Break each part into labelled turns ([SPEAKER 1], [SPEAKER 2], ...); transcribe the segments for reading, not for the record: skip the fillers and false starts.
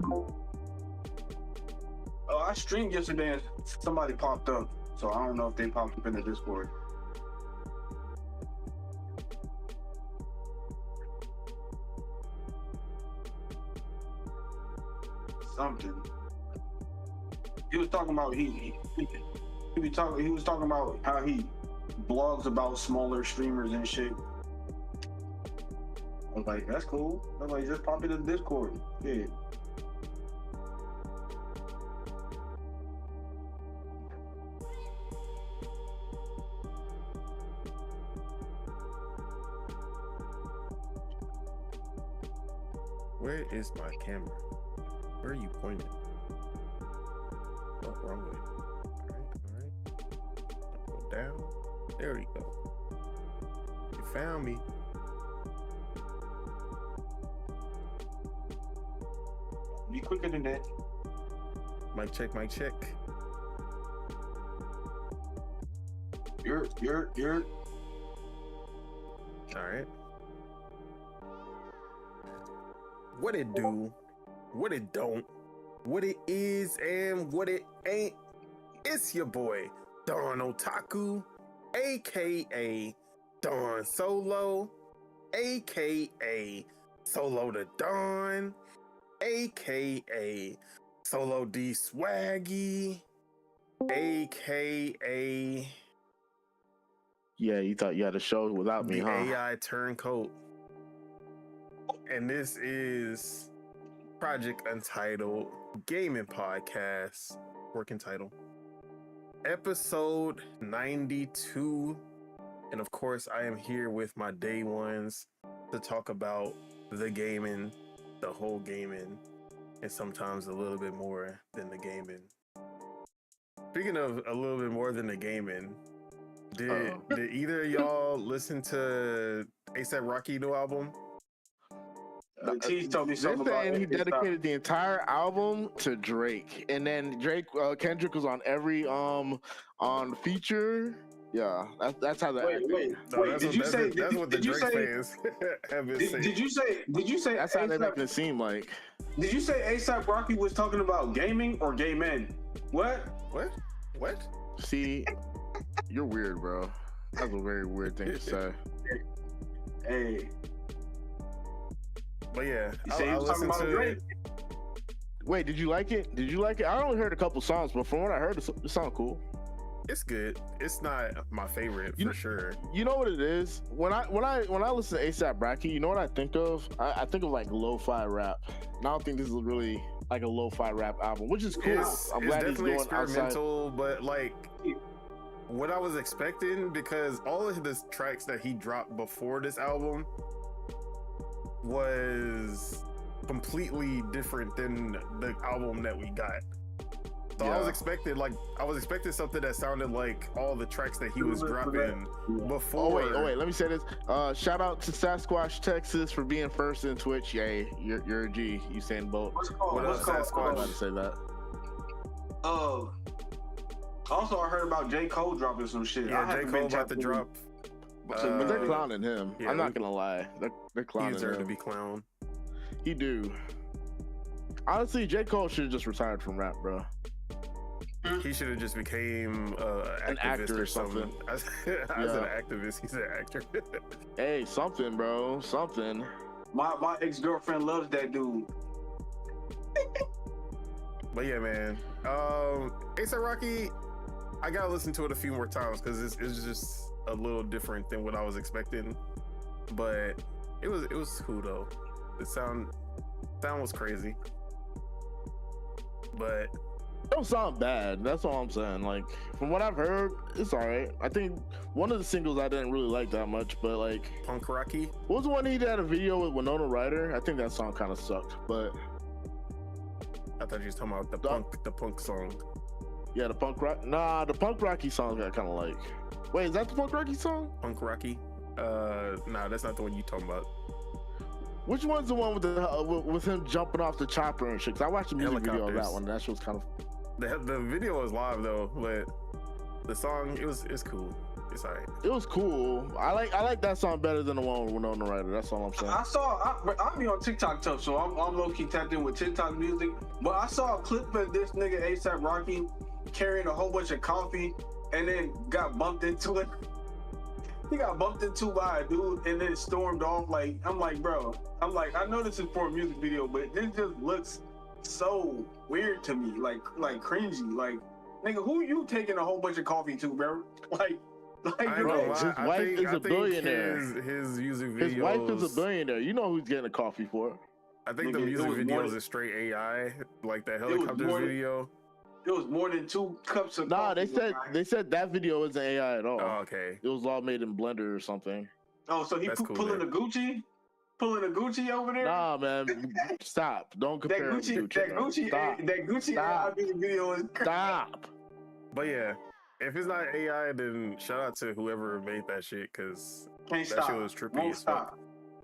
[SPEAKER 1] Oh, I streamed yesterday and somebody popped up, so I don't know if they popped up in the Discord. Something. He was talking about he was talking about how he blogs about smaller streamers and shit. I was like, that's cool. I was like, just pop it in the Discord. Yeah.
[SPEAKER 2] Where is my camera? Where are you pointing? Oh, wrong way. All right. Go down. There we go. You found me.
[SPEAKER 1] Be quicker than that.
[SPEAKER 2] Mic check, mic check.
[SPEAKER 1] You're.
[SPEAKER 2] All right. What it do, what it don't, what it is and what it ain't. It's your boy, Don Otaku, aka Don Solo, aka Solo the Don, aka Solo D Swaggy, aka...
[SPEAKER 3] Yeah, you thought you had a show without me,
[SPEAKER 2] the
[SPEAKER 3] huh?
[SPEAKER 2] AI Turncoat. And this is Project Untitled Gaming Podcast, working title, episode 92. And of course, I am here with my day ones to talk about the gaming, the whole gaming, and sometimes a little bit more than the gaming. Speaking of a little bit more than the gaming, did either of y'all listen to A$AP Rocky new album?
[SPEAKER 1] T told me
[SPEAKER 3] They're
[SPEAKER 1] something about
[SPEAKER 3] saying he
[SPEAKER 1] it.
[SPEAKER 3] dedicated the entire album to Drake, and then Kendrick was on every on feature. Yeah, that's how that.
[SPEAKER 1] Wait.
[SPEAKER 2] That's what the Drake fans have been saying.
[SPEAKER 1] Did you say?
[SPEAKER 3] That's how they're making it seem like.
[SPEAKER 1] Did you say A$AP Rocky was talking about gaming or gay men? What?
[SPEAKER 3] See, you're weird, bro. That's a very weird thing to say.
[SPEAKER 1] Hey.
[SPEAKER 2] But yeah,
[SPEAKER 1] You say he was talking about Drake?
[SPEAKER 3] Wait, did you like it? I only heard a couple songs, but from what I heard, it sounded cool.
[SPEAKER 2] It's good. It's not my favorite for sure.
[SPEAKER 3] You know what it is? When I listen to A$AP Rocky, you know what I think of? I think of like lo-fi rap. And I don't think this is really like a lo-fi rap album, which is cool. I'm glad he's going
[SPEAKER 2] experimental,
[SPEAKER 3] outside.
[SPEAKER 2] but like what I was expecting, because all of the tracks that he dropped before this album was completely different than the album that we got. So yeah. I was expecting something that sounded like all the tracks that he was dropping before.
[SPEAKER 3] Oh wait, let me say this. Shout out to Sasquatch Texas for being first in Twitch. Yay, you're a G. You saying both.
[SPEAKER 2] What up, Sasquatch?
[SPEAKER 3] I'm about to say that.
[SPEAKER 1] Also, I heard about J. Cole dropping some shit.
[SPEAKER 2] Yeah, J. Cole about to drop.
[SPEAKER 3] But they're clowning him. Yeah, I'm not gonna lie. They're clowning him.
[SPEAKER 2] He deserves to be clowned.
[SPEAKER 3] He do. Honestly, J. Cole should have just retired from rap, bro.
[SPEAKER 2] He should have just became
[SPEAKER 3] an actor or something.
[SPEAKER 2] I said an activist. He's an actor.
[SPEAKER 3] Hey, something, bro. Something.
[SPEAKER 1] My ex-girlfriend loves that dude.
[SPEAKER 2] But yeah, man. A$AP Rocky, I gotta listen to it a few more times because it's just a little different than what I was expecting. But it was cool though. The sound was crazy. But
[SPEAKER 3] it don't sound bad. That's all I'm saying. Like, from what I've heard, it's all right. I think one of the singles I didn't really like that much, but like
[SPEAKER 2] Punk Rocky.
[SPEAKER 3] What was the one he had a video with Winona Ryder? I think that song kind of sucked, but
[SPEAKER 2] I thought you was talking about the punk song.
[SPEAKER 3] Yeah, the Punk Rock. Nah, the Punk Rocky song I kind of like. Wait, is that the Punk Rocky song?
[SPEAKER 2] Punk Rocky? Nah, that's not the one you talking about.
[SPEAKER 3] Which one's the one with him jumping off the chopper and shit? 'Cause I watched the music video of that one. That shit was kind of.
[SPEAKER 2] The video was live though, but the song, it's cool. It's alright.
[SPEAKER 3] It was cool. I like that song better than the one with Winona Ryder. That's all I'm saying.
[SPEAKER 1] I be on TikTok tough, so I'm low key tapped in with TikTok music. But I saw a clip of this nigga ASAP Rocky carrying a whole bunch of coffee and then got bumped into it. He got bumped into by a dude and then stormed off. Like, I'm like, bro, I know this is for a music video, but this just looks so weird to me. Like cringy. Like, nigga, who you taking a whole bunch of coffee to, bro?
[SPEAKER 3] His wife is a billionaire.
[SPEAKER 2] His music videos.
[SPEAKER 3] His wife is a billionaire. You know who's getting a coffee for?
[SPEAKER 2] I think the music videos is straight AI, like that helicopter video.
[SPEAKER 1] It was more than 2 cups of
[SPEAKER 3] coffee.
[SPEAKER 1] Nah,
[SPEAKER 3] they said that video isn't AI at all.
[SPEAKER 2] Oh, okay.
[SPEAKER 3] It was all made in Blender or something.
[SPEAKER 1] Oh, so he pulling a Gucci? Pulling a Gucci over there?
[SPEAKER 3] Nah, man. Stop. Don't compare
[SPEAKER 1] that Gucci AI video is crazy.
[SPEAKER 3] Stop.
[SPEAKER 2] But yeah, if it's not AI, then shout out to whoever made that shit, because that shit was trippy.
[SPEAKER 1] Won't stop.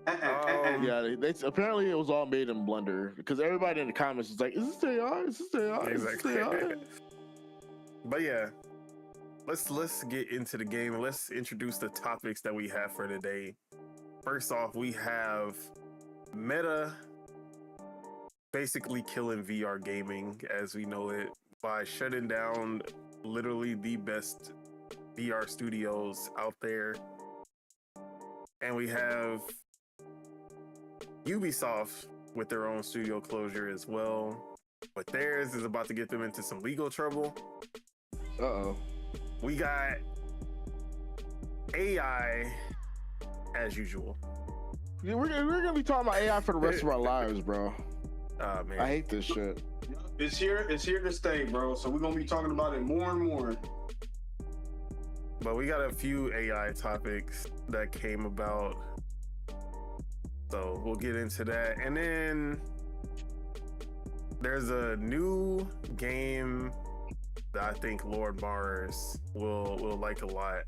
[SPEAKER 3] Yeah, they apparently it was all made in Blender, because everybody in the comments was like, "Is this AI? Is this AI?
[SPEAKER 2] Exactly."
[SPEAKER 3] Is this AI?
[SPEAKER 2] But yeah, let's get into the game. Let's introduce the topics that we have for today. First off, we have Meta basically killing VR gaming as we know it by shutting down literally the best VR studios out there. And we have Ubisoft with their own studio closure as well, but theirs is about to get them into some legal trouble. We got AI as usual.
[SPEAKER 3] Yeah, we're gonna be talking about AI for the rest of our lives, bro.
[SPEAKER 2] Man.
[SPEAKER 3] I hate this shit.
[SPEAKER 1] It's here to stay, bro. So we're gonna be talking about it more and more.
[SPEAKER 2] But we got a few AI topics that came about, so we'll get into that. And then there's a new game that I think Lord Mars will like a lot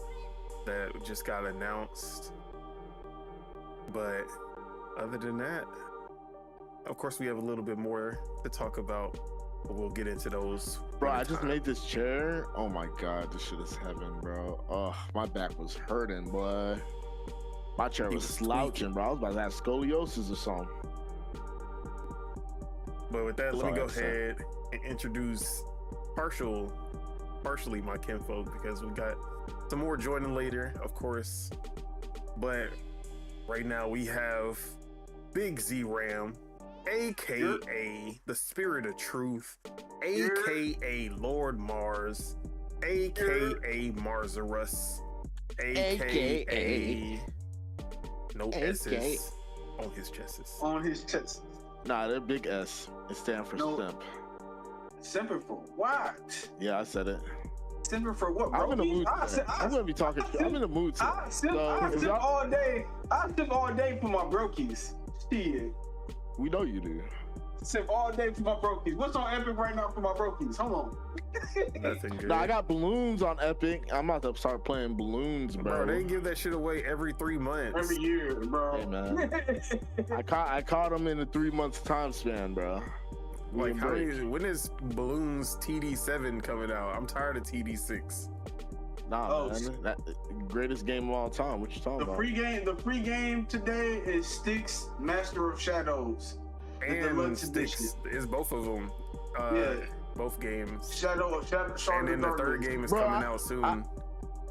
[SPEAKER 2] that just got announced. But other than that, of course, we have a little bit more to talk about, but we'll get into those.
[SPEAKER 3] Bro, I just made this chair. Oh my god, this shit is heaven, bro. Oh, my back was hurting, boy. My chair was slouching, bro. I was about to have scoliosis or something.
[SPEAKER 2] But with that, let me go ahead and introduce partially my kinfolk, because we got some more joining later, of course. But right now we have Big Z Ram, aka the Spirit of Truth, aka Lord Mars, aka Marzarus, aka no S's on his chest.
[SPEAKER 1] On his chest.
[SPEAKER 3] Nah, they're big S. It stands for simp.
[SPEAKER 1] Simp for what?
[SPEAKER 3] Yeah, I said it.
[SPEAKER 1] Simp for what, bro?
[SPEAKER 3] I'm in the mood. I'm gonna be talking. I'm in the mood.
[SPEAKER 1] I simp all day. I simp all day for my brokies. Shit.
[SPEAKER 3] We know you do.
[SPEAKER 1] Simp all day for my brokies. What's on Epic right now for my brokies? Hold on.
[SPEAKER 2] Nothing good.
[SPEAKER 3] Nah, I got balloons on Epic. I'm about to start playing balloons, bro.
[SPEAKER 2] They give that shit away every 3 months.
[SPEAKER 1] Every year, bro.
[SPEAKER 3] Hey, man. I caught them in a 3 month time span, bro.
[SPEAKER 2] Like, when is Balloons TD7 coming out? I'm tired of TD6.
[SPEAKER 3] Nah, man, that greatest game of all time. What you talking about?
[SPEAKER 1] The free game today is Styx Master of Shadows.
[SPEAKER 2] And Styx is both of them.
[SPEAKER 1] Yeah.
[SPEAKER 2] Both games.
[SPEAKER 1] Shadow
[SPEAKER 2] and then the third game is coming out soon.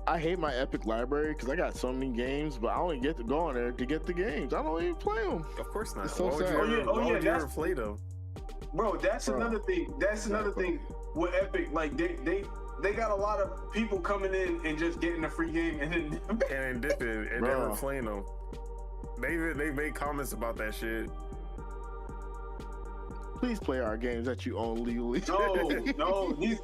[SPEAKER 3] I hate my Epic library because I got so many games, but I only get to go on there to get the games. I don't even play them.
[SPEAKER 2] Of course not.
[SPEAKER 3] It's so sad.
[SPEAKER 2] Why would you ever play them?
[SPEAKER 1] Bro, that's another thing. That's another thing with Epic. Like they got a lot of people coming in and just getting a free game and then
[SPEAKER 2] dipping and never playing them. They made comments about that shit.
[SPEAKER 3] Please play our games that you own legally.
[SPEAKER 1] No, these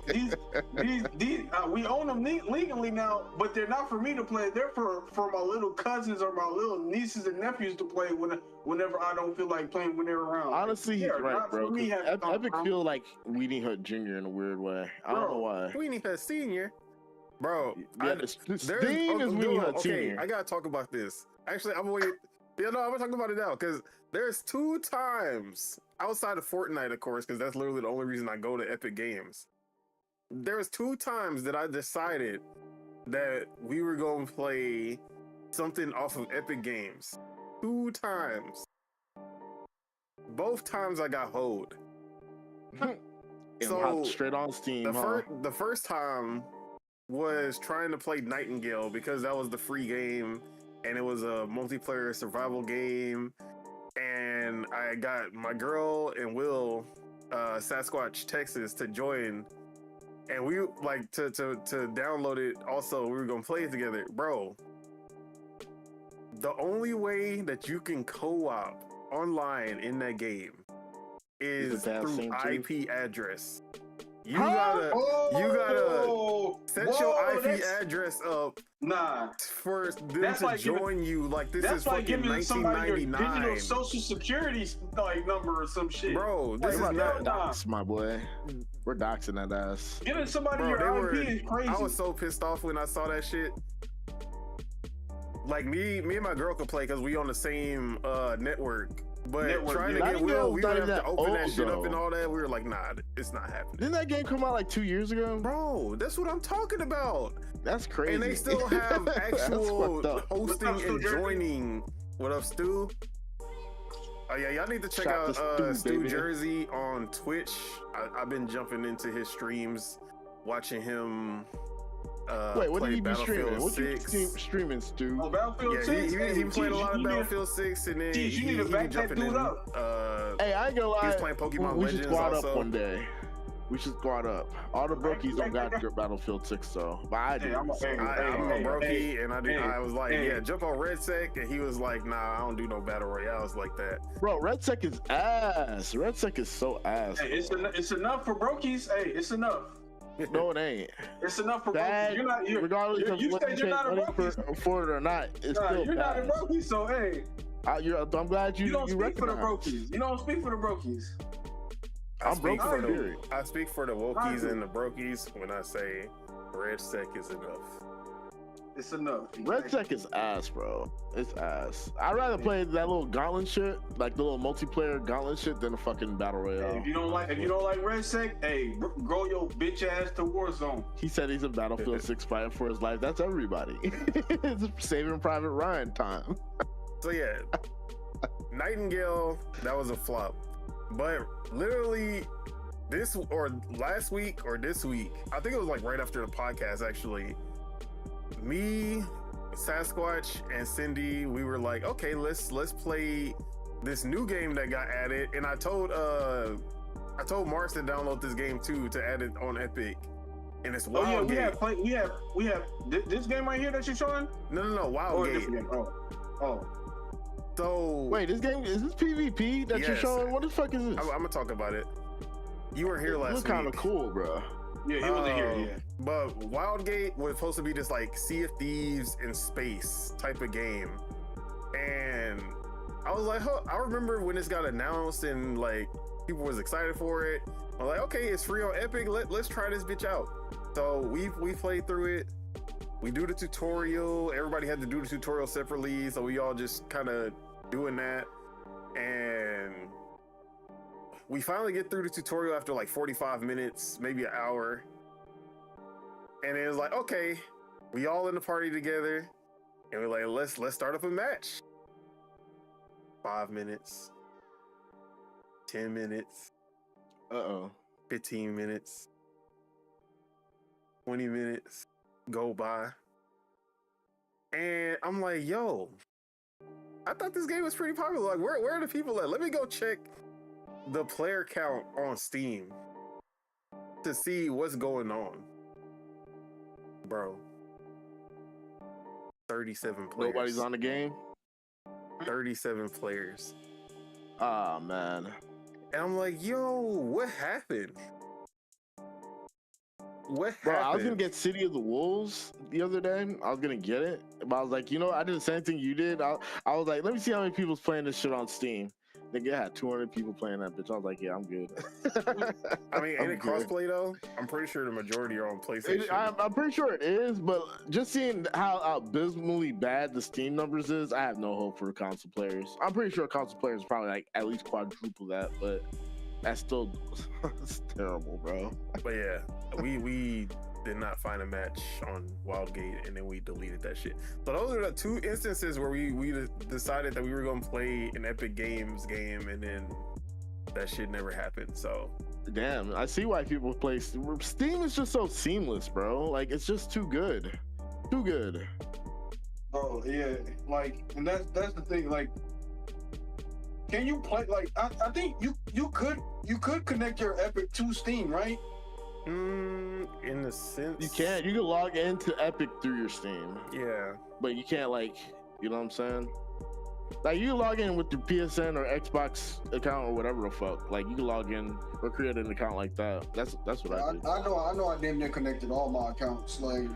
[SPEAKER 1] we own them legally now, but they're not for me to play. They're for my little cousins or my little nieces and nephews to play whenever I don't feel like playing when they're around.
[SPEAKER 3] Honestly, he's right, bro. Epic feel like Weenie Hut Jr. in a weird way. I don't know why.
[SPEAKER 2] Weenie Hut Senior, bro.
[SPEAKER 3] Yeah, Sting is Weenie Hut Senior.
[SPEAKER 2] I gotta talk about this. Actually, I'm gonna talk about it now because there's 2 times outside of Fortnite, of course, because that's literally the only reason I go to Epic Games. there was 2 times that I decided that we were going to play something off of Epic Games. 2 times. Both times I got hoed.
[SPEAKER 3] So straight on Steam.
[SPEAKER 2] The first time was trying to play Nightingale because that was the free game and it was a multiplayer survival game. And I got my girl and Will, Sasquatch Texas, to join. And we like to download it. Also, we were gonna play it together, bro. The only way that you can co-op online in that game is through IP address. You gotta set your IP address up.
[SPEAKER 1] Nah,
[SPEAKER 2] for them to join you. Like this is fucking 1999.
[SPEAKER 1] Digital social security like number or some shit,
[SPEAKER 2] bro. This is not
[SPEAKER 3] dox, my boy. We're doxing that ass.
[SPEAKER 1] Giving somebody your IP is crazy.
[SPEAKER 2] I was so pissed off when I saw that shit. Like me and my girl could play because we on the same network. But trying to get Will, we would have to open that shit up and all that. We were like, nah, it's not happening.
[SPEAKER 3] Didn't that game come out like 2 years ago?
[SPEAKER 2] Bro, that's what I'm talking about.
[SPEAKER 3] That's crazy.
[SPEAKER 2] And they still have actual hosting and joining. What up, Stu? Oh yeah, y'all need to check out Stu Jersey on Twitch. I've been jumping into his streams, watching him.
[SPEAKER 3] Wait, what did he be streaming? What you streaming, Stu?
[SPEAKER 1] Oh, Battlefield 6?
[SPEAKER 2] He played a lot of Battlefield 6, and then
[SPEAKER 1] you need to back that dude up.
[SPEAKER 3] Hey, I ain't gonna lie.
[SPEAKER 2] He was playing Pokemon Legends.
[SPEAKER 3] We should squad up one day. We should squad up. All the brokies don't got Battlefield 6 though, but I do.
[SPEAKER 2] I'm a brokey, and I was like, yeah, jump on Red Sec, and he was like, nah, I don't do no battle royales like that.
[SPEAKER 3] Bro, Red Sec is ass. Red Sec is so ass.
[SPEAKER 1] Hey, it's enough for brokies. Hey, it's enough.
[SPEAKER 3] No, it ain't.
[SPEAKER 1] It's enough for brokies.
[SPEAKER 3] Regardless of whether you
[SPEAKER 1] not a
[SPEAKER 3] for it or not, it's still
[SPEAKER 1] you're not a brokie, so hey.
[SPEAKER 3] I'm glad you
[SPEAKER 1] don't speak for the brokies. You don't speak for the brokies.
[SPEAKER 2] I speak for the wokies and the brokies when I say Red Sec is enough.
[SPEAKER 1] It's enough.
[SPEAKER 3] Red Sec is ass, bro. It's ass. I'd rather play that little gauntlet shit, like the little multiplayer gauntlet shit, than a fucking battle royale.
[SPEAKER 1] Hey, if you don't like Red Sec, hey, go your bitch ass to Warzone.
[SPEAKER 3] He said he's a Battlefield 6 fighter for his life. That's everybody. It's Saving Private Ryan time.
[SPEAKER 2] So yeah, Nightingale, that was a flop. But literally last week or this week, I think it was like right after the podcast actually, me, Sasquatch, and Cindy, we were like, okay, let's play this new game that got added. And I told Mars to download this game too, to add it on Epic. And it's Wildgate.
[SPEAKER 1] We have this game right here that you're showing?
[SPEAKER 2] No, Wildgate.
[SPEAKER 1] Oh.
[SPEAKER 3] So wait, is this PvP that you're showing? What the fuck is this?
[SPEAKER 2] I'm gonna talk about it. You weren't here last week.
[SPEAKER 3] It looked kind of cool, bro.
[SPEAKER 1] Yeah, he wasn't here. Yeah.
[SPEAKER 2] But Wildgate was supposed to be this like Sea of Thieves in space type of game, and I was like, I remember when this got announced and like people was excited for it. I'm like, okay, it's free on Epic. Let's try this bitch out. So we played through it. We do the tutorial. Everybody had to do the tutorial separately, so we all just kind of doing that. And we finally get through the tutorial after like 45 minutes, maybe an hour. And it was like, okay, we all in the party together, and we're like, let's start up a match. 5 minutes, 10 minutes, 15 minutes, 20 minutes go by, and I'm like, yo, I thought this game was pretty popular. Like, where are the people at? Let me go check the player count on Steam to see what's going on. Bro, 37 players.
[SPEAKER 3] Nobody's on the game?
[SPEAKER 2] 37 players.
[SPEAKER 3] Ah, man.
[SPEAKER 2] And I'm like, yo, what happened? What happened?
[SPEAKER 3] Bro, I was gonna get City of the Wolves the other day. I was gonna get it, but I was like, I did the same thing you did. I was like, let me see how many people's playing this shit on Steam. Nigga, I had 200 people playing that bitch. I was like, yeah, I'm good.
[SPEAKER 2] I mean, ain't it crossplay though? I'm pretty sure the majority are on PlayStation.
[SPEAKER 3] I'm pretty sure it is, but just seeing how abysmally bad the Steam numbers is, I have no hope for console players. I'm pretty sure console players probably like at least quadruple that, but That's still it's terrible, bro.
[SPEAKER 2] But yeah, we did not find a match on Wildgate, and then we deleted that shit. So those are the two instances where we decided that we were gonna play an Epic Games game, and then that shit never happened. So
[SPEAKER 3] damn, I see why people play Steam. Is just so seamless, bro. Like it's just too good, too good.
[SPEAKER 1] Bro, yeah, like, and that's the thing. Like, can you play? Like, I think you could connect your Epic to Steam, right?
[SPEAKER 2] In a sense,
[SPEAKER 3] You can log into Epic through your Steam,
[SPEAKER 2] yeah.
[SPEAKER 3] but you can't, like, you know what I'm saying? Like, you can log in with your PSN or Xbox account or whatever the fuck. Like, you can log in or create an account like that. That's what I did.
[SPEAKER 1] I know. I damn near connected all my accounts. Like,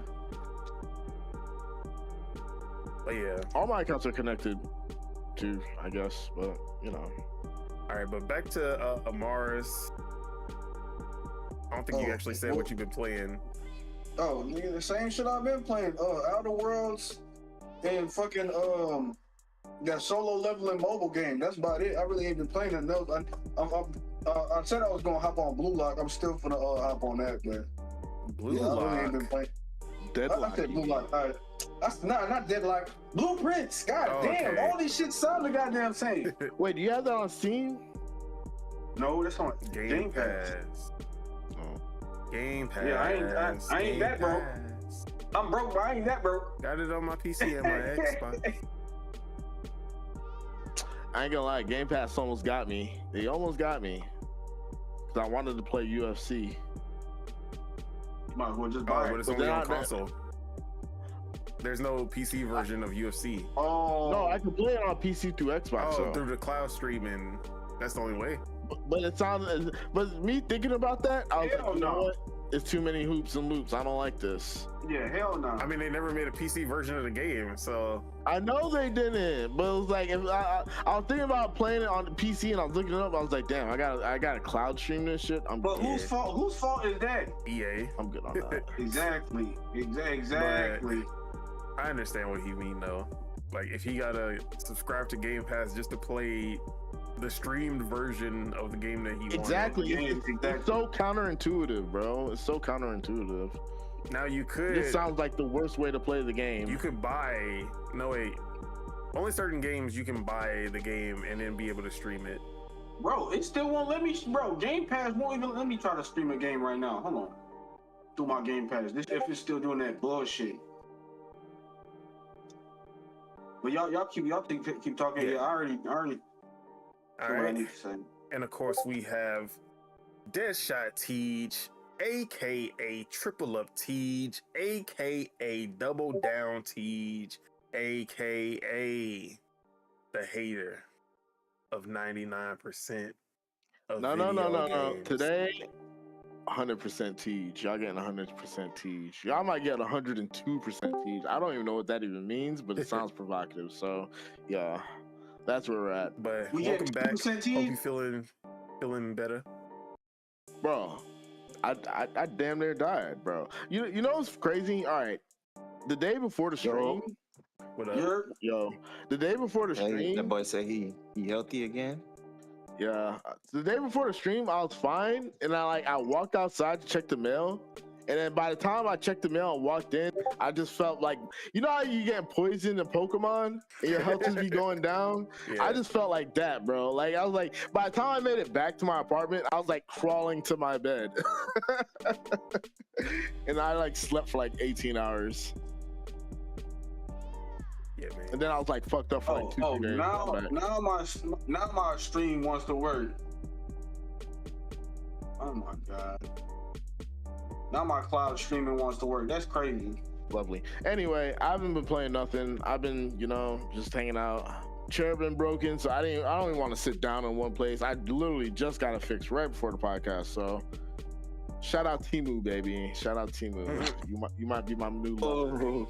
[SPEAKER 2] But yeah,
[SPEAKER 3] all my accounts are connected to, I guess, but you know.
[SPEAKER 2] all right. But back to Mars. I don't think you actually said what you've been playing.
[SPEAKER 1] oh, nigga, the same shit I've been playing. Outer Worlds and fucking that solo leveling mobile game. That's about it. I really ain't been playing enough. I said I was gonna hop on Blue Lock. I'm still gonna hop on that, but
[SPEAKER 2] Blue
[SPEAKER 1] I
[SPEAKER 2] Lock.
[SPEAKER 1] really ain't been playing.
[SPEAKER 3] Deadlock.
[SPEAKER 1] I said Blue Lock. All right. That's not Deadlock. Blueprints. God damn,
[SPEAKER 2] okay.
[SPEAKER 1] all this shit sound the goddamn same.
[SPEAKER 3] Wait, do you have that on Steam?
[SPEAKER 1] No, that's on
[SPEAKER 2] Game Pass. Game Pass.
[SPEAKER 1] Yeah, I ain't that broke. I'm broke, but I ain't that broke.
[SPEAKER 2] Got it on my PC and my Xbox.
[SPEAKER 3] I ain't gonna lie, Game Pass almost got me. They almost got me. Cause I wanted to play UFC.
[SPEAKER 1] Might as well just
[SPEAKER 2] Oh,
[SPEAKER 1] buy
[SPEAKER 2] but
[SPEAKER 1] it.
[SPEAKER 2] it's only on console. There's no PC version of UFC.
[SPEAKER 1] Oh
[SPEAKER 3] No, I can play it on PC through Xbox.
[SPEAKER 2] Oh,
[SPEAKER 3] though.
[SPEAKER 2] through the cloud streaming. That's the only way.
[SPEAKER 3] But it sounds. But me thinking about that, I was
[SPEAKER 1] Hell
[SPEAKER 3] like, you know
[SPEAKER 1] no.
[SPEAKER 3] what? It's too many hoops and loops. I don't like this.
[SPEAKER 1] yeah, hell no.
[SPEAKER 2] I mean, they never made a PC version of the game, so
[SPEAKER 3] I know they didn't, but it was like if I was thinking about playing it on the PC and I was looking it up. I was like, damn, I got to cloud stream this shit.
[SPEAKER 1] but whose fault is that?
[SPEAKER 2] EA.
[SPEAKER 3] I'm good on that.
[SPEAKER 1] Exactly.
[SPEAKER 2] I understand what he mean though. Like if he gotta subscribe to Game Pass just to play the streamed version of the game that he
[SPEAKER 3] Exactly.
[SPEAKER 1] Yeah,
[SPEAKER 3] It's so counterintuitive, bro. It's so counterintuitive.
[SPEAKER 2] wanted. Now you could.
[SPEAKER 3] This sounds like the worst way to play the game.
[SPEAKER 2] You could buy. No wait. Only certain games you can buy the game and then be able to stream it.
[SPEAKER 1] Bro, it still won't let me. Bro, Game Pass won't even let me try to stream a game right now. Hold on. Through my Game Pass. This if it's still doing that bullshit. But y'all keep talking.
[SPEAKER 2] Yeah.
[SPEAKER 1] Yeah, I already
[SPEAKER 2] All
[SPEAKER 1] what I
[SPEAKER 2] right.
[SPEAKER 1] need to say.
[SPEAKER 2] And of course we have Deadshot Tej, aka Triple Up Tej, aka Double Down Tej, aka the hater of 99% of
[SPEAKER 3] No.
[SPEAKER 2] video games.
[SPEAKER 3] Today, 100% Tej. Y'all getting 100% Tej. Y'all might get 102% Tej. I don't even know what that even means, but it sounds provocative. So, yeah, that's where we're at.
[SPEAKER 2] But
[SPEAKER 1] We
[SPEAKER 2] welcome
[SPEAKER 1] get
[SPEAKER 2] back.
[SPEAKER 1] 2%
[SPEAKER 2] Hope
[SPEAKER 1] Tej?
[SPEAKER 2] you feeling better.
[SPEAKER 3] Bro, I damn near died, bro. You know what's crazy? All right, the day before the stream,
[SPEAKER 2] What up?
[SPEAKER 3] the day before the
[SPEAKER 4] Hey,
[SPEAKER 3] stream,
[SPEAKER 4] that boy said he healthy again.
[SPEAKER 3] yeah, the day before the stream, I was fine, and I walked outside to check the mail, and then by the time I checked the mail and walked in, I just felt like, you know how you get poisoned in Pokemon and your health just be going down?
[SPEAKER 2] Yeah.
[SPEAKER 3] I just felt like that, bro. Like I was like, by the time I made it back to my apartment, I was like crawling to my bed, and I like slept for like 18 hours,
[SPEAKER 2] Yeah, man.
[SPEAKER 3] and then I was like fucked up for like 2 days.
[SPEAKER 1] Now my stream wants to work. Oh my god. Now my cloud streaming wants to work. That's crazy.
[SPEAKER 3] Lovely. Anyway, I haven't been playing nothing. I've been, just hanging out. Chair been broken, so I don't even want to sit down in one place. I literally just got it fixed right before the podcast. So shout out Timu, baby. Shout out Timu. You might be my new lover.
[SPEAKER 4] Oh,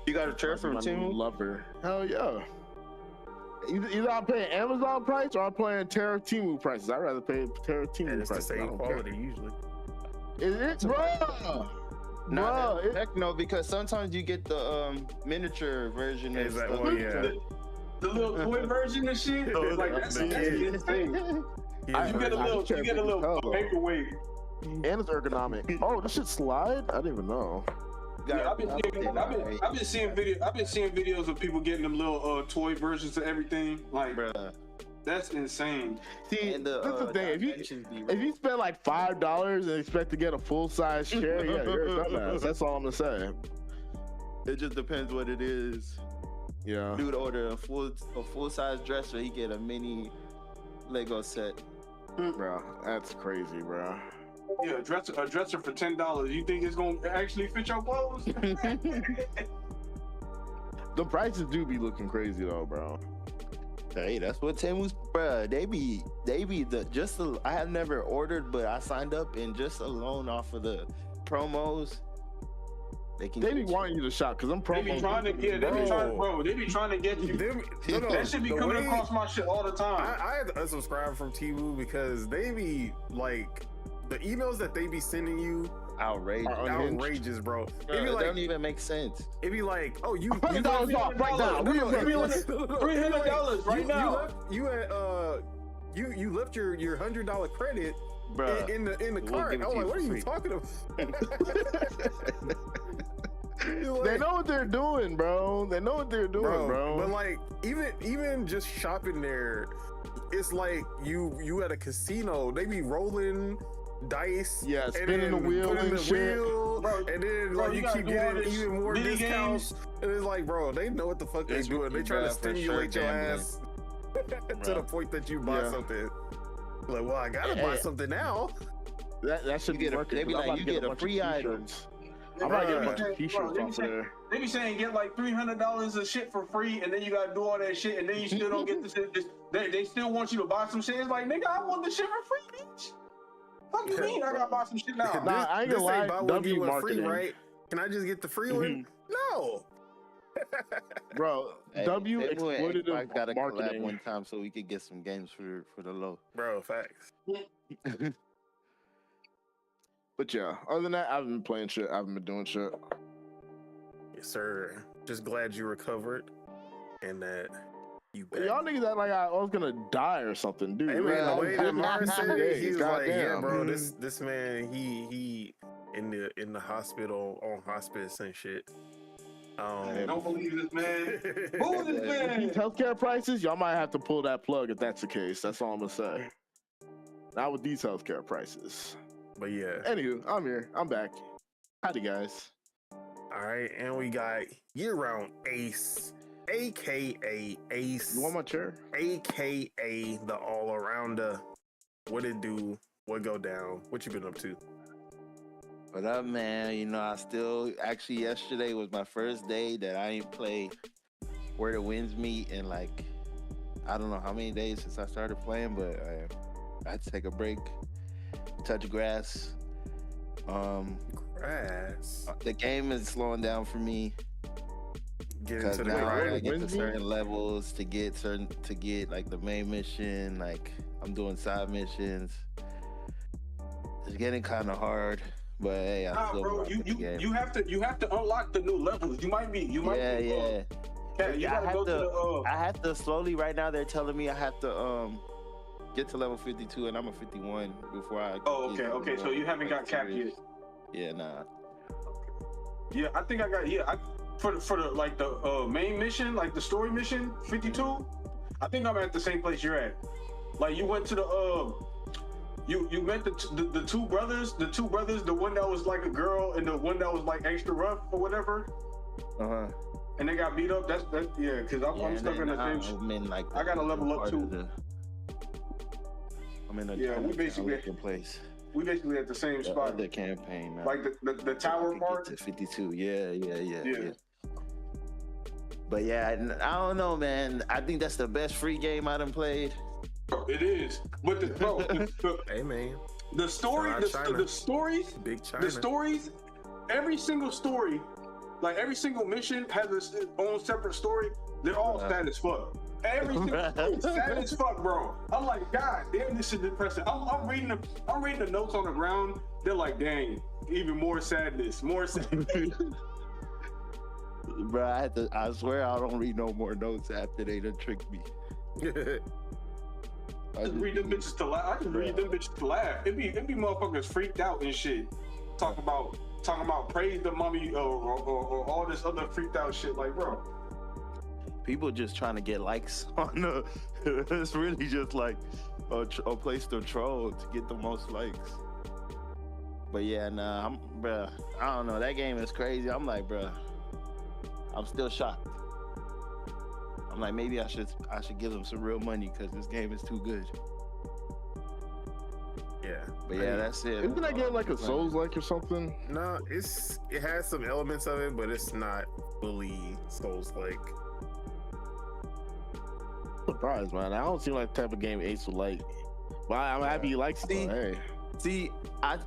[SPEAKER 4] you got a chair from
[SPEAKER 3] My new
[SPEAKER 4] Timu?
[SPEAKER 3] lover. Hell yeah. Either I'm paying Amazon price or I'm paying Terra Timu prices. I'd rather pay Terra Timu
[SPEAKER 2] And it's the
[SPEAKER 3] prices. I
[SPEAKER 2] same
[SPEAKER 3] don't
[SPEAKER 2] quality
[SPEAKER 3] care.
[SPEAKER 2] usually.
[SPEAKER 3] Is it, bro?
[SPEAKER 4] Nah,
[SPEAKER 3] Bro,
[SPEAKER 4] heck no, because sometimes you get the miniature version.
[SPEAKER 2] Is that
[SPEAKER 4] stuff.
[SPEAKER 2] one? Yeah.
[SPEAKER 1] The little toy version of shit.
[SPEAKER 2] Oh,
[SPEAKER 1] Like
[SPEAKER 2] the
[SPEAKER 1] that's
[SPEAKER 2] kid.
[SPEAKER 1] insane.
[SPEAKER 2] Yeah,
[SPEAKER 1] You get a little paperweight.
[SPEAKER 3] And it's ergonomic. Oh, this shit slide? I didn't even know.
[SPEAKER 1] Yeah, I've been seeing videos of people getting them little toy versions of everything. Like,
[SPEAKER 4] Bruh.
[SPEAKER 1] that's insane.
[SPEAKER 4] See, and
[SPEAKER 3] That's the thing. If you spend like $5 and expect to get a full size chair, yeah, you're a dumbass. That's all I'm gonna say.
[SPEAKER 4] it just depends what it is.
[SPEAKER 3] Yeah.
[SPEAKER 4] Dude order a full size dresser, he get a mini Lego set.
[SPEAKER 3] Bro, that's crazy, bro.
[SPEAKER 1] Yeah, a dresser for $10. You think it's gonna actually fit your clothes?
[SPEAKER 3] The prices do be looking crazy though, bro.
[SPEAKER 4] Hey, that's what Temu's, bruh. I have never ordered, but I signed up, and just alone off of the promos, they be
[SPEAKER 3] wanting you to shop because I'm
[SPEAKER 1] They be trying to get you. That should be coming across my shit all the time.
[SPEAKER 2] I had to unsubscribe from Temu because they be like, the emails that they be sending you outrageous, bro. It be
[SPEAKER 4] it
[SPEAKER 2] like,
[SPEAKER 4] don't even make sense.
[SPEAKER 2] it be like, oh, you
[SPEAKER 3] $100 off right now.
[SPEAKER 1] $300 right now.
[SPEAKER 2] You left your $100 credit
[SPEAKER 4] Bruh,
[SPEAKER 2] in the cart. I'm like, what are you talking about?
[SPEAKER 3] They know what they're doing, bro. They know what they're doing, bro.
[SPEAKER 2] But like, even just shopping there, it's like you at a casino. They be rolling dice,
[SPEAKER 3] Yeah,
[SPEAKER 2] and
[SPEAKER 3] spinning
[SPEAKER 2] then
[SPEAKER 3] the wheel
[SPEAKER 2] putting
[SPEAKER 3] and
[SPEAKER 2] the
[SPEAKER 3] shit.
[SPEAKER 2] wheel,
[SPEAKER 1] Bro,
[SPEAKER 2] and then
[SPEAKER 1] bro,
[SPEAKER 2] like
[SPEAKER 1] you
[SPEAKER 2] you
[SPEAKER 1] gotta
[SPEAKER 2] keep
[SPEAKER 1] do all
[SPEAKER 2] getting
[SPEAKER 1] this
[SPEAKER 2] even more
[SPEAKER 1] mini
[SPEAKER 2] discounts.
[SPEAKER 1] games.
[SPEAKER 2] And it's like, bro, they know what the fuck they're
[SPEAKER 4] It's
[SPEAKER 2] doing. They
[SPEAKER 4] rookie
[SPEAKER 2] trying to
[SPEAKER 4] draft for
[SPEAKER 2] stimulate
[SPEAKER 4] sure,
[SPEAKER 2] your
[SPEAKER 4] gambling.
[SPEAKER 2] ass to the point that you buy
[SPEAKER 3] Yeah.
[SPEAKER 2] something. Like, well, I gotta buy something now.
[SPEAKER 3] That should
[SPEAKER 4] You
[SPEAKER 3] be
[SPEAKER 4] get a-
[SPEAKER 3] working.
[SPEAKER 4] they be
[SPEAKER 3] I'm
[SPEAKER 4] like,
[SPEAKER 3] about to
[SPEAKER 4] you
[SPEAKER 3] get
[SPEAKER 4] get a
[SPEAKER 3] bunch of
[SPEAKER 4] free item.
[SPEAKER 3] t-shirts. I'm about to get a bunch of t-shirts
[SPEAKER 1] Bro,
[SPEAKER 3] off there.
[SPEAKER 1] They be saying get like $300 of shit for free, and then you gotta do all that shit, and then you still don't get the shit. They still want you to buy some shit. It's like, nigga, I want the shit for free, bitch. Fuck you mean? I gotta buy some shit now.
[SPEAKER 3] Nah, I ain't gonna lie,
[SPEAKER 2] buy one,
[SPEAKER 3] W
[SPEAKER 2] get one free,
[SPEAKER 3] marketing.
[SPEAKER 2] right? Can I just get the free one? No.
[SPEAKER 3] Bro,
[SPEAKER 4] Hey,
[SPEAKER 3] W
[SPEAKER 4] Temu and
[SPEAKER 3] exploitative
[SPEAKER 4] Xbox gotta collab
[SPEAKER 3] marketing.
[SPEAKER 4] one time so we could get some games for the low.
[SPEAKER 2] Bro, facts.
[SPEAKER 3] But yeah, other than that, I haven't been playing shit. I haven't been doing shit.
[SPEAKER 2] Yes, sir. Just glad you recovered and that you back.
[SPEAKER 3] Y'all niggas act like I was gonna die or something, dude.
[SPEAKER 2] Hey man, the way that Mars said it, he was like, "Yeah,
[SPEAKER 3] Goddamn.
[SPEAKER 2] bro, this man, he in the hospital on hospice and shit."
[SPEAKER 1] I don't believe this man. Who is this man?
[SPEAKER 3] Healthcare prices, y'all might have to pull that plug if that's the case. That's all I'm gonna say. Not with these healthcare prices.
[SPEAKER 2] But yeah,
[SPEAKER 3] Anywho, I'm here. I'm back. Howdy, guys.
[SPEAKER 2] all right, and we got year-round Ace, aka Ace,
[SPEAKER 3] You want my chair?
[SPEAKER 2] aka the all-arounder. What it do? What go down? What you been up to?
[SPEAKER 4] What up, man? You know, I still actually yesterday was my first day that I ain't played Where the Winds Meet in like I don't know how many days since I started playing, but I had to take a break, touch grass.
[SPEAKER 2] Grass.
[SPEAKER 4] The game is slowing down for me
[SPEAKER 2] Get
[SPEAKER 4] because
[SPEAKER 2] into the
[SPEAKER 4] now I
[SPEAKER 2] grind.
[SPEAKER 4] gotta get to
[SPEAKER 3] Winds Meet?
[SPEAKER 4] certain levels to get like the main mission. Like I'm doing side missions. It's getting kind of hard. But hey, I
[SPEAKER 1] Nah,
[SPEAKER 4] still
[SPEAKER 1] bro,
[SPEAKER 4] rock with the game.
[SPEAKER 1] you have to unlock the new levels. You might be
[SPEAKER 4] Yeah.
[SPEAKER 1] you gotta go to the
[SPEAKER 4] I have to slowly. Right now, they're telling me I have to get to level 52, and I'm a 51 before I.
[SPEAKER 1] Oh,
[SPEAKER 4] get
[SPEAKER 1] okay. So you haven't got capped yet.
[SPEAKER 4] Yeah, nah.
[SPEAKER 1] Yeah, I think I got for the like the main mission, like the story mission 52. I think I'm at the same place you're at. Like you went to the you met the two brothers, the one that was like a girl and the one that was like extra rough or whatever, and they got beat up. That's yeah, because I'm stuck in the same shit.
[SPEAKER 4] I'm in like.
[SPEAKER 1] I gotta level up
[SPEAKER 4] part
[SPEAKER 1] too.
[SPEAKER 4] of I'm in a
[SPEAKER 1] Yeah, we basically-
[SPEAKER 4] place.
[SPEAKER 1] We basically at the same
[SPEAKER 4] The
[SPEAKER 1] spot,
[SPEAKER 4] other campaign. Now.
[SPEAKER 1] like the tower part.
[SPEAKER 4] To 52. Yeah.
[SPEAKER 1] Yeah.
[SPEAKER 4] But yeah, I don't know, man. I think that's the best free game I done played.
[SPEAKER 1] Bro, it is, but
[SPEAKER 2] Hey man,
[SPEAKER 1] the story,
[SPEAKER 2] Shout out China.
[SPEAKER 1] the stories,
[SPEAKER 2] big China.
[SPEAKER 1] the stories, every single story, like every single mission has its own separate story. They're all sad as fuck. Every single story is sad as fuck, bro. I'm like, God damn, this is depressing. I'm reading the notes on the ground. They're like, dang, even more sadness,
[SPEAKER 4] Bro, I swear I don't read no more notes after they done tricked me.
[SPEAKER 1] I just read them bitches to laugh. It be motherfuckers freaked out and shit. Talking about praise the mummy or all this other freaked out shit. Like, bro,
[SPEAKER 4] People just trying to get likes on the. It's really just like a place to troll to get the most likes. But yeah, nah, bruh, I don't know. That game is crazy. I'm like, bruh, I'm still shocked. I'm like, maybe I should give them some real money because this game is too good.
[SPEAKER 2] Yeah.
[SPEAKER 4] But yeah, that's it.
[SPEAKER 3] Isn't that game like a Souls-like or something?
[SPEAKER 2] No, it has some elements of it, but it's not fully Souls-like.
[SPEAKER 3] Surprised, man. I don't seem like the type of game Ace would like. But I'm happy he likes it. Hey.
[SPEAKER 4] I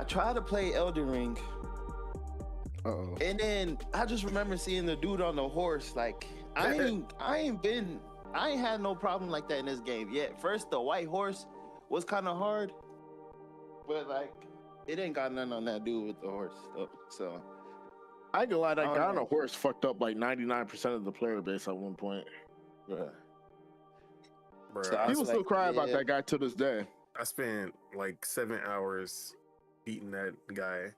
[SPEAKER 4] tried to play Elden Ring, and then I just remember seeing the dude on the horse. Like, I ain't had no problem like that in this game yet. First, the white horse was kind of hard, but like, it ain't got nothing on that dude with the horse stuff. So
[SPEAKER 3] I ain't gonna lie, that guy on a horse fucked up like 99% of the player base at one point.
[SPEAKER 4] Bruh.
[SPEAKER 2] Bruh,
[SPEAKER 3] So people still cry about that guy to this day.
[SPEAKER 2] I spent like 7 hours beating that guy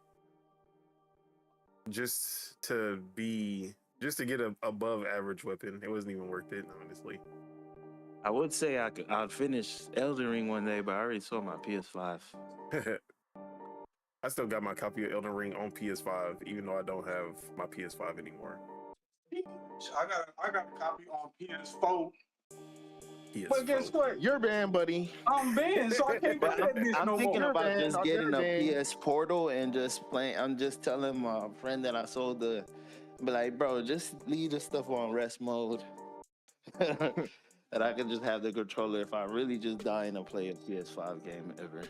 [SPEAKER 2] just to get a above average weapon. It wasn't even worth it, honestly.
[SPEAKER 4] I would say I'd finish Elden Ring one day, but I already saw my PS5.
[SPEAKER 2] I still got my copy of Elden Ring on PS5, even though I don't have my PS5 anymore.
[SPEAKER 1] I got a copy on PS4.
[SPEAKER 2] PS4.
[SPEAKER 1] But guess what?
[SPEAKER 3] You're banned, buddy.
[SPEAKER 1] I'm banned, so I can't play that bitch
[SPEAKER 4] I'm
[SPEAKER 1] no
[SPEAKER 4] thinking
[SPEAKER 1] more.
[SPEAKER 4] about just getting
[SPEAKER 3] banned.
[SPEAKER 4] a PS Portal and just playing. I'm just telling my friend that I sold be like, bro, just leave the stuff on rest mode. That I can just have the controller if I really just dying to play a PS5 game ever.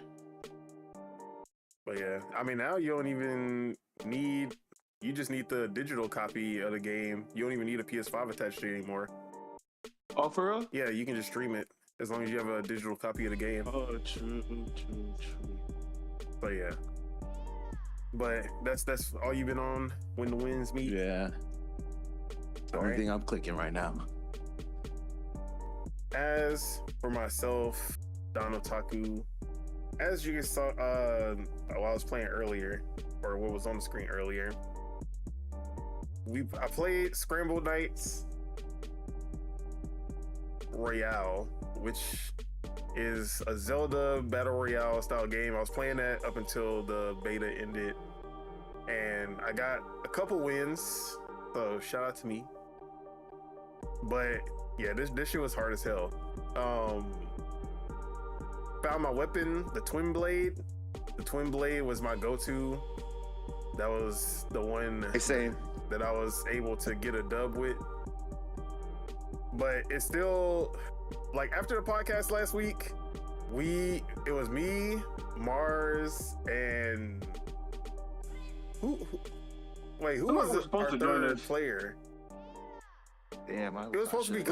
[SPEAKER 2] But yeah, I mean, now you don't even need, you just need the digital copy of the game. You don't even need a PS5 attached to it anymore.
[SPEAKER 4] Oh, for real?
[SPEAKER 2] Yeah, you can just stream it as long as you have a digital copy of the game.
[SPEAKER 4] Oh, true.
[SPEAKER 2] But yeah. But that's all you've been on when the winds meet?
[SPEAKER 4] Yeah. The only thing I'm clicking right now.
[SPEAKER 2] As for myself, Don Otaku, as you saw while I was playing earlier, or what was on the screen earlier, I played Scramble Knights Royale, which is a Zelda Battle Royale style game. I was playing that up until the beta ended, and I got a couple wins, so shout out to me. But yeah, this shit was hard as hell. Found my weapon, the Twin Blade. The Twin Blade was my go-to. That was the one that I was able to get a dub with. But it's still, like, after the podcast last week, it was me, Mars, and who was our third player?
[SPEAKER 4] Damn,
[SPEAKER 2] it was supposed to be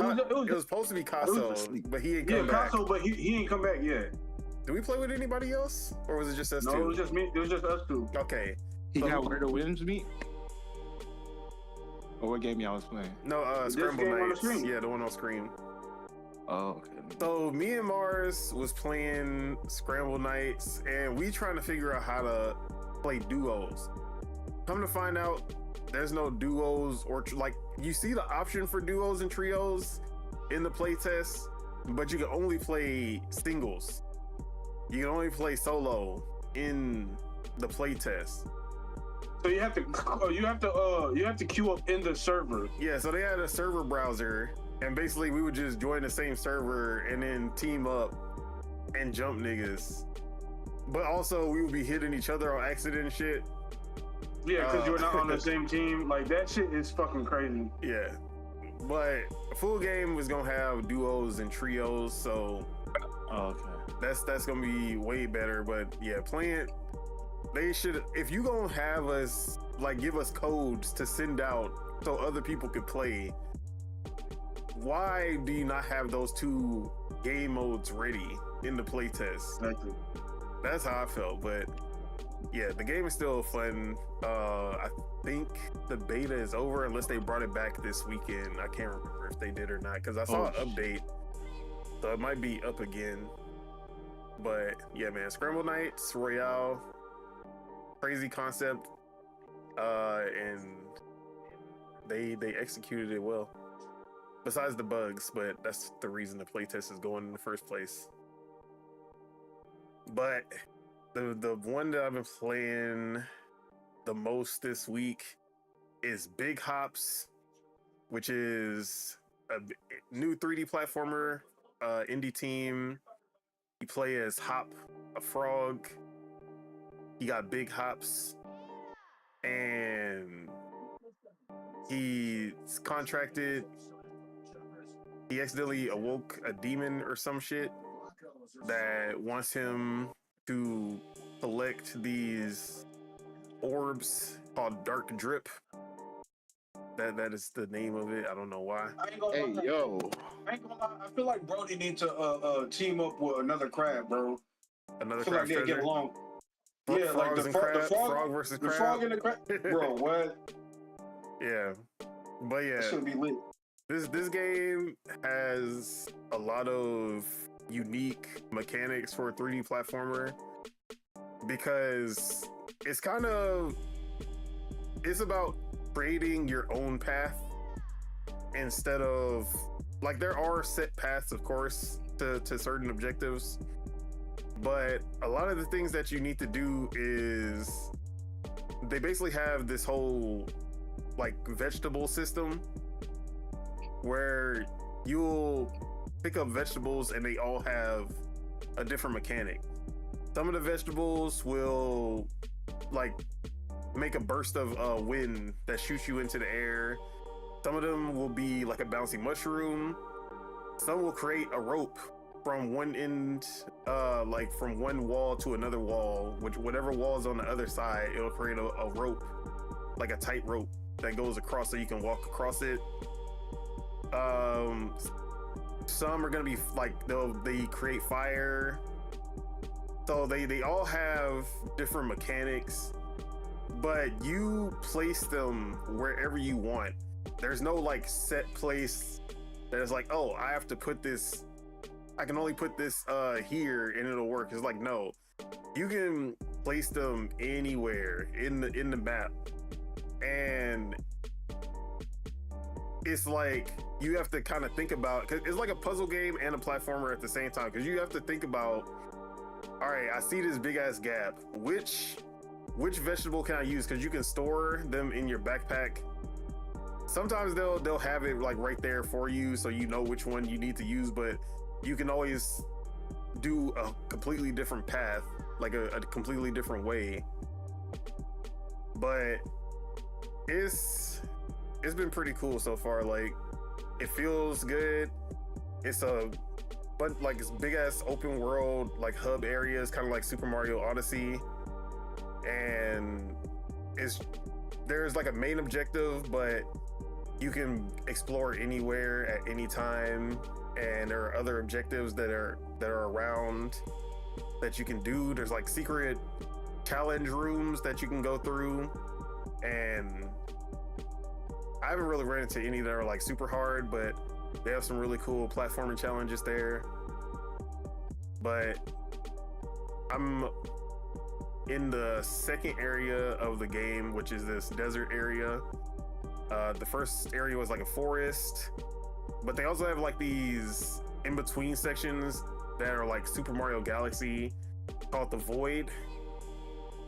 [SPEAKER 2] Casso, but he didn't come back.
[SPEAKER 1] Casso, but he ain't come back yet.
[SPEAKER 2] Did we play with anybody else, or was it just us two?
[SPEAKER 1] No, it was just me. It was just us two.
[SPEAKER 2] Okay.
[SPEAKER 4] He got Where the Winds Meet? Or what game y'all was playing?
[SPEAKER 2] No, Scramble Knights. Yeah, the one on screen.
[SPEAKER 4] Oh, okay.
[SPEAKER 2] So me and Mars was playing Scramble Knights, and we trying to figure out how to play duos. Come to find out, there's no duos, or like, you see the option for duos and trios in the playtest, but you can only play singles. You can only play solo in the playtest.
[SPEAKER 1] So you have to queue up in the server.
[SPEAKER 2] Yeah, so they had a server browser, and basically we would just join the same server and then team up and jump niggas. But also we would be hitting each other on accident and shit.
[SPEAKER 1] Yeah, because you're not on the same team. Like, that shit is fucking crazy.
[SPEAKER 2] Yeah, but a full game was gonna have duos and trios, so that's gonna be way better. But yeah, playing, they should, if you gonna have us, like, give us codes to send out so other people could play, why do you not have those two game modes ready in the playtest?
[SPEAKER 1] Exactly.
[SPEAKER 2] That's how I felt. But yeah, the game is still fun. I think the beta is over unless they brought it back this weekend. I can't remember if they did or not, because I saw an update So it might be up again. But yeah, man, Scramble Knights, Royale, crazy concept. And they executed it well. Besides the bugs, but that's the reason the playtest is going in the first place. But the one that I've been playing the most this week is Big Hops, which is a new 3D platformer, indie team. You play as Hop, a frog. He got big hops, and he's contracted. He accidentally awoke a demon or some shit that wants him to collect these orbs called Dark Drip. That is the name of it. I don't know why.
[SPEAKER 3] Hey, yo.
[SPEAKER 1] I ain't gonna lie. I feel like Brody needs to team up with another crab, bro.
[SPEAKER 2] Another
[SPEAKER 1] I feel
[SPEAKER 2] crab
[SPEAKER 1] like they
[SPEAKER 2] treasure.
[SPEAKER 1] get along.
[SPEAKER 2] Frogs
[SPEAKER 1] Yeah, like the
[SPEAKER 2] and
[SPEAKER 1] frog,
[SPEAKER 2] crab, frog versus
[SPEAKER 1] the
[SPEAKER 2] crab.
[SPEAKER 1] frog and the crab. Bro, what?
[SPEAKER 2] Yeah, but yeah,
[SPEAKER 1] That should be lit.
[SPEAKER 2] this game has a lot of unique mechanics for a 3D platformer because it's about creating your own path instead of, like, there are set paths, of course, to certain objectives, but a lot of the things that you need to do is they basically have this whole like vegetable system where you'll pick up vegetables and they all have a different mechanic. Some of the vegetables will like make a burst of wind that shoots you into the air. Some of them will be like a bouncy mushroom. Some will create a rope from one end, like from one wall to another wall, which whatever wall is on the other side, it'll create a rope, like a tight rope that goes across so you can walk across it. Some are gonna be like they create fire. So they all have different mechanics, but you place them wherever you want. There's no like set place that is like, oh, I have to put this, I can only put this here and it'll work. It's like, no, you can place them anywhere in the map, and it's like you have to kind of think about, because it's like a puzzle game and a platformer at the same time, because you have to think about, all right, I see this big ass gap, which vegetable can I use? Because you can store them in your backpack. Sometimes they'll have it like right there for you, so you know which one you need to use, but you can always do a completely different path, like a completely different way. But it's been pretty cool so far. Like, it feels good. It's it's big ass open world, like hub areas, kind of like Super Mario Odyssey, and there's like a main objective, but you can explore anywhere at any time, and there are other objectives that are around that you can do. There's like secret challenge rooms that you can go through, and I haven't really ran into any that are like super hard, but they have some really cool platforming challenges there. But I'm in the second area of the game, which is this desert area. The first area was like a forest, but they also have like these in-between sections that are like Super Mario Galaxy, called the Void,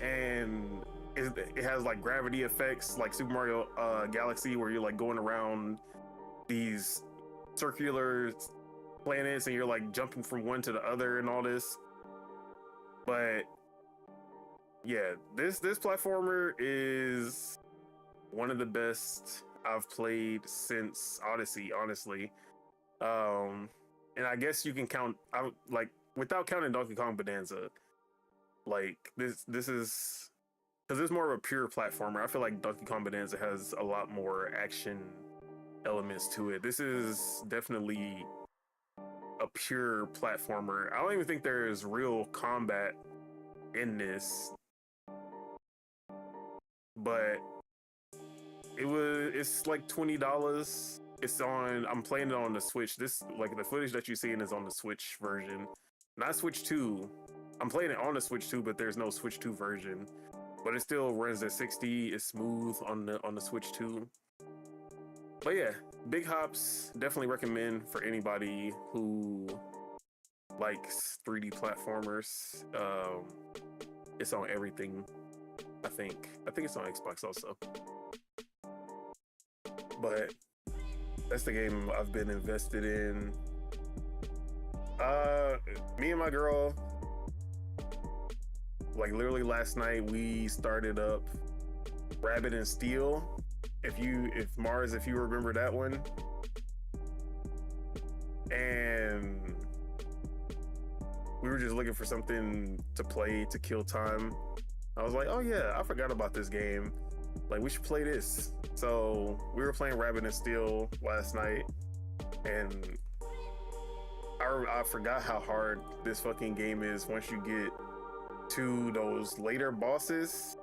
[SPEAKER 2] and it has like gravity effects like Super Mario Galaxy, where you're like going around these circular planets and you're like jumping from one to the other and all this. But yeah, this platformer is one of the best I've played since Odyssey, honestly. And I guess you can count out, like, without counting Donkey Kong Bonanza, like this is, because it's more of a pure platformer. I feel like Donkey Kong Bonanza has a lot more action elements to it. This is definitely a pure platformer. I don't even think there's real combat in this, but it's like $20 I'm playing it on the Switch. This, like, the footage that you're seeing is on the Switch version, not Switch 2. I'm playing it on the Switch 2, but there's no Switch 2 version. But it still runs at 60. It's smooth on the Switch 2. But yeah, Big Hops, definitely recommend for anybody who likes 3D platformers. It's on everything. I think it's on Xbox also. But that's the game I've been invested in. Me and my girl, like literally last night, we started up Rabbit and Steel. If you remember that one. And we were just looking for something to play to kill time. I was like, oh yeah, I forgot about this game. Like, we should play this. So we were playing Rabbit and Steel last night, and I forgot how hard this fucking game is once you get to those later bosses.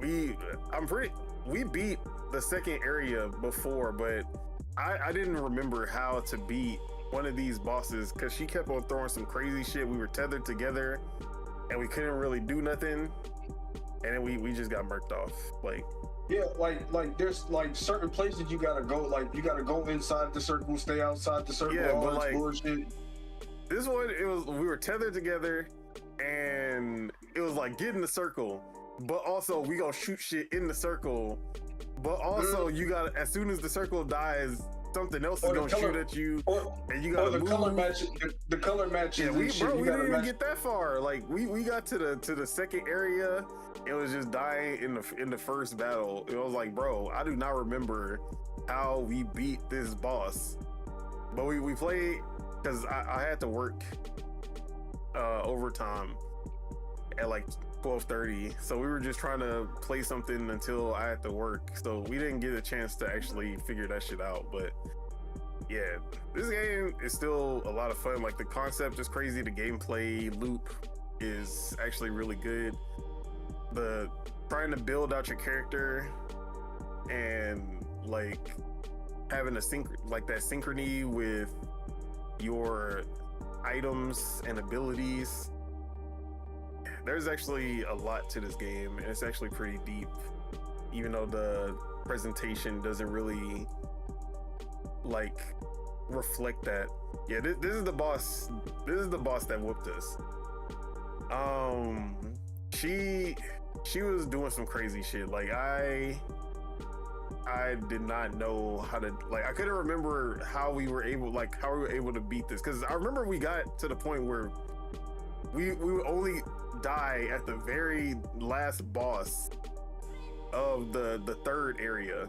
[SPEAKER 2] We beat the second area before, but I didn't remember how to beat one of these bosses because she kept on throwing some crazy shit. We were tethered together and we couldn't really do nothing, and then we just got murked off. Like,
[SPEAKER 1] yeah, like there's like certain places you gotta go. Like, you gotta go inside the circle, stay outside the circle.
[SPEAKER 2] yeah,
[SPEAKER 1] all
[SPEAKER 2] but
[SPEAKER 1] this
[SPEAKER 2] like
[SPEAKER 1] bullshit.
[SPEAKER 2] this one, we were tethered together, and it was like, get in the circle, but also we gonna shoot shit in the circle, but also you gotta, as soon as the circle dies, something else is gonna shoot at you, and you gotta move.
[SPEAKER 1] The color matches.
[SPEAKER 2] Yeah, we didn't even
[SPEAKER 1] match.
[SPEAKER 2] get that far. Like, we got to the second area. It was just dying in the first battle. It was like, bro, I do not remember how we beat this boss, but we played because I had to work overtime at like 12:30, so we were just trying to play something until I had to work, so we didn't get a chance to actually figure that shit out. But yeah, this game is still a lot of fun. Like, the concept is crazy, the gameplay loop is actually really good. The trying to build out your character and like having that synchrony with your items and abilities. There's actually a lot to this game, and it's actually pretty deep, even though the presentation doesn't really like reflect that. Yeah, this is the boss. This is the boss that whooped us. She was doing some crazy shit. Like, I did not know how to, like, I couldn't remember how we were able to beat this, because I remember we got to the point where we would only die at the very last boss of the third area,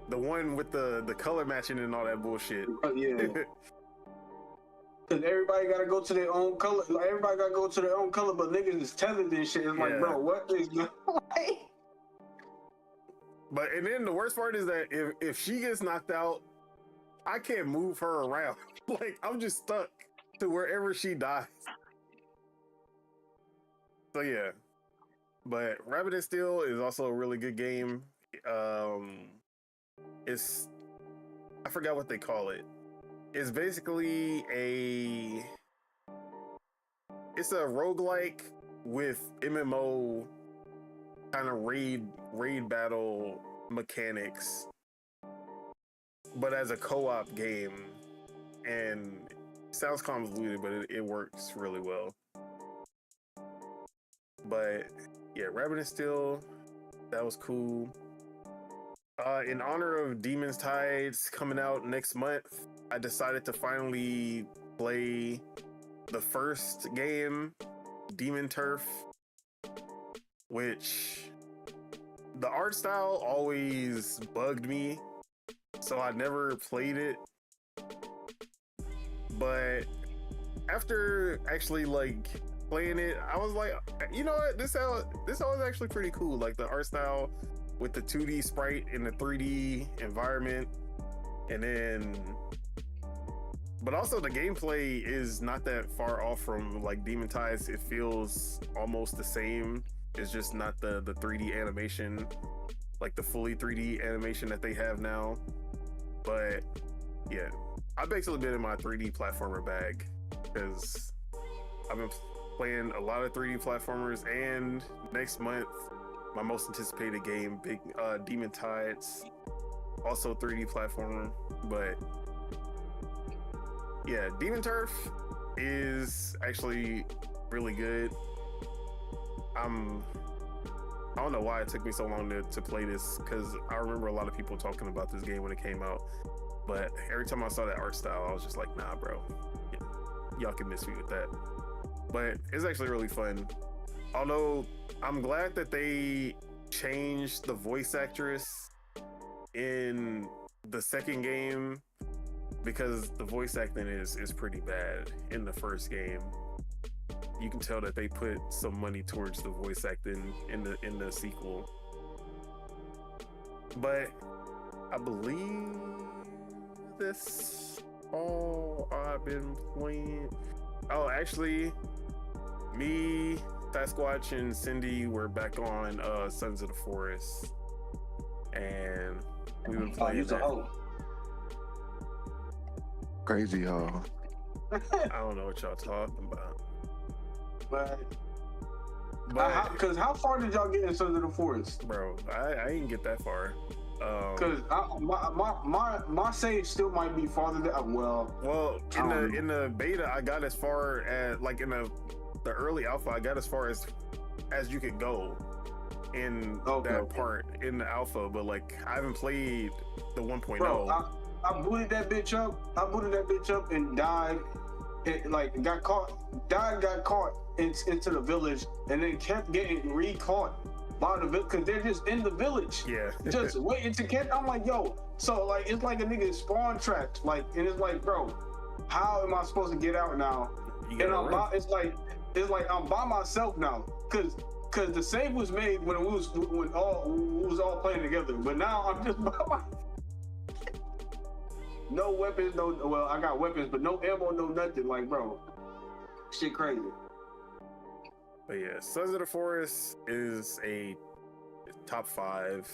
[SPEAKER 2] the one with the color matching and all that bullshit.
[SPEAKER 1] Yeah. Cause everybody gotta go to their own color. Like, everybody gotta go to their own color, but niggas is tethered and shit. It's like, bro, what is going on?
[SPEAKER 2] But, and then the worst part is that if she gets knocked out, I can't move her around. Like, I'm just stuck to wherever she dies. So yeah, but Rabbit and Steel is also a really good game. It's, I forgot what they call it. It's basically it's a roguelike with MMO kind of raid battle mechanics, but as a co-op game, and sounds convoluted, but it works really well. But yeah, Rabbit and Steel, that was cool. In honor of Demon's Tides coming out next month, I decided to finally play the first game, Demon Turf, which the art style always bugged me, so I never played it. But after actually like playing it, I was like, you know what, this was actually pretty cool. Like, the art style with the 2D sprite in the 3D environment, and then but also the gameplay is not that far off from like Demon Tides. It feels almost the same. It's just not the 3D animation. like the fully 3D animation that they have now. But yeah, I've basically been in my 3D platformer bag because I've been playing a lot of 3D platformers, and next month my most anticipated game, Big Demon Tides, also 3D platformer. But yeah, Demon Turf is actually really good. I don't know why it took me so long to play this, because I remember a lot of people talking about this game when it came out, but every time I saw that art style, I was just like, nah, bro, yeah, y'all can miss me with that. But it's actually really fun. Although I'm glad that they changed the voice actress in the second game, because the voice acting is pretty bad in the first game. You can tell that they put some money towards the voice acting in the sequel. But I believe this all I've been playing. Oh, actually, me, Sasquatch, and Cindy were back on Sons of the Forest, and we were playing that.
[SPEAKER 3] Crazy, huh?
[SPEAKER 2] I don't know what y'all talking about.
[SPEAKER 1] But because how far did y'all get in Sons of the Forest?
[SPEAKER 2] Bro, I didn't get that far.
[SPEAKER 1] Because my save still might be farther than
[SPEAKER 2] well in the beta I got as far as, like, in the early alpha, I got as far as you could go in that part in the alpha, but like I haven't played the 1.0.
[SPEAKER 1] Bro, I booted that bitch up and died. It like got caught into the village, and then kept getting re-caught by the village because they're just in the village.
[SPEAKER 2] Yeah.
[SPEAKER 1] Just waiting to get. I'm like, yo, so like it's like a nigga spawn trapped. Like, and it's like, bro, how am I supposed to get out now? And it's like I'm by myself now. Cause the save was made when we was all playing together. But now I'm just by myself. No weapons, I got weapons, but no ammo, no nothing. Like, bro, shit crazy.
[SPEAKER 2] But yeah, Sons of the Forest is a top 5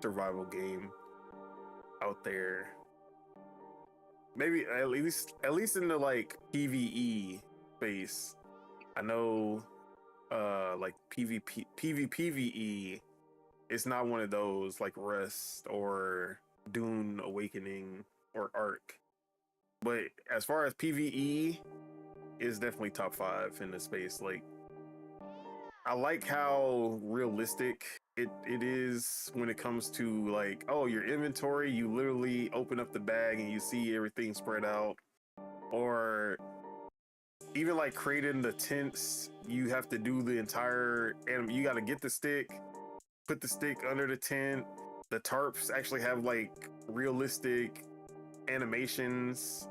[SPEAKER 2] survival game out there. Maybe at least in the like PvE space. I know like PvPvE, it's not one of those like Rust or Dune Awakening or Ark. But as far as PvE, is definitely top 5 in the space. Like, I like how realistic it is when it comes to like, oh, your inventory, you literally open up the bag and you see everything spread out. Or even like creating the tents, you have to do the entire, and you got to get the stick, put the stick under the tent. The tarps actually have like realistic animations.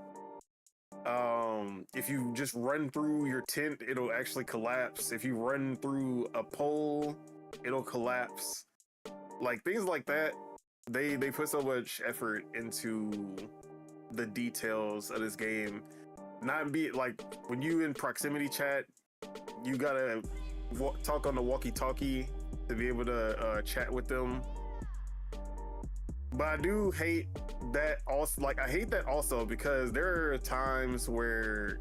[SPEAKER 2] If you just run through your tent, it'll actually collapse. If you run through a pole, it'll collapse. Like things like that. They put so much effort into the details of this game. Not be like when you in proximity chat, you gotta talk on the walkie-talkie to be able to chat with them. But I do hate that also. Like, I hate that also because there are times where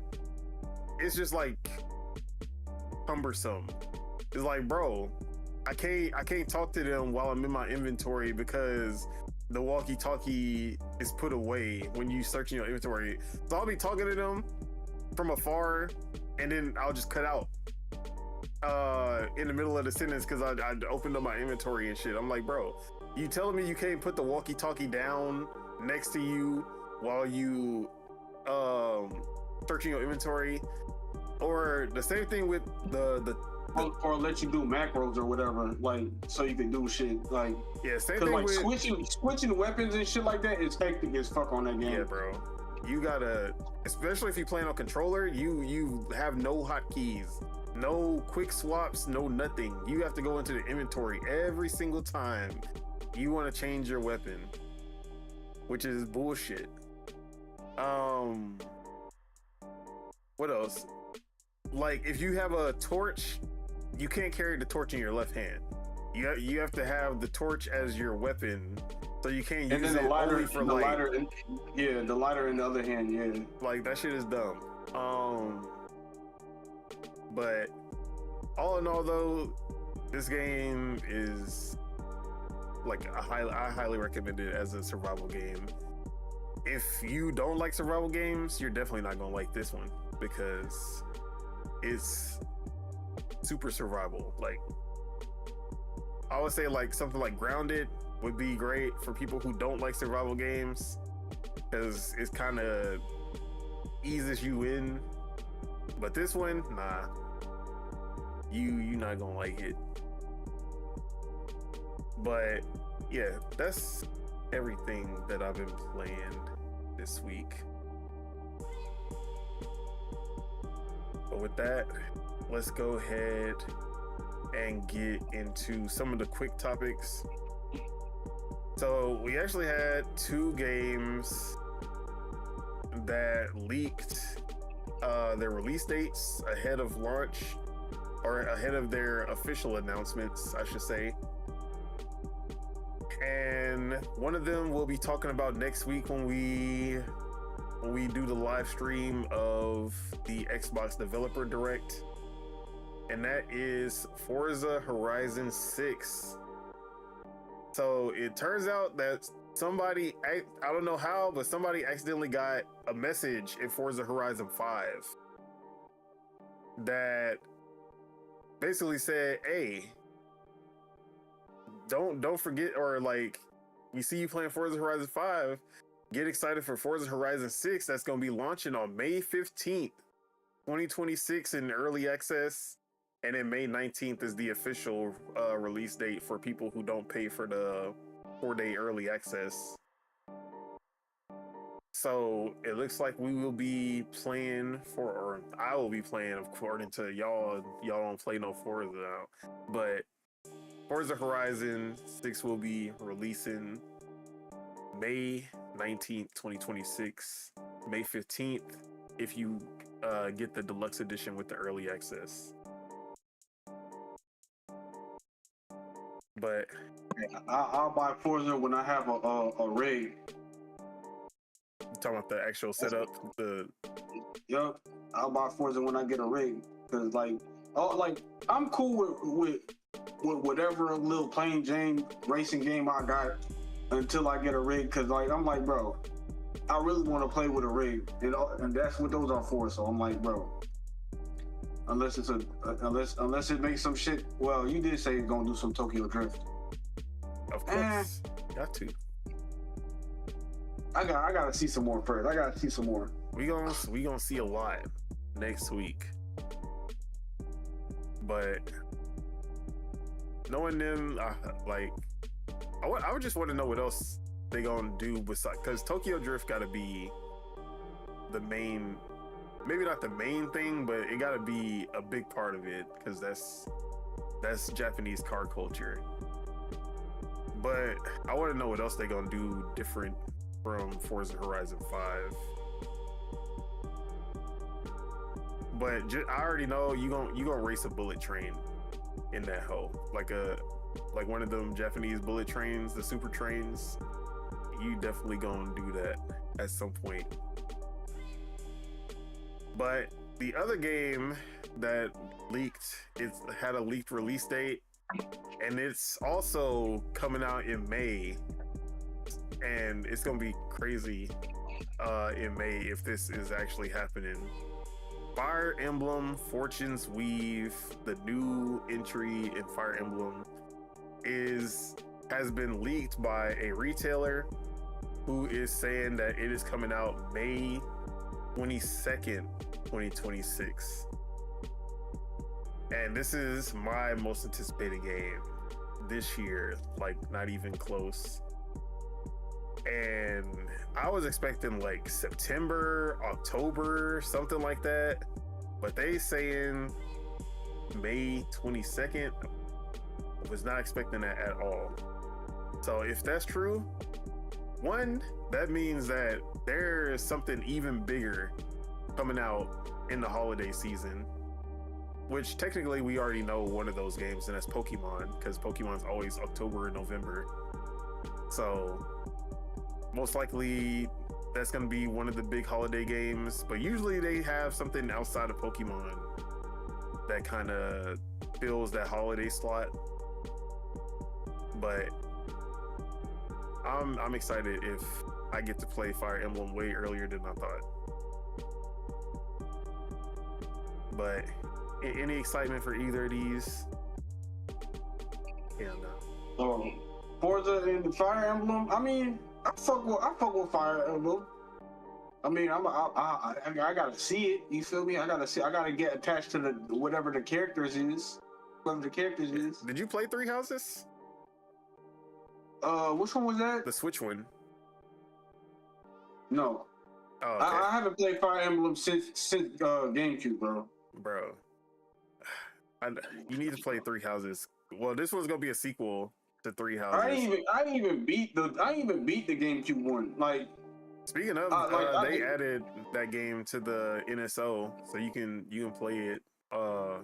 [SPEAKER 2] it's just like cumbersome. It's like, bro, I can't talk to them while I'm in my inventory because the walkie-talkie is put away when you search in your inventory. So I'll be talking to them from afar, and then I'll just cut out in the middle of the sentence because I opened up my inventory and shit. I'm like, bro, you telling me you can't put the walkie-talkie down next to you while you searching your inventory? Or the same thing with the
[SPEAKER 1] or let you do macros or whatever, like so you can do shit like,
[SPEAKER 2] yeah, same thing
[SPEAKER 1] like
[SPEAKER 2] with
[SPEAKER 1] switching weapons and shit like that is hectic as fuck on that game.
[SPEAKER 2] Yeah, bro. You gotta, especially if you're playing on controller, you have no hotkeys, no quick swaps, no nothing. You have to go into the inventory every single time you want to change your weapon, which is bullshit. What else? Like, if you have a torch, you can't carry the torch in your left hand. you have to have the torch as your weapon, so you can't
[SPEAKER 1] And
[SPEAKER 2] use
[SPEAKER 1] then
[SPEAKER 2] it only for light.
[SPEAKER 1] The lighter in the other hand, yeah.
[SPEAKER 2] Like that shit is dumb. But all in all, though, this game is like I highly recommend it as a survival game. If you don't like survival games, you're definitely not gonna like this one because it's super survival. Like I would say, like something like Grounded would be great for people who don't like survival games because it's kind of eases you in. But this one, nah, you not gonna like it. But yeah, that's everything that I've been playing this week. But with that, let's go ahead and get into some of the quick topics. So we actually had 2 games that leaked their release dates ahead of launch, or ahead of their official announcements, I should say. And one of them we'll be talking about next week when we do the live stream of the Xbox Developer Direct, and that is Forza Horizon 6. So it turns out that somebody, I don't know how, but somebody accidentally got a message in Forza Horizon 5 that basically said, hey, don't forget, or like, we see you playing Forza Horizon 5, get excited for Forza Horizon 6 that's going to be launching on May 15th, 2026 in early access, and then May 19th is the official release date for people who don't pay for the 4-day early access. So it looks like we will be playing or I will be playing, according to y'all don't play no Forza now, but Forza Horizon 6 will be releasing May 19th, 2026, May 15th, if you get the deluxe edition with the early access. But
[SPEAKER 1] I'll buy Forza when I have a rig.
[SPEAKER 2] you talking about the actual setup?
[SPEAKER 1] Yup, I'll buy Forza when I get a rig, cause like I'm cool with whatever little plain Jane racing game I got until I get a rig, cause like I'm like, bro, I really want to play with a rig, and that's what those are for. So I'm like, bro, unless it makes some shit. Well, you did say it's gonna do some Tokyo Drift.
[SPEAKER 2] Of course, got to.
[SPEAKER 1] I gotta see some more first. I gotta see some more.
[SPEAKER 2] We gonna see a lot next week, but knowing them, I would just want to know what else they gonna do besides, because Tokyo Drift gotta be the main, maybe not the main thing, but it gotta be a big part of it, because that's Japanese car culture. But I want to know what else they gonna do different from Forza Horizon 5. But I already know you gonna race a bullet train in that hoe, like one of them Japanese bullet trains, the super trains. You definitely gonna do that at some point. But the other game that leaked, it had a leaked release date, and it's also coming out in May, and it's gonna be crazy in May if this is actually happening. Fire Emblem Fortune's Weave, the new entry in Fire Emblem, has been leaked by a retailer who is saying that it is coming out May 22nd, 2026. And this is my most anticipated game this year, like not even close. And I was expecting like September, October, something like that. But they saying May 22nd. I was not expecting that at all. So if that's true, one, that means that there is something even bigger coming out in the holiday season. which technically we already know one of those games, and that's Pokemon, because Pokemon's always October and November. So most likely that's going to be one of the big holiday games, but usually they have something outside of Pokemon that kind of fills that holiday slot. But I'm excited if I get to play Fire Emblem way earlier than I thought. But any excitement for either of these? Yeah, no.
[SPEAKER 1] Forza and the Fire Emblem. I mean, I fuck with Fire Emblem. I mean, I gotta see it. You feel me? I gotta get attached to the whatever the characters is. Whatever the characters is.
[SPEAKER 2] Did you play Three Houses?
[SPEAKER 1] Which one was that?
[SPEAKER 2] The Switch one.
[SPEAKER 1] No.
[SPEAKER 2] Oh, okay.
[SPEAKER 1] I haven't played Fire Emblem since GameCube, bro.
[SPEAKER 2] Bro, you need to play Three Houses. Well, this one's gonna be a sequel to Three Houses.
[SPEAKER 1] I didn't even beat the GameCube one. Like,
[SPEAKER 2] speaking of, they added that game to the NSO, so you can play it.
[SPEAKER 1] I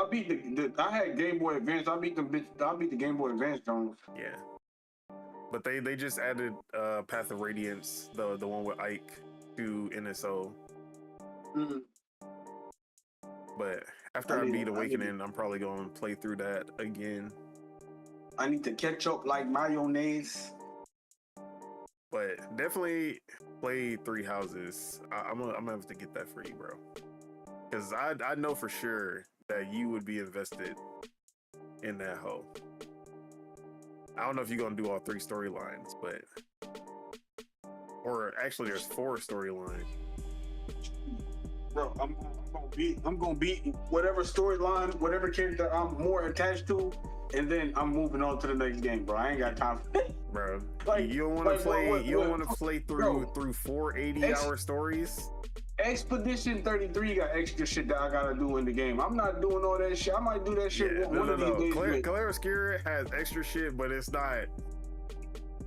[SPEAKER 1] beat I had Game Boy Advance. I beat the Game Boy Advance Jones.
[SPEAKER 2] Yeah, but they just added Path of Radiance, the one with Ike, to NSO.
[SPEAKER 1] Mm-hmm.
[SPEAKER 2] But after I beat Awakening, I'm probably going to play through that again.
[SPEAKER 1] I need to catch up like mayonnaise.
[SPEAKER 2] But definitely play Three Houses. I'm gonna have to get that for you, bro. Because I know for sure that you would be invested in that hoe. I don't know if you're going to do all 3 storylines, but... Or actually, there's 4 storylines.
[SPEAKER 1] Bro, I'm gonna beat whatever storyline, whatever character I'm more attached to, and then I'm moving on to the next game, bro. I ain't got time for it.
[SPEAKER 2] Bro, like, you don't want to play. You don't want to play through 4 80-hour stories.
[SPEAKER 1] Expedition 33 got extra shit that I gotta do in the game. I'm not doing all that shit. I might do that shit one of these days.
[SPEAKER 2] Claire Obscura has extra shit, but it's not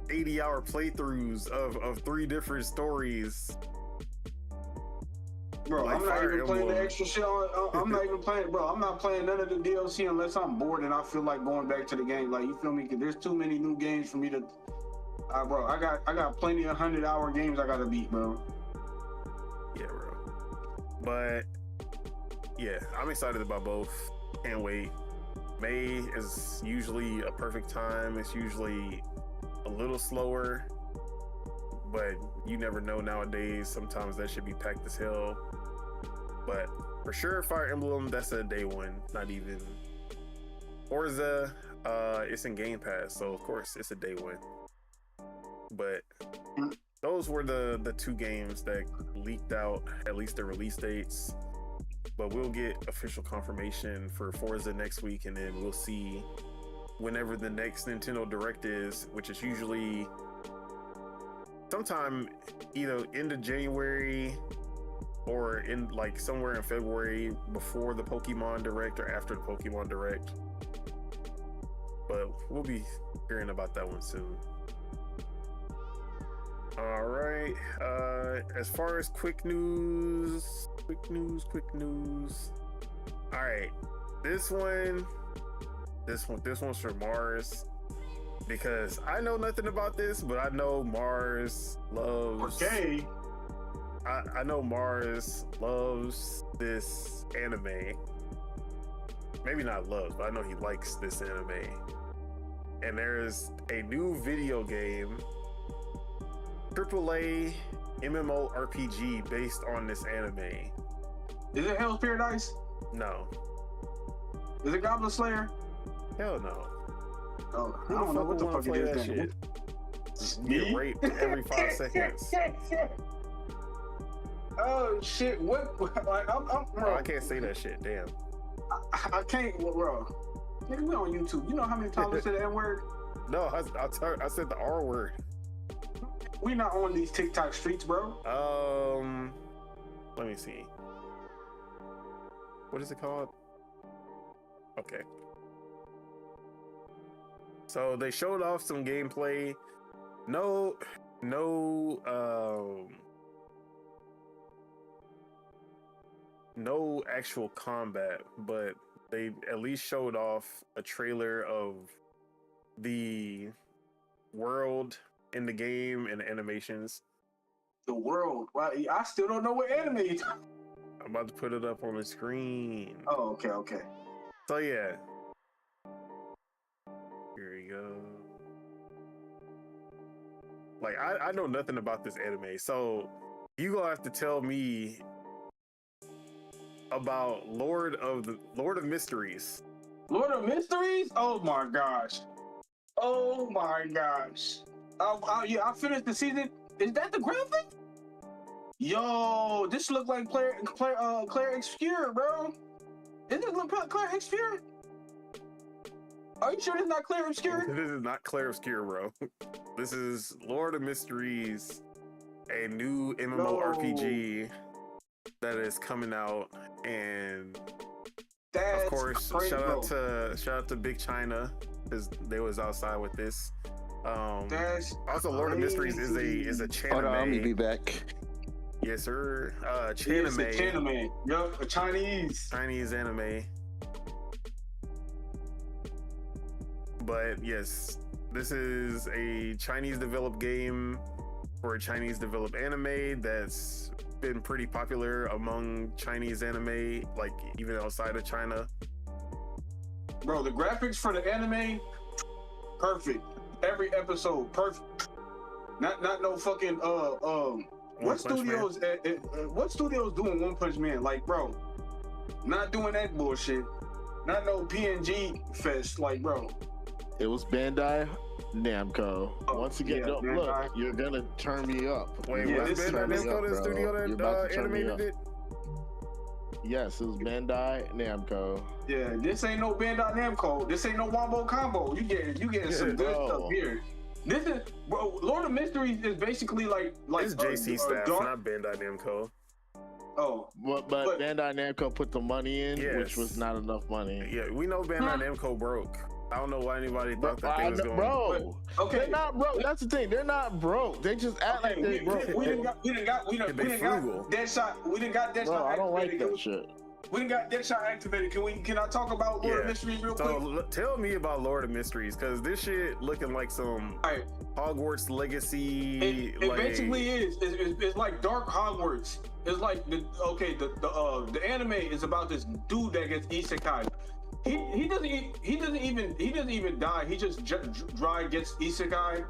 [SPEAKER 2] 80-hour playthroughs of 3 different stories.
[SPEAKER 1] Bro, like I'm not even playing the extra shit I'm not even playing, bro. I'm not playing none of the DLC unless I'm bored and I feel like going back to the game. Like, you feel me? Cause there's too many new games for me to. Bro, I got plenty of 100-hour games I gotta beat, bro.
[SPEAKER 2] Yeah, bro. But yeah, I'm excited about both. Can't wait. May is usually a perfect time. It's usually a little slower, but you never know nowadays. Sometimes that should be packed as hell. But for sure, Fire Emblem, that's a day one, not even. Forza, it's in Game Pass, so of course it's a day one. But those were the 2 games that leaked out, at least the release dates. But we'll get official confirmation for Forza next week, and then we'll see whenever the next Nintendo Direct is, which is usually sometime either end of January or in like somewhere in February, before the Pokemon Direct or after the Pokemon Direct. But we'll be hearing about that one soon. All right, as far as quick news. All right, this one's for Mars, because I know nothing about this, but I know Mars loves.
[SPEAKER 1] Okay.
[SPEAKER 2] I know Mars loves this anime. Maybe not loves, but I know he likes this anime. And there's a new video game, AAA MMORPG based on this anime.
[SPEAKER 1] Is it Hell's Paradise?
[SPEAKER 2] No.
[SPEAKER 1] Is it Goblin Slayer?
[SPEAKER 2] Hell no.
[SPEAKER 1] Oh, I don't know what the fuck it is.
[SPEAKER 2] Shit? Get raped every 5 seconds.
[SPEAKER 1] Oh shit! What? Like, bro,
[SPEAKER 2] I can't say that shit. Damn.
[SPEAKER 1] I can't, bro. Nigga, we on YouTube. You know how many times I said that word?
[SPEAKER 2] No, I said the R word.
[SPEAKER 1] We not on these TikTok streets, bro.
[SPEAKER 2] Let me see. What is it called? Okay. So they showed off some gameplay. No no actual combat, but they at least showed off a trailer of the world in the game and the animations.
[SPEAKER 1] The world. Wow, I still don't know what anime you're talking.
[SPEAKER 2] I'm about to put it up on the screen.
[SPEAKER 1] Oh, okay.
[SPEAKER 2] So yeah. Here we go. Like I know nothing about this anime, so you gonna have to tell me about Lord of Mysteries.
[SPEAKER 1] Lord of Mysteries? Oh my gosh. Yeah, I finished the season. Is that the graphic? Yo, this look like Claire Obscure, bro. Does this look like Claire Obscure? Are you sure it's not Claire Obscure?
[SPEAKER 2] This is not Claire Obscure, bro. This is Lord of Mysteries, a new MMORPG that is coming out, and
[SPEAKER 1] That's
[SPEAKER 2] of course,
[SPEAKER 1] crazy,
[SPEAKER 2] shout out to Big China, because they was outside with this.
[SPEAKER 1] That's
[SPEAKER 2] also Lord of Mysteries is a chanime.
[SPEAKER 4] Hold on, let me be back.
[SPEAKER 2] Yes, sir.
[SPEAKER 1] Chanime. It's a chanime. Yup, a Chinese
[SPEAKER 2] anime. But yes, this is a Chinese developed game for a Chinese developed anime that's been pretty popular among Chinese anime, like even outside of China.
[SPEAKER 1] Bro, the graphics for the anime, perfect. Every episode, perfect. Not no fucking what studios doing One Punch Man? Like, bro, not doing that bullshit. Not no PNG fest, like, bro.
[SPEAKER 3] It was Bandai Namco. Once again,
[SPEAKER 1] yeah,
[SPEAKER 3] look, you're gonna turn me up.
[SPEAKER 2] Wait,
[SPEAKER 1] Yeah,
[SPEAKER 2] was
[SPEAKER 1] this
[SPEAKER 2] Bandai
[SPEAKER 1] is
[SPEAKER 2] Namco the studio that animated it?
[SPEAKER 3] Yes, it was Bandai Namco.
[SPEAKER 1] Yeah, this ain't no Bandai Namco. This ain't no Wombo Combo. You getting some good stuff here. This is, bro. Lord of Mysteries is basically like
[SPEAKER 2] it's JC staff, not Bandai Namco.
[SPEAKER 1] Oh,
[SPEAKER 3] But Bandai Namco put the money in, which was not enough money.
[SPEAKER 2] Yeah, we know Bandai Namco broke. I don't know why anybody thought that they was going.
[SPEAKER 3] Bro,
[SPEAKER 1] okay,
[SPEAKER 3] they're not broke. That's the thing. They're not broke. They just act like they broke.
[SPEAKER 1] We didn't got Deadshot. We didn't got Deadshot.
[SPEAKER 3] Bro, I don't like
[SPEAKER 1] activated.
[SPEAKER 3] that shit.
[SPEAKER 1] We didn't got Deadshot activated. Can I talk about Lord of Mysteries real quick?
[SPEAKER 2] So tell me about Lord of Mysteries, because this shit looking like some Hogwarts Legacy.
[SPEAKER 1] It basically is. It's like Dark Hogwarts. It's like the anime is about this dude that gets isekai. He doesn't even die. He just dry gets isekai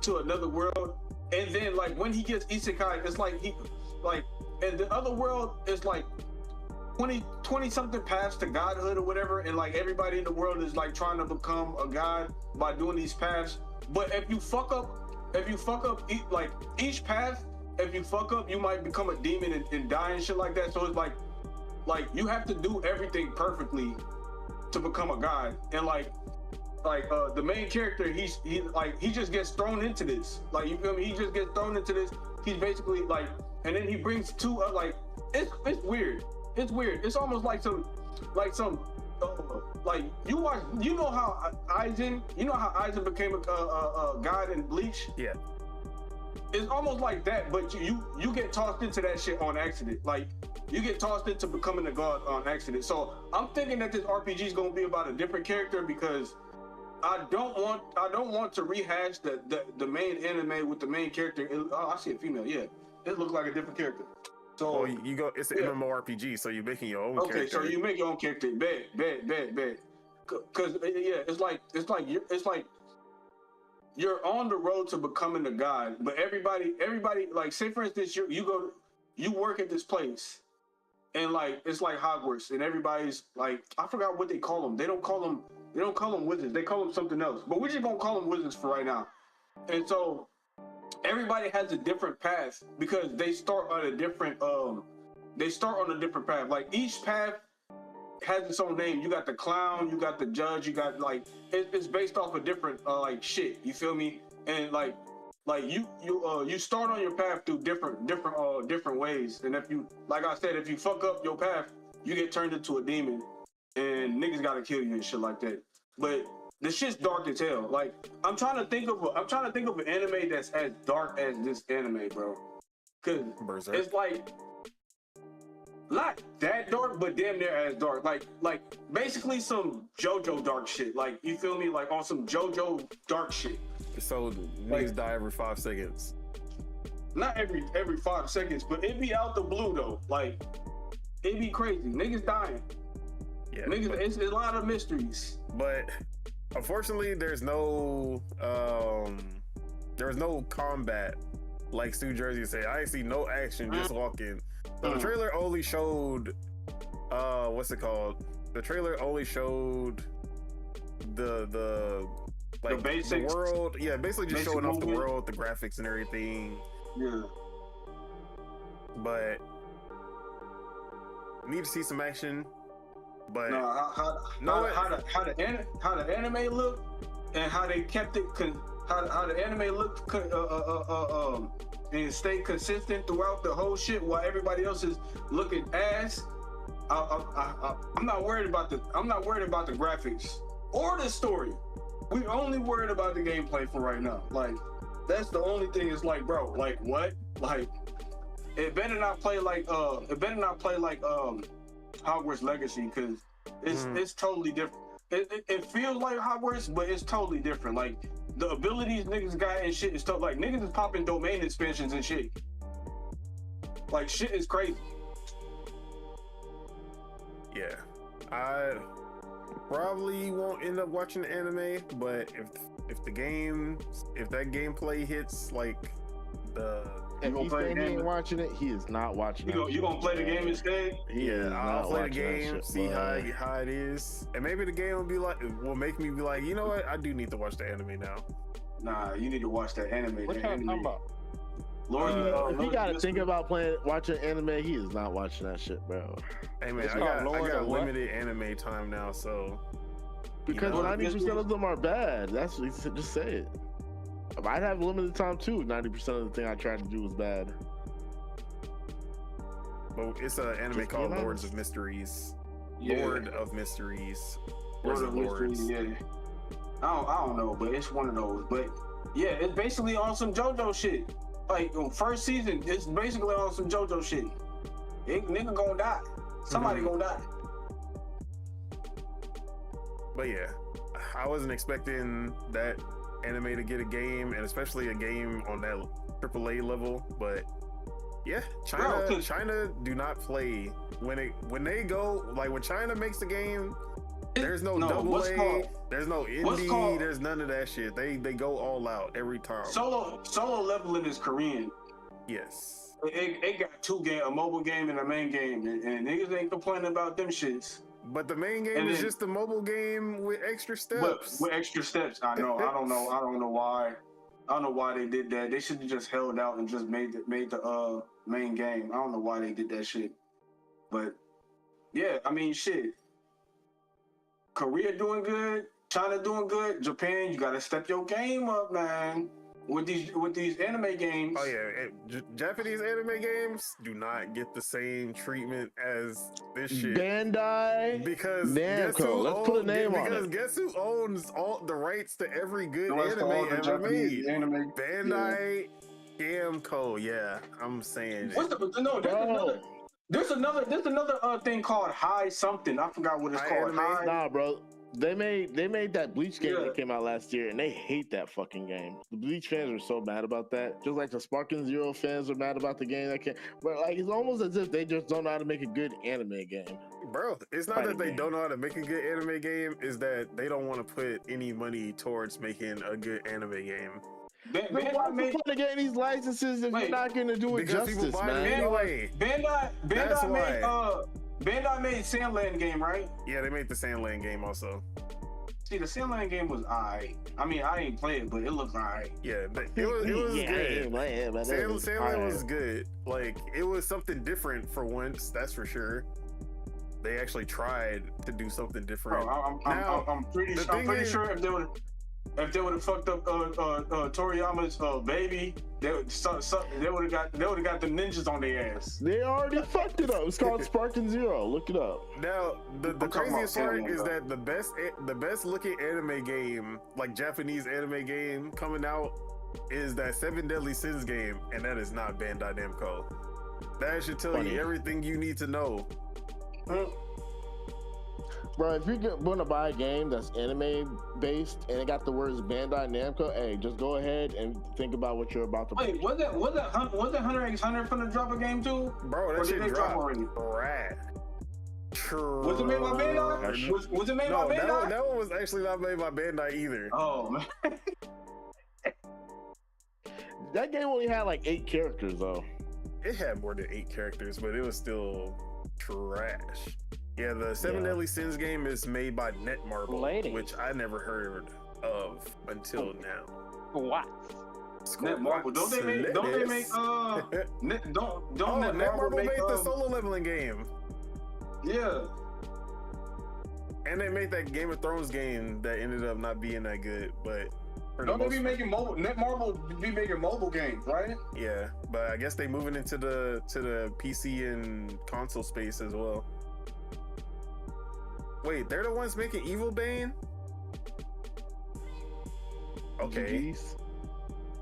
[SPEAKER 1] to another world, and then like when he gets isekai, it's like in the other world it's like 20 something paths to godhood or whatever, and like everybody in the world is like trying to become a god by doing these paths. But if you fuck up like each path, if you fuck up, you might become a demon and die and shit like that. So it's like you have to do everything perfectly to become a god. And the main character, he just gets thrown into this. Like, you feel me? He just gets thrown into this. He's basically like, and then he brings two it's weird. It's weird. It's almost like some you know how Aizen became a god in Bleach?
[SPEAKER 2] Yeah.
[SPEAKER 1] It's almost like that, but you get tossed into that shit on accident. Like, you get tossed into becoming a god on accident. So I'm thinking that this RPG is gonna be about a different character, because I don't want to rehash the main anime with the main character. I see a female. Yeah, it looks like a different character. So
[SPEAKER 2] it's an MMORPG, so you're making your own character.
[SPEAKER 1] Okay, so you make your own character. Bet. Cause it's like you're on the road to becoming a god, but everybody, like, say for instance, you work at this place, and like it's like Hogwarts, and everybody's like, I forgot what they call them. They don't call them wizards. They call them something else. But we're just gonna call them wizards for right now. And so everybody has a different path, because they start on a different path. Like, each path has its own name. You got the clown, you got the judge, you got it's based off of different shit. You feel me? And like you start on your path through different ways. And if you, like I said, if you fuck up your path, you get turned into a demon, and niggas gotta kill you and shit like that. But the shit's dark as hell. Like, I'm trying to think of an anime that's as dark as this anime, bro. Cause
[SPEAKER 2] Berserk.
[SPEAKER 1] it's like, Not that dark, but damn near as dark. Like basically some JoJo dark shit. Like, you feel me? Like on some JoJo dark shit.
[SPEAKER 2] So niggas die every 5 seconds.
[SPEAKER 1] Not every 5 seconds, but it be out the blue though. Like, it be crazy. Niggas dying.
[SPEAKER 2] Yeah,
[SPEAKER 1] Niggas, it's a lot of mysteries.
[SPEAKER 2] but unfortunately, there's no combat. Like Stu Jersey said, I ain't see no action, just walking. So the trailer only showed, what's it called? The trailer only showed the like the
[SPEAKER 1] basics.
[SPEAKER 2] world. Yeah, basically just
[SPEAKER 1] Basic
[SPEAKER 2] showing off the
[SPEAKER 1] movement.
[SPEAKER 2] world, the graphics and everything.
[SPEAKER 1] Yeah.
[SPEAKER 2] But need to see some action. But
[SPEAKER 1] No, how the anime look and how they kept it how the anime looked and stayed consistent throughout the whole shit while everybody else is looking ass. I'm not worried about the graphics or the story. We only worried about the gameplay for right now. Like, that's the only thing. Is like, bro, like what? Like, it better not play like Hogwarts Legacy, because it's totally different. It feels like Hogwarts, but it's totally different. Like, the abilities niggas got and shit is like, niggas is popping domain expansions and shit. Like, shit is crazy.
[SPEAKER 2] yeah, I probably won't end up watching the anime, but if that gameplay hits like the
[SPEAKER 3] If
[SPEAKER 1] gonna
[SPEAKER 3] he's
[SPEAKER 1] play the
[SPEAKER 3] saying he
[SPEAKER 1] game?
[SPEAKER 3] ain't watching it, he is not watching it.
[SPEAKER 1] You gonna play the game instead?
[SPEAKER 2] I'll play the game, see how it is, and maybe the game will make me be like, you know what, I do need to watch the anime now.
[SPEAKER 1] Nah, you need to watch that anime.
[SPEAKER 3] What
[SPEAKER 1] The
[SPEAKER 3] y'all
[SPEAKER 1] anime.
[SPEAKER 3] talking about? If he gotta think about watching anime, he is not watching that shit, bro.
[SPEAKER 2] Hey man,
[SPEAKER 3] It's
[SPEAKER 2] I
[SPEAKER 3] called Lord
[SPEAKER 2] got
[SPEAKER 3] of what?
[SPEAKER 2] limited anime time now, so
[SPEAKER 3] Because
[SPEAKER 2] know,
[SPEAKER 3] 90% of them are bad. That's what he said. Just say it. I'd have limited time too. 90% of the thing I tried to do was bad.
[SPEAKER 2] but it's an anime
[SPEAKER 3] Just
[SPEAKER 2] called
[SPEAKER 3] be
[SPEAKER 2] Lords of
[SPEAKER 3] honest.
[SPEAKER 2] Mysteries.
[SPEAKER 1] Yeah.
[SPEAKER 2] Lord of Mysteries.
[SPEAKER 1] Lord of
[SPEAKER 2] Lords?
[SPEAKER 1] Mystery, yeah. I don't know, but it's one of those. But yeah, it's basically on some JoJo shit. Like, first season, it's basically on some JoJo shit. Nigga gonna die. Somebody gonna die.
[SPEAKER 2] But yeah, I wasn't expecting that anime to get a game, and especially a game on that AAA level. But yeah, China do not play when they go, like, when China makes a game. There's no double A, there's no indie, there's none of that shit. They go all out every time.
[SPEAKER 1] Solo leveling is Korean.
[SPEAKER 2] Yes.
[SPEAKER 1] It got two games, a mobile game and a main game, and niggas ain't complaining about them shits.
[SPEAKER 2] But the main game is just a mobile game with extra steps.
[SPEAKER 1] With extra steps, I know. I don't know why. I don't know why they did that. They should have just held out and just made the main game. I don't know why they did that shit. But yeah, I mean, shit. Korea doing good, China doing good, Japan, you gotta step your game up, man. With these anime games.
[SPEAKER 2] Oh yeah, Japanese anime games do not get the same treatment as this shit.
[SPEAKER 3] Bandai,
[SPEAKER 2] Because
[SPEAKER 3] Namco. Let's put a name on it.
[SPEAKER 2] Guess who owns all the rights to every good
[SPEAKER 1] The rest of all
[SPEAKER 2] anime
[SPEAKER 1] the
[SPEAKER 2] ever
[SPEAKER 1] Japanese
[SPEAKER 2] made?
[SPEAKER 1] anime.
[SPEAKER 2] Bandai, Namco. Yeah, I'm saying it.
[SPEAKER 1] What's there's another thing called High something. I forgot what it's
[SPEAKER 2] High
[SPEAKER 1] called.
[SPEAKER 2] Anime?
[SPEAKER 1] High.
[SPEAKER 3] Nah, bro. They made that Bleach game
[SPEAKER 1] Yeah.
[SPEAKER 3] that came out last year, and they hate that fucking game. The Bleach fans are so mad about that. Just like the Sparking Zero fans are mad about the game that came. But like, it's almost as if they just don't know how to make a good anime game.
[SPEAKER 2] Bro, it's not that they don't know how to make a good anime game, is that they don't want to put any money towards making a good anime game.
[SPEAKER 3] What's the point of getting these licenses if you're not going to do it
[SPEAKER 2] Because people
[SPEAKER 3] justice,
[SPEAKER 2] buy it
[SPEAKER 3] man?
[SPEAKER 2] anyway.
[SPEAKER 1] Bandai made Sandland game, right?
[SPEAKER 2] Yeah, they made the Sandland game also.
[SPEAKER 1] See, the Sandland game was alright. I mean, I ain't play it, but it looks alright.
[SPEAKER 2] Yeah, it was good. Sandland was
[SPEAKER 3] Alright.
[SPEAKER 2] good. Like, it was something different for once, that's for sure. They actually tried to do something different.
[SPEAKER 1] Bro, I'm pretty sure if they would have fucked up Toriyama's baby, they would have got the ninjas on their ass.
[SPEAKER 3] They already fucked it up. It's called Sparking Zero. Look it up.
[SPEAKER 2] Now, the
[SPEAKER 1] talking
[SPEAKER 2] craziest
[SPEAKER 1] about
[SPEAKER 2] part
[SPEAKER 1] Sandland,
[SPEAKER 2] is
[SPEAKER 1] bro.
[SPEAKER 2] that the best looking anime game, like Japanese anime game coming out, is that Seven Deadly Sins game, and that is not Bandai Namco. That should tell
[SPEAKER 3] Funny.
[SPEAKER 2] you everything you need to know.
[SPEAKER 3] Bro, if you're going to buy a game that's anime based and it got the words Bandai Namco, hey, just go ahead and think about what you're about to play.
[SPEAKER 1] Wait, was that Hunter x Hunter finna drop a game too?
[SPEAKER 2] Bro,
[SPEAKER 1] Or
[SPEAKER 2] that
[SPEAKER 1] did
[SPEAKER 2] shit
[SPEAKER 1] they drop
[SPEAKER 2] dropped.
[SPEAKER 1] already?
[SPEAKER 2] Rad.
[SPEAKER 1] Was it made by Bandai? Was it made
[SPEAKER 2] No,
[SPEAKER 1] by Bandai?
[SPEAKER 2] that one was actually not made by Bandai either.
[SPEAKER 1] Oh man.
[SPEAKER 3] That game only had like 8 characters though.
[SPEAKER 2] It had more than 8 characters, but it was still trash. Yeah, the Seven
[SPEAKER 3] Yeah.
[SPEAKER 2] Deadly Sins game is made by Netmarble,
[SPEAKER 5] Lady.
[SPEAKER 2] which I never heard of until now.
[SPEAKER 5] What?
[SPEAKER 1] Netmarble. Don't they make don't
[SPEAKER 2] Netmarble
[SPEAKER 1] make
[SPEAKER 2] made the solo leveling game.
[SPEAKER 1] yeah.
[SPEAKER 2] And they made that Game of Thrones game that ended up not being that good, but for the
[SPEAKER 1] Don't they
[SPEAKER 2] most
[SPEAKER 1] be
[SPEAKER 2] part-
[SPEAKER 1] making mobile? Netmarble be making mobile games, right?
[SPEAKER 2] Yeah, but I guess they moving into the PC and console space as well. Wait, they're the ones making Evil Bane? Okay.
[SPEAKER 3] GGs.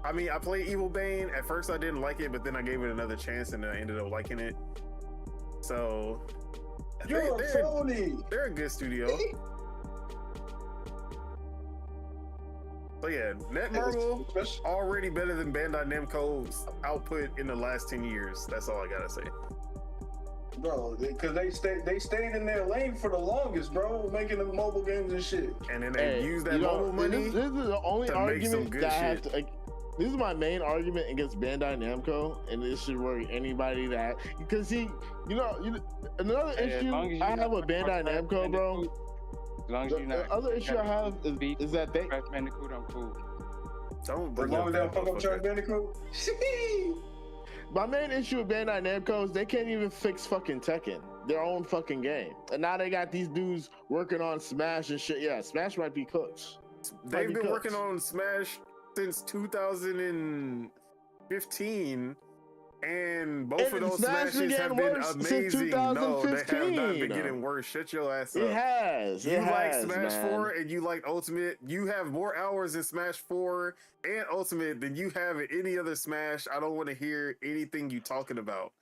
[SPEAKER 2] I mean, I played Evil Bane. At first I didn't like it, but then I gave it another chance and I ended up liking it. So
[SPEAKER 1] You're a phony.
[SPEAKER 2] they're a good studio. So yeah, Netmarble already better than Bandai Namco's output in the last 10 years. That's all I gotta say.
[SPEAKER 1] Bro, because they stayed in their lane for the longest, bro, making the mobile games and shit.
[SPEAKER 2] And then they use that
[SPEAKER 3] you know,
[SPEAKER 2] mobile money.
[SPEAKER 3] This is the only
[SPEAKER 2] to make some
[SPEAKER 3] argument
[SPEAKER 2] good
[SPEAKER 3] that I have
[SPEAKER 2] shit.
[SPEAKER 3] to. Like, this is my main argument against Bandai Namco, and this should worry anybody that because another
[SPEAKER 5] Hey, as
[SPEAKER 3] issue
[SPEAKER 5] long as you
[SPEAKER 3] I have
[SPEAKER 5] not
[SPEAKER 3] with Bandai
[SPEAKER 5] Crash
[SPEAKER 3] Namco, bro.
[SPEAKER 5] Bandicoot, As long as
[SPEAKER 3] The,
[SPEAKER 5] you're not.
[SPEAKER 3] the other issue I have is that they.
[SPEAKER 5] Crash Bandicoot, I'm cool.
[SPEAKER 2] Don't
[SPEAKER 1] As
[SPEAKER 2] bring
[SPEAKER 1] long
[SPEAKER 2] up
[SPEAKER 1] as they
[SPEAKER 2] that
[SPEAKER 1] don't fuck up Charles
[SPEAKER 2] motherfucker.
[SPEAKER 1] Bandicoot.
[SPEAKER 3] My main issue with Bandai Namco is they can't even fix fucking Tekken, their own fucking game, and now they got these dudes working on Smash and shit. Yeah, Smash might be cooked.
[SPEAKER 2] They've
[SPEAKER 3] be
[SPEAKER 2] been
[SPEAKER 3] cooked.
[SPEAKER 2] working on Smash since 2015, and both
[SPEAKER 3] And
[SPEAKER 2] of those
[SPEAKER 3] Smash been
[SPEAKER 2] Smashes have
[SPEAKER 3] getting
[SPEAKER 2] been
[SPEAKER 3] worse since
[SPEAKER 2] amazing. No, they have not
[SPEAKER 3] 2015.
[SPEAKER 2] been getting worse. Shut your ass up.
[SPEAKER 3] It has.
[SPEAKER 2] You
[SPEAKER 3] It
[SPEAKER 2] like
[SPEAKER 3] has,
[SPEAKER 2] Smash
[SPEAKER 3] man.
[SPEAKER 2] 4 and you like Ultimate. You have more hours in Smash 4 and Ultimate than you have in any other Smash. I don't want to hear anything you talking about.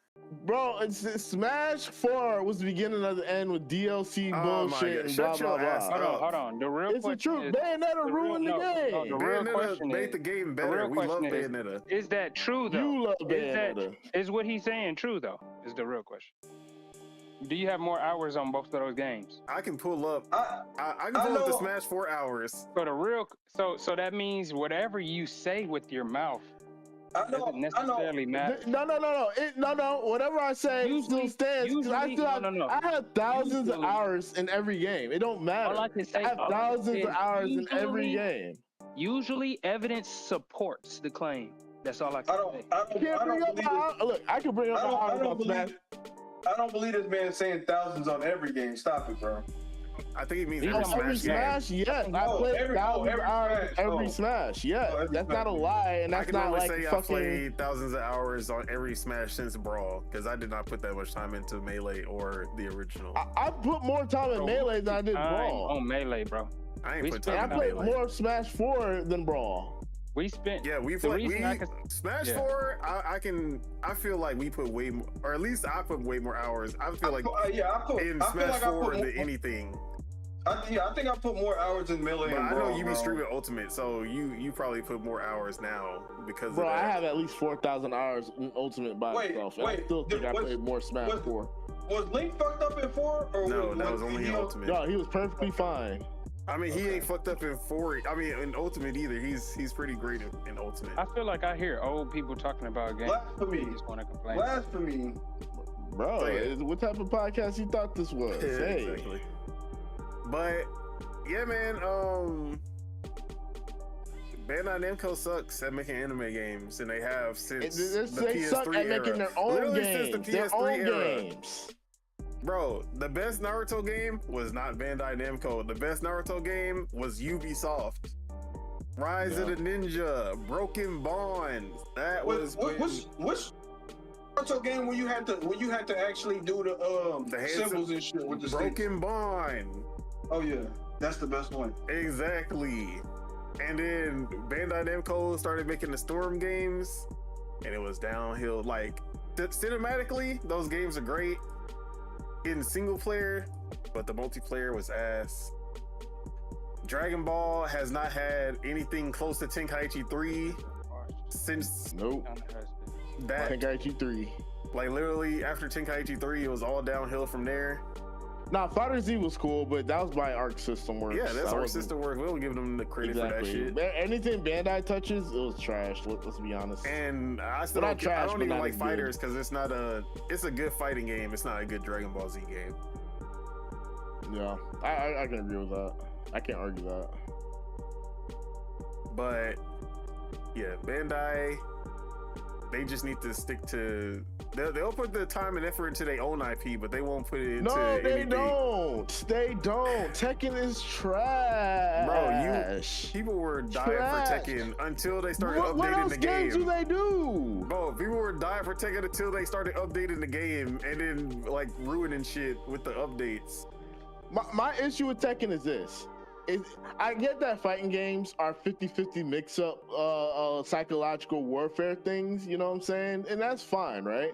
[SPEAKER 3] Bro, Smash 4 was the beginning of the end with DLC
[SPEAKER 2] Oh my
[SPEAKER 3] bullshit
[SPEAKER 2] God.
[SPEAKER 3] and
[SPEAKER 2] Shut
[SPEAKER 3] blah,
[SPEAKER 2] your
[SPEAKER 3] blah,
[SPEAKER 2] ass
[SPEAKER 3] blah.
[SPEAKER 2] up.
[SPEAKER 5] Hold on. The real
[SPEAKER 3] It's the
[SPEAKER 5] question
[SPEAKER 3] truth.
[SPEAKER 5] is,
[SPEAKER 3] Bayonetta
[SPEAKER 5] the
[SPEAKER 3] ruined
[SPEAKER 5] real-
[SPEAKER 3] the
[SPEAKER 5] no,
[SPEAKER 3] game.
[SPEAKER 5] no, the real
[SPEAKER 2] Bayonetta
[SPEAKER 5] question
[SPEAKER 2] made
[SPEAKER 5] is-
[SPEAKER 2] the game
[SPEAKER 5] the
[SPEAKER 2] better.
[SPEAKER 5] real
[SPEAKER 2] We love
[SPEAKER 5] question is-
[SPEAKER 2] Bayonetta.
[SPEAKER 5] Is that true though?
[SPEAKER 3] You love
[SPEAKER 5] Is
[SPEAKER 3] Bayonetta.
[SPEAKER 5] Is what he's saying true though? Is the real question. Do you have more hours on both of those games?
[SPEAKER 2] I can pull up.
[SPEAKER 1] I
[SPEAKER 2] I can pull up the
[SPEAKER 1] know-
[SPEAKER 2] Smash 4 hours.
[SPEAKER 5] So the real so that means whatever you say with your mouth doesn't
[SPEAKER 1] know.
[SPEAKER 5] necessarily matter.
[SPEAKER 3] No. No. Whatever I say
[SPEAKER 5] Usually-
[SPEAKER 3] still stands. 'Cause I
[SPEAKER 5] usually-
[SPEAKER 3] still have,
[SPEAKER 5] no.
[SPEAKER 3] I have thousands of
[SPEAKER 5] Usually-
[SPEAKER 3] hours in every game. It don't matter.
[SPEAKER 5] All I can say,
[SPEAKER 3] I have
[SPEAKER 5] all I can
[SPEAKER 3] thousands
[SPEAKER 5] say
[SPEAKER 3] of
[SPEAKER 5] is
[SPEAKER 3] hours in every
[SPEAKER 5] usually-
[SPEAKER 3] game.
[SPEAKER 5] Usually, evidence supports the claim. That's all I can say.
[SPEAKER 3] I Look, I can bring up my hours on Smash.
[SPEAKER 1] I don't believe this man saying thousands on every game. Stop it, bro.
[SPEAKER 2] I think it means
[SPEAKER 5] These
[SPEAKER 2] every
[SPEAKER 5] are
[SPEAKER 3] Every
[SPEAKER 2] Smash game.
[SPEAKER 3] Smash, yes. I
[SPEAKER 1] Oh,
[SPEAKER 3] played
[SPEAKER 1] every
[SPEAKER 3] thousands of hours
[SPEAKER 1] Smash.
[SPEAKER 3] every
[SPEAKER 1] Oh.
[SPEAKER 3] Smash. Yes,
[SPEAKER 1] Oh, every
[SPEAKER 3] that's not a
[SPEAKER 1] Smash.
[SPEAKER 3] lie, and
[SPEAKER 2] I
[SPEAKER 3] that's
[SPEAKER 2] can
[SPEAKER 3] not
[SPEAKER 2] only
[SPEAKER 3] like
[SPEAKER 2] say I
[SPEAKER 3] fucking.
[SPEAKER 2] played thousands of hours on every Smash since Brawl because I did not put that much time into Melee or the original.
[SPEAKER 3] I put more time in
[SPEAKER 5] Bro,
[SPEAKER 3] Melee than I did
[SPEAKER 5] I'm
[SPEAKER 3] Brawl.
[SPEAKER 5] on Melee, bro.
[SPEAKER 2] I ain't
[SPEAKER 5] we
[SPEAKER 2] put
[SPEAKER 5] spent-
[SPEAKER 3] And I
[SPEAKER 2] time in
[SPEAKER 3] played
[SPEAKER 2] Melee.
[SPEAKER 3] more Smash 4 than Brawl.
[SPEAKER 5] We spent.
[SPEAKER 2] Yeah, we
[SPEAKER 5] the
[SPEAKER 2] played.
[SPEAKER 5] reason I could-
[SPEAKER 2] Smash
[SPEAKER 5] yeah.
[SPEAKER 2] 4. I feel like we put way more, or at least I put way more hours. I feel like in
[SPEAKER 1] I feel
[SPEAKER 2] Smash
[SPEAKER 1] like I
[SPEAKER 2] 4
[SPEAKER 1] put
[SPEAKER 2] than anything.
[SPEAKER 1] I think I put more hours in Melee.
[SPEAKER 2] But
[SPEAKER 1] and
[SPEAKER 2] I know
[SPEAKER 1] Brawl,
[SPEAKER 2] you be
[SPEAKER 1] bro.
[SPEAKER 2] streaming Ultimate, so you probably put more hours now because
[SPEAKER 3] Bro,
[SPEAKER 2] of
[SPEAKER 3] I
[SPEAKER 2] that.
[SPEAKER 3] have at least 4,000 hours in Ultimate by
[SPEAKER 1] Wait,
[SPEAKER 3] myself. And I
[SPEAKER 1] wait,
[SPEAKER 3] still think I
[SPEAKER 1] was-
[SPEAKER 3] played more Smash
[SPEAKER 1] was-
[SPEAKER 3] 4.
[SPEAKER 1] Was Link fucked up in 4? Or
[SPEAKER 2] No, that was only in
[SPEAKER 1] he-
[SPEAKER 2] Ultimate.
[SPEAKER 3] No, he was perfectly fine.
[SPEAKER 2] I mean, he ain't fucked up in 4. I mean, in Ultimate either. He's pretty great in Ultimate.
[SPEAKER 5] I feel like I hear old people talking about games.
[SPEAKER 1] Blasphemy.
[SPEAKER 5] They just want to complain.
[SPEAKER 1] Blasphemy.
[SPEAKER 3] Bro,
[SPEAKER 2] So, yeah.
[SPEAKER 3] what type of podcast you thought this was?
[SPEAKER 2] Yeah,
[SPEAKER 3] Hey.
[SPEAKER 2] exactly. But yeah, man. Bandai Namco sucks at making anime games, and they have since the
[SPEAKER 3] They
[SPEAKER 2] PS3
[SPEAKER 3] suck at
[SPEAKER 2] era.
[SPEAKER 3] making their own
[SPEAKER 2] Literally
[SPEAKER 3] games.
[SPEAKER 2] since the
[SPEAKER 3] Their
[SPEAKER 2] PS3
[SPEAKER 3] own
[SPEAKER 2] era.
[SPEAKER 3] games.
[SPEAKER 2] Bro, the best Naruto game was not Bandai Namco. The best Naruto game was Ubisoft. Rise of
[SPEAKER 3] Yeah.
[SPEAKER 2] the Ninja, Broken Bonds. That was
[SPEAKER 1] Which Naruto game when you had to actually do
[SPEAKER 2] The hands
[SPEAKER 1] symbols and shit with the sticks?
[SPEAKER 2] Broken Bond.
[SPEAKER 1] Oh yeah, that's the best one.
[SPEAKER 2] Exactly. And then Bandai Namco started making the Storm games, and it was downhill. Like cinematically, those games are great in single player, but the multiplayer was ass. Dragon Ball has not had anything close to Tenkaichi 3 since
[SPEAKER 3] Nope.
[SPEAKER 2] that.
[SPEAKER 3] Tenkaichi 3.
[SPEAKER 2] Like literally after Tenkaichi 3, it was all downhill from there.
[SPEAKER 3] Nah, Fighter Z was cool, but that was by Arc System Works.
[SPEAKER 2] Yeah, that's
[SPEAKER 3] That
[SPEAKER 2] Arc
[SPEAKER 3] wasn't-
[SPEAKER 2] System Works. We don't give them the credit for that shit.
[SPEAKER 3] Anything Bandai touches, it was trash. Let's be honest.
[SPEAKER 2] And I still
[SPEAKER 3] But
[SPEAKER 2] don't,
[SPEAKER 3] not trash,
[SPEAKER 2] I don't
[SPEAKER 3] but
[SPEAKER 2] even
[SPEAKER 3] not
[SPEAKER 2] like
[SPEAKER 3] as
[SPEAKER 2] fighters because it's a good fighting game. It's not a good Dragon Ball Z game.
[SPEAKER 3] Yeah, I can agree with that. I can't argue that.
[SPEAKER 2] But yeah, Bandai, they just need to stick to. They'll put the time and effort into their own IP, but they won't put it into.
[SPEAKER 3] No, they
[SPEAKER 2] anything.
[SPEAKER 3] don't. They don't. Tekken is trash.
[SPEAKER 2] Bro, people were dying
[SPEAKER 3] Trash.
[SPEAKER 2] for Tekken until they started updating
[SPEAKER 3] what else
[SPEAKER 2] the
[SPEAKER 3] games
[SPEAKER 2] game.
[SPEAKER 3] do they do?
[SPEAKER 2] Bro, people were dying for Tekken until they started updating the game and then like ruining shit with the updates.
[SPEAKER 3] My issue with Tekken is this. I get that fighting games are 50-50 mix-up psychological warfare things, you know what I'm saying? And that's fine, right?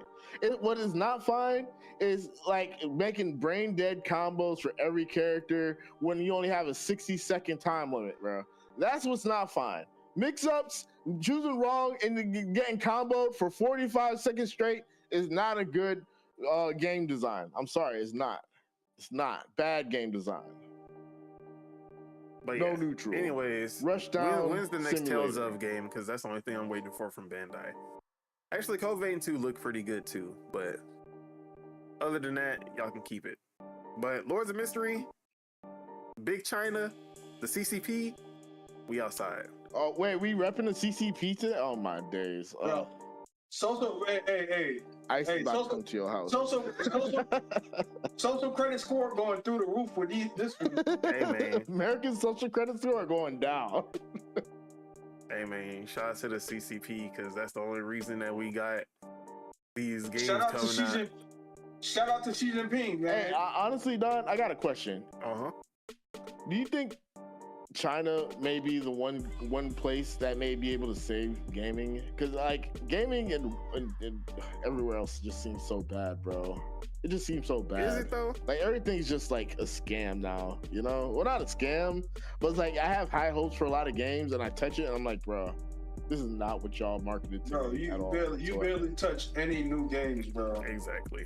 [SPEAKER 3] What is not fine is like making brain dead combos for every character when you only have a 60-second time limit, bro. That's what's not fine. Mix-ups, choosing wrong, and getting comboed for 45 seconds straight is not a good game design. I'm sorry, it's not. It's not. Bad game design.
[SPEAKER 2] But
[SPEAKER 3] No
[SPEAKER 2] yeah.
[SPEAKER 3] neutral.
[SPEAKER 2] Anyways,
[SPEAKER 3] Rushdown.
[SPEAKER 2] when's the next
[SPEAKER 3] Simulator.
[SPEAKER 2] Tales of game? Because that's the only thing I'm waiting for from Bandai. Actually, Code Vein 2 looked pretty good too, but other than that, y'all can keep it. But Lords of Mystery, Big China, the CCP, we outside.
[SPEAKER 3] Oh wait, we repping the CCP today? Oh my days.
[SPEAKER 1] Bro, hey.
[SPEAKER 3] I used
[SPEAKER 1] hey,
[SPEAKER 3] to about to
[SPEAKER 1] social-
[SPEAKER 3] come to your house.
[SPEAKER 1] Social credit score going through the roof with this one.
[SPEAKER 2] Hey man,
[SPEAKER 3] American social credit score going down.
[SPEAKER 2] hey man, shout out to the CCP because that's the only reason that we got these games
[SPEAKER 1] Shout out to
[SPEAKER 2] coming out.
[SPEAKER 1] Shout out to Xi Jinping, man.
[SPEAKER 3] Hey, honestly, Don, I got a question. Do you think China may be the one place that may be able to save gaming? Because like gaming and everywhere else just seems so bad, bro. It just seems so bad.
[SPEAKER 2] Is it though?
[SPEAKER 3] Like everything's just like a scam now, you know? Well, not a scam, but it's like I have high hopes for a lot of games and I touch it and I'm like, bro, this is not what y'all marketed to
[SPEAKER 1] Bro,
[SPEAKER 3] me
[SPEAKER 1] you
[SPEAKER 3] at all.
[SPEAKER 1] barely touch any new games, bro.
[SPEAKER 2] Exactly.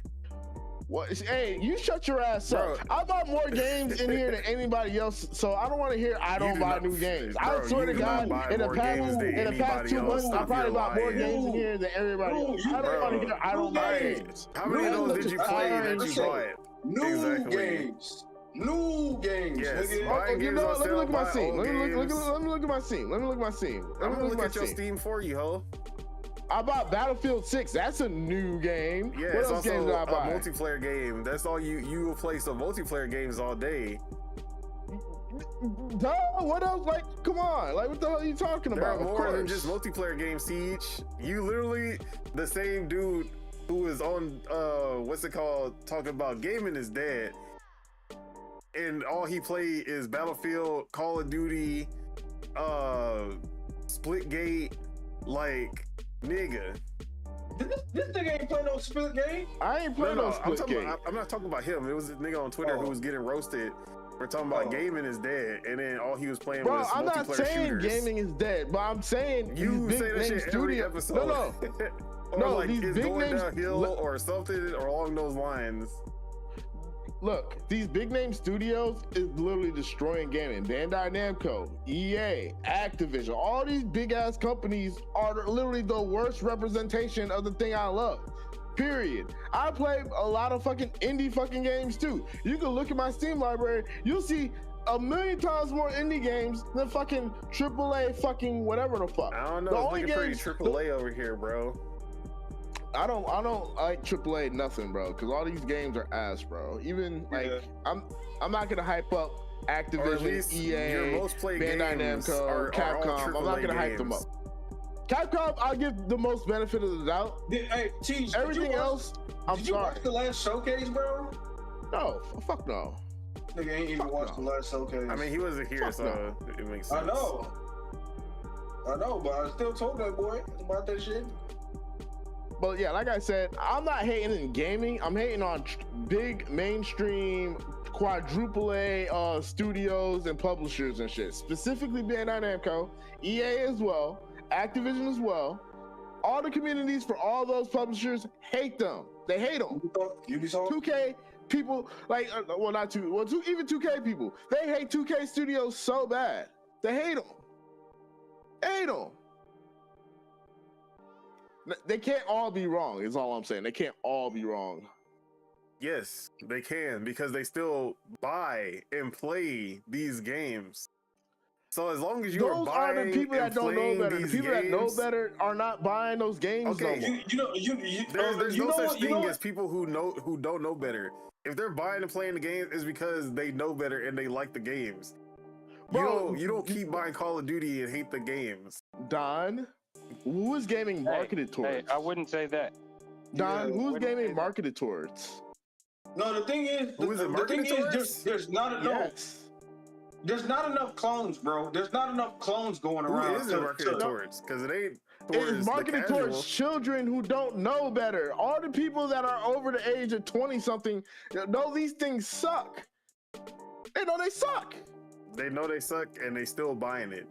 [SPEAKER 3] What? Hey, you shut your ass
[SPEAKER 2] Bro.
[SPEAKER 3] up. I bought more games in here than anybody else, so I don't want to hear I don't
[SPEAKER 2] You
[SPEAKER 3] buy
[SPEAKER 2] not-
[SPEAKER 3] new games.
[SPEAKER 2] bro,
[SPEAKER 3] I swear
[SPEAKER 2] you
[SPEAKER 3] to
[SPEAKER 2] do not
[SPEAKER 3] God,
[SPEAKER 2] buy
[SPEAKER 3] in the
[SPEAKER 2] more
[SPEAKER 3] past
[SPEAKER 2] games than
[SPEAKER 3] 2
[SPEAKER 2] anybody
[SPEAKER 3] months,
[SPEAKER 2] else.
[SPEAKER 3] I probably
[SPEAKER 2] Stop
[SPEAKER 3] bought more
[SPEAKER 2] your
[SPEAKER 3] games in
[SPEAKER 1] lying.
[SPEAKER 3] here than everybody
[SPEAKER 1] Bro,
[SPEAKER 3] else.
[SPEAKER 1] you-
[SPEAKER 3] I don't want to
[SPEAKER 2] bro.
[SPEAKER 3] hear I don't buy
[SPEAKER 1] Hey.
[SPEAKER 3] games.
[SPEAKER 2] How many of those did you play that you
[SPEAKER 1] Listen.
[SPEAKER 2] bought?
[SPEAKER 1] New
[SPEAKER 2] Exactly.
[SPEAKER 1] games. New games,
[SPEAKER 2] Yes.
[SPEAKER 1] nigga.
[SPEAKER 2] Buying
[SPEAKER 3] You
[SPEAKER 2] games
[SPEAKER 3] know
[SPEAKER 2] on
[SPEAKER 3] what? Let me
[SPEAKER 2] sale,
[SPEAKER 3] look at my
[SPEAKER 2] buy
[SPEAKER 3] scene.
[SPEAKER 2] old
[SPEAKER 3] Let me look
[SPEAKER 2] games.
[SPEAKER 3] at my scene. Let me look at my scene. Let
[SPEAKER 2] I'm
[SPEAKER 3] me
[SPEAKER 2] gonna
[SPEAKER 3] look
[SPEAKER 2] look
[SPEAKER 3] at
[SPEAKER 2] at
[SPEAKER 3] my
[SPEAKER 2] your
[SPEAKER 3] scene.
[SPEAKER 2] Steam for you, ho.
[SPEAKER 3] I bought Battlefield 6. That's a new game.
[SPEAKER 2] Yeah,
[SPEAKER 3] What
[SPEAKER 2] it's
[SPEAKER 3] else games
[SPEAKER 2] also
[SPEAKER 3] did
[SPEAKER 2] a
[SPEAKER 3] I buy?
[SPEAKER 2] multiplayer game. That's all you will play some multiplayer games all day.
[SPEAKER 3] Duh, what else? Like, come on. Like, what the hell are you talking
[SPEAKER 2] There
[SPEAKER 3] about?
[SPEAKER 2] are
[SPEAKER 3] Of
[SPEAKER 2] more than
[SPEAKER 3] course.
[SPEAKER 2] just multiplayer games, Siege. You literally the same dude who is on what's it called talking about gaming is dead. And all he played is Battlefield, Call of Duty, Splitgate, like nigga.
[SPEAKER 1] This nigga ain't play no split game.
[SPEAKER 3] I ain't playing no
[SPEAKER 2] I'm,
[SPEAKER 3] split game.
[SPEAKER 2] I'm not talking about him. It was a nigga on Twitter who was getting roasted for talking about gaming is dead, and then all he was playing
[SPEAKER 3] Bro,
[SPEAKER 2] was
[SPEAKER 3] I'm not
[SPEAKER 2] multiplayer
[SPEAKER 3] saying
[SPEAKER 2] shooters.
[SPEAKER 3] gaming is dead, but I'm saying
[SPEAKER 2] You
[SPEAKER 3] these
[SPEAKER 2] say
[SPEAKER 3] big
[SPEAKER 2] that
[SPEAKER 3] name
[SPEAKER 2] shit every
[SPEAKER 3] studio.
[SPEAKER 2] episode.
[SPEAKER 3] No,
[SPEAKER 2] or
[SPEAKER 3] No,
[SPEAKER 2] like
[SPEAKER 3] these
[SPEAKER 2] it's
[SPEAKER 3] big
[SPEAKER 2] going
[SPEAKER 3] names-
[SPEAKER 2] downhill or something or along those lines.
[SPEAKER 3] Look, these big name studios is literally destroying gaming. Bandai Namco, EA, Activision, all these big ass companies are literally the worst representation of the thing I love. Period. I play a lot of fucking indie fucking games too. You can look at my Steam library, you'll see a million times more indie games than fucking AAA fucking whatever the fuck.
[SPEAKER 2] I don't know.
[SPEAKER 3] The
[SPEAKER 2] It's
[SPEAKER 3] only
[SPEAKER 2] looking pretty
[SPEAKER 3] games-
[SPEAKER 2] AAA over here, bro.
[SPEAKER 3] I don't like AAA nothing, bro, because all these games are ass, bro. Even like
[SPEAKER 1] Yeah.
[SPEAKER 3] I'm not gonna hype up
[SPEAKER 2] Or at
[SPEAKER 3] Activision,
[SPEAKER 2] least your
[SPEAKER 3] EA,
[SPEAKER 2] most played
[SPEAKER 3] Bandai
[SPEAKER 2] games
[SPEAKER 3] Namco,
[SPEAKER 2] are all
[SPEAKER 3] Capcom. I'm not
[SPEAKER 2] AAA
[SPEAKER 3] gonna hype them
[SPEAKER 2] games.
[SPEAKER 3] up. Capcom, I'll give the most benefit of the doubt.
[SPEAKER 1] Hey, Cheese,
[SPEAKER 3] Everything else, I'm
[SPEAKER 1] Did you
[SPEAKER 3] sorry.
[SPEAKER 1] watch the last showcase, bro?
[SPEAKER 3] No, fuck no.
[SPEAKER 1] Nigga ain't even
[SPEAKER 3] Fuck
[SPEAKER 1] watched
[SPEAKER 3] no.
[SPEAKER 1] the last showcase.
[SPEAKER 2] I mean, he wasn't here,
[SPEAKER 3] Fuck
[SPEAKER 2] so it makes sense.
[SPEAKER 1] I know, but I still told that boy about that shit.
[SPEAKER 3] but yeah, like I said, I'm not hating in gaming. I'm hating on big mainstream quadruple A studios and publishers and shit. Specifically Bandai Namco, EA as well, Activision as well. All the communities for all those publishers hate them. They hate them.
[SPEAKER 1] Ubisoft.
[SPEAKER 3] 2K people like, even 2K people. They hate 2K Studios so bad. They hate them. Hate them. They can't all be wrong, is all I'm saying. They can't all be wrong.
[SPEAKER 2] Yes, they can, because they still buy and play these games. So as long as you
[SPEAKER 3] Those are the people that don't know better. The people that know better are not buying those games no more.
[SPEAKER 2] There's no such thing as people who don't know better. If they're buying and playing the games, it's because they know better and they like the games.
[SPEAKER 3] Bro,
[SPEAKER 2] you don't keep buying Call of Duty and hate the games.
[SPEAKER 3] Don, who is gaming marketed towards?
[SPEAKER 5] Hey, I wouldn't say that.
[SPEAKER 3] Don, who's gaming marketed towards?
[SPEAKER 1] No, the thing is, there's not enough. There's not enough clones, bro. There's not enough clones going around.
[SPEAKER 2] Who is it marketed towards? Because it ain't.
[SPEAKER 3] It's marketed towards children who don't know better. All the people that are over the age of 20-something know these things suck. They know they suck.
[SPEAKER 2] They know they suck, and they still buying it.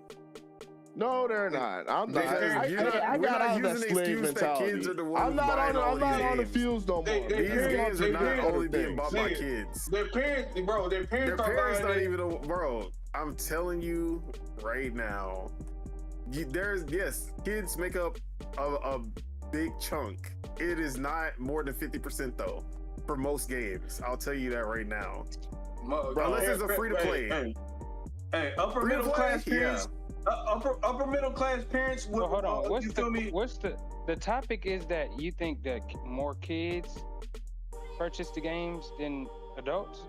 [SPEAKER 3] No, they're not. I'm not. I
[SPEAKER 2] got
[SPEAKER 3] got
[SPEAKER 2] out
[SPEAKER 3] of that slave mentality.
[SPEAKER 2] Kids are the ones
[SPEAKER 3] I'm not on the fields no more.
[SPEAKER 2] These games are not only being bought by kids.
[SPEAKER 1] Their parents, bro. Their parents
[SPEAKER 2] not even. Bro, I'm telling you right now. Kids make up a big chunk. It is not more than 50% though for most games. I'll tell you that right now. Unless it's a free to play.
[SPEAKER 1] Hey, upper middle class parents. Upper middle class parents.
[SPEAKER 5] Well, hold on. What's the topic is that you think that more kids purchase the games than adults?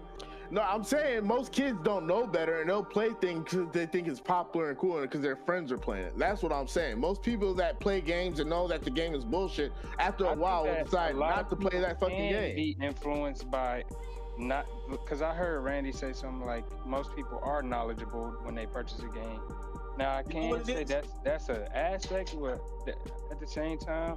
[SPEAKER 3] No, I'm saying most kids don't know better and they'll play things because they think it's popular and cool and because their friends are playing it. That's what I'm saying. Most people that play games and know that the game is bullshit, after a while will decide not to play that fucking game.
[SPEAKER 5] Be influenced by not, because I heard Randy say something like most people are knowledgeable when they purchase a game. Now I can't say that's an aspect, but at the same time,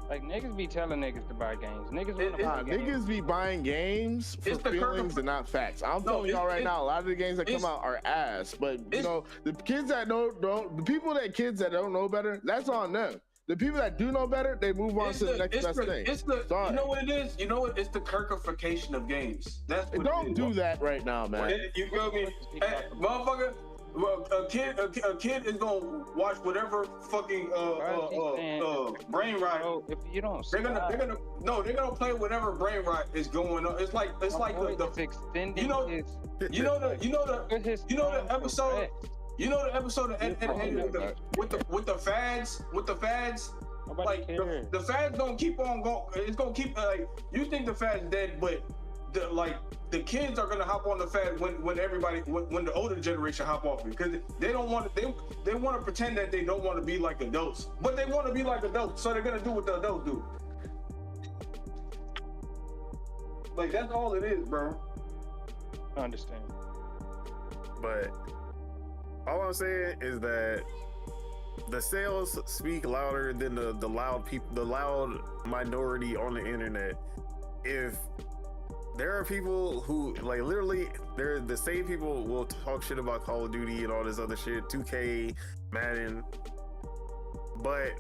[SPEAKER 5] like niggas be telling niggas to buy games.
[SPEAKER 3] Niggas be buying games for feelings and not facts. I'm telling y'all right now, a lot of the games that come out are ass. But you know, the kids that kids that don't know better, that's on them. The people that do know better, they move on to the next best thing.
[SPEAKER 1] You know what it is? You know what? It's the Kirkification of games. That's what
[SPEAKER 3] don't do that right now, man.
[SPEAKER 1] You feel me? Hey, motherfucker. Well, a kid is gonna watch whatever fucking brain rot.
[SPEAKER 5] If you don't,
[SPEAKER 1] they're gonna play whatever brain rot is going on. It's like the you know the episode. You know the episode of Ed with the fads. Like the fads don't keep on going. It's gonna keep like you think the fad's dead, but the kids are gonna hop on the fad when the older generation hop off it because they don't want to they want to pretend that they don't want to be like adults, but they want to be like adults, so they're gonna do what the adults do. Like that's all it is, bro.
[SPEAKER 5] I understand.
[SPEAKER 2] But all I'm saying is that the sales speak louder than the loud people, the loud minority on the internet. If there are people who like literally they're the same people will talk shit about Call of Duty and all this other shit, 2K, Madden, but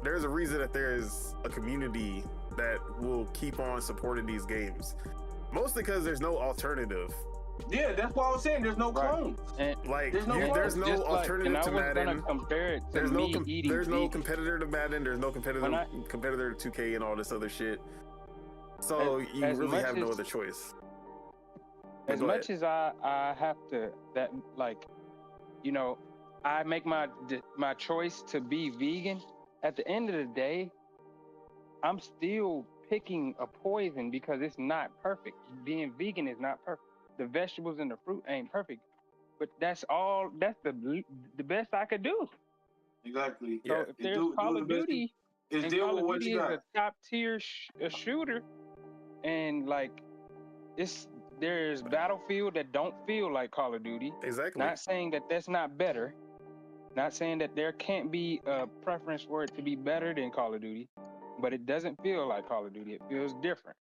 [SPEAKER 2] there's a reason that there's a community that will keep on supporting these games, mostly because there's no alternative.
[SPEAKER 1] Yeah, that's why I was saying there's no clones.
[SPEAKER 2] Like there's no alternative to Madden. There's no competitor to Madden. There's no competitor to 2K and all this other shit. So you really have no other choice.
[SPEAKER 5] As much as I have to, that like, you know, I make my choice to be vegan. At the end of the day, I'm still picking a poison because it's not perfect. Being vegan is not perfect. The vegetables and the fruit ain't perfect, but that's all. That's the best I could do.
[SPEAKER 1] Exactly.
[SPEAKER 5] So if there's Call of Duty, and Call of Duty is a top tier shooter, and like there's Battlefield that don't feel like Call of Duty.
[SPEAKER 2] Exactly.
[SPEAKER 5] Not saying that that's not better. Not saying that there can't be a preference for it to be better than Call of Duty. but it doesn't feel like Call of Duty. It feels different.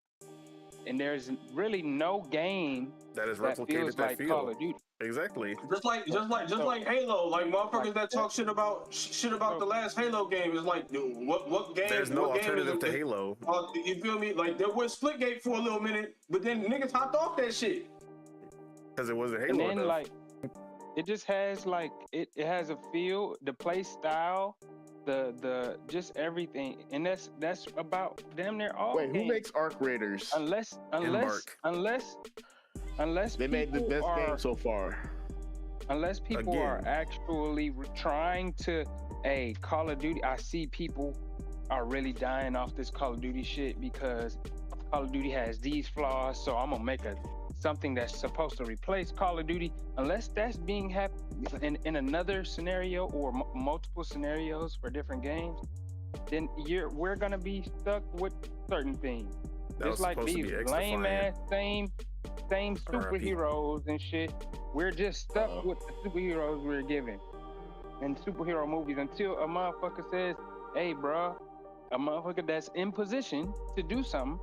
[SPEAKER 5] And there's really no game
[SPEAKER 2] that is
[SPEAKER 5] that
[SPEAKER 2] replicated
[SPEAKER 5] feels
[SPEAKER 2] that
[SPEAKER 5] like
[SPEAKER 2] feel.
[SPEAKER 5] Call of Duty.
[SPEAKER 2] Exactly.
[SPEAKER 1] Just like Halo, like motherfuckers that talk shit about the last Halo game is like, dude, what game?
[SPEAKER 2] There's no
[SPEAKER 1] what game
[SPEAKER 2] alternative to Halo.
[SPEAKER 1] You feel me? Like there was Splitgate for a little minute, but then niggas hopped off that shit
[SPEAKER 2] Because it wasn't Halo
[SPEAKER 5] And then
[SPEAKER 2] enough.
[SPEAKER 5] like it just has like it has a feel, the play style, the just everything, and that's about damn near all.
[SPEAKER 3] Wait, who
[SPEAKER 5] games.
[SPEAKER 3] makes Arc Raiders?
[SPEAKER 5] Unless
[SPEAKER 3] They made the
[SPEAKER 5] people
[SPEAKER 3] best
[SPEAKER 5] are-
[SPEAKER 3] game so far.
[SPEAKER 5] Unless people are
[SPEAKER 2] Again.
[SPEAKER 5] actually trying to, hey, Call of Duty. I see people are really dying off this Call of Duty shit because Call of Duty has these flaws, so I'm gonna make something that's supposed to replace Call of Duty. Unless that's being in another scenario or multiple scenarios for different games, then we're gonna be stuck with certain things.
[SPEAKER 2] That was
[SPEAKER 5] It's like
[SPEAKER 2] supposed to
[SPEAKER 5] these
[SPEAKER 2] be
[SPEAKER 5] lame
[SPEAKER 2] X-Defiant.
[SPEAKER 5] ass same superheroes and shit. We're just stuck with the superheroes we're given in superhero movies until a motherfucker says, "Hey, bro, a motherfucker that's in position to do something,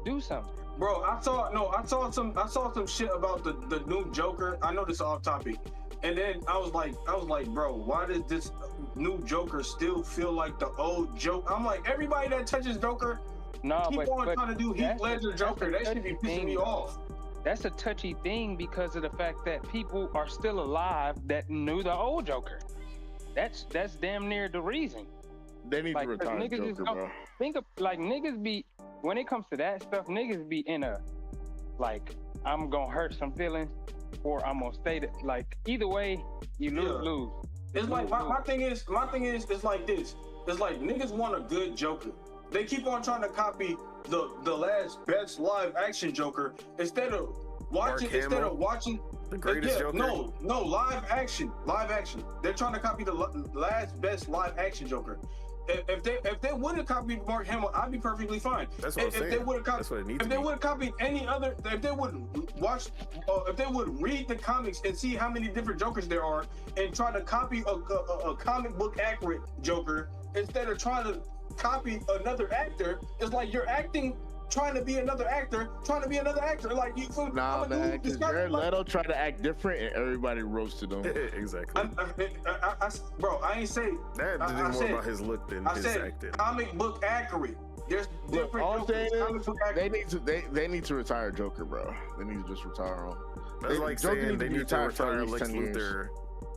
[SPEAKER 5] do something."
[SPEAKER 1] bro. I saw some shit about the new Joker. I know this is off topic, and then I was like, bro, why does this new Joker still feel like the old Joker? I'm like, everybody that touches Joker
[SPEAKER 5] No,
[SPEAKER 1] keep
[SPEAKER 5] but
[SPEAKER 1] on trying to do Heath
[SPEAKER 5] that's
[SPEAKER 1] Ledger Joker. That should be
[SPEAKER 5] touchy
[SPEAKER 1] pissing
[SPEAKER 5] thing,
[SPEAKER 1] me
[SPEAKER 5] though.
[SPEAKER 1] off.
[SPEAKER 5] That's a touchy thing because of the fact that people are still alive that knew the old Joker. That's damn near the reason.
[SPEAKER 3] They need
[SPEAKER 5] Like,
[SPEAKER 3] to
[SPEAKER 5] 'cause
[SPEAKER 3] retire
[SPEAKER 5] niggas just
[SPEAKER 3] Joker,
[SPEAKER 5] don't-
[SPEAKER 3] bro.
[SPEAKER 5] Think of like niggas be when it comes to that stuff, niggas be in a like I'm gonna hurt some feelings or I'm gonna stay like either way you lose.
[SPEAKER 1] It's like my thing is it's like this. It's like niggas want a good Joker. They keep on trying to copy the last best live action Joker instead of watching
[SPEAKER 2] The greatest Joker.
[SPEAKER 1] No, live action. They're trying to copy the last best live action Joker. If they would have copied Mark Hamill, I'd be perfectly fine.
[SPEAKER 2] That's what I'm saying.
[SPEAKER 1] They would have
[SPEAKER 2] That's what it needs
[SPEAKER 1] if
[SPEAKER 2] to
[SPEAKER 1] they
[SPEAKER 2] be.
[SPEAKER 1] would have copied any other, if they would watch, if they would read the comics and see how many different Jokers there are, and try to copy a comic book accurate Joker instead of trying to copy another actor, it's like you're trying to be another actor. Like you.
[SPEAKER 3] Nah, man, because Jared Leto tried to act different and everybody roasted him.
[SPEAKER 2] Exactly.
[SPEAKER 1] Bro, I ain't say
[SPEAKER 2] That did more about his look than his acting.
[SPEAKER 1] comic book accurate. There's
[SPEAKER 3] Look,
[SPEAKER 1] different
[SPEAKER 3] all I'm saying
[SPEAKER 1] Jokers. Comic
[SPEAKER 3] is
[SPEAKER 1] book
[SPEAKER 3] they
[SPEAKER 1] accurate.
[SPEAKER 3] need to retire Joker, bro. They need to just retire him.
[SPEAKER 2] That's like
[SPEAKER 3] Joker
[SPEAKER 2] saying
[SPEAKER 3] needs
[SPEAKER 2] they
[SPEAKER 3] to be
[SPEAKER 2] need to
[SPEAKER 3] retired for at
[SPEAKER 2] retire
[SPEAKER 3] least
[SPEAKER 2] Lex
[SPEAKER 3] 10 years.
[SPEAKER 2] Luthor.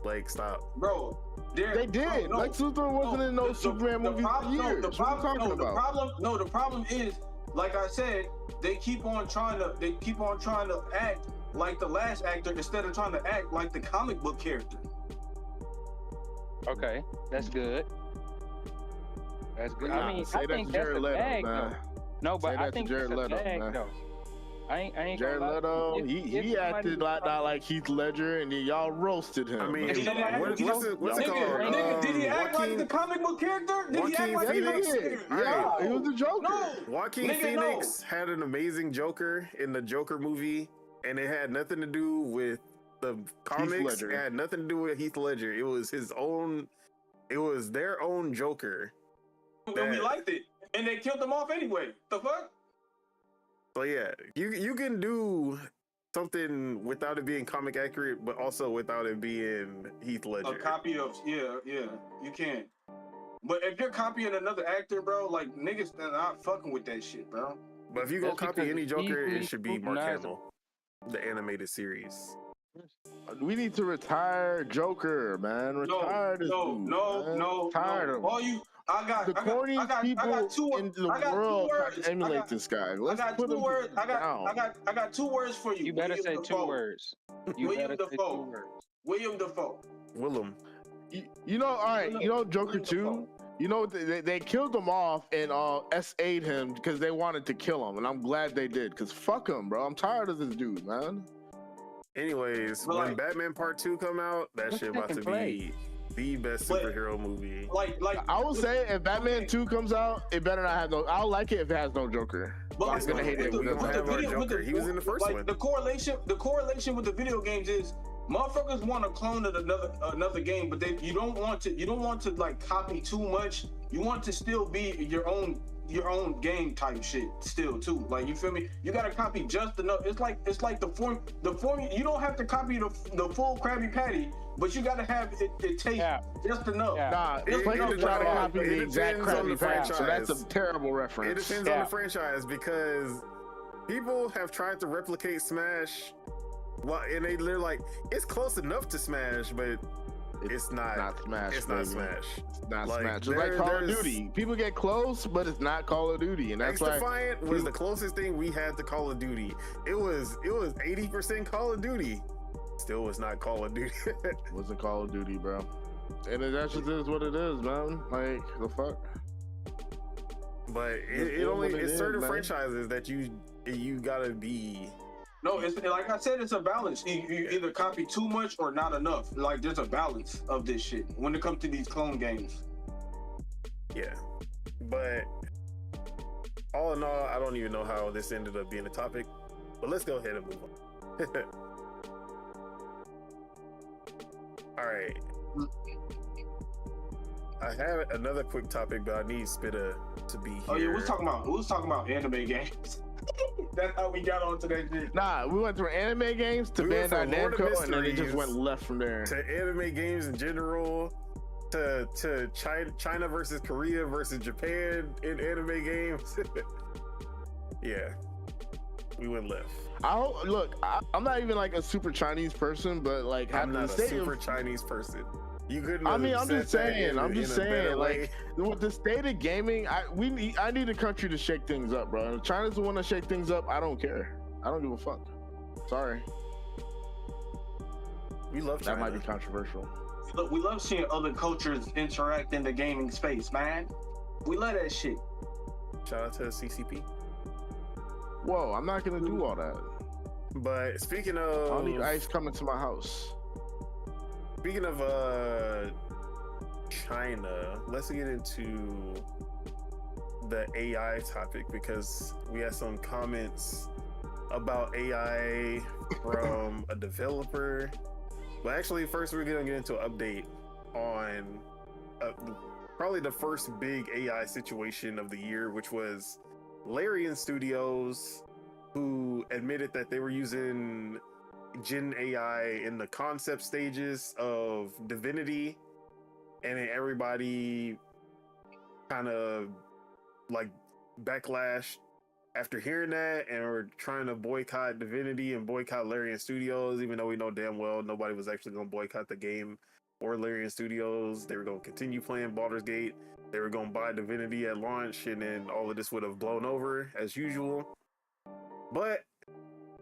[SPEAKER 2] Like, stop.
[SPEAKER 1] Bro,
[SPEAKER 3] They did. Lex Luthor wasn't in no Superman movies for years. What are you talking about?
[SPEAKER 1] The problem is, like I said, they keep on trying to act like the last actor instead of trying to act like the comic book character.
[SPEAKER 5] Okay, that's good. That's good.
[SPEAKER 3] Nah,
[SPEAKER 5] I mean,
[SPEAKER 3] say
[SPEAKER 5] I
[SPEAKER 3] that
[SPEAKER 5] think
[SPEAKER 3] to
[SPEAKER 5] that's
[SPEAKER 3] Jared
[SPEAKER 5] a
[SPEAKER 3] Leto,
[SPEAKER 5] bag
[SPEAKER 3] man.
[SPEAKER 5] though. No, but
[SPEAKER 3] Say
[SPEAKER 5] I
[SPEAKER 3] that to
[SPEAKER 5] think
[SPEAKER 3] Jared
[SPEAKER 5] that's a
[SPEAKER 3] Leto,
[SPEAKER 5] bag
[SPEAKER 3] man.
[SPEAKER 5] though. I ain't
[SPEAKER 3] Jared
[SPEAKER 5] gonna lie.
[SPEAKER 3] Leto,
[SPEAKER 5] If
[SPEAKER 3] he
[SPEAKER 5] somebody
[SPEAKER 3] acted
[SPEAKER 5] was
[SPEAKER 3] not like Heath Ledger, and then y'all roasted him.
[SPEAKER 2] I mean,
[SPEAKER 1] If somebody-
[SPEAKER 2] what's it called?
[SPEAKER 1] Nigga, did he act like the
[SPEAKER 2] Joaquin
[SPEAKER 1] comic book character? Did he act
[SPEAKER 2] Joaquin
[SPEAKER 1] like the
[SPEAKER 2] Phoenix?
[SPEAKER 1] comic book character?
[SPEAKER 3] Yeah, he was the Joker.
[SPEAKER 1] No.
[SPEAKER 2] Joaquin
[SPEAKER 1] Nigga,
[SPEAKER 2] Phoenix had an amazing Joker in the Joker movie, and it had nothing to do with the comics.
[SPEAKER 3] Ledger.
[SPEAKER 2] It had nothing to do with Heath Ledger. It was his own. It was their own Joker.
[SPEAKER 1] And we liked it, and they killed him off anyway. The fuck?
[SPEAKER 2] So yeah, you can do something without it being comic accurate, but also without it being Heath Ledger.
[SPEAKER 1] A copy of you can. But if you're copying another actor, bro, like niggas, they're not fucking with that shit, bro.
[SPEAKER 2] But if you go
[SPEAKER 5] That's
[SPEAKER 2] copy
[SPEAKER 5] because
[SPEAKER 2] any
[SPEAKER 5] it's
[SPEAKER 2] Joker,
[SPEAKER 5] easily
[SPEAKER 2] it should be Mark
[SPEAKER 5] scrutinizable.
[SPEAKER 2] Hamill, the animated series.
[SPEAKER 3] We need to retire Joker, man. Retire this dude. Man. Tired of him.
[SPEAKER 1] All you, I got
[SPEAKER 3] The corniest people in the world try to emulate this guy. Let's put him down.
[SPEAKER 1] I got 2 words for you.
[SPEAKER 5] You better
[SPEAKER 1] William
[SPEAKER 5] say
[SPEAKER 1] Dafoe.
[SPEAKER 5] 2 words. You
[SPEAKER 1] William
[SPEAKER 5] better say 2
[SPEAKER 1] Dafoe.
[SPEAKER 5] words.
[SPEAKER 1] William Dafoe.
[SPEAKER 2] Willem.
[SPEAKER 3] You know, all right. You know, Joker 2. You know, they killed him off and SA'd him because they wanted to kill him, and I'm glad they did. Cause fuck him, bro. I'm tired of this dude, man.
[SPEAKER 2] Anyways,
[SPEAKER 1] But
[SPEAKER 2] when
[SPEAKER 1] like-
[SPEAKER 2] Batman Part 2 come out, that
[SPEAKER 5] Let's
[SPEAKER 2] shit about to
[SPEAKER 5] fucking play.
[SPEAKER 2] be the best
[SPEAKER 1] But-
[SPEAKER 2] superhero movie.
[SPEAKER 1] Like
[SPEAKER 3] I will say, if Batman 2 comes out, it better not have no. I'll like it if it has no Joker.
[SPEAKER 1] But
[SPEAKER 3] I'm gonna hate it.
[SPEAKER 2] We gonna have our Joker. He was in the first
[SPEAKER 1] like,
[SPEAKER 2] one.
[SPEAKER 1] The correlation with the video games is motherfuckers want to clone another game, but you don't want to like copy too much you want to still be your own game type shit still too. Like, you feel me? You gotta copy just enough. It's like the form. You don't have to copy the full Krabby Patty, but you gotta have it taste just enough.
[SPEAKER 3] Nah, it's like you're trying to copy the exact Krabby Patty. So that's a terrible reference.
[SPEAKER 2] It depends on the franchise, because people have tried to replicate Smash. Well, and they're like, it's close enough to Smash, but it's not
[SPEAKER 3] Smash.
[SPEAKER 2] It's not Smash.
[SPEAKER 3] It's not Smash. It's like Call of Duty. People get close, but it's not Call of Duty, and that's why
[SPEAKER 2] Defiant was the closest thing we had to Call of Duty. It was 80% Call of Duty. Still was not Call of Duty.
[SPEAKER 3] Wasn't Call of Duty, bro. And that just is what it is, man. Like, the fuck.
[SPEAKER 2] But it's certain franchises that you gotta be.
[SPEAKER 1] No, it's like I said, it's a balance. You either copy too much or not enough. Like, there's a balance of this shit when it comes to these clone games.
[SPEAKER 2] Yeah, but all in all, I don't even know how this ended up being a topic. But let's go ahead and move on. All right. I have another quick topic, but I need Spitta to be here.
[SPEAKER 1] Oh yeah, we was talking about anime games. That's how we got onto that shit.
[SPEAKER 3] Nah, we went through anime games to Bandai Namco, and then it just went left from there.
[SPEAKER 2] To anime games in general, to China versus Korea versus Japan in anime games. Yeah, we went left.
[SPEAKER 3] I'm not even like a super Chinese person, but like
[SPEAKER 2] I'm not a super Chinese person. You couldn't.
[SPEAKER 3] I'm just saying. Like, with the state of gaming, I need a country to shake things up, bro. If China's the one to shake things up, I don't care. I don't give a fuck. Sorry.
[SPEAKER 2] We love China.
[SPEAKER 3] That might be controversial.
[SPEAKER 1] Look, we love seeing other cultures interact in the gaming space, man. We love that shit.
[SPEAKER 2] Shout out to CCP.
[SPEAKER 3] Whoa, I'm not gonna do all that.
[SPEAKER 2] But speaking of,
[SPEAKER 3] I don't need ice coming to my house.
[SPEAKER 2] Speaking of China, let's get into the AI topic, because we had some comments about AI from a developer. But actually, first we're gonna get into an update on probably the first big AI situation of the year, which was Larian Studios, who admitted that they were using Gen AI in the concept stages of Divinity, and then everybody kind of like backlash after hearing that, and we're trying to boycott Divinity and boycott Larian Studios, even though we know damn well nobody was actually going to boycott the game or Larian Studios. They were going to continue playing Baldur's Gate. They were going to buy Divinity at launch, and then all of this would have blown over as usual. But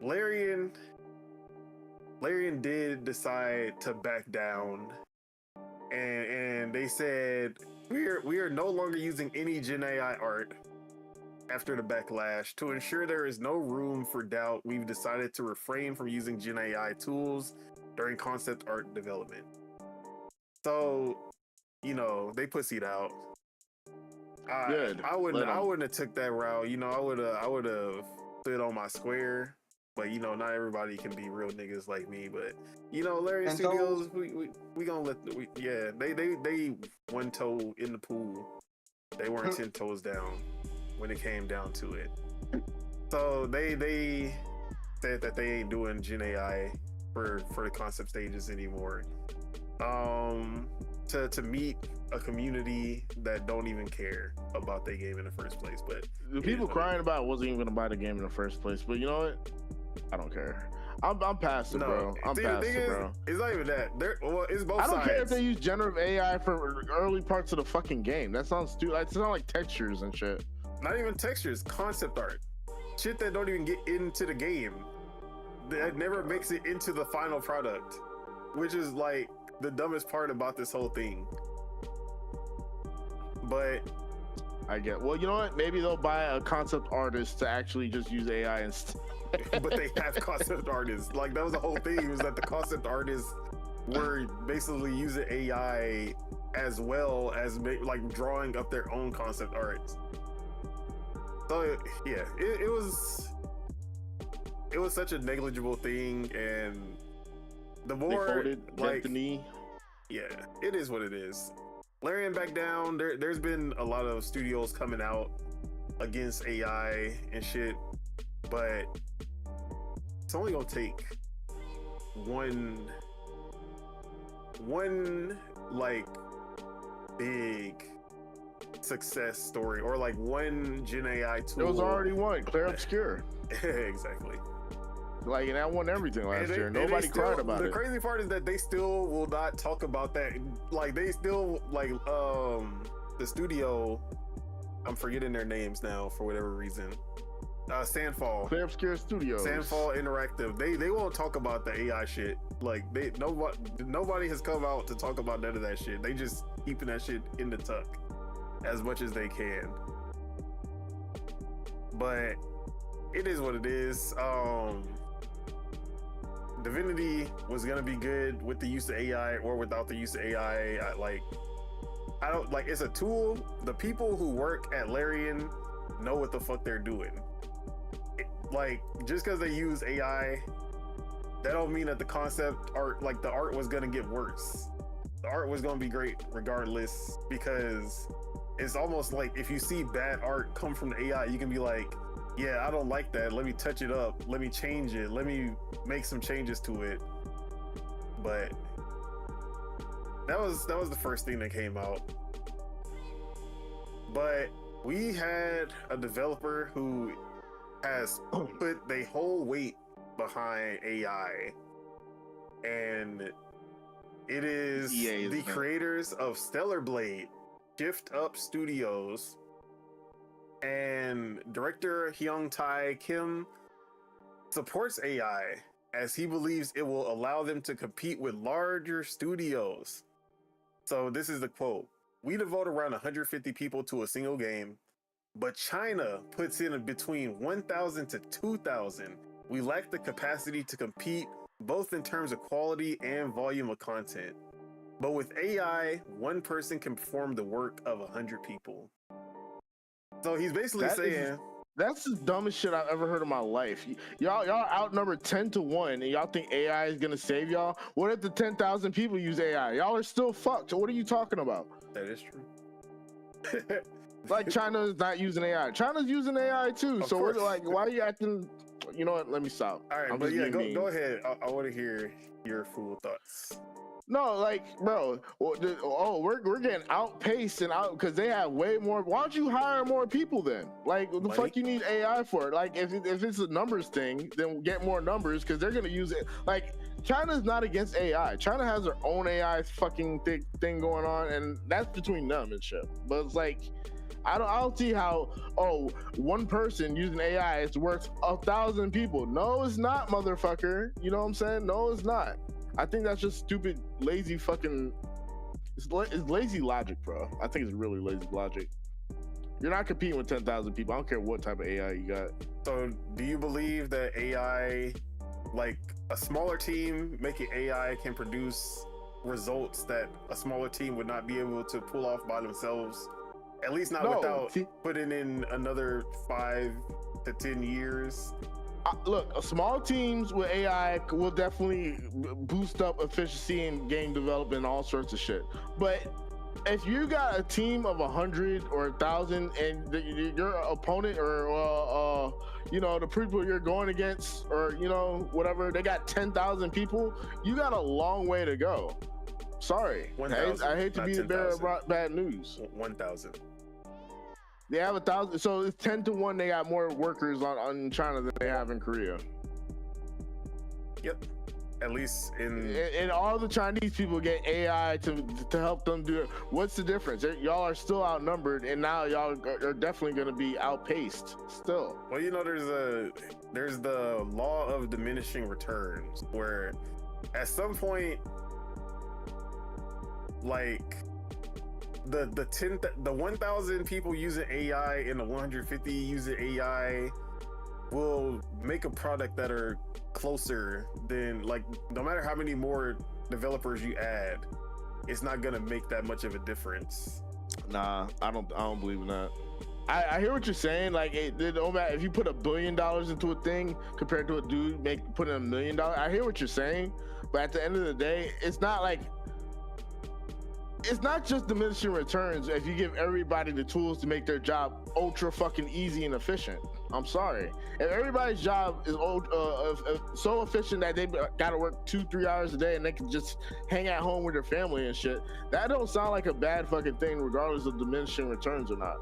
[SPEAKER 2] Larian did decide to back down, and they said we are no longer using any Gen AI art after the backlash. To ensure there is no room for doubt, we've decided to refrain from using Gen AI tools during concept art development. So, you know, they pussied out.
[SPEAKER 3] Good.
[SPEAKER 2] I wouldn't have took that route. You know, I would have stood on my square. But, you know, not everybody can be real niggas like me. But, you know, Larian Studios, we gonna let they one toe in the pool. They weren't 10 toes down when it came down to it. So they said that they ain't doing Gen AI for the concept stages anymore. To meet a community that don't even care about their game in the first place. But
[SPEAKER 3] the people crying about wasn't even gonna buy the game in the first place. But you know what? I don't care. I'm past it, bro. I'm past it, bro.
[SPEAKER 2] It's not even that. It's both sides.
[SPEAKER 3] I don't care if they use generative AI for early parts of the fucking game. That sounds stupid. It sounds like textures and shit.
[SPEAKER 2] Not even textures, concept art. Shit that don't even get into the game. That never makes it into the final product. Which is like the dumbest part about this whole thing. But
[SPEAKER 3] I get, well, you know what? Maybe they'll buy a concept artist to actually just use AI instead.
[SPEAKER 2] But they have concept artists. Like, that was the whole thing, was that the concept artists were basically using AI as well as like drawing up their own concept arts. So yeah, it was such a negligible thing, and the more
[SPEAKER 3] they folded,
[SPEAKER 2] like
[SPEAKER 3] the knee.
[SPEAKER 2] Yeah, it is what it is. Larian back down. There's been a lot of studios coming out against AI and shit, but it's only gonna take one like big success story or like one Gen AI tool.
[SPEAKER 3] There was already one, Clear Obscure.
[SPEAKER 2] Exactly.
[SPEAKER 3] Like, and that won everything last year. Nobody cried about it.
[SPEAKER 2] The crazy part is that they still will not talk about that. Like, they still, like, the studio, I'm forgetting their names now for whatever reason. Sandfall.
[SPEAKER 3] Clear Obscure Studios.
[SPEAKER 2] Sandfall Interactive. They won't talk about the AI shit. Like, nobody has come out to talk about none of that shit. They just keeping that shit in the tuck as much as they can. But it is what it is. Divinity was gonna be good with the use of AI or without the use of AI. I don't like. It's a tool. The people who work at Larian know what the fuck they're doing. Like, just because they use AI, that don't mean that the concept art, like the art, was gonna get worse. The art was gonna be great regardless, because it's almost like if you see bad art come from the AI, you can be like, yeah, I don't like that. Let me touch it up. Let me change it. Let me make some changes to it. But that was the first thing that came out. But we had a developer who has put their whole weight behind AI, and it is the creators of Stellar Blade, Shift Up Studios, and director Hyung Tae Kim supports AI as he believes it will allow them to compete with larger studios. So this is the quote: "We devote around 150 people to a single game, but China puts in between 1,000 to 2,000. We lack the capacity to compete both in terms of quality and volume of content. But with AI, one person can perform the work of 100 people." So he's basically saying
[SPEAKER 3] that's the dumbest shit I've ever heard in my life. Y'all outnumbered 10 to 1, and y'all think AI is gonna save y'all? What if the 10,000 people use AI? Y'all are still fucked. What are you talking about?
[SPEAKER 2] That is true.
[SPEAKER 3] Like, China is not using AI. China's using AI too. So we're like, why are you acting? You know what? Let me stop.
[SPEAKER 2] All right, but yeah, go ahead. I want to hear your full thoughts.
[SPEAKER 3] No, like, bro, we're getting outpaced and out because they have way more. Why don't you hire more people then? Like, what the fuck you need AI for? Like, if it's a numbers thing, then get more numbers, because they're gonna use it. Like, China's not against AI. China has their own AI fucking thing going on, and that's between them and shit. But it's like, I don't see how one person using AI is worth 1,000 people. No, it's not, motherfucker. You know what I'm saying? No, it's not. I think that's just stupid, lazy fucking. It's lazy logic, bro. I think it's really lazy logic. You're not competing with 10,000 people. I don't care what type of AI you got.
[SPEAKER 2] So, do you believe that AI, like a smaller team making AI, can produce results that a smaller team would not be able to pull off by themselves? At least not without putting in another 5 to 10 years.
[SPEAKER 3] Look, small teams with AI will definitely boost up efficiency in game development and all sorts of shit. But if you got a team of 100 or 1,000 and your opponent or the people you're going against, or whatever, they got 10,000 people, you got a long way to go. Sorry,
[SPEAKER 2] 1,000,
[SPEAKER 3] I hate to be the bearer of bad news.
[SPEAKER 2] 1,000.
[SPEAKER 3] They have 1,000, so it's 10 to 1. They got more workers on China than they have in Korea.
[SPEAKER 2] Yep, at least in.
[SPEAKER 3] And all the Chinese people get AI to help them do it. What's the difference? Y'all are still outnumbered, and now y'all are definitely going to be outpaced still.
[SPEAKER 2] Well, there's the law of diminishing returns, where at some point, like, the 1,000 people using AI and the 150 using AI will make a product that are closer than, like, no matter how many more developers you add, it's not gonna make that much of a difference.
[SPEAKER 3] Nah, I don't believe in that. I hear what you're saying. Like, it don't matter if you put $1 billion into a thing compared to a dude putting $1 million. I hear what you're saying, but at the end of the day, it's not like it's not just diminishing returns if you give everybody the tools to make their job ultra fucking easy and efficient. I'm sorry. If everybody's job is so efficient that they got to work 2-3 hours a day and they can just hang at home with their family and shit, that don't sound like a bad fucking thing, regardless of diminishing returns or not.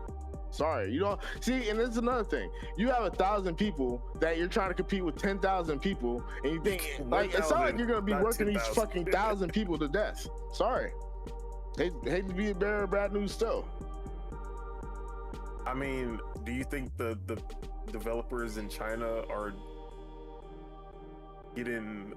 [SPEAKER 3] Sorry, you don't see, and this is another thing. You have 1,000 people that you're trying to compete with 10,000 people, and you think like it sounds like you're gonna be working 10, these fucking 1,000 people to death. Sorry, hate to be a bearer of bad news still.
[SPEAKER 2] I mean, do you think the developers in China are getting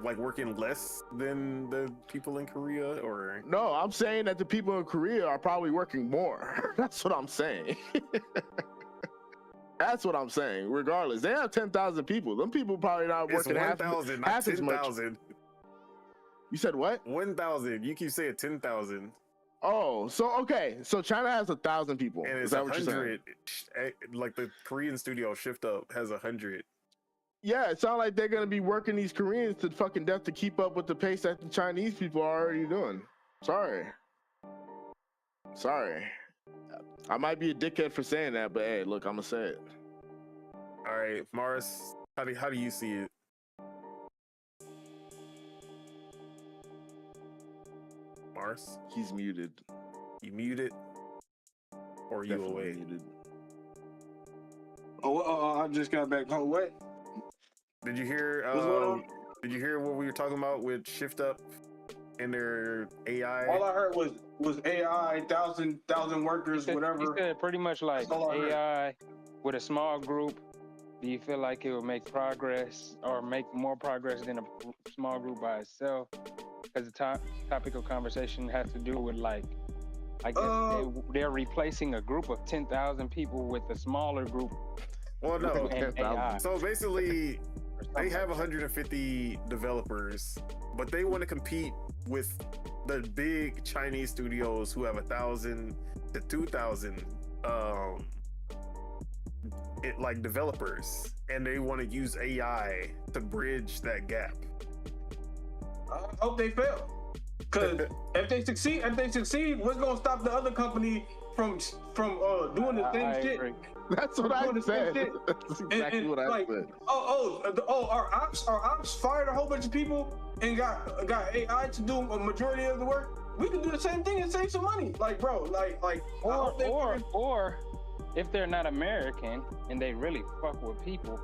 [SPEAKER 2] like working less than the people in Korea, or?
[SPEAKER 3] No, I'm saying that the people in Korea are probably working more. That's what I'm saying. That's what I'm saying. Regardless, they have 10,000 people. Them people probably not working half as much. You said what?
[SPEAKER 2] 1,000. You keep saying 10,000.
[SPEAKER 3] Oh, so okay. So China has 1,000 people.
[SPEAKER 2] And it's 100. Like the Korean studio Shift Up has 100.
[SPEAKER 3] Yeah, it sounds like they're gonna be working these Koreans to fucking death to keep up with the pace that the Chinese people are already doing. Sorry. I might be a dickhead for saying that, but hey, look, I'm gonna say it.
[SPEAKER 2] All right, Morris, how do you see it? Morris?
[SPEAKER 3] He's muted.
[SPEAKER 2] You muted? Or you
[SPEAKER 3] Definitely
[SPEAKER 2] away?
[SPEAKER 3] muted.
[SPEAKER 1] Oh, I just got back. Oh, what?
[SPEAKER 2] Did you hear? Did you hear what we were talking about with Shift Up and their AI?
[SPEAKER 1] All I heard was AI, thousand workers, whatever.
[SPEAKER 5] He said pretty much like AI with a small group. Do you feel like it will make progress or make more progress than a small group by itself? Because the topic of conversation has to do with like, I guess they're replacing a group of 10,000 people with a smaller group.
[SPEAKER 2] Well, no.
[SPEAKER 5] AI.
[SPEAKER 2] So basically, they have 150 developers, but they want to compete with the big Chinese studios who have 1,000 to 2,000 like developers, and they want to use AI to bridge that gap.
[SPEAKER 1] I hope they fail. Because if they succeed, what's gonna stop the other company from doing the same shit?
[SPEAKER 5] Agree.
[SPEAKER 3] That's what I said. That's exactly what I said.
[SPEAKER 1] Our ops fired a whole bunch of people and got AI to do a majority of the work. We can do the same thing and save some money. Like, bro,
[SPEAKER 5] or if they're not American and they really fuck with people,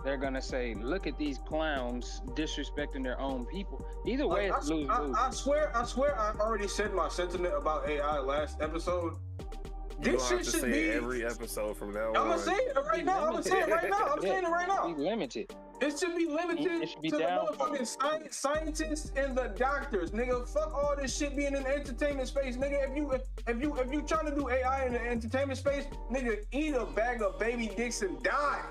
[SPEAKER 5] they're gonna say, "Look at these clowns disrespecting their own people." Either way, it's lose-lose.
[SPEAKER 1] I swear, I already said my sentiment about AI last episode. This shit should be
[SPEAKER 2] every episode from now on.
[SPEAKER 1] I'm gonna say it right now. I'm saying it right now.
[SPEAKER 5] Be limited.
[SPEAKER 1] It should be limited to the motherfucking scientists and the doctors, nigga. Fuck all this shit being in the entertainment space, nigga. If you trying to do AI in the entertainment space, nigga, eat a bag of baby dicks and die.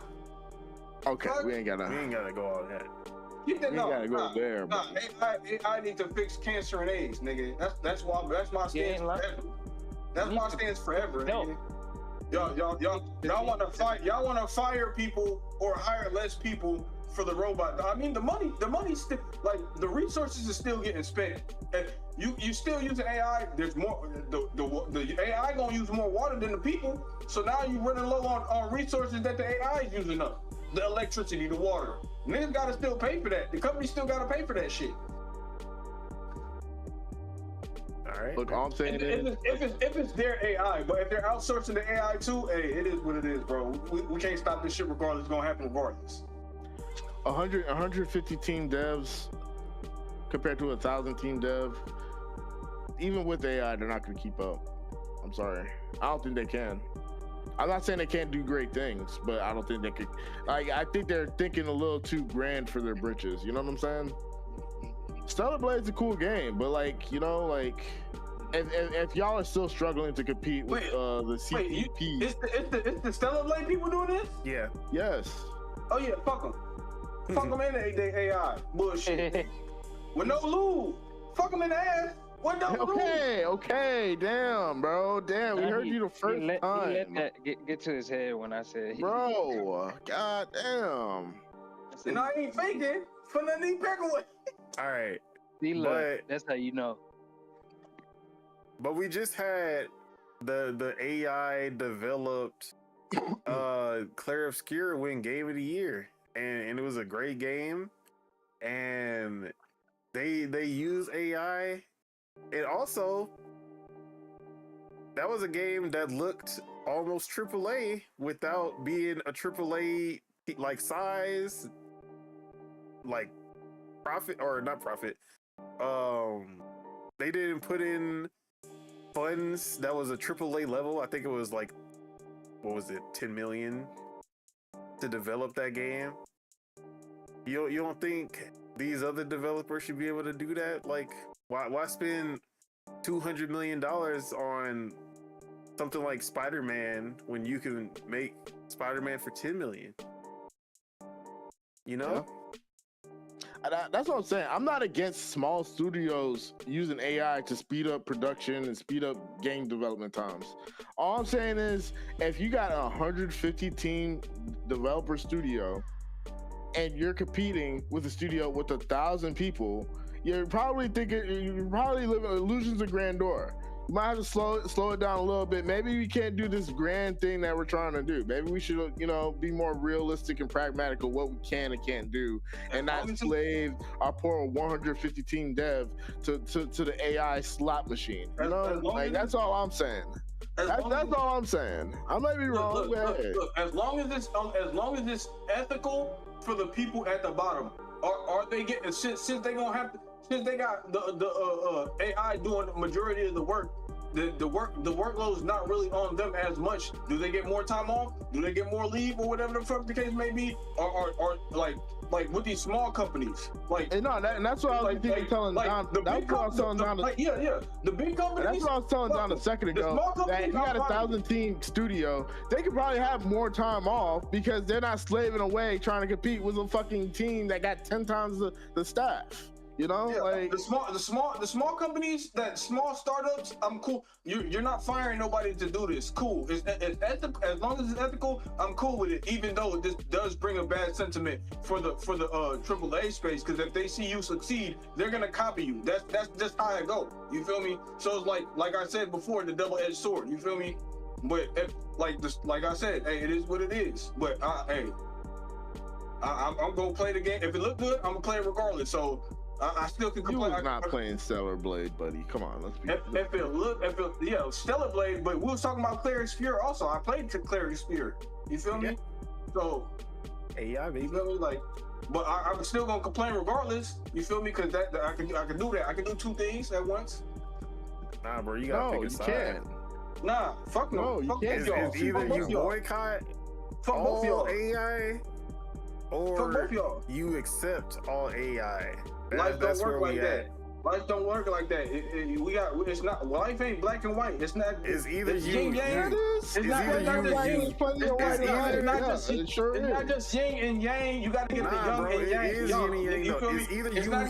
[SPEAKER 3] Okay, we ain't gotta
[SPEAKER 2] go all that.
[SPEAKER 1] You think
[SPEAKER 3] gotta go there,
[SPEAKER 1] nah, AI need to fix cancer and AIDS, nigga. That's my stance forever. That's my stance forever, nigga. Y'all want to fire people or hire less people for the robot. I mean, the money's still, like, the resources are still getting spent. If you still using AI, there's more. The AI gonna use more water than the people. So now you running low on resources that the AI is using up. The electricity, the water. Niggas gotta still pay for that. The company still gotta pay for that shit.
[SPEAKER 2] All right.
[SPEAKER 3] Look, all I'm saying is,
[SPEAKER 1] if it's their AI, but if they're outsourcing the AI too, hey, it is what it is, bro. We can't stop this shit regardless. It's gonna happen regardless.
[SPEAKER 3] 150 team devs compared to 1,000 team dev. Even with AI, they're not gonna keep up. I'm sorry. I don't think they can. I'm not saying they can't do great things, but I don't think they could. Like, I think they're thinking a little too grand for their britches. You know what I'm saying? Stellar Blade's a cool game, but like, you know, like, if y'all are still struggling to compete with the CPP,
[SPEAKER 1] it's the Stellar Blade people doing this?
[SPEAKER 2] Yeah.
[SPEAKER 3] Yes.
[SPEAKER 1] Oh yeah, fuck them. Fuck them in the AI bullshit. With no lube. Fuck them in the ass. What no lube?
[SPEAKER 3] Okay, damn, bro. Damn, we heard you the first time.
[SPEAKER 5] He let that get to his head when I said,
[SPEAKER 3] bro, god damn.
[SPEAKER 1] And I ain't faking for nothing pack away.
[SPEAKER 2] All right.
[SPEAKER 5] See, look, that's how you know.
[SPEAKER 2] But we just had the AI developed Clair Obscur win Game of the Year, and it was a great game, and they use AI, and also that was a game that looked almost AAA without being a AAA like size, like profit or not profit. They didn't put in funds that was a AAA level. I think it was like, what was it, 10 million to develop that game. You don't think these other developers should be able to do that? Like, why spend $200 million on something like Spider-Man when you can make Spider-Man for 10 million? You know?
[SPEAKER 3] Yeah. That's what I'm saying. I'm not against small studios using AI to speed up production and speed up game development times. All I'm saying is, if you got a 150 team developer studio and you're competing with a studio with 1,000 people, you're probably living illusions of grandeur. You might have to slow it down a little bit. Maybe we can't do this grand thing that we're trying to do. Maybe we should, be more realistic and pragmatic of what we can and can't do, and not slave our poor 150 team dev to the AI slot machine. That's all I'm saying. That's all I'm saying. I might be wrong.
[SPEAKER 1] Look, as long as it's ethical for the people at the bottom, are they getting since they gonna have to. Since they got the AI doing the majority of the work, the workload is not really on them as much. Do they get more time off? Do they get more leave or whatever the fuck the case may be? Or like with these small companies,
[SPEAKER 3] that's what I was telling John. That's what I was telling John.
[SPEAKER 1] The big companies.
[SPEAKER 3] That's what I was telling John a second ago. That if you got 1,000 team studio, they could probably have more time off because they're not slaving away trying to compete with a fucking team that got 10 times the staff. The small companies, that small startups, I'm cool. You're not firing nobody to do this. Cool. It's ethical. As long as it's ethical, I'm cool with it. Even though this does bring a bad sentiment for the AAA space, because if they see you succeed, they're gonna copy you. That's just how it go. You feel me? So it's like I said before, the double-edged sword. You feel me? But like I said, hey, it is what it is. But I'm gonna play the game. If it look good, I'm gonna play it regardless. So. I still can complain. You was not playing Stellar Blade, buddy. Come on, let's be.
[SPEAKER 1] Stellar Blade, but we was talking about Clair Obscur also. I played Clair Obscur. You feel me? So,
[SPEAKER 2] yeah, baby.
[SPEAKER 1] You feel me? But I'm still gonna complain regardless. You feel me? Because that I can do that. I can do two things at once.
[SPEAKER 2] Nah, bro, you gotta pick a side.
[SPEAKER 3] Can't.
[SPEAKER 1] Nah, fuck no.
[SPEAKER 3] You can't.
[SPEAKER 2] It's either you boycott all AI, or you accept all AI.
[SPEAKER 1] Life don't work like that. Life don't work like that. It's not. Life ain't black and white. It's not.
[SPEAKER 2] It's either
[SPEAKER 1] yin yang. It's not just yin and yang. You got to get the yang and yang.
[SPEAKER 2] It's either you a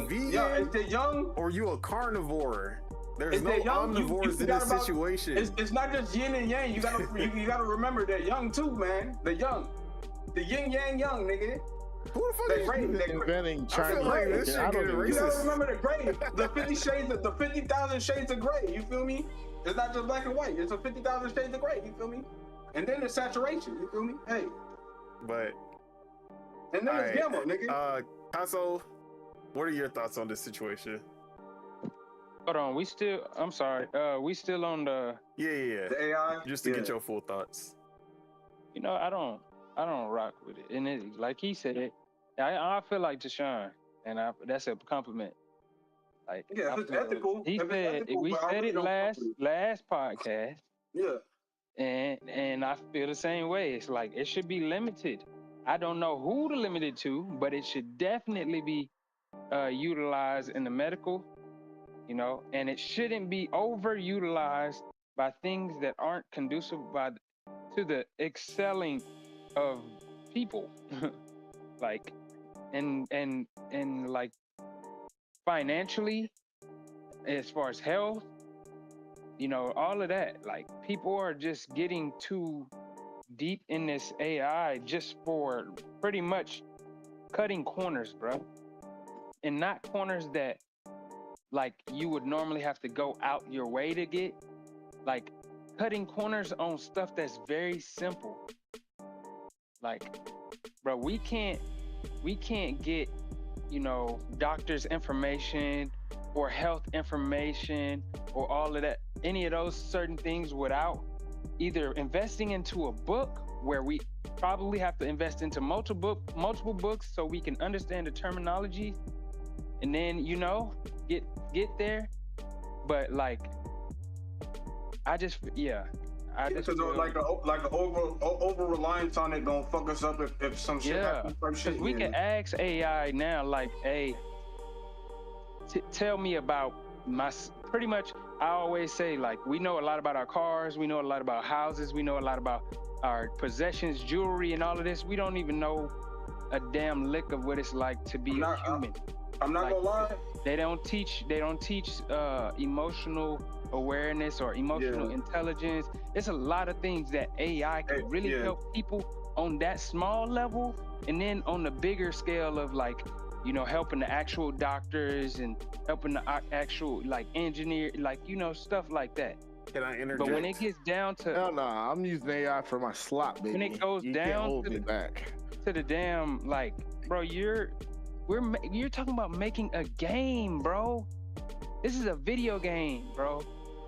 [SPEAKER 2] vegan,
[SPEAKER 1] it's the young,
[SPEAKER 2] or you a carnivore. There's no omnivores in this situation.
[SPEAKER 1] It's not just yin and yang. You gotta remember they're young too, man. The young, the yin yang young, nigga.
[SPEAKER 2] Who the fuck is
[SPEAKER 3] inventing Chinese?
[SPEAKER 2] Like this shit getting racist.
[SPEAKER 1] You gotta remember the gray, the 50,000 shades of gray. You feel me? It's not just black and white. It's a 50,000 shades of gray. You feel me? And then there's saturation. You feel me? Hey. And then it's gamma, nigga.
[SPEAKER 2] Tasso, what are your thoughts on this situation?
[SPEAKER 5] Hold on, we still on the
[SPEAKER 1] the AI.
[SPEAKER 2] Just to get your full thoughts.
[SPEAKER 5] I don't rock with it. And it, like he said, I feel like Deshaun, and that's a compliment. Like,
[SPEAKER 1] if it's ethical.
[SPEAKER 5] We said it last podcast.
[SPEAKER 1] Yeah.
[SPEAKER 5] And I feel the same way. It's like it should be limited. I don't know who to limit it to, but it should definitely be utilized in the medical, and it shouldn't be overutilized by things that aren't conducive to the excelling of people. Like and like financially, as far as health, all of that. Like, people are just getting too deep in this AI just for pretty much cutting corners, bro, and not corners that like you would normally have to go out your way to get, like cutting corners on stuff that's very simple. Like, bro, we can't get, you know, doctors' information or health information or all of that, any of those certain things without either investing into a book where we probably have to invest into multiple books so we can understand the terminology and then, you know, get there. But like, I just feel,
[SPEAKER 1] like a over reliance on it gonna fuck us up if some shit happens.
[SPEAKER 5] Because we can ask AI now, like, hey, tell me about pretty much. I always say, like, we know a lot about our cars, we know a lot about houses, we know a lot about our possessions, jewelry, and all of this. We don't even know a damn lick of what it's like to be a human.
[SPEAKER 1] I'm not gonna lie.
[SPEAKER 5] They don't teach emotional awareness or emotional intelligence. It's a lot of things that AI can really help people on that small level, and then on the bigger scale of, like, you know, helping the actual doctors and helping the actual, like, engineer, like, you know, stuff like that.
[SPEAKER 2] Can I interject?
[SPEAKER 5] But when it gets down to
[SPEAKER 3] hell no, I'm using AI for my slot, baby.
[SPEAKER 5] When it goes down to the damn, like, bro, you're talking about making a game, bro. This is a video game, bro.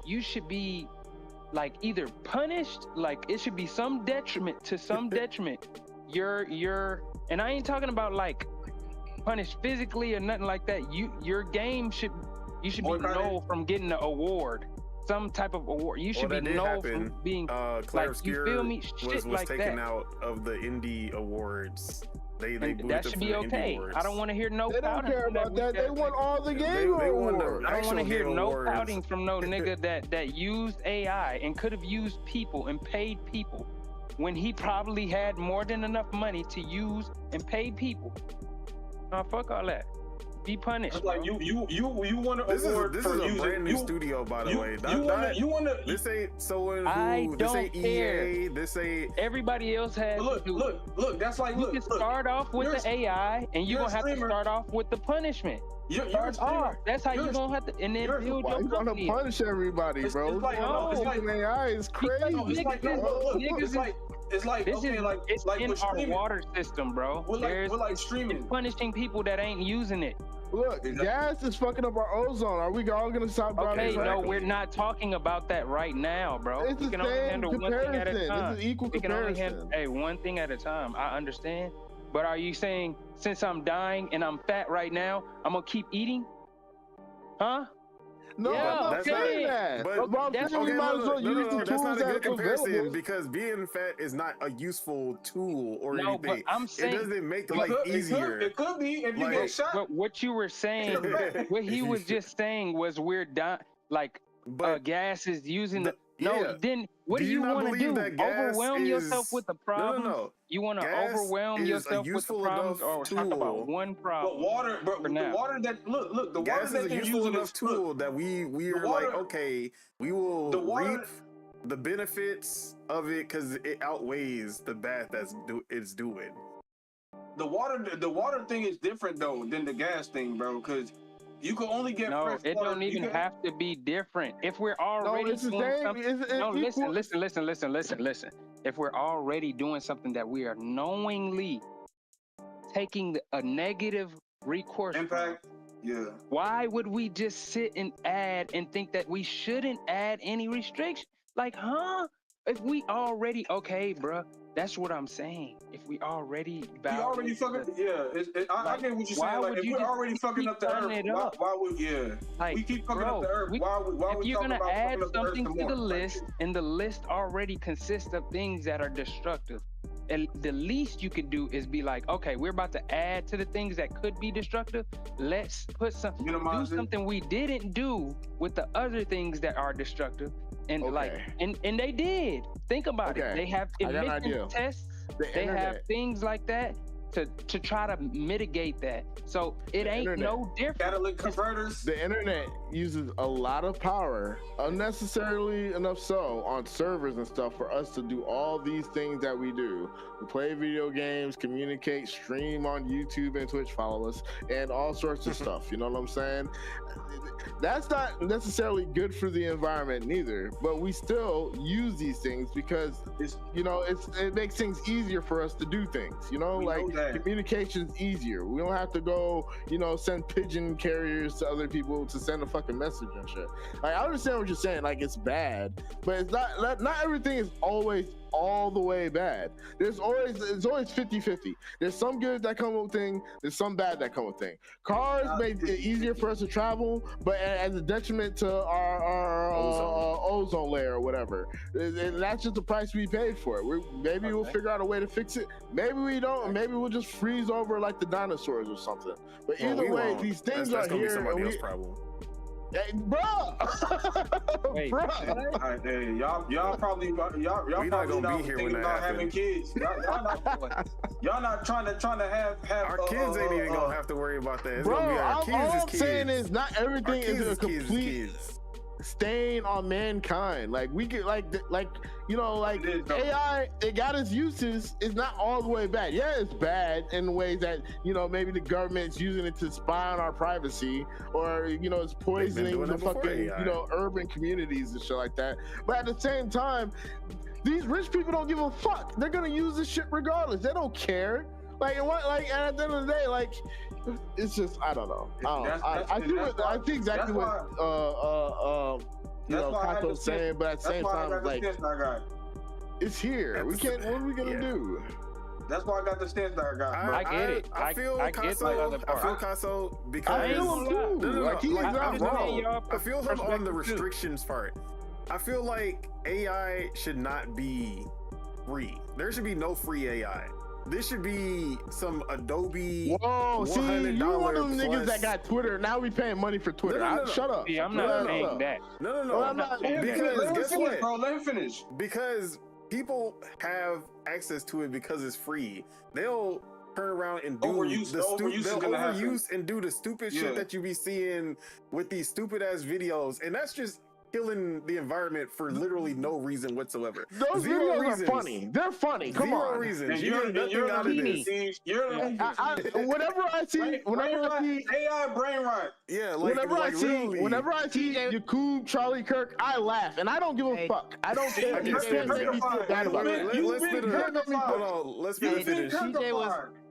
[SPEAKER 5] You should be, like, either punished, like it should be some detriment to some detriment. And I ain't talking about like punished physically or nothing like that. Your game should be no from getting an award, some type of award. You should be no from being like, you feel me? Shit
[SPEAKER 2] was
[SPEAKER 5] like
[SPEAKER 2] taken
[SPEAKER 5] that.
[SPEAKER 2] out of the indie awards. They
[SPEAKER 5] that should be okay. I don't want to hear no
[SPEAKER 3] pouting. They don't care about that. They want all the game awards.
[SPEAKER 5] I don't want to hear no pouting from no nigga that used AI and could have used people and paid people when he probably had more than enough money to use and paid people. Fuck all that. Be punished.
[SPEAKER 1] Like, you want to award
[SPEAKER 2] this
[SPEAKER 1] for
[SPEAKER 2] is a
[SPEAKER 1] using,
[SPEAKER 2] brand new studio, by the way. This ain't someone who. This ain't EA. This ain't.
[SPEAKER 5] Everybody else has.
[SPEAKER 1] Look. That's like,
[SPEAKER 5] you can start off with the AI, and you're gonna have to start off with the punishment. Start off. That's how you're gonna have to, and then build your company.
[SPEAKER 3] You're gonna punish everybody, bro. AI is crazy.
[SPEAKER 1] It's like
[SPEAKER 5] this
[SPEAKER 1] okay, like
[SPEAKER 5] it's
[SPEAKER 1] like
[SPEAKER 5] in
[SPEAKER 1] with
[SPEAKER 5] our
[SPEAKER 1] streaming.
[SPEAKER 5] Water system, bro.
[SPEAKER 1] We're like streaming.
[SPEAKER 5] It's punishing people that ain't using it.
[SPEAKER 3] Look, gas is fucking up our ozone. Are we all gonna stop driving?
[SPEAKER 5] Okay, no, we're not talking about that right now, bro.
[SPEAKER 3] It's
[SPEAKER 5] we
[SPEAKER 3] the
[SPEAKER 5] can only
[SPEAKER 3] same
[SPEAKER 5] handle one thing at a time.
[SPEAKER 3] It's an equal comparison.
[SPEAKER 5] One thing at a time. I understand. But are you saying since I'm dying and I'm fat right now, I'm gonna keep eating? Huh?
[SPEAKER 3] No, I'm not saying that. But
[SPEAKER 5] that's
[SPEAKER 3] we might as well use the tools
[SPEAKER 2] that's not a good comparison
[SPEAKER 3] available.
[SPEAKER 2] because being fat is not a useful tool or anything.
[SPEAKER 5] But I'm saying
[SPEAKER 2] it doesn't make life easier.
[SPEAKER 1] It could be if you get shot.
[SPEAKER 5] But what you were saying, what he was just saying was we're dying. Like, gas is using then what do you want to do? Overwhelm yourself with the problem?
[SPEAKER 2] No.
[SPEAKER 5] You want to overwhelm yourself with the problems, or talk about one problem?
[SPEAKER 1] The water that look, the
[SPEAKER 2] gas
[SPEAKER 1] water
[SPEAKER 2] is a useful enough tool that we are like, okay, we will reap the benefits of it because it outweighs the bad it's doing.
[SPEAKER 1] The water thing is different though than the gas thing, bro, because you can only get fresh
[SPEAKER 5] it
[SPEAKER 1] water.
[SPEAKER 5] don't even have to be different. If we're already doing something, listen. If we're already doing something that we are knowingly taking a negative recourse
[SPEAKER 1] impact,
[SPEAKER 5] why would we just sit and add and think that we shouldn't add any restriction? Like, if we already bruh. That's what I'm saying. If we already
[SPEAKER 1] I get what you're saying. Like, if we're already fucking up the earth, why would we keep fucking up the earth? Why
[SPEAKER 5] if you're gonna add something to the list, and the list already consists of things that are destructive, and the least you can do is be like, okay, we're about to add to the things that could be destructive. Let's put something we didn't do with the other things that are destructive. And and they did. Think about it. They have emission tests. They have things like that. to try to mitigate that. So it ain't
[SPEAKER 3] internet.
[SPEAKER 5] no different.
[SPEAKER 1] Catalytic converters.
[SPEAKER 3] The internet uses a lot of power, unnecessarily enough so, on servers and stuff for us to do all these things that we do. We play video games, communicate, stream on YouTube and Twitch, follow us, and all sorts of stuff. You know what I'm saying? That's not necessarily good for the environment neither, but we still use these things because it makes things easier for us to do things. Communication's easier. We don't have to go, send pigeon carriers to other people to send a fucking message and shit. Like, I understand what you're saying. Like, it's bad, but it's not everything is always all the way bad. It's always 50-50. There's some good that come with thing. There's some bad that come with thing. Cars make it easier for us to travel, but as a detriment to our ozone layer or whatever. And that's just the price we paid for it. Maybe we'll figure out a way to fix it. Maybe we don't. Maybe we'll just freeze over like the dinosaurs or something. But either way, these things are here. That's somebody else's problem. Hey, bro.
[SPEAKER 5] Wait,
[SPEAKER 3] bro.
[SPEAKER 1] Hey, y'all probably not thinking about having kids. Y'all not trying to have
[SPEAKER 2] our kids ain't even gonna have to worry about that. It's
[SPEAKER 3] bro,
[SPEAKER 2] gonna be our kids
[SPEAKER 3] all I'm
[SPEAKER 2] kids.
[SPEAKER 3] saying is not everything is a complete
[SPEAKER 2] kids.
[SPEAKER 3] stain on mankind. Like we get like AI, it got its uses. It's not all the way bad. Yeah, it's bad in ways that maybe the government's using it to spy on our privacy, or it's poisoning the fucking urban communities and shit like that. But at the same time, these rich people don't give a fuck. They're gonna use this shit regardless. They don't care. And at the end of the day, it's just I don't know. I see exactly what Kato's saying, but at the same time, it's here. We can't. What are we gonna do?
[SPEAKER 1] That's why I got the stance that I got.
[SPEAKER 5] I get it. I feel
[SPEAKER 2] Casso because
[SPEAKER 3] I feel him too. He's not wrong.
[SPEAKER 2] I feel him on the restrictions part. I feel like AI should not be free. There should be no free AI. This should be some Adobe.
[SPEAKER 3] Whoa, see, you one of them niggas that got Twitter. Now we paying money for Twitter.
[SPEAKER 5] No.
[SPEAKER 3] Shut up.
[SPEAKER 5] See, I'm not saying that.
[SPEAKER 2] No.
[SPEAKER 3] I'm not saying
[SPEAKER 2] because guess what?
[SPEAKER 1] Bro, let him finish.
[SPEAKER 2] Because people have access to it because it's free. They'll turn around and do overuse and do the stupid shit that you be seeing with these stupid ass videos, and that's just killing the environment for literally no reason whatsoever.
[SPEAKER 3] Those videos are funny. They're funny. Come on.
[SPEAKER 2] Zero reasons. You get nothing out of this.
[SPEAKER 3] Whenever I see
[SPEAKER 1] AI brain rot.
[SPEAKER 2] Yeah,
[SPEAKER 3] whenever I see Yakub, Charlie Kirk, I laugh, and I don't give a fuck. I don't care. You can't make me feel bad about it.
[SPEAKER 2] Let's finish.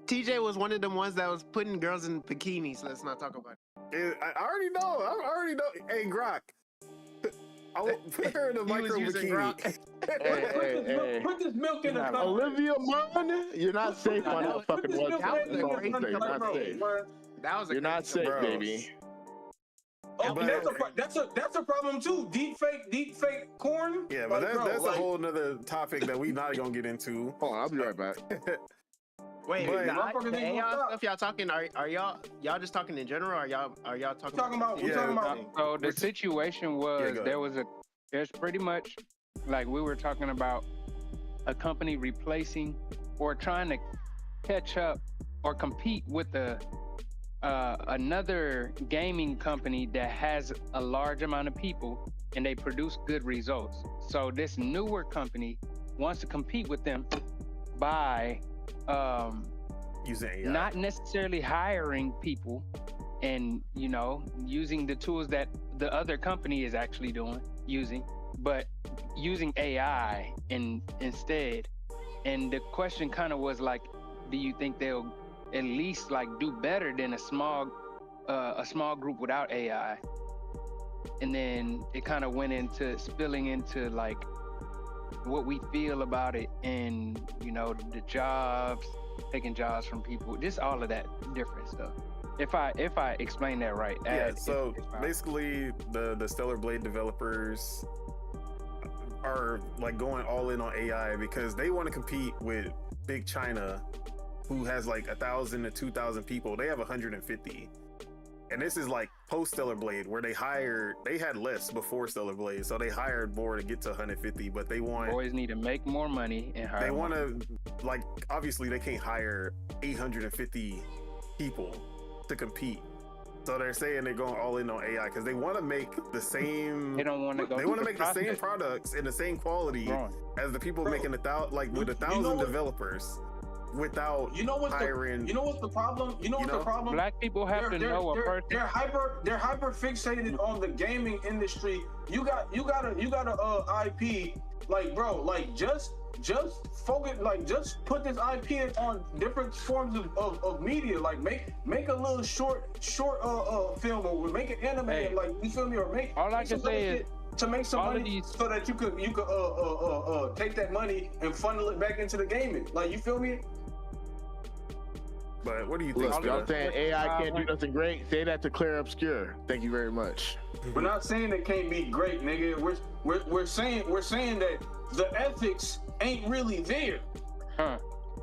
[SPEAKER 6] TJ was one of them ones that was putting girls in bikinis. So let's not talk about it.
[SPEAKER 2] I already know. Hey, Grok. I will put her in a micro bikini.
[SPEAKER 3] Hey.
[SPEAKER 1] Put this milk in the cup.
[SPEAKER 3] Olivia Munn, you're not safe on that fucking website. You're not safe, baby.
[SPEAKER 1] Oh, that's a problem too. Deep fake corn.
[SPEAKER 2] Yeah, but that's a whole nother topic that we not gonna get into.
[SPEAKER 3] Hold on, I'll be right back.
[SPEAKER 6] Wait, the AI stuff y'all talking? Are y'all just talking in general? Or are y'all talking about?
[SPEAKER 1] We're talking about.
[SPEAKER 5] So the situation was there's pretty much like we were talking about a company replacing or trying to catch up or compete with another gaming company that has a large amount of people and they produce good results. So this newer company wants to compete with them by
[SPEAKER 2] using AI.
[SPEAKER 5] Not necessarily hiring people and using the tools that the other company is actually using, but using AI instead. And the question kind of was like, do you think they'll at least do better than a small group without AI? And then it kind of went into spilling into what we feel about it, and the jobs, taking jobs from people, just all of that different stuff. If I explain that right.
[SPEAKER 2] So basically the Stellar Blade developers are going all in on AI because they want to compete with Big China, who has 1,000 to 2,000 people. They have 150. And this is like post Stellar Blade, where they had less before Stellar Blade, so they hired more to get to 150. But they want
[SPEAKER 5] boys need to make more money and hire.
[SPEAKER 2] They want to, like, obviously they can't hire 850 people to compete. So they're saying they're going all in on AI because they want to make the same.
[SPEAKER 5] They don't want to go.
[SPEAKER 2] They want to make the same products in the same quality as the people making with 1,000 developers. Without hiring,
[SPEAKER 1] what's the problem? The problem?
[SPEAKER 5] Black people have to know a person.
[SPEAKER 1] They're hyper fixated on the gaming industry. You got a IP, like, bro, like just focus, like just put this IP on different forms of media. Like make a little short film, or make it animated, like, you feel me, or make.
[SPEAKER 5] All I can say is
[SPEAKER 1] to make some money so that you could take that money and funnel it back into the gaming. Like, you feel me?
[SPEAKER 2] But what do you think?
[SPEAKER 3] Look, y'all saying AI can't do nothing great? Say that to Claire Obscure. Thank you very much.
[SPEAKER 1] We're not saying it can't be great, nigga. We're saying that the ethics ain't really there.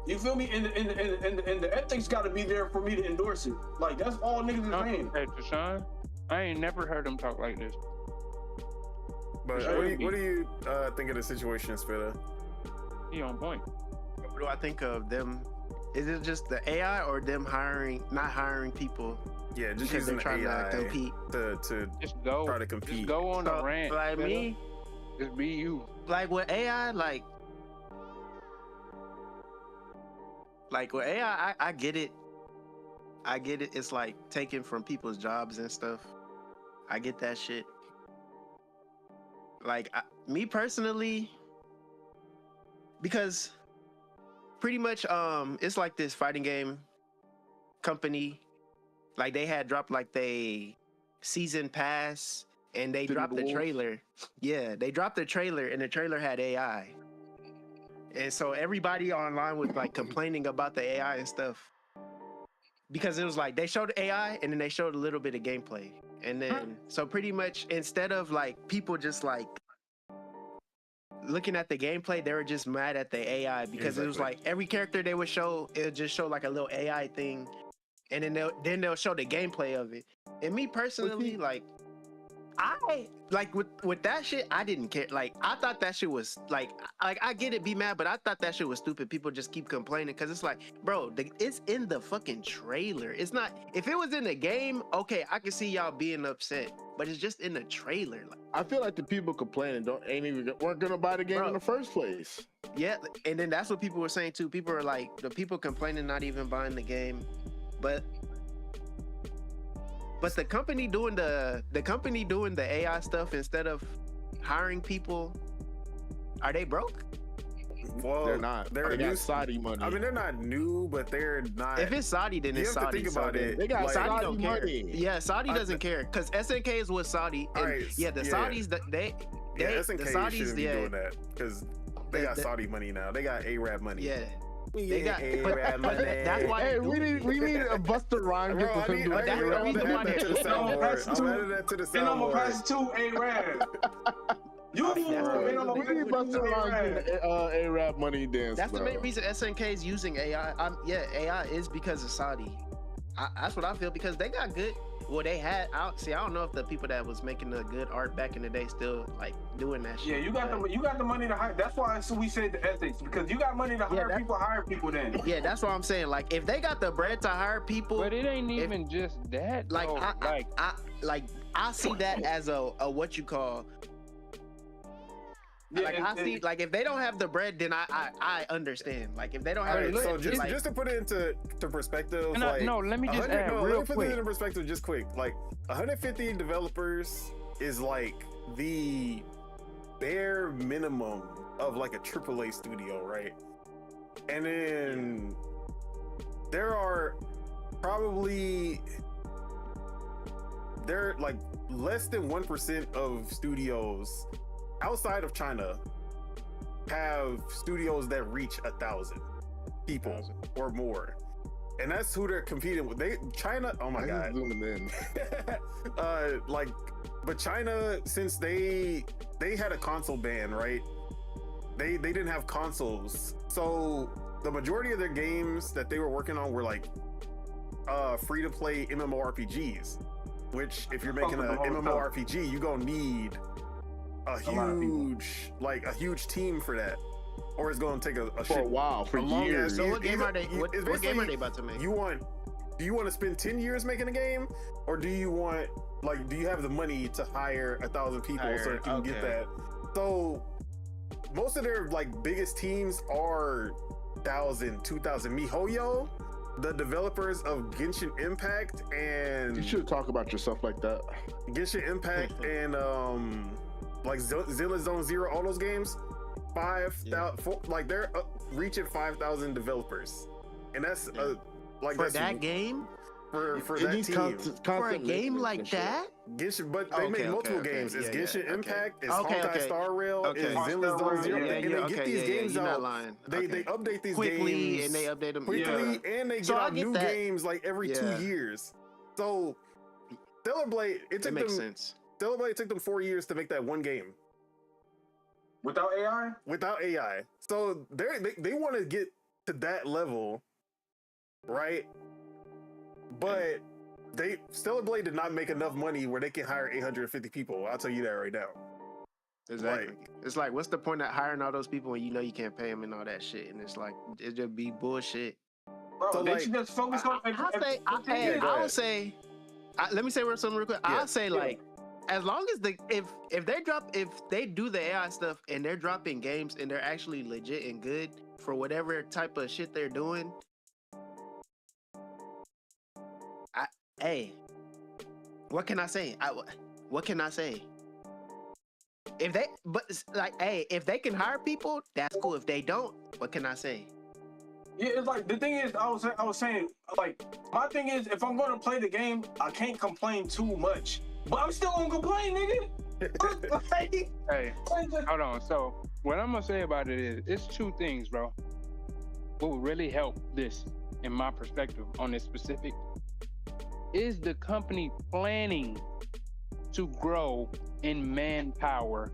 [SPEAKER 1] You feel me? And the ethics got to be there for me to endorse it. Like, that's all niggas is saying.
[SPEAKER 5] Hey, Deshaun, I ain't never heard him talk like this.
[SPEAKER 2] But what do you think of the situation, Spitter?
[SPEAKER 5] He on point.
[SPEAKER 6] What do I think of them? Is it just the AI or them not hiring people?
[SPEAKER 2] Yeah, just
[SPEAKER 6] because
[SPEAKER 2] using
[SPEAKER 6] they're trying
[SPEAKER 2] AI
[SPEAKER 6] to compete.
[SPEAKER 2] to
[SPEAKER 5] just go
[SPEAKER 2] try to compete.
[SPEAKER 5] Just go on a rant.
[SPEAKER 6] Like me,
[SPEAKER 5] just be you.
[SPEAKER 6] Like with AI, like with AI, I get it. I get it. It's like taken from people's jobs and stuff. I get that shit. Like me personally, because pretty much it's like this fighting game company, like they had dropped like they season pass and they dropped the trailer. Yeah, they dropped the trailer and the trailer had AI. And so everybody online was like complaining about the AI and stuff. Because it was like they showed AI and then they showed a little bit of gameplay. And then so pretty much instead of like people just like looking at the gameplay, they were just mad at the AI because it was like every character they would show, it would just show like a little AI thing, and then they'll show the gameplay of it. And me personally, like I like with that shit, I didn't care. Like I thought that shit was like I get it, be mad, but I thought that shit was stupid. People just keep complaining because it's like, bro, it's in the fucking trailer. It's not. If it was in the game, okay, I can see y'all being upset, but it's just in the trailer. Like,
[SPEAKER 3] I feel like the people complaining weren't gonna buy the game in the first place.
[SPEAKER 6] Yeah, and then that's what people were saying too. People are like, the people complaining not even buying the game, but the company doing the AI stuff instead of hiring people, are they broke?
[SPEAKER 2] Well,
[SPEAKER 3] they're not.
[SPEAKER 2] They're
[SPEAKER 3] got Saudi money.
[SPEAKER 2] I mean, they're not new, but they're not.
[SPEAKER 6] If it's Saudi, then it's Saudi.
[SPEAKER 2] You have to think about it.
[SPEAKER 3] They got
[SPEAKER 2] like,
[SPEAKER 3] Saudi
[SPEAKER 6] don't
[SPEAKER 3] money.
[SPEAKER 6] Care. Yeah, Saudi doesn't care because SNK is with Saudi. And
[SPEAKER 2] right,
[SPEAKER 6] Saudis,
[SPEAKER 2] SNK
[SPEAKER 6] the Saudis
[SPEAKER 2] shouldn't be doing that because they got Saudi money now. They got Arab money.
[SPEAKER 6] Yeah.
[SPEAKER 2] They got Arab money.
[SPEAKER 6] That's why.
[SPEAKER 3] Hey, we need a Busta Rhymes.
[SPEAKER 2] Bro, I'm adding that to the soundboard.
[SPEAKER 1] And I'm gonna pass it to Arab. You need
[SPEAKER 3] Busta Rhymes Arab money dance.
[SPEAKER 6] That's the main reason SNK is using AI. AI is because of Saudi. That's what I feel, because they got good. Well, they had out. See, I don't know if the people that was making the good art back in the day still like doing that shit.
[SPEAKER 1] Yeah, you got the money to hire. That's why we said the ethics, because you got money to hire people. Then.
[SPEAKER 6] Yeah, that's what I'm saying. Like, if they got the bread to hire people,
[SPEAKER 5] but it ain't even just that.
[SPEAKER 6] Like, I see that as a what you call. Yeah, I see. Like, if they don't have the bread, then I understand. Like, if they don't have,
[SPEAKER 2] so just to put it into perspective,
[SPEAKER 5] let me just add real quick.
[SPEAKER 2] Put it in perspective, just quick. Like, 150 developers is like the bare minimum of like a AAA studio, right? And then there are probably like less than 1% of studios outside of China have studios that reach 1,000 people or more, and that's who they're competing with. China, oh my god,
[SPEAKER 3] zooming in.
[SPEAKER 2] But China, since they had a console ban, right? They didn't have consoles, so the majority of their games that they were working on were like free to play MMORPGs. which if you're making
[SPEAKER 1] Fuck
[SPEAKER 2] an
[SPEAKER 1] with the whole
[SPEAKER 2] MMORPG, you're gonna need a huge team for that, or it's gonna take a
[SPEAKER 3] For a while, for
[SPEAKER 2] long
[SPEAKER 3] years.
[SPEAKER 2] ass-
[SPEAKER 6] So what game are they?
[SPEAKER 2] it's
[SPEAKER 6] What game
[SPEAKER 2] basically-
[SPEAKER 6] are they about to make?
[SPEAKER 2] Do you want to spend 10 years making a game, or do you want do you have the money to hire 1,000 people so you can get
[SPEAKER 6] okay.
[SPEAKER 2] that? So most of their biggest teams are 1,000, 2,000. MiHoYo, the developers of Genshin Impact and
[SPEAKER 3] You should talk about yourself like that.
[SPEAKER 2] Genshin Impact and Zilla Zone Zero, all those games, 5,000, they're reaching 5,000 developers, and that's
[SPEAKER 6] for
[SPEAKER 2] that's
[SPEAKER 6] that game.
[SPEAKER 2] for
[SPEAKER 3] It
[SPEAKER 2] that
[SPEAKER 3] needs
[SPEAKER 2] team.
[SPEAKER 6] For a
[SPEAKER 3] constant
[SPEAKER 6] game
[SPEAKER 3] maintenance
[SPEAKER 6] like
[SPEAKER 3] and shit.
[SPEAKER 6] that?
[SPEAKER 2] Genshin, but they make multiple games. It's
[SPEAKER 6] Yeah,
[SPEAKER 2] Genshin
[SPEAKER 6] okay.
[SPEAKER 2] Impact, it's
[SPEAKER 6] Okay,
[SPEAKER 2] Honkai
[SPEAKER 6] okay.
[SPEAKER 2] Star Rail,
[SPEAKER 6] Okay.
[SPEAKER 2] it's Zilla Zone Zero,
[SPEAKER 1] Yeah,
[SPEAKER 2] and they get these games
[SPEAKER 6] you're not
[SPEAKER 2] out.
[SPEAKER 6] lying.
[SPEAKER 2] They update these
[SPEAKER 6] quickly
[SPEAKER 2] games
[SPEAKER 6] and they update them
[SPEAKER 2] quickly, and they
[SPEAKER 6] So
[SPEAKER 2] get
[SPEAKER 6] I
[SPEAKER 2] out
[SPEAKER 6] get
[SPEAKER 2] new
[SPEAKER 6] that.
[SPEAKER 2] games every
[SPEAKER 6] Yeah.
[SPEAKER 2] 2 years. So Stellar Blade, it
[SPEAKER 6] It
[SPEAKER 2] took
[SPEAKER 6] makes
[SPEAKER 2] them.
[SPEAKER 6] sense.
[SPEAKER 2] Stellar Blade took them 4 years to make that one game
[SPEAKER 1] Without AI?
[SPEAKER 2] without AI. So they want to get to that level, right? But Stellar Blade did not make enough money where they can hire 850 people. I'll tell you that right now.
[SPEAKER 6] Exactly. It's like, what's the point of hiring all those people when you know you can't pay them and all that shit? And it's like, it just be bullshit.
[SPEAKER 1] Bro,
[SPEAKER 2] So,
[SPEAKER 1] they should just focus on
[SPEAKER 6] I would say, let me say something real quick.
[SPEAKER 2] Yeah.
[SPEAKER 6] I'll say as long as if they do the AI stuff and they're dropping games and they're actually legit and good for whatever type of shit they're doing, what can I say? What can I say? If they can hire people, that's cool. If they don't, what can I say?
[SPEAKER 1] Yeah, it's the thing is, I was saying, my thing is, if I'm gonna play the game, I can't complain too much. But I'm still gonna complain, nigga.
[SPEAKER 5] Hey, hold on. So what I'm gonna say about it is, it's two things, bro. What would really help this, in my perspective, on this specific, is the company planning to grow in manpower.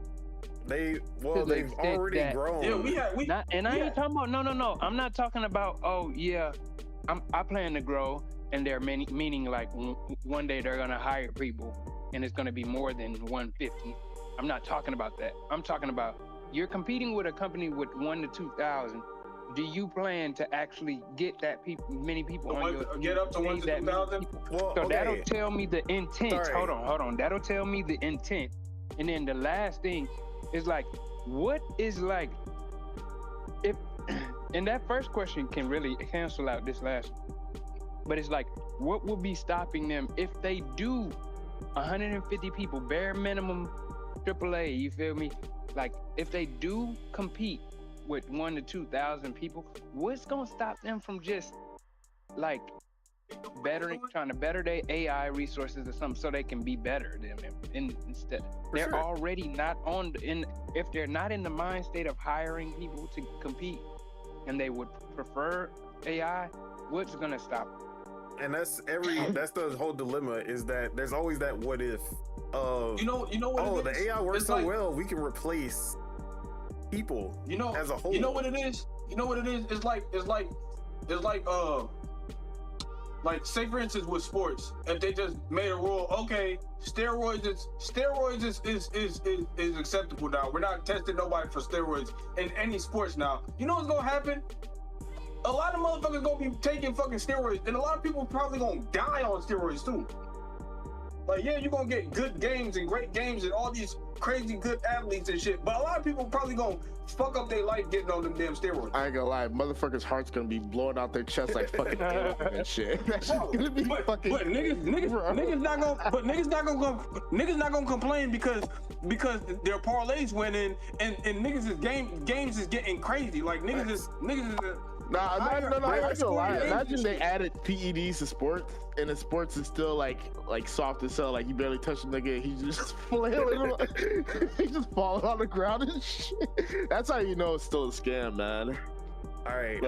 [SPEAKER 2] They've
[SPEAKER 5] To the
[SPEAKER 2] already
[SPEAKER 5] extent that-
[SPEAKER 2] grown.
[SPEAKER 1] Yeah,
[SPEAKER 5] I ain't talking about no. I'm not talking about I plan to grow, and they're meaning one day they're gonna hire people, and it's gonna be more than 150. I'm not talking about that. I'm talking about you're competing with a company with 1 to 2,000. Do you plan to actually get many people on your
[SPEAKER 1] get up to 1 to
[SPEAKER 5] that many
[SPEAKER 1] 2,000?
[SPEAKER 5] people?
[SPEAKER 2] Well,
[SPEAKER 5] So
[SPEAKER 2] okay.
[SPEAKER 5] that'll tell me the intent.
[SPEAKER 2] Sorry.
[SPEAKER 5] Hold on. That'll tell me the intent. And then the last thing is what is if, and that first question can really cancel out this last one. But it's what will be stopping them if they do 150 people, bare minimum AAA, you feel me? If they do compete with 1 to 2,000 people, what's gonna stop them from just trying to better their AI resources or something so they can be better than them? Instead, they're
[SPEAKER 2] sure.
[SPEAKER 5] already not if they're not in the mind state of hiring people to compete, and they would prefer AI, what's gonna stop them?
[SPEAKER 2] And that's the whole dilemma, is that there's always that what if of
[SPEAKER 1] You know what it is?
[SPEAKER 2] the AI works
[SPEAKER 1] It's
[SPEAKER 2] so well we can replace people as a whole.
[SPEAKER 1] You know what it is? It's say for instance with sports, if they just made a rule, okay, steroids is acceptable now. We're not testing nobody for steroids in any sports now. You know what's gonna happen? A lot of motherfuckers gonna be taking fucking steroids, and a lot of people probably gonna die on steroids too. You're gonna get good games and great games and all these crazy good athletes and shit, but a lot of people probably gonna fuck up their life getting on them damn steroids.
[SPEAKER 3] I ain't gonna lie, motherfuckers' hearts gonna be blowing out their chest like fucking and shit. That's gonna be fucking.
[SPEAKER 1] But niggas not gonna complain because their parlays went in and niggas' games is getting crazy. Niggas is.
[SPEAKER 3] Nah, I ain't gonna lie. Imagine they added PEDs to sports, and the sports is still like soft as hell. You barely touch the nigga, he's just flailing. He's just falling on the ground and shit. That's how you know it's still a scam, man.
[SPEAKER 2] All right,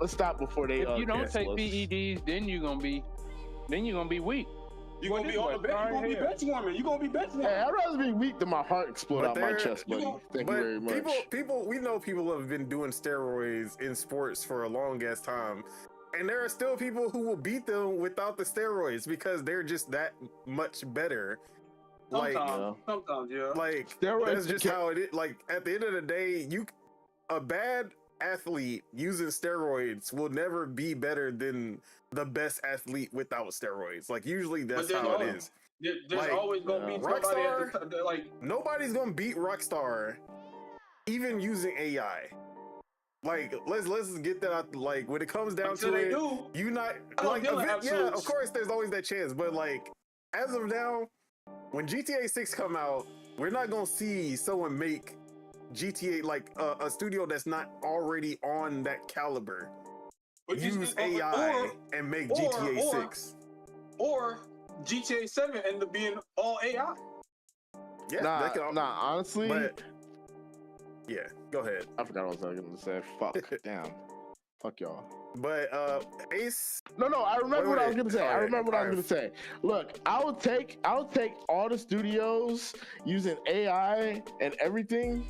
[SPEAKER 3] let's stop before they.
[SPEAKER 5] If you don't take
[SPEAKER 3] cancel us.
[SPEAKER 5] PEDs, then you're gonna be weak.
[SPEAKER 1] You gonna be on the bench. You gonna be bench warming. You gonna be bench warming.
[SPEAKER 3] Hey, I'd rather be weak than my heart explode out my chest, buddy. Thank you very much.
[SPEAKER 2] We know people have been doing steroids in sports for a long ass time. And there are still people who will beat them without the steroids because they're just that much better.
[SPEAKER 1] Sometimes, yeah.
[SPEAKER 2] Like
[SPEAKER 3] Steroids
[SPEAKER 2] that's just how it is. Like at the end of the day, a bad athlete using steroids will never be better than the best athlete without steroids. Like usually that's how it is.
[SPEAKER 1] There's
[SPEAKER 2] Like,
[SPEAKER 1] always gonna be somebody
[SPEAKER 2] Rockstar,
[SPEAKER 1] at the like.
[SPEAKER 2] Nobody's gonna beat Rockstar, even using AI. Like let's get that out. Like when it comes down to it, you not like yeah. Of course, there's always that chance, but like as of now, when GTA 6 come out, we're not gonna see someone make GTA like a studio that's not already on that caliber use AI and make GTA 6
[SPEAKER 1] or GTA 7 end up being all AI.
[SPEAKER 2] Yeah,
[SPEAKER 3] honestly.
[SPEAKER 2] But, yeah, go ahead.
[SPEAKER 3] I forgot what I was going to say. Fuck, damn. Fuck y'all.
[SPEAKER 2] But Ace.
[SPEAKER 3] No, I remember what I was gonna say. I remember what I was gonna say. Look, I would take all the studios using AI and everything.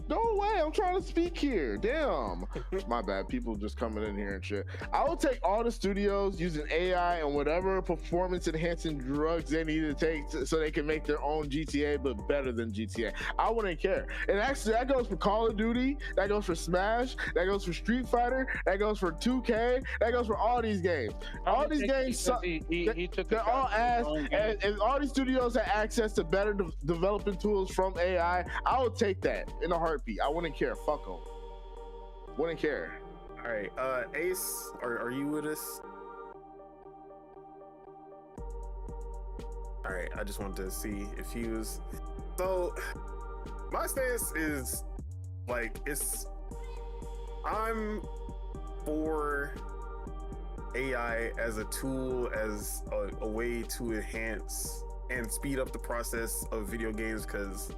[SPEAKER 3] No way, I'm trying to speak here. Damn. My bad. People just coming in here and shit. I would take all the studios using AI and whatever performance enhancing drugs they need to take so they can make their own GTA, but better than GTA. I wouldn't care. And actually, that goes for Call of Duty, that goes for Smash, that goes for Street Fighter, that goes for 2K, that goes for all these games. All these games suck. They're all ass. And all these studios have access to better developing tools from AI. I would take that in a heartbeat. I wouldn't care. Fuck them. Wouldn't care.
[SPEAKER 2] All right, Ace, are you with us? All right, I just wanted to see if he was. So, my stance is like I'm for AI as a tool, as a way to enhance and speed up the process of video games, because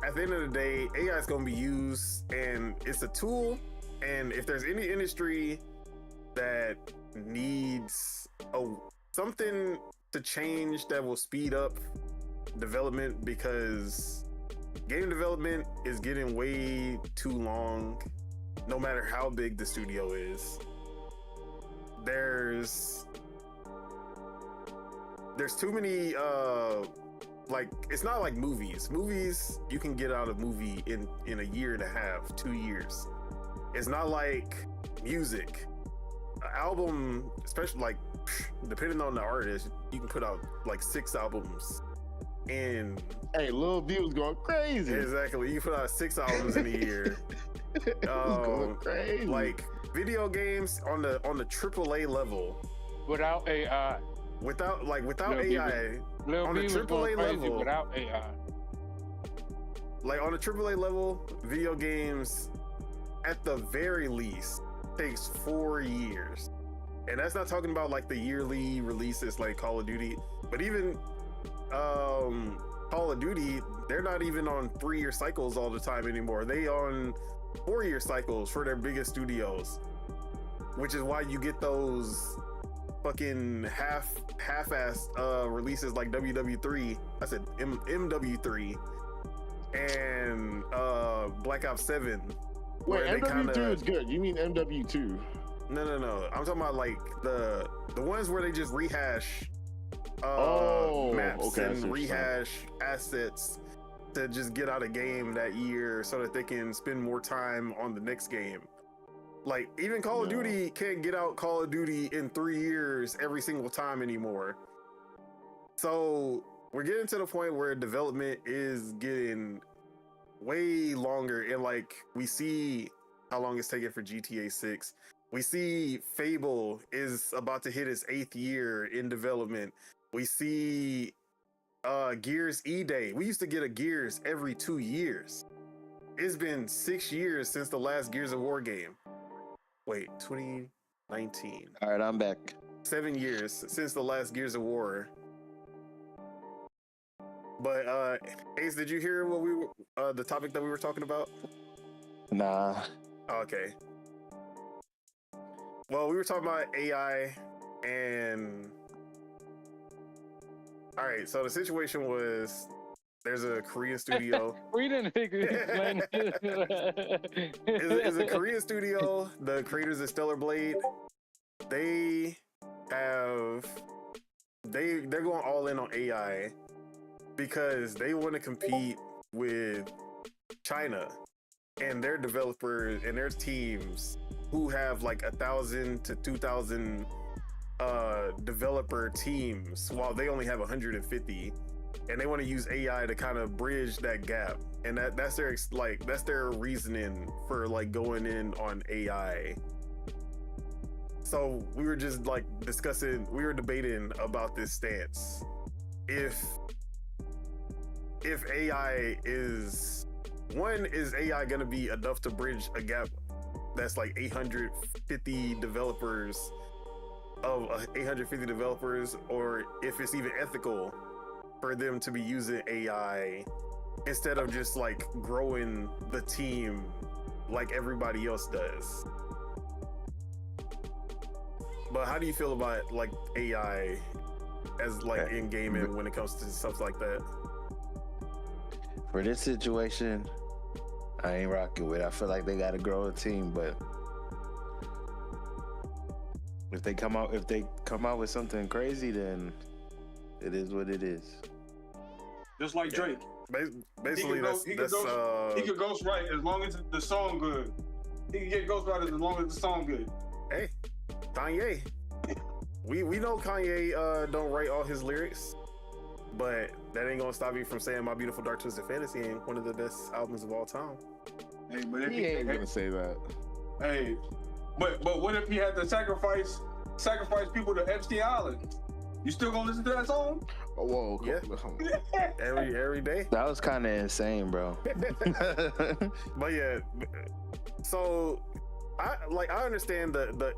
[SPEAKER 2] at the end of the day, AI is going to be used and it's a tool. And if there's any industry that needs something to change that will speed up development, because game development is getting way too long, no matter how big the studio is. There's too many like, it's not like movies. Movies, you can get out a movie in a year and a half, 2 years. It's not like music. An album, especially like, depending on the artist, you can put out like 6 albums in.
[SPEAKER 3] Hey, Lil V was going crazy.
[SPEAKER 2] Exactly. You put out 6 albums in a year.
[SPEAKER 3] Going crazy.
[SPEAKER 2] Like video games on the AAA level.
[SPEAKER 5] Without AI.
[SPEAKER 2] Without
[SPEAKER 5] Lil
[SPEAKER 2] AI.
[SPEAKER 5] Lil V was going crazy
[SPEAKER 2] level,
[SPEAKER 5] without AI.
[SPEAKER 2] Like on a AAA level, video games at the very least takes 4 years. And that's not talking about like the yearly releases like Call of Duty, but even Call of Duty, they're not even on 3-year cycles all the time anymore. They on 4-year cycles for their biggest studios, which is why you get those fucking half-assed releases like WW3. I said MW3 and Black Ops 7.
[SPEAKER 3] Wait, MW2 is good. You mean MW2?
[SPEAKER 2] No. I'm talking about like the ones where they just rehash maps and rehash assets to just get out a game that year so that they can spend more time on the next game. Like even Call of Duty can't get out Call of Duty in 3 years every single time anymore. So we're getting to the point where development is getting way longer, and like we see how long it's taking for GTA 6. We see Fable is about to hit its 8th year in development. We see Gears E-Day. We used to get a Gears every 2 years. It's been 6 years since the last Gears of War game. Wait, 2019.
[SPEAKER 4] All right, I'm back.
[SPEAKER 2] 7 years since the last Gears of War. But Ace, did you hear what we were, the topic that we were talking about?
[SPEAKER 4] Nah.
[SPEAKER 2] Okay. Well, we were talking about AI and all right, so the situation was There's a Korean studio.
[SPEAKER 5] We didn't explain it.
[SPEAKER 2] It's a Korean studio. The creators of Stellar Blade, they're going all in on AI because they want to compete with China and their developers and their teams who have like 1,000 to 2,000 developer teams while they only have 150, and they want to use AI to kind of bridge that gap. And that's their reasoning for like going in on AI. So we were just like debating about this stance. If AI is AI going to be enough to bridge a gap that's like 850 developers, or if it's even ethical for them to be using AI instead of just like growing the team like everybody else does. But how do you feel about like AI as like in gaming when it comes to stuff like that?
[SPEAKER 4] For this situation, I ain't rocking with it. I feel like they gotta grow a team, but if they come out with something crazy, then it is what it is.
[SPEAKER 1] Just like Drake.
[SPEAKER 2] Basically,
[SPEAKER 1] he could ghostwrite as long as the song good. He can get ghostwriters as long as the song good.
[SPEAKER 2] Hey, Kanye. We know Kanye don't write all his lyrics, but that ain't gonna stop you from saying My Beautiful Dark Twisted Fantasy ain't one of the best albums of all time.
[SPEAKER 1] Hey, but if
[SPEAKER 3] He ain't gonna say that.
[SPEAKER 1] Hey, but what if he had to sacrifice people to Epstein Island? You still gonna listen to that song?
[SPEAKER 3] Oh, whoa.
[SPEAKER 2] Yeah. every day.
[SPEAKER 4] That was kind of insane, bro.
[SPEAKER 2] But yeah, so I understand the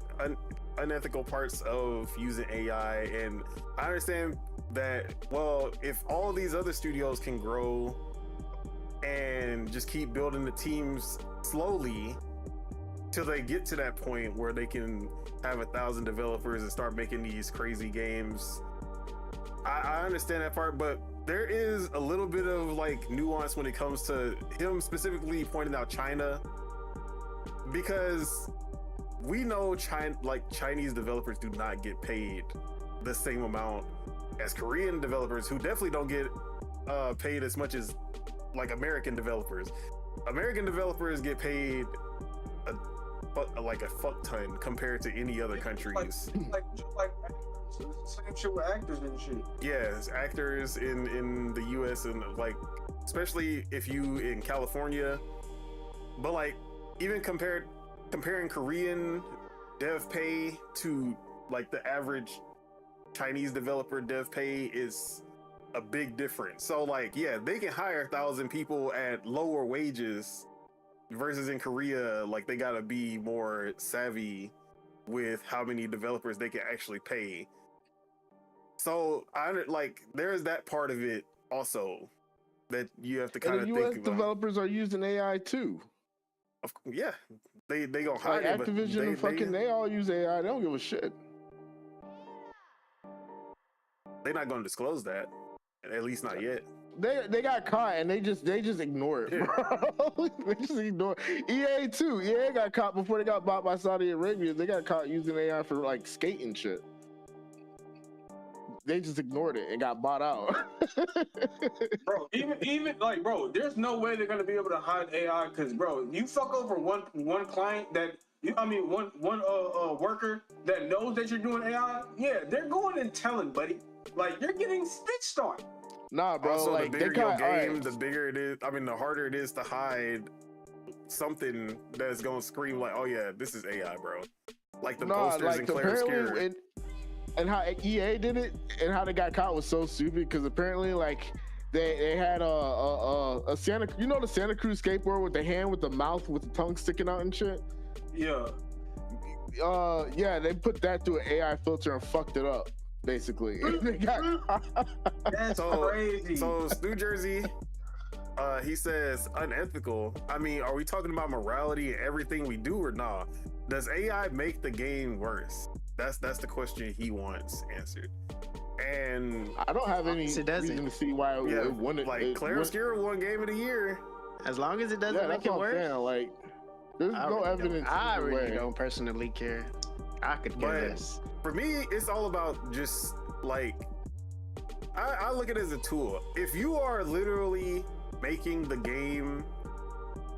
[SPEAKER 2] unethical parts of using AI, and I understand that, well, if all these other studios can grow and just keep building the teams slowly till they get to that point where they can have 1,000 developers and start making these crazy games, I understand that part, but there is a little bit of like nuance when it comes to him specifically pointing out China, because we know Chinese developers do not get paid the same amount as Korean developers, who definitely don't get paid as much as like American developers. American developers get paid like a fuck ton compared to any other countries.
[SPEAKER 1] Like same shit with actors and shit.
[SPEAKER 2] Yes, actors in the US, and like especially if you in California. But like even comparing Korean dev pay to like the average Chinese developer dev pay is a big difference. So like, yeah, they can hire 1,000 people at lower wages versus in Korea, like they gotta be more savvy with how many developers they can actually pay. So there's that part of it also that you have to kind of think about.
[SPEAKER 3] US developers are using AI too.
[SPEAKER 2] Yeah, they gonna hire
[SPEAKER 3] like Activision they all use AI. They don't give a shit.
[SPEAKER 2] They're not gonna disclose that, at least not yet.
[SPEAKER 3] They got caught and they just ignore it, bro. They just ignore it. EA too. EA got caught before they got bought by Saudi Arabia. They got caught using AI for like skating shit. They just ignored it and got bought out.
[SPEAKER 1] Bro, even like, bro, there's no way they're gonna be able to hide AI, because, bro, you fuck over one client one worker that knows that you're doing AI. Yeah, they're going and telling, buddy. Like, you're getting snitched on.
[SPEAKER 3] Nah, bro.
[SPEAKER 2] Also,
[SPEAKER 3] like,
[SPEAKER 2] the bigger your game, the bigger it is. I mean, the harder it is to hide something that's gonna scream like, "Oh yeah, this is AI, bro." Like the posters and Claire Scare.
[SPEAKER 3] And how EA did it and how they got caught was so stupid, because apparently like they had a the Santa Cruz skateboard with the hand with the mouth with the tongue sticking out and shit.
[SPEAKER 1] Yeah.
[SPEAKER 3] Yeah, they put that through an AI filter and fucked it up, basically. They got
[SPEAKER 1] That's crazy.
[SPEAKER 2] So New Jersey, he says unethical. I mean, are we talking about morality in everything we do or nah? Does AI make the game worse? That's the question he wants answered. And
[SPEAKER 3] I don't have any
[SPEAKER 6] It doesn't.
[SPEAKER 3] reason to see why it wouldn't.
[SPEAKER 2] like Claire won Game of the Year.
[SPEAKER 6] As long as it doesn't
[SPEAKER 3] Yeah,
[SPEAKER 6] make
[SPEAKER 3] that's
[SPEAKER 6] it
[SPEAKER 3] what I'm
[SPEAKER 6] worse.
[SPEAKER 3] saying. Like, there's no evidence.
[SPEAKER 6] I
[SPEAKER 3] either
[SPEAKER 6] really
[SPEAKER 3] way.
[SPEAKER 6] don't personally care. I could care
[SPEAKER 2] But-
[SPEAKER 6] less.
[SPEAKER 2] For me, it's all about just like I look at it as a tool. If you are literally making the game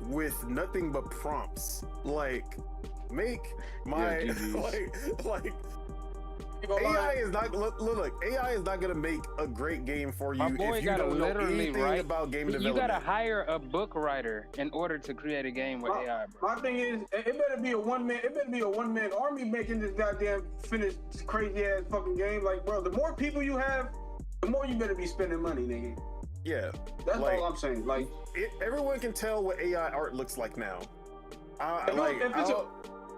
[SPEAKER 2] with nothing but prompts, like make my
[SPEAKER 3] Yeah, GGs.
[SPEAKER 2] like AI is not look. AI is not gonna make a great game for you
[SPEAKER 5] My boy
[SPEAKER 2] if you
[SPEAKER 5] gotta
[SPEAKER 2] don't know
[SPEAKER 5] literally
[SPEAKER 2] anything
[SPEAKER 5] write.
[SPEAKER 2] about game
[SPEAKER 5] You
[SPEAKER 2] development.
[SPEAKER 5] gotta hire a book writer in order to create a game with AI, bro.
[SPEAKER 1] My thing is, it better be a one man army making this goddamn finished crazy ass fucking game. Like, bro, the more people you have, the more you better be spending money, nigga.
[SPEAKER 2] Yeah,
[SPEAKER 1] That's
[SPEAKER 2] like,
[SPEAKER 1] all I'm saying. Like,
[SPEAKER 2] everyone can tell what AI art looks like now.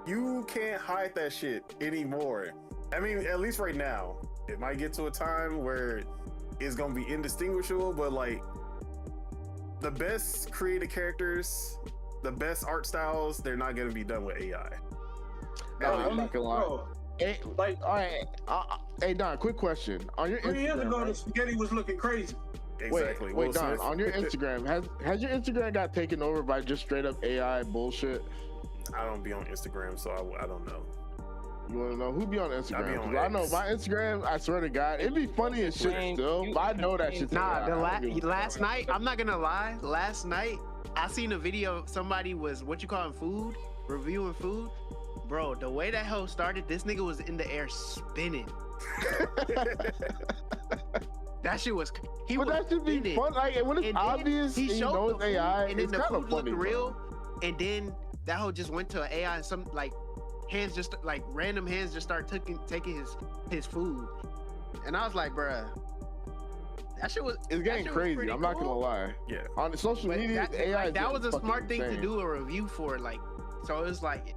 [SPEAKER 2] You can't hide that shit anymore. I mean, at least right now. It might get to a time where it's gonna be indistinguishable, but like the best created characters, the best art styles, they're not gonna be done with AI.
[SPEAKER 3] No, I'm not gonna lie.
[SPEAKER 1] bro,
[SPEAKER 3] Hey,
[SPEAKER 1] like
[SPEAKER 3] all right. Hey, Don, quick question. On your
[SPEAKER 1] 3 years
[SPEAKER 3] Instagram,
[SPEAKER 1] ago,
[SPEAKER 3] right?
[SPEAKER 1] the spaghetti was looking crazy.
[SPEAKER 2] Exactly.
[SPEAKER 3] Wait,
[SPEAKER 2] Will
[SPEAKER 3] Don,
[SPEAKER 2] Smith.
[SPEAKER 3] on your Instagram, has your Instagram got taken over by just straight up AI bullshit?
[SPEAKER 2] I don't be on Instagram, so I don't know.
[SPEAKER 3] You want to know who be on
[SPEAKER 2] I
[SPEAKER 3] Instagram?
[SPEAKER 2] be on
[SPEAKER 3] 'Cause I know
[SPEAKER 2] X.
[SPEAKER 3] my Instagram. I swear to God, it'd be funny as shit still. But I know that shit's
[SPEAKER 6] Nah,
[SPEAKER 3] AI. I don't give a
[SPEAKER 6] last
[SPEAKER 3] fuck.
[SPEAKER 6] night, I'm not gonna lie. Last night, I seen a video. Somebody was reviewing food. Bro, the way that hoe started, this nigga was in the air spinning. That shit was.
[SPEAKER 3] But that should be
[SPEAKER 6] spinning.
[SPEAKER 3] fun. Like when it's
[SPEAKER 6] And then
[SPEAKER 3] obvious,
[SPEAKER 6] he
[SPEAKER 3] and you
[SPEAKER 6] showed
[SPEAKER 3] know
[SPEAKER 6] the
[SPEAKER 3] it's
[SPEAKER 6] food,
[SPEAKER 3] AI.
[SPEAKER 6] and then
[SPEAKER 3] It's
[SPEAKER 6] the
[SPEAKER 3] kind of
[SPEAKER 6] food
[SPEAKER 3] funny.
[SPEAKER 6] looked
[SPEAKER 3] bro.
[SPEAKER 6] real, and then that hoe just went to an AI and some like hands just like random hands just start taking his food, and I was like, bruh, that shit was.
[SPEAKER 3] It's
[SPEAKER 6] that
[SPEAKER 3] getting
[SPEAKER 6] shit was
[SPEAKER 3] crazy.
[SPEAKER 6] pretty
[SPEAKER 3] I'm not gonna
[SPEAKER 6] cool.
[SPEAKER 3] lie.
[SPEAKER 2] Yeah.
[SPEAKER 3] On social
[SPEAKER 6] But
[SPEAKER 3] media,
[SPEAKER 6] that,
[SPEAKER 3] AI.
[SPEAKER 6] like, that was a
[SPEAKER 3] fucking
[SPEAKER 6] smart thing to
[SPEAKER 3] insane.
[SPEAKER 6] do a review for, like, so it was like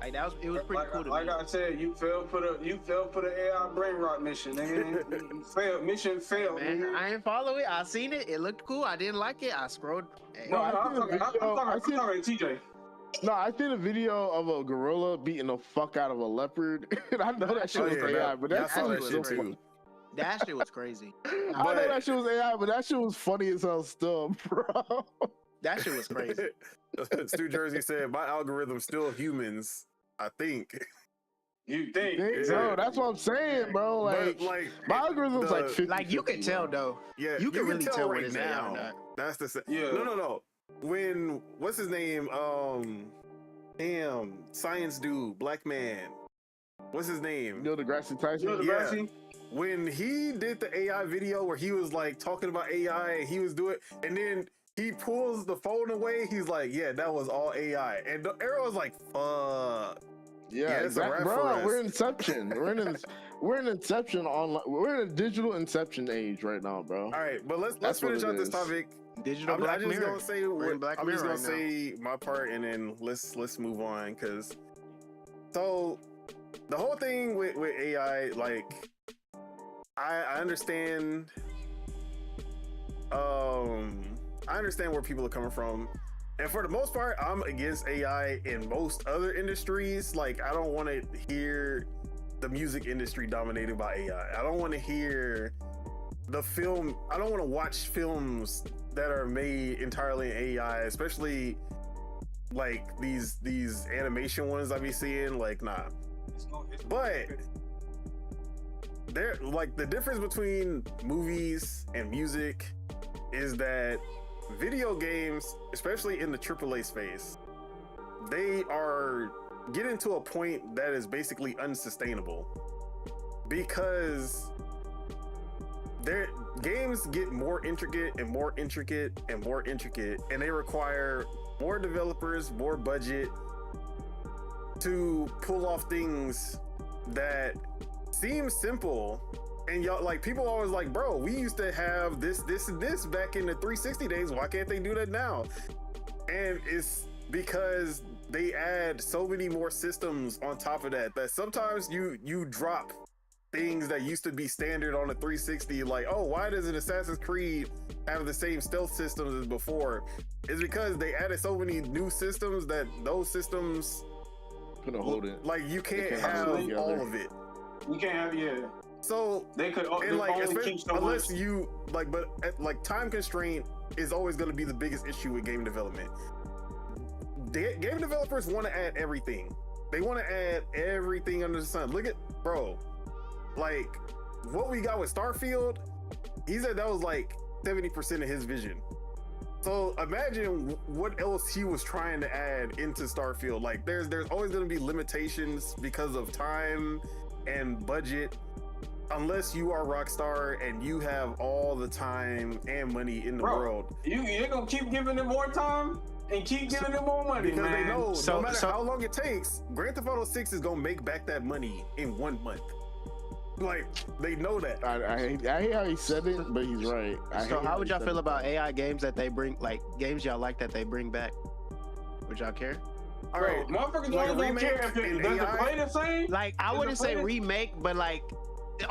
[SPEAKER 6] it was pretty cool to
[SPEAKER 1] Like
[SPEAKER 6] me.
[SPEAKER 1] I said, you fell for the AI brain rot mission, nigga. You failed. Mission failed,
[SPEAKER 6] Man,
[SPEAKER 1] nigga.
[SPEAKER 6] I ain't follow it. I seen it. It looked cool. I didn't like it. I scrolled. Hey,
[SPEAKER 1] No,
[SPEAKER 3] I
[SPEAKER 1] I'm
[SPEAKER 3] seen a
[SPEAKER 1] talking
[SPEAKER 3] video- I seen-
[SPEAKER 1] to TJ.
[SPEAKER 3] No, I seen a video of a gorilla beating the fuck out of a leopard, and I know that shit
[SPEAKER 2] Oh,
[SPEAKER 3] was
[SPEAKER 2] yeah,
[SPEAKER 3] AI, but
[SPEAKER 2] yeah,
[SPEAKER 3] that
[SPEAKER 2] I saw
[SPEAKER 3] shit
[SPEAKER 2] that
[SPEAKER 3] was
[SPEAKER 2] shit
[SPEAKER 3] so
[SPEAKER 2] too.
[SPEAKER 3] funny.
[SPEAKER 6] that shit was crazy.
[SPEAKER 3] I know that shit was AI, but that shit was funny as hell still, bro.
[SPEAKER 6] That shit was crazy.
[SPEAKER 2] Stu Jersey said, "My algorithm's still humans. I think."
[SPEAKER 1] You think?
[SPEAKER 3] Bro,
[SPEAKER 2] Yeah.
[SPEAKER 3] that's what I'm saying, bro. Like,
[SPEAKER 2] But, like
[SPEAKER 3] my algorithm's like
[SPEAKER 2] the-
[SPEAKER 3] 50.
[SPEAKER 6] Like you can tell though.
[SPEAKER 2] Yeah,
[SPEAKER 6] You can really tell when
[SPEAKER 2] right
[SPEAKER 6] it's AI or
[SPEAKER 2] now.
[SPEAKER 6] not.
[SPEAKER 2] That's the
[SPEAKER 1] Yeah.
[SPEAKER 2] No. When what's his name? Science dude, black man. What's his name?
[SPEAKER 3] Neil deGrasse Tyson.
[SPEAKER 1] You know the
[SPEAKER 2] Yeah.
[SPEAKER 1] vaccine?
[SPEAKER 2] When he did the AI video where he was like talking about AI and he was doing, and then he pulls the phone away, he's like, "Yeah, that was all AI," and the arrow was like, "Fuck."
[SPEAKER 3] Yeah,
[SPEAKER 2] it's a wrap
[SPEAKER 3] exactly.
[SPEAKER 2] for
[SPEAKER 3] Bro,
[SPEAKER 2] us.
[SPEAKER 3] we're Inception. we're in Inception online. We're in a digital Inception age right now, bro.
[SPEAKER 2] All right, but let's
[SPEAKER 3] That's what
[SPEAKER 2] finish
[SPEAKER 3] it
[SPEAKER 2] out this
[SPEAKER 3] is.
[SPEAKER 2] topic.
[SPEAKER 6] Digital
[SPEAKER 2] I'm
[SPEAKER 6] Black
[SPEAKER 2] just
[SPEAKER 6] Mirror.
[SPEAKER 2] gonna say
[SPEAKER 6] We're in Black
[SPEAKER 2] I'm just
[SPEAKER 6] Mirror
[SPEAKER 2] gonna
[SPEAKER 6] right now.
[SPEAKER 2] say my part, and then let's move on, because so the whole thing with AI, like I understand. I understand where people are coming from. And for the most part, I'm against AI in most other industries. Like, I don't want to hear the music industry dominated by AI. I don't want to hear the film. I don't want to watch films that are made entirely in AI, especially like these animation ones I be seeing. Like, nah. But there, like, the difference between movies and music is that video games, especially in the AAA space, they are getting to a point that is basically unsustainable, because their games get more intricate and more intricate and more intricate, and they require more developers, more budget to pull off things that seem simple. And y'all, like, people always like, bro, we used to have this, and this back in the 360 days. Why can't they do that now? And it's because they add so many more systems on top of that sometimes you drop things that used to be standard on a 360. Like, oh, why does an Assassin's Creed have the same stealth systems as before? It's because they added so many new systems that those systems
[SPEAKER 3] Couldn't hold it.
[SPEAKER 2] like you can't
[SPEAKER 3] can't
[SPEAKER 2] have
[SPEAKER 3] hold it
[SPEAKER 2] all
[SPEAKER 3] together.
[SPEAKER 2] of it.
[SPEAKER 1] You can't have
[SPEAKER 2] So
[SPEAKER 1] They could
[SPEAKER 2] and like
[SPEAKER 1] only keep so
[SPEAKER 2] unless
[SPEAKER 1] much.
[SPEAKER 2] you like, but like time constraint is always going to be the biggest issue with game development. Game developers want to add everything. They want to add everything under the sun. Look at like what we got with Starfield. He said that was like 70% of his vision. So imagine what else he was trying to add into Starfield. Like there's always going to be limitations because of time and budget. Unless you are Rockstar and you have all the time and money in the world,
[SPEAKER 1] You're gonna keep giving them more time and keep giving them more money,
[SPEAKER 2] because
[SPEAKER 1] man.
[SPEAKER 2] they know no matter how long it takes, Grand Theft Auto 6 is gonna make back that money in 1 month. Like they know that.
[SPEAKER 3] I hate how he said it, but he's right.
[SPEAKER 6] So how would y'all feel about AI games that they bring, like games y'all like that they bring back? Would y'all care?
[SPEAKER 2] All right,
[SPEAKER 1] Motherfuckers
[SPEAKER 2] like
[SPEAKER 1] don't care if it does it play the same.
[SPEAKER 6] Like I wouldn't say remake, but like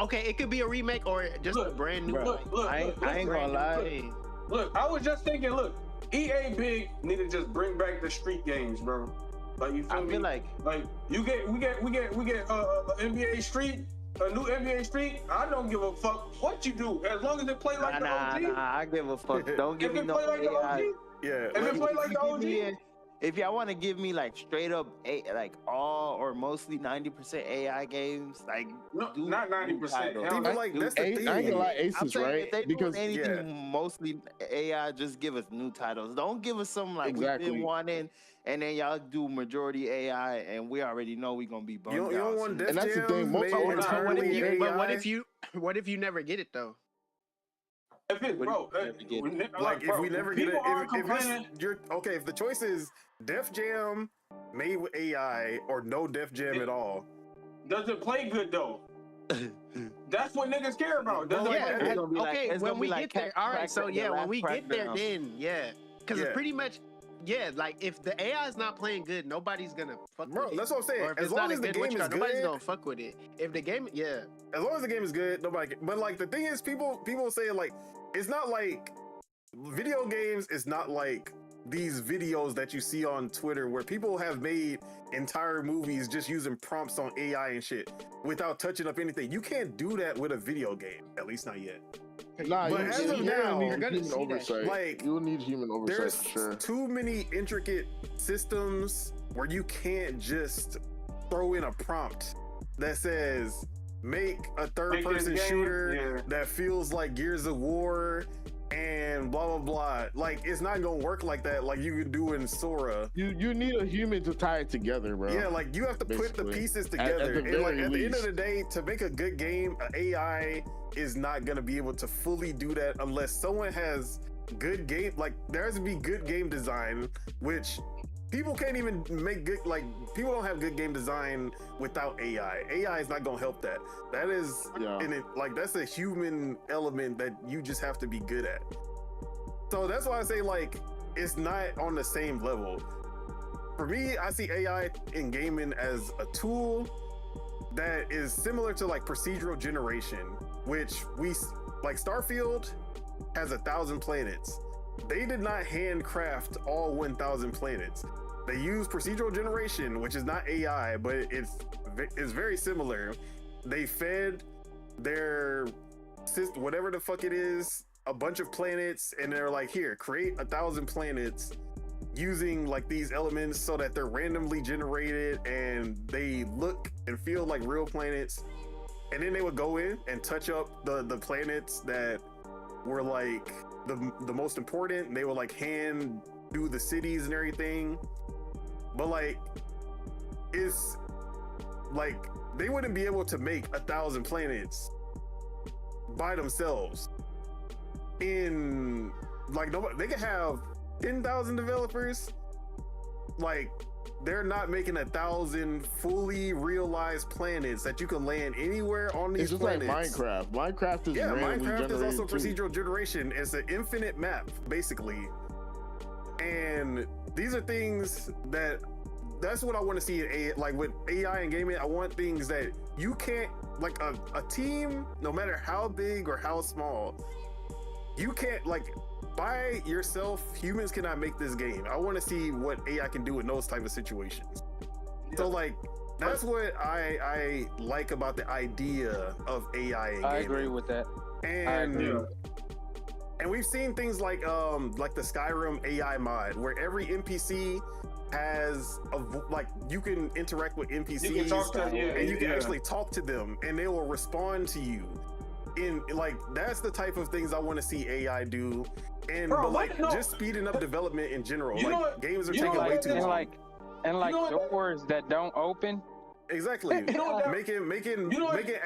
[SPEAKER 6] okay, it could be a remake or just a brand new.
[SPEAKER 1] Look,
[SPEAKER 4] I ain't gonna lie.
[SPEAKER 1] Look, I was just thinking. Look, EA Big need to just bring back the street games, bro. Like you feel me?
[SPEAKER 4] I feel like
[SPEAKER 1] we get NBA Street. A new NBA Street, I don't give a fuck what you do, as long as it play like the OG.
[SPEAKER 4] I give a fuck. Don't give me no
[SPEAKER 1] like
[SPEAKER 4] AI.
[SPEAKER 2] Yeah.
[SPEAKER 1] If it play like the OG.
[SPEAKER 4] If y'all want to give me like straight up like all or mostly 90% AI games, like
[SPEAKER 1] no, not 90%.
[SPEAKER 2] Even like that's the thing.
[SPEAKER 3] I ain't gonna lie, Ace
[SPEAKER 4] I'm
[SPEAKER 3] is
[SPEAKER 4] saying
[SPEAKER 3] right
[SPEAKER 4] if they
[SPEAKER 3] because
[SPEAKER 4] doing anything mostly AI, just give us new titles. Don't give us something like we've been wanting, and then y'all do majority AI, and we already know we're gonna be bummed
[SPEAKER 2] You don't want Def
[SPEAKER 3] and that's the thing.
[SPEAKER 2] Jam
[SPEAKER 3] Most
[SPEAKER 2] made
[SPEAKER 3] of the time,
[SPEAKER 2] entirely AI.
[SPEAKER 6] But what if you never get it though?
[SPEAKER 1] If it, bro,
[SPEAKER 2] like if we never get it, if
[SPEAKER 1] complaining.
[SPEAKER 2] if the choice is Def Jam made with AI or no Def Jam at all,
[SPEAKER 1] Does it play good though? That's what niggas care about. Does it play
[SPEAKER 6] Yeah,
[SPEAKER 1] good?
[SPEAKER 6] okay, when we get there, all right. So
[SPEAKER 4] Crack-
[SPEAKER 6] yeah,
[SPEAKER 4] the
[SPEAKER 6] when we
[SPEAKER 4] last
[SPEAKER 6] get there,
[SPEAKER 4] crackdown.
[SPEAKER 6] then yeah, because
[SPEAKER 2] Yeah.
[SPEAKER 6] it's pretty much like if the AI is not playing good, nobody's gonna fuck
[SPEAKER 2] bro,
[SPEAKER 6] with it.
[SPEAKER 2] that's what I'm saying.
[SPEAKER 6] Or if
[SPEAKER 2] As
[SPEAKER 6] it's
[SPEAKER 2] long
[SPEAKER 6] not
[SPEAKER 2] as
[SPEAKER 6] a
[SPEAKER 2] the
[SPEAKER 6] good
[SPEAKER 2] game
[SPEAKER 6] witch
[SPEAKER 2] is
[SPEAKER 6] card, nobody's
[SPEAKER 2] good,
[SPEAKER 6] gonna fuck with it. If the game,
[SPEAKER 2] as long as the game is good, nobody. But like the thing is, people say like it's not like video games. It's not like these videos that you see on Twitter where people have made entire movies just using prompts on AI and shit without touching up anything. You can't do that with a video game, at least not yet.
[SPEAKER 3] Nah,
[SPEAKER 2] But as of now,
[SPEAKER 3] you're
[SPEAKER 6] gonna
[SPEAKER 3] human
[SPEAKER 6] see that.
[SPEAKER 3] oversight.
[SPEAKER 2] Like,
[SPEAKER 3] you'll need human oversight
[SPEAKER 2] There's
[SPEAKER 3] for sure.
[SPEAKER 2] too many intricate systems where you can't just throw in a prompt that says make a third-person
[SPEAKER 1] game,
[SPEAKER 2] shooter that feels like Gears of War and blah blah blah. Like it's not gonna work like that. Like you can do in Sora.
[SPEAKER 3] You need a human to tie it together, bro.
[SPEAKER 2] Yeah, like you have to put the
[SPEAKER 3] Basically.
[SPEAKER 2] pieces
[SPEAKER 3] At
[SPEAKER 2] together.
[SPEAKER 3] the
[SPEAKER 2] And like
[SPEAKER 3] very
[SPEAKER 2] at the end of
[SPEAKER 3] least.
[SPEAKER 2] the day, to make a good game, AI is not gonna be able to fully do that unless someone has good game. Like there has to be good game design, which people can't even make good. Like people don't have good game design without AI. AI is not gonna help that. That is, and it, like that's a human element that you just have to be good at. So that's why I say like it's not on the same level. For me, I see AI in gaming as a tool that is similar to like procedural generation, which we like Starfield has 1,000 planets. They did not handcraft all 1,000 planets. They use procedural generation, which is not AI, but it's very similar. They fed their system, whatever the fuck it is, a bunch of planets, and they're like, here, create 1,000 planets using like these elements so that they're randomly generated and they look and feel like real planets. And then they would go in and touch up the planets that were like the most important. They would like hand do the cities and everything. But like, it's like they wouldn't be able to make 1,000 planets by themselves. In like nobody, they could have 10,000 developers. Like they're not making 1,000 fully realized planets that you can land anywhere on these
[SPEAKER 3] It's just
[SPEAKER 2] planets.
[SPEAKER 3] like Minecraft. Minecraft is
[SPEAKER 2] Minecraft is also
[SPEAKER 3] generated too.
[SPEAKER 2] procedural generation. It's an infinite map basically, and these are things that's what I want to see in AI. Like with AI and gaming, I want things that you can't, like a team, no matter how big or how small, you can't, like by yourself, humans cannot make this game. I want to see what AI can do in those type of situations. So like That's what I like about the idea of AI in gaming.
[SPEAKER 5] I agree with that.
[SPEAKER 2] And we've seen things like the Skyrim AI mod, where every NPC has you can interact with NPCs,
[SPEAKER 1] You can talk to,
[SPEAKER 2] and you can actually talk to them, and they will respond to you. In that's the type of things I want to see AI do, and just speeding up development in general. Games are taking way too long.
[SPEAKER 5] Doors that don't open.
[SPEAKER 2] Exactly. Making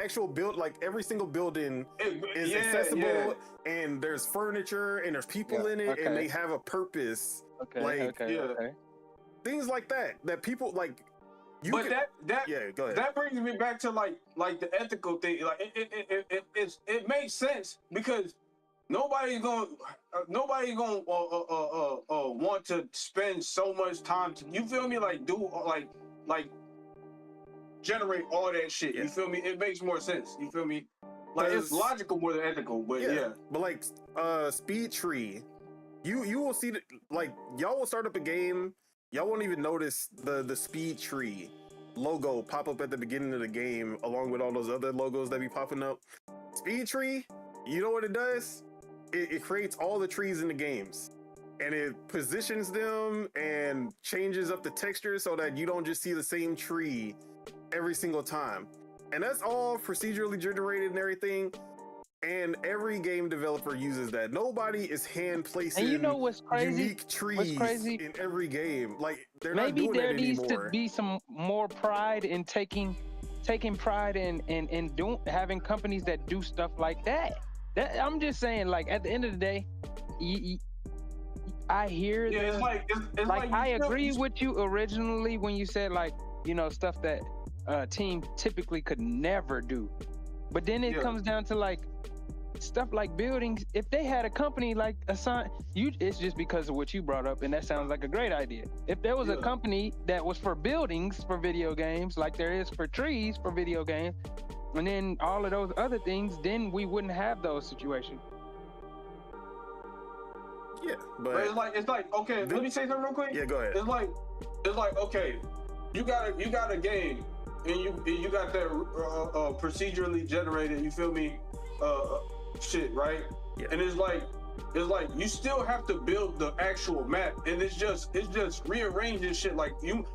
[SPEAKER 2] actual build, like every single building is accessible, and there's furniture and there's people in it, and they have a purpose. Things like that people like. Go ahead.
[SPEAKER 1] That brings me back to like the ethical thing. Like it makes sense because nobody's gonna want to spend so much time to, you feel me, like do like generate all that shit. You feel me? It makes more sense. You feel me? Like it's logical more than ethical, but
[SPEAKER 2] But like speed tree, you will see y'all will start up a game, y'all won't even notice the speed tree logo pop up at the beginning of the game along with all those other logos that be popping up. Speed tree, you know what it does? It creates all the trees in the games, and it positions them and changes up the texture so that you don't just see the same tree every single time. And that's all procedurally generated and everything. And every game developer uses that. Nobody is hand placing unique trees in every game. Like they're not doing that anymore. Maybe there needs to
[SPEAKER 5] be some more pride in taking pride in doing, having companies that do stuff like that. I'm just saying, like at the end of the day, I hear I agree with you originally when you said stuff that team typically could never do, but then it comes down to stuff like buildings. If they had a company like it's just because of what you brought up, and that sounds like a great idea. If there was a company that was for buildings for video games, like there is for trees for video games, and then all of those other things, then we wouldn't have those situations.
[SPEAKER 2] Yeah, but
[SPEAKER 1] it's like okay, let me say something real quick.
[SPEAKER 2] Yeah, go ahead.
[SPEAKER 1] It's like okay, you got a game, and you got that procedurally generated, you feel me, shit, right?
[SPEAKER 2] Yeah.
[SPEAKER 1] And it's like you still have to build the actual map, and it's just rearranging shit. Like you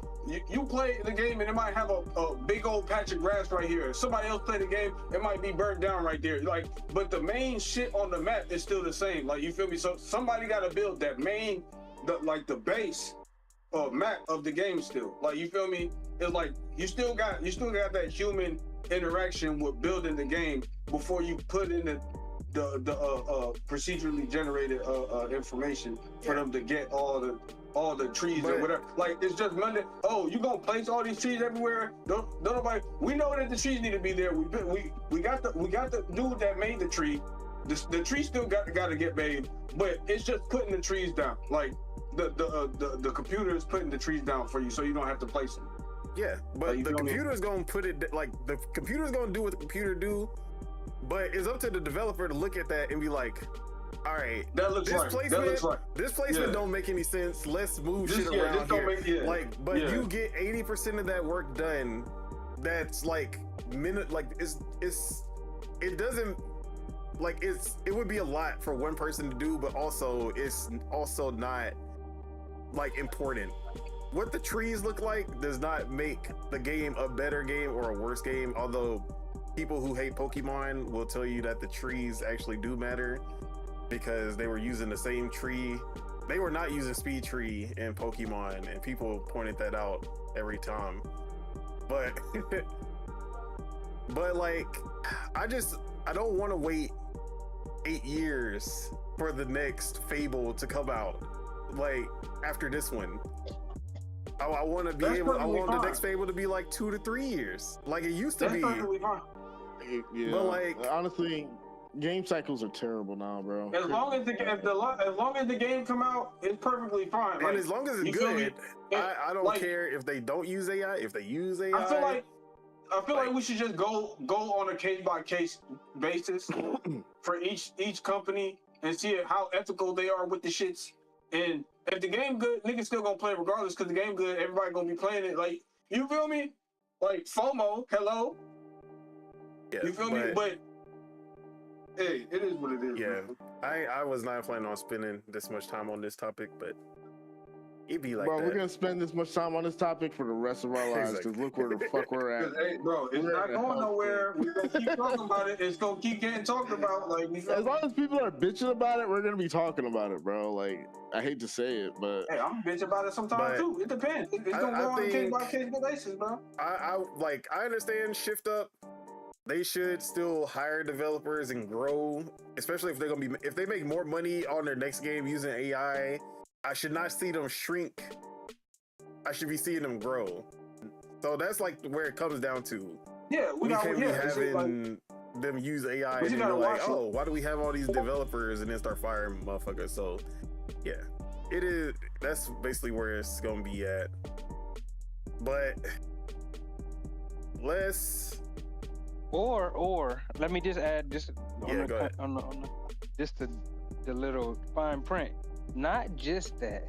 [SPEAKER 1] play the game and it might have a big old patch of grass right here. Somebody else play the game, it might be burnt down right there. But the main shit on the map is still the same. Like, you feel me? So somebody got to build that the base map of the game still. Like, you feel me? It's like you still got that human interaction with building the game before you put in the procedurally generated information for them to get all the trees or whatever. Like, it's just Monday. Oh, you gonna place all these trees everywhere? Don't nobody. We know that the trees need to be there. We got the dude that made the tree. The tree still got to get made, but it's just putting the trees down. Like the computer is putting the trees down for you, so you don't have to place them.
[SPEAKER 2] Yeah, but the computer's gonna put it the computer's gonna do what the computer do, but it's up to the developer to look at that and be like, all right, this placement don't make any sense. Let's move shit around here. You get 80% of that work done. That's it doesn't it would be a lot for one person to do, but also it's also not important. What the trees look like does not make the game a better game or a worse game, although people who hate Pokemon will tell you that the trees actually do matter because they were using the same tree. They were not using Speed Tree in Pokemon, and people pointed that out every time. But I don't want to wait 8 years for the next Fable to come out. After this one, I want to be able. I want the next Fable to be 2 to 3 years, like it used to be.
[SPEAKER 3] Yeah, but honestly, game cycles are terrible now, bro.
[SPEAKER 1] As long as the game come out, it's perfectly fine.
[SPEAKER 2] And as long as it's good, I don't care if they don't use AI. If they use AI,
[SPEAKER 1] I feel like we should just go on a case by case basis for each company and see how ethical they are with the shits. And if the game good, niggas still gonna play it regardless, because the game good, everybody gonna be playing it. Like, you feel me? Like FOMO, hello.
[SPEAKER 2] Yeah,
[SPEAKER 1] You feel me? But hey, it is what it is.
[SPEAKER 2] Yeah,
[SPEAKER 1] bro.
[SPEAKER 2] I was not planning on spending this much time on this topic, but it be like
[SPEAKER 3] Bro,
[SPEAKER 2] that.
[SPEAKER 3] we're gonna spend this much time on this topic for the rest of our lives because
[SPEAKER 2] Exactly.
[SPEAKER 3] look where the fuck we're at.
[SPEAKER 1] 'Cause, hey, bro, it's
[SPEAKER 3] We're
[SPEAKER 1] not
[SPEAKER 3] in a
[SPEAKER 1] going
[SPEAKER 3] health
[SPEAKER 1] nowhere. We're gonna keep talking about it. It's gonna keep getting talked about. Like, we
[SPEAKER 3] As long as people are bitching about it, we're gonna be talking about it, bro. Like, I hate to say it, but
[SPEAKER 1] hey, I'm bitch about it sometimes
[SPEAKER 2] But
[SPEAKER 1] too. It depends. It's gonna go on a case by case basis, bro.
[SPEAKER 2] I understand Shift Up. They should still hire developers and grow, especially if they're gonna be if they make more money on their next game using AI. I should not see them shrink. I should be seeing them grow. So that's like where it comes down to.
[SPEAKER 1] Yeah,
[SPEAKER 2] We can't be having them use AI and
[SPEAKER 1] you
[SPEAKER 2] then be
[SPEAKER 1] gotta
[SPEAKER 2] like,
[SPEAKER 1] watch it.
[SPEAKER 2] oh, why do we have all these developers and then start firing motherfuckers? So yeah, it is. That's basically where it's gonna be at. But let's.
[SPEAKER 5] Or let me just add just
[SPEAKER 2] Yeah, go ahead.
[SPEAKER 5] on the just the little fine print. Not just that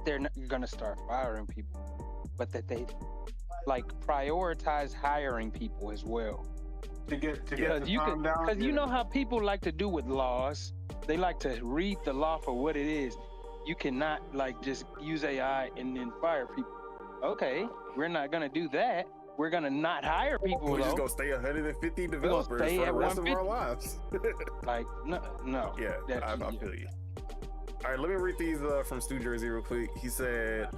[SPEAKER 5] they're not gonna start firing people, but that they like prioritize hiring people as well.
[SPEAKER 1] to get
[SPEAKER 5] Because
[SPEAKER 1] the
[SPEAKER 5] you
[SPEAKER 1] time down.
[SPEAKER 5] because you know how people like to do with laws. They like to read the law for what it is. You cannot like just use AI and then fire people. Okay, we're not gonna do that. We're gonna not hire people.
[SPEAKER 2] We're just
[SPEAKER 5] though.
[SPEAKER 2] gonna stay 150 developers
[SPEAKER 5] stay
[SPEAKER 2] for the
[SPEAKER 5] at
[SPEAKER 2] rest of our
[SPEAKER 5] 150.
[SPEAKER 2] lives.
[SPEAKER 5] Like no.
[SPEAKER 2] Yeah, I feel you. All right, let me read these from Stu Jersey real quick. He said,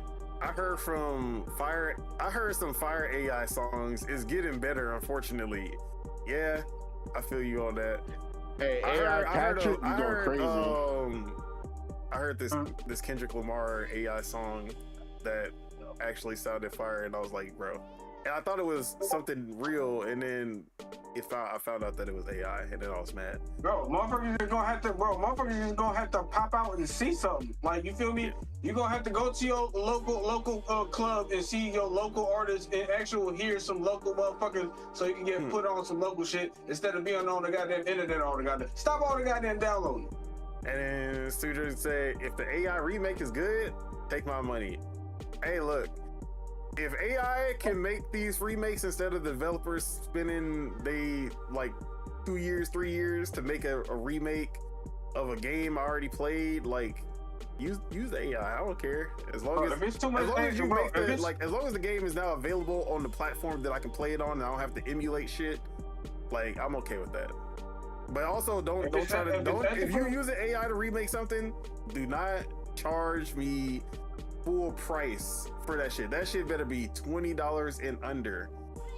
[SPEAKER 2] I heard some Fire AI songs is getting better, unfortunately. Yeah, I feel you on that.
[SPEAKER 3] hey, AI Patrick, you going crazy.
[SPEAKER 2] I heard this Kendrick Lamar AI song that actually sounded fire, and I was like, bro. And I thought it was something real, and then I found out that it was AI, and then I was mad.
[SPEAKER 1] Bro, motherfuckers is gonna have to pop out and see something. Like, you feel me?
[SPEAKER 2] Yeah.
[SPEAKER 1] You're gonna have to go to your local club and see your local artists and actually hear some local motherfuckers so you can get put on some local shit instead of being on the goddamn internet all the goddamn. Stop all the goddamn downloading.
[SPEAKER 2] And then Stu Jersey said, if the AI remake is good, take my money. Hey, look. If AI can make these remakes instead of developers spending 2 years, 3 years to make a remake of a game I already played, like use AI. I don't care as long as
[SPEAKER 1] if it's too much,
[SPEAKER 2] as long as you
[SPEAKER 1] bro,
[SPEAKER 2] make as long as the game is now available on the platform that I can play it on and I don't have to emulate shit. Like I'm okay with that. But also if you're using AI to remake something, do not charge me full price for that shit. That shit better be $20 and under.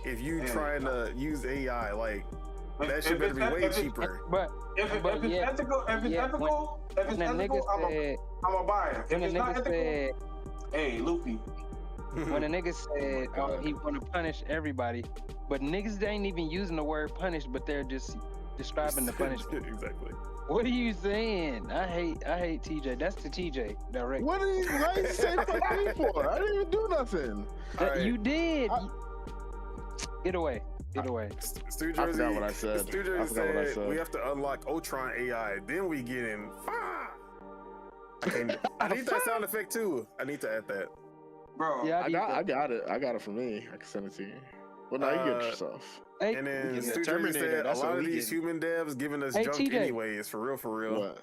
[SPEAKER 2] If you trying to use AI, like that shit better be way cheaper.
[SPEAKER 5] But
[SPEAKER 1] if it's ethical, I'm a buyer. If it's not ethical, hey, Luffy.
[SPEAKER 5] When a nigga said he want to punish everybody, but niggas ain't even using the word punish, but they're just describing the punishment.
[SPEAKER 2] Exactly.
[SPEAKER 5] What are you saying? I hate TJ. That's the TJ direct.
[SPEAKER 3] Why you say fuck me for? I didn't even do nothing.
[SPEAKER 2] Right.
[SPEAKER 5] You did. Get away.
[SPEAKER 2] Stu Jersey,
[SPEAKER 3] I forgot what I said.
[SPEAKER 2] Stu Jersey said we have to unlock Ultron AI. Then we get in. I need that sound effect too. I need to add that.
[SPEAKER 1] Bro,
[SPEAKER 5] Yeah,
[SPEAKER 3] I got it. I got it for me. I can send it to you. Well, now you get it yourself.
[SPEAKER 5] Hey,
[SPEAKER 2] And then
[SPEAKER 6] Yeah,
[SPEAKER 2] Stu Jersey
[SPEAKER 6] Terminator,
[SPEAKER 2] said a
[SPEAKER 6] that's what
[SPEAKER 2] lot of
[SPEAKER 6] we
[SPEAKER 2] these
[SPEAKER 6] get.
[SPEAKER 2] human devs giving us
[SPEAKER 5] Hey,
[SPEAKER 2] junk
[SPEAKER 5] TJ.
[SPEAKER 2] anyways. For real.
[SPEAKER 3] What?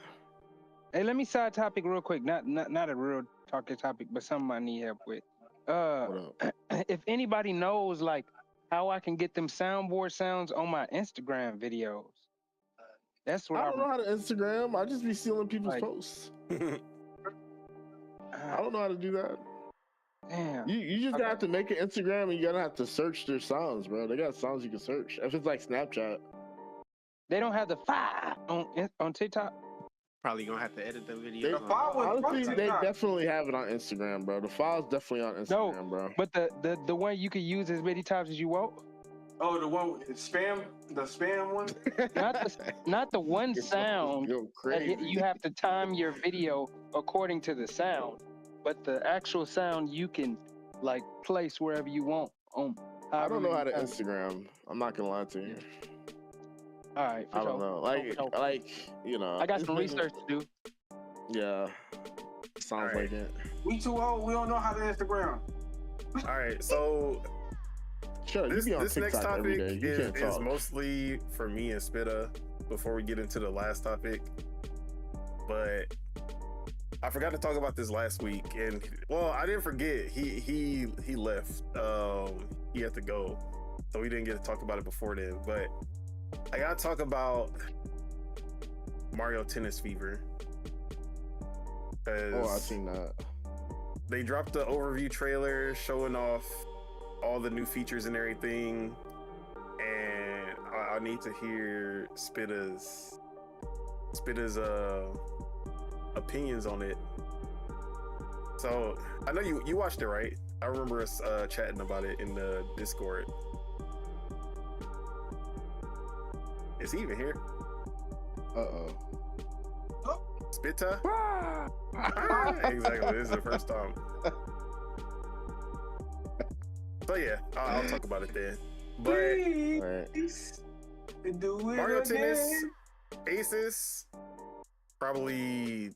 [SPEAKER 5] hey, let me side topic real quick. Not a real talking topic, but something I need help with.
[SPEAKER 3] What up?
[SPEAKER 5] If anybody knows like how I can get them soundboard sounds on my Instagram videos. That's what
[SPEAKER 3] I don't know how to Instagram. I just be stealing people's
[SPEAKER 5] Like-
[SPEAKER 3] posts. I don't know how to do that.
[SPEAKER 5] Damn.
[SPEAKER 3] You just gotta have to make an Instagram and you gotta have to search their sounds, bro. They got sounds you can search. If it's like Snapchat.
[SPEAKER 5] They don't have the fire on TikTok.
[SPEAKER 6] Probably gonna have to edit the video.
[SPEAKER 1] The file was
[SPEAKER 3] Honestly,
[SPEAKER 1] fucking
[SPEAKER 3] they
[SPEAKER 1] hot.
[SPEAKER 3] definitely have it on Instagram, bro. The file's definitely on Instagram, bro.
[SPEAKER 5] But the one you can use as many times as you want.
[SPEAKER 1] Oh, the one with the spam one.
[SPEAKER 5] Not the one sound
[SPEAKER 3] Go
[SPEAKER 5] that
[SPEAKER 3] crazy.
[SPEAKER 5] you have to time your video according to the sound, but the actual sound you can like place wherever you want.
[SPEAKER 3] I don't know how to
[SPEAKER 5] however
[SPEAKER 3] Instagram. I'm not gonna lie to you.
[SPEAKER 5] All right, for
[SPEAKER 3] I don't
[SPEAKER 5] sure.
[SPEAKER 3] know. Like you know.
[SPEAKER 5] I got
[SPEAKER 3] it's
[SPEAKER 5] some
[SPEAKER 3] been-
[SPEAKER 5] research to do.
[SPEAKER 3] Yeah. Sounds
[SPEAKER 2] Alright.
[SPEAKER 3] like it.
[SPEAKER 1] We too old. We don't know how to Instagram.
[SPEAKER 2] All right, so
[SPEAKER 3] Sure, you be on
[SPEAKER 2] This next
[SPEAKER 3] TikTok every
[SPEAKER 2] topic
[SPEAKER 3] day. You can't
[SPEAKER 2] is
[SPEAKER 3] talk.
[SPEAKER 2] mostly for me and Spitta before we get into the last topic. But I forgot to talk about this last week, and well, I didn't forget. He left. He had to go, so we didn't get to talk about it before then. But I gotta talk about Mario Tennis Fever.
[SPEAKER 3] Oh, I've seen that.
[SPEAKER 2] They dropped the overview trailer showing off all the new features and everything, and I need to hear Spitta's opinions on it. So I know you watched it, right? I remember us chatting about it in the Discord. Is he even here?
[SPEAKER 3] Uh-oh.
[SPEAKER 2] Spitta? Exactly. This is the first time. So yeah, I'll talk about it then. But Mario Tennis Aces, probably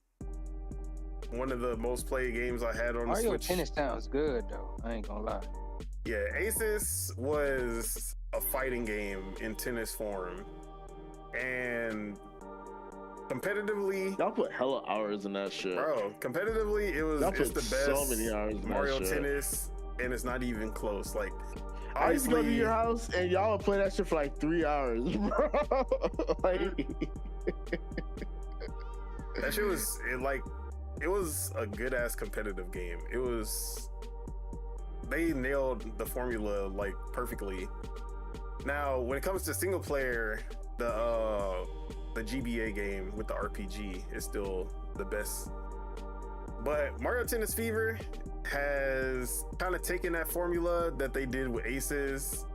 [SPEAKER 2] one of the most played games I had on the
[SPEAKER 5] Mario
[SPEAKER 2] Switch.
[SPEAKER 5] Tennis sounds good though. I ain't gonna lie.
[SPEAKER 2] Yeah, Aces was a fighting game in tennis form, and competitively,
[SPEAKER 3] Y'all put hella hours in that shit.
[SPEAKER 2] bro, competitively,
[SPEAKER 3] Y'all
[SPEAKER 2] it's
[SPEAKER 3] put
[SPEAKER 2] the best
[SPEAKER 3] so many hours in
[SPEAKER 2] Mario
[SPEAKER 3] that shit.
[SPEAKER 2] Tennis, and it's not even close. Like,
[SPEAKER 3] I used to go to
[SPEAKER 2] honestly,
[SPEAKER 3] your house and y'all would play that shit for like 3 hours, bro. Like,
[SPEAKER 2] that shit was it was a good ass competitive game. They nailed the formula like perfectly. Now, when it comes to single player, the GBA game with the RPG is still the best. But Mario Tennis Fever has kind of taken that formula that they did with Aces,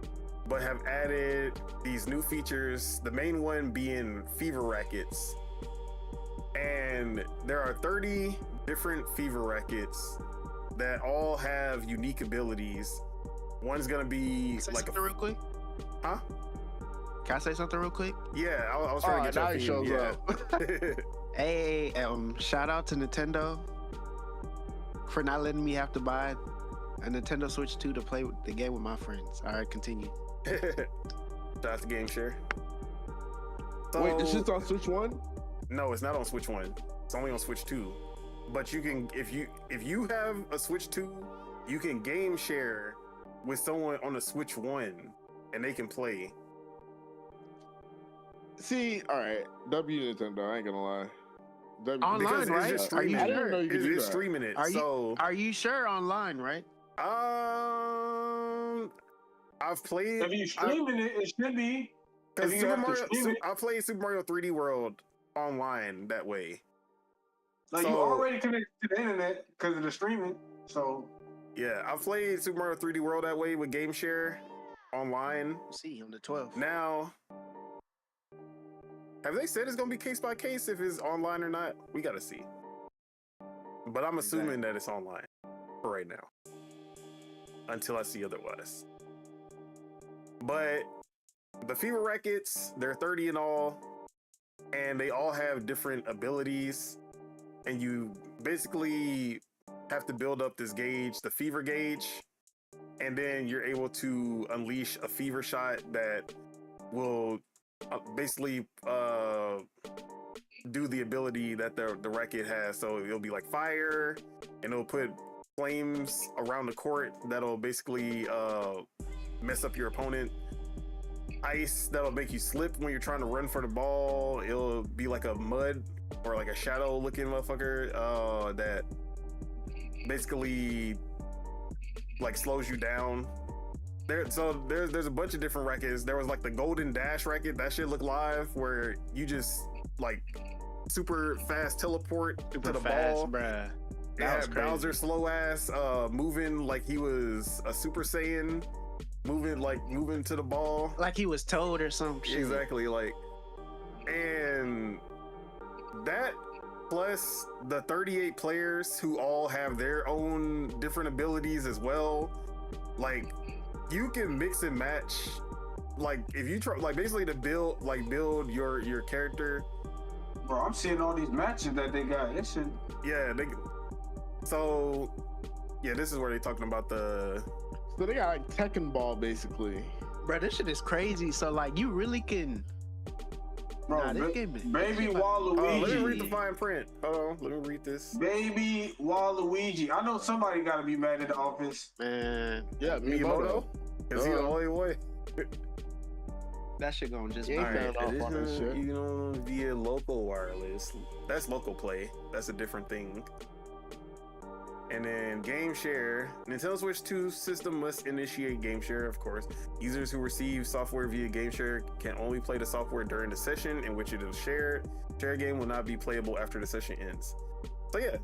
[SPEAKER 2] but have added these new features, the main one being Fever Rackets. And there are 30 different Fever Rackets that all have unique abilities. One's gonna be like
[SPEAKER 6] something real quick.
[SPEAKER 2] Huh?
[SPEAKER 6] Can I say something real quick?
[SPEAKER 2] Yeah, I was trying to
[SPEAKER 3] now
[SPEAKER 2] get
[SPEAKER 3] he
[SPEAKER 2] your
[SPEAKER 3] shows
[SPEAKER 2] opinion.
[SPEAKER 3] up.
[SPEAKER 6] Hey, shout out to Nintendo for not letting me have to buy a Nintendo Switch 2 to play the game with my friends. All right, continue.
[SPEAKER 2] Shout out to Game Share.
[SPEAKER 3] Wait, this
[SPEAKER 2] So-
[SPEAKER 3] shit's on Switch 1?
[SPEAKER 2] No, it's not on Switch 1. It's only on Switch 2. But you can, if you have a Switch 2, you can game share with someone on a Switch 1, and they can play.
[SPEAKER 3] See, all right, W Nintendo, I ain't gonna lie.
[SPEAKER 6] Online,
[SPEAKER 2] Because it's
[SPEAKER 6] right?
[SPEAKER 2] just
[SPEAKER 6] Are you
[SPEAKER 2] streaming.
[SPEAKER 3] I didn't know you could
[SPEAKER 2] It's
[SPEAKER 3] do
[SPEAKER 2] just
[SPEAKER 3] that.
[SPEAKER 2] streaming it.
[SPEAKER 6] Are you
[SPEAKER 2] So,
[SPEAKER 6] are you sure online, right?
[SPEAKER 2] I've played.
[SPEAKER 1] If you streaming it, it should be.
[SPEAKER 2] Because
[SPEAKER 1] if you have to stream it.
[SPEAKER 2] I played Super Mario 3D World online that way.
[SPEAKER 1] Like you
[SPEAKER 2] So-
[SPEAKER 1] already connected to the internet because of the streaming. So
[SPEAKER 2] Yeah, I played Super Mario 3D World that way with Game Share online.
[SPEAKER 6] We'll see on the 12th.
[SPEAKER 2] Now, have they said it's gonna be case by case if it's online or not? We gotta see. But I'm assuming that it's online for right now, until I see otherwise. But the Fever Rackets, they're 30 in all, and they all have different abilities, and you basically have to build up this gauge, the fever gauge, and then you're able to unleash a fever shot that will basically do the ability that the racket has. So it'll be like fire, and it'll put flames around the court that'll basically mess up your opponent. Ice that'll make you slip when you're trying to run for the ball. It'll be like a mud or like a shadow looking motherfucker that basically like slows you down. There's a bunch of different rackets. There was like the Golden Dash racket. That shit looked live where you just like super fast teleport to the ball.
[SPEAKER 6] Bruh.
[SPEAKER 2] Yeah,
[SPEAKER 6] was crazy.
[SPEAKER 2] Bowser slow ass moving like he was a Super Saiyan, moving to the ball.
[SPEAKER 6] Like he was Toad or some shit.
[SPEAKER 2] Exactly, like, and that plus the 38 players who all have their own different abilities as well. Like, you can mix and match. Like, if you try, like, basically to build your character.
[SPEAKER 1] bro, I'm seeing all these matches that they got. It should.
[SPEAKER 2] Yeah, so yeah, this is where they're talking about the
[SPEAKER 3] So they got like Tekken Ball basically.
[SPEAKER 6] Bro, this shit is crazy. So like, you really can.
[SPEAKER 1] Bro,
[SPEAKER 6] this game is-
[SPEAKER 1] Baby
[SPEAKER 2] Let me
[SPEAKER 1] Waluigi.
[SPEAKER 2] read the fine print. Hold on, let me read this.
[SPEAKER 1] Baby Waluigi. I know somebody got to be mad at the office.
[SPEAKER 6] Man,
[SPEAKER 3] Yeah,
[SPEAKER 2] Miyamoto? Is he the only way?
[SPEAKER 6] that shit gonna just.
[SPEAKER 3] Yeah.
[SPEAKER 6] All
[SPEAKER 3] Alright.
[SPEAKER 6] right.
[SPEAKER 3] Off on this shit.
[SPEAKER 2] You know, via local wireless. That's local play. That's a different thing. And then game share. Nintendo Switch 2 system must initiate game share, of course. Users who receive software via game share can only play the software during the session in which it is shared. Share game will not be playable after the session ends. So yeah,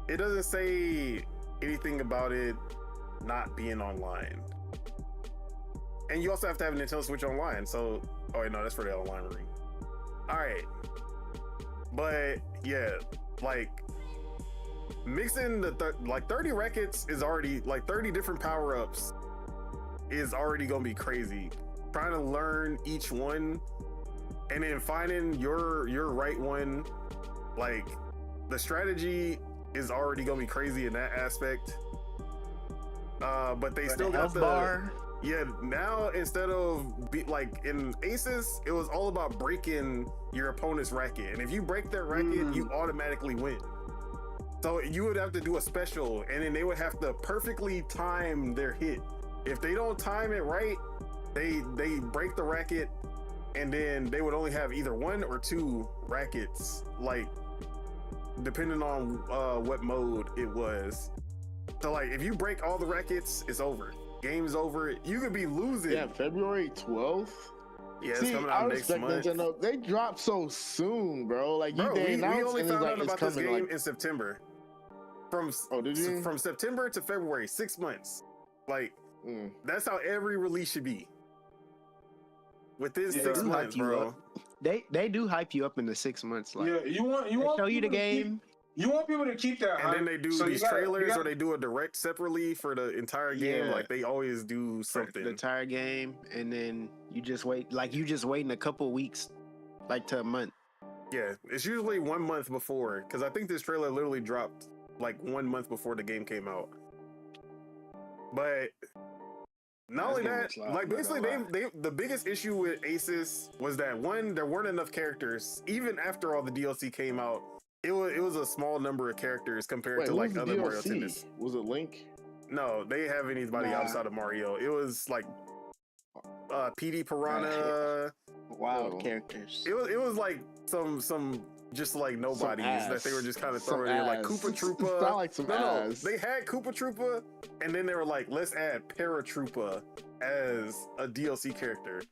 [SPEAKER 2] it doesn't say anything about it not being online. And you also have to have a Nintendo Switch online. So, oh wait, no, that's for the online ring. All right. But yeah, like, mixing the 30 rackets is already like 30 different power-ups is already gonna be crazy. Trying to learn each one and then finding your right one, like the strategy is already gonna be crazy in that aspect. But they still got the
[SPEAKER 6] bar.
[SPEAKER 2] Yeah, now instead of like in Aces, it was all about breaking your opponent's racket, and if you break their racket, you automatically win. So you would have to do a special, and then they would have to perfectly time their hit. If they don't time it right, they break the racket, and then they would only have either 1 or 2 rackets, like depending on what mode it was. So like if you break all the rackets, it's over. Game's over. You could be losing.
[SPEAKER 3] Yeah, February 12th.
[SPEAKER 2] Yeah, it's
[SPEAKER 3] See,
[SPEAKER 2] coming
[SPEAKER 3] I
[SPEAKER 2] out next
[SPEAKER 3] respect
[SPEAKER 2] month.
[SPEAKER 3] Nintendo. They dropped so soon, bro. Like
[SPEAKER 2] Bro,
[SPEAKER 3] they
[SPEAKER 2] we
[SPEAKER 3] announced
[SPEAKER 2] only
[SPEAKER 3] and it's
[SPEAKER 2] found
[SPEAKER 3] like
[SPEAKER 2] out
[SPEAKER 3] it's
[SPEAKER 2] about this
[SPEAKER 3] coming.
[SPEAKER 2] game
[SPEAKER 3] Like,
[SPEAKER 2] in September.
[SPEAKER 3] did you?
[SPEAKER 2] From September to February, 6 months. Like that's how every release should be. Within 6 months, bro.
[SPEAKER 6] They do hype you up in the 6 months. Like,
[SPEAKER 1] Yeah, you want
[SPEAKER 6] they show you the
[SPEAKER 1] people to keep-
[SPEAKER 6] game.
[SPEAKER 1] You want people to keep that
[SPEAKER 2] And
[SPEAKER 1] hype.
[SPEAKER 2] then they do
[SPEAKER 1] So
[SPEAKER 2] these
[SPEAKER 1] you gotta-
[SPEAKER 2] trailers, or they do a direct separately for the entire game.
[SPEAKER 6] Yeah.
[SPEAKER 2] Like they always do
[SPEAKER 6] The
[SPEAKER 2] something.
[SPEAKER 6] entire game, and then you just wait. Like you just waiting a couple weeks, like to a month.
[SPEAKER 2] Yeah, it's usually 1 month before, because I think this trailer literally dropped like 1 month before the game came out. But not only that, like basically the biggest issue with Aces was that, one, there weren't enough characters. Even after all the DLC came out, it was a small number of characters compared to like other Mario Tennis.
[SPEAKER 3] Was it Link?
[SPEAKER 2] No, they didn't have anybody outside of Mario. It was like PD Piranha.
[SPEAKER 4] Wild characters.
[SPEAKER 2] It was like some just like nobodies that they were just kind of throwing in, like Koopa Troopa.
[SPEAKER 3] Sound like some ass.
[SPEAKER 2] They had Koopa Troopa, and then they were like, let's add Paratroopa as a DLC character.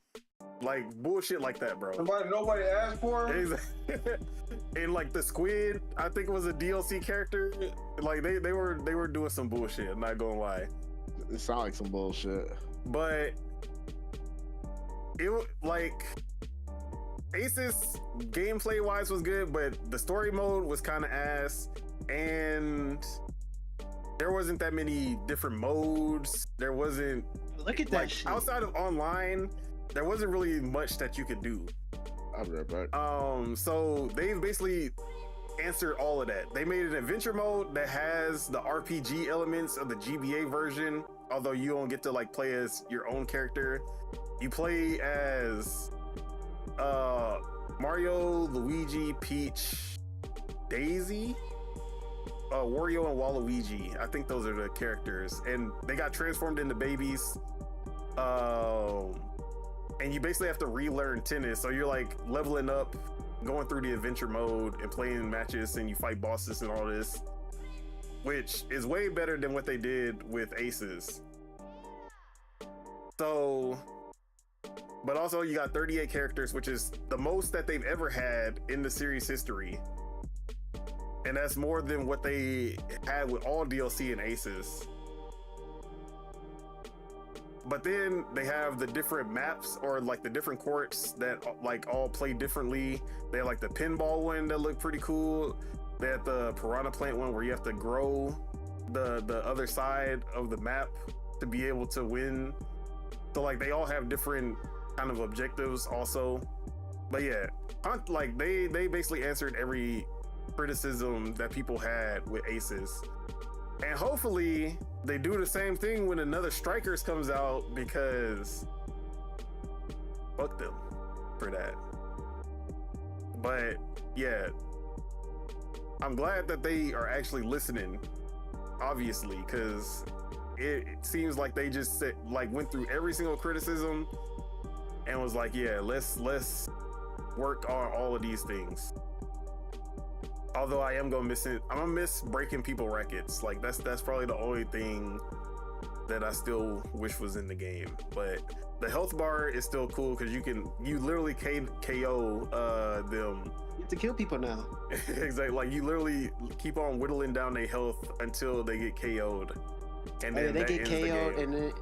[SPEAKER 2] Like bullshit like that, bro.
[SPEAKER 1] Nobody asked for it.
[SPEAKER 2] And like the Squid, I think it was a DLC character. Like they were doing some bullshit, I'm not gonna lie.
[SPEAKER 3] It sound like some bullshit.
[SPEAKER 2] But it like Aces gameplay wise was good, but the story mode was kind of ass, and there wasn't that many different modes. There wasn't,
[SPEAKER 6] Look at that
[SPEAKER 2] like,
[SPEAKER 6] shit.
[SPEAKER 2] outside of online, there wasn't really much that you could do.
[SPEAKER 3] I'll be right back.
[SPEAKER 2] So they've basically answered all of that. They made an adventure mode that has the RPG elements of the GBA version, although you don't get to like play as your own character. You play as Mario, Luigi, Peach, Daisy, Wario, and Waluigi. I think those are the characters, and they got transformed into babies. And you basically have to relearn tennis. So you're like leveling up, going through the adventure mode and playing matches, and you fight bosses and all this, which is way better than what they did with Aces. So, but also you got 38 characters, which is the most that they've ever had in the series history. And that's more than what they had with all DLC and Aces. But then they have the different maps, or like the different courts that like all play differently. They have like the pinball one that looked pretty cool. They had the piranha plant one where you have to grow the other side of the map to be able to win. So like they all have different kind of objectives also. But yeah, like they basically answered every criticism that people had with Aces. And hopefully they do the same thing when another Strikers comes out because fuck them for that. But yeah, I'm glad that they are actually listening, obviously, because it seems like they just went through every single criticism and was like, yeah, let's work on all of these things. Although I am gonna miss it. I'm gonna miss breaking people records. Like that's probably the only thing that I still wish was in the game. But the health bar is still cool because you literally KO them.
[SPEAKER 6] You have to kill people now.
[SPEAKER 2] Exactly. Like you literally keep on whittling down their health until they get KO'd. And then
[SPEAKER 6] they get KO'd, and then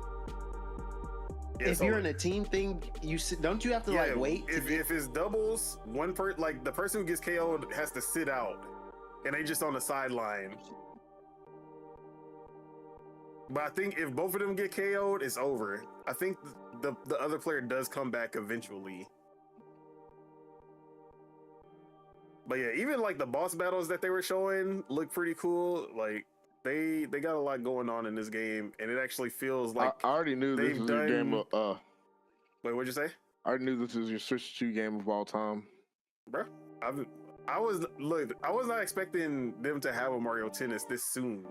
[SPEAKER 6] if you're in a team thing, don't you have to wait?
[SPEAKER 2] If it's doubles, the person who gets KO'd has to sit out, and they just on the sideline. But I think if both of them get KO'd, it's over. I think the other player does come back eventually. But yeah, even like the boss battles that they were showing look pretty cool. Like they got a lot going on in this game, and it actually feels like
[SPEAKER 3] I already knew this was a game of.
[SPEAKER 2] Wait, what'd you say?
[SPEAKER 3] I already knew this was your Switch 2 game of all time,
[SPEAKER 2] bro. I was not expecting them to have a Mario Tennis this soon.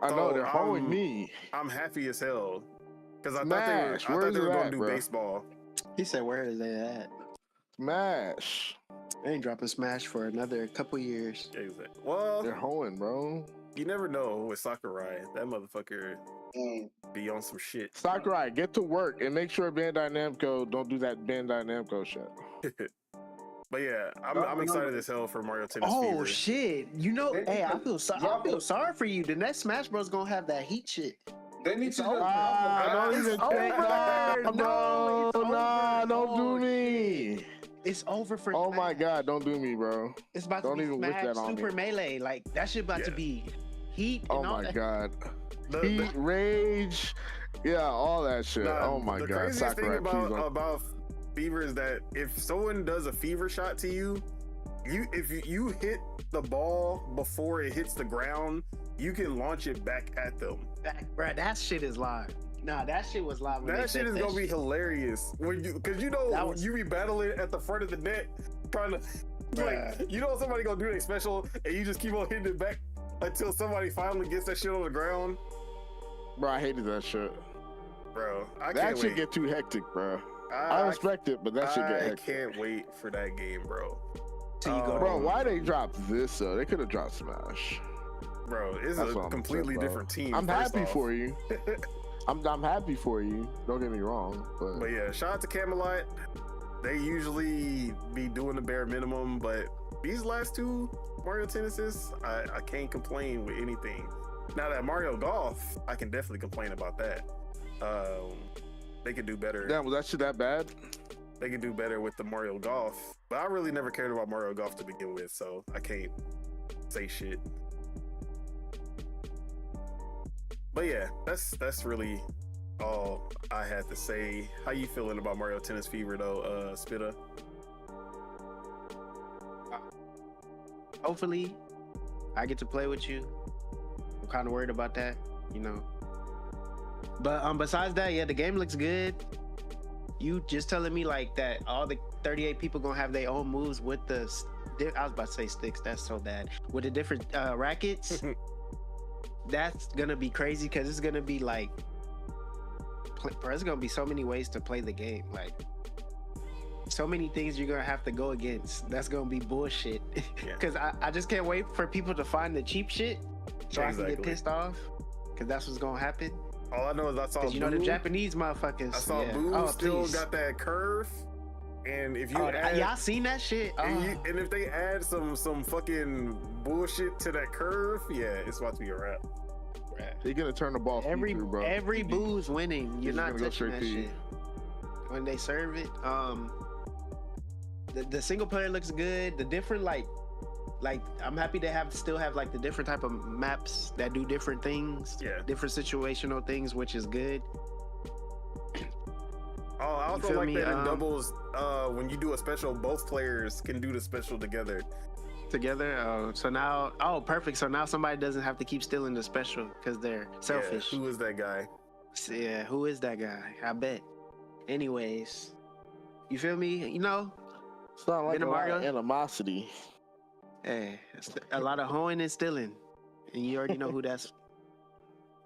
[SPEAKER 3] I know they're following me.
[SPEAKER 2] I'm happy as hell because I
[SPEAKER 3] Smash.
[SPEAKER 2] thought they were going to do
[SPEAKER 3] bro?
[SPEAKER 2] baseball.
[SPEAKER 6] He said, "Where is they at?"
[SPEAKER 3] Smash.
[SPEAKER 6] They ain't dropping Smash for another couple years.
[SPEAKER 2] Exactly. Well,
[SPEAKER 3] they're hoeing, bro.
[SPEAKER 2] You never know with Sakurai. That motherfucker be on some shit.
[SPEAKER 3] Sakurai, get to work and make sure Bandai Namco don't do that Bandai Namco shit.
[SPEAKER 2] But yeah, I'm excited as hell for Mario Tennis
[SPEAKER 6] Fever.
[SPEAKER 2] Fever.
[SPEAKER 6] Shit, I feel sorry for you. The next Smash Bros gonna have that heat shit.
[SPEAKER 1] They need to.
[SPEAKER 3] Don't even think that, bro. Nah, don't do me.
[SPEAKER 6] It's over for.
[SPEAKER 3] Oh
[SPEAKER 6] Smash.
[SPEAKER 3] my god, don't do me, bro.
[SPEAKER 6] It's about
[SPEAKER 3] don't
[SPEAKER 6] to be
[SPEAKER 3] even
[SPEAKER 6] Smash
[SPEAKER 3] wish that on
[SPEAKER 6] Super
[SPEAKER 3] me.
[SPEAKER 6] Melee. Like that shit about to be heat. And
[SPEAKER 3] Oh
[SPEAKER 6] all
[SPEAKER 3] my
[SPEAKER 6] that.
[SPEAKER 3] god. Heat, rage, yeah, all that shit. Oh my
[SPEAKER 2] the
[SPEAKER 3] god.
[SPEAKER 2] craziest
[SPEAKER 3] Sakurai,
[SPEAKER 2] thing about Fever is that if someone does a Fever shot to you, if you hit the ball before it hits the ground, you can launch it back at them.
[SPEAKER 6] Bro, that shit is live. Nah, that shit was live.
[SPEAKER 2] That shit is gonna be hilarious because you be battling at the front of the net trying to somebody gonna do their special and you just keep on hitting it back until somebody finally gets that shit on the ground.
[SPEAKER 3] Bro, I hated that shit.
[SPEAKER 2] Bro,
[SPEAKER 3] that shit get too hectic, bro. I respect it, but that shit get hectic.
[SPEAKER 2] I can't wait for that game, bro.
[SPEAKER 3] Bro, why they dropped this? They could have dropped Smash.
[SPEAKER 2] Bro, it's a completely different team.
[SPEAKER 3] I'm happy for you. I'm happy for you. Don't get me wrong, but
[SPEAKER 2] yeah, shout out to Camelot. They usually be doing the bare minimum, but these last two Mario Tennises, I can't complain with anything. Now that Mario Golf, I can definitely complain about that. They could do better.
[SPEAKER 3] Damn, was that shit that bad?
[SPEAKER 2] They could do better with the Mario Golf, but I really never cared about Mario Golf to begin with, so I can't say shit. But yeah, that's really all I had to say. How you feeling about Mario Tennis Fever though, Spitta?
[SPEAKER 6] Hopefully, I get to play with you. I'm kind of worried about that, But besides that, yeah, the game looks good. You just telling me like that all the 38 people gonna have their own moves with the. I was about to say sticks. That's so bad. With the different rackets. That's gonna be crazy because it's gonna be like, there's gonna be so many ways to play the game. Like, so many things you're gonna have to go against. That's gonna be bullshit. Because I just can't wait for people to find the cheap shit so I can get pissed off. Because that's what's gonna happen.
[SPEAKER 2] All I know is I saw
[SPEAKER 6] Boo. The Japanese motherfuckers.
[SPEAKER 2] I saw Boo still got that curve. And if you
[SPEAKER 6] y'all seen that shit?
[SPEAKER 2] And if they add some fucking bullshit to that curve, yeah, it's about to be a wrap.
[SPEAKER 3] They're gonna turn the ball through, bro.
[SPEAKER 6] Every Boo's winning. You're not touching that shit. When they serve it, the single player looks good. The different like I'm happy to still have like the different type of maps that do different things. Yeah. Different situational things, which is good.
[SPEAKER 2] Oh, I also like that in doubles, when you do a special, both players can do the special together.
[SPEAKER 6] together. Perfect. So now somebody doesn't have to keep stealing the special because they're selfish.
[SPEAKER 2] Yeah, who is that guy?
[SPEAKER 6] Yeah, who is that guy? I bet. Anyways, you feel me? You know,
[SPEAKER 3] It's not like
[SPEAKER 6] Been
[SPEAKER 3] a
[SPEAKER 6] a
[SPEAKER 3] lot of
[SPEAKER 6] Mario?
[SPEAKER 3] animosity.
[SPEAKER 6] hey, it's a lot of hoeing and stealing, and you already know who that's.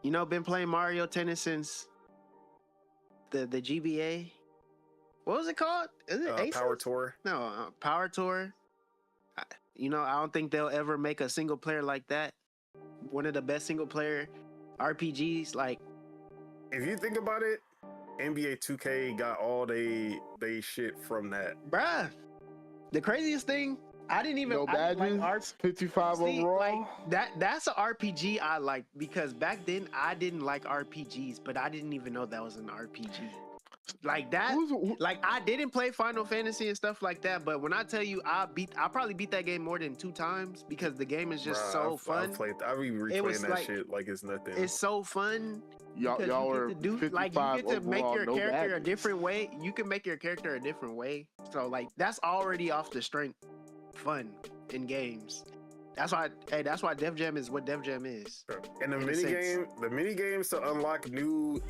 [SPEAKER 6] You know, been playing Mario Tennis since the GBA. What was it called? Is it Aces?
[SPEAKER 2] Power Tour.
[SPEAKER 6] No, Power Tour. You know, I don't think they'll ever make a single player like that. One of the best single player RPGs. Like,
[SPEAKER 2] If you think about it, NBA 2K got all they shit from that.
[SPEAKER 6] bruh, the craziest thing, I didn't even
[SPEAKER 3] No
[SPEAKER 6] I didn't
[SPEAKER 3] badges.
[SPEAKER 6] like art.
[SPEAKER 3] 55
[SPEAKER 6] See,
[SPEAKER 3] overall.
[SPEAKER 6] like that's an RPG I like because back then I didn't like RPGs, but I didn't even know that was an RPG. Like that, like I didn't play Final Fantasy and stuff like that, but when I tell you I probably beat that game more than 2 times because the game is just so fun.
[SPEAKER 2] I be replaying that
[SPEAKER 6] like-
[SPEAKER 2] shit like it's nothing.
[SPEAKER 6] It's so fun.
[SPEAKER 3] y'all
[SPEAKER 6] Because
[SPEAKER 3] y'all
[SPEAKER 6] you
[SPEAKER 3] were
[SPEAKER 6] get to do
[SPEAKER 3] 55
[SPEAKER 6] like you get to make
[SPEAKER 3] overall,
[SPEAKER 6] your
[SPEAKER 3] no
[SPEAKER 6] character a
[SPEAKER 3] badges.
[SPEAKER 6] different way. You can make your character a different way. So like that's already off the strength fun in games. That's why Def Jam is what Def Jam is.
[SPEAKER 2] And
[SPEAKER 6] in a sense.
[SPEAKER 2] the mini games to unlock new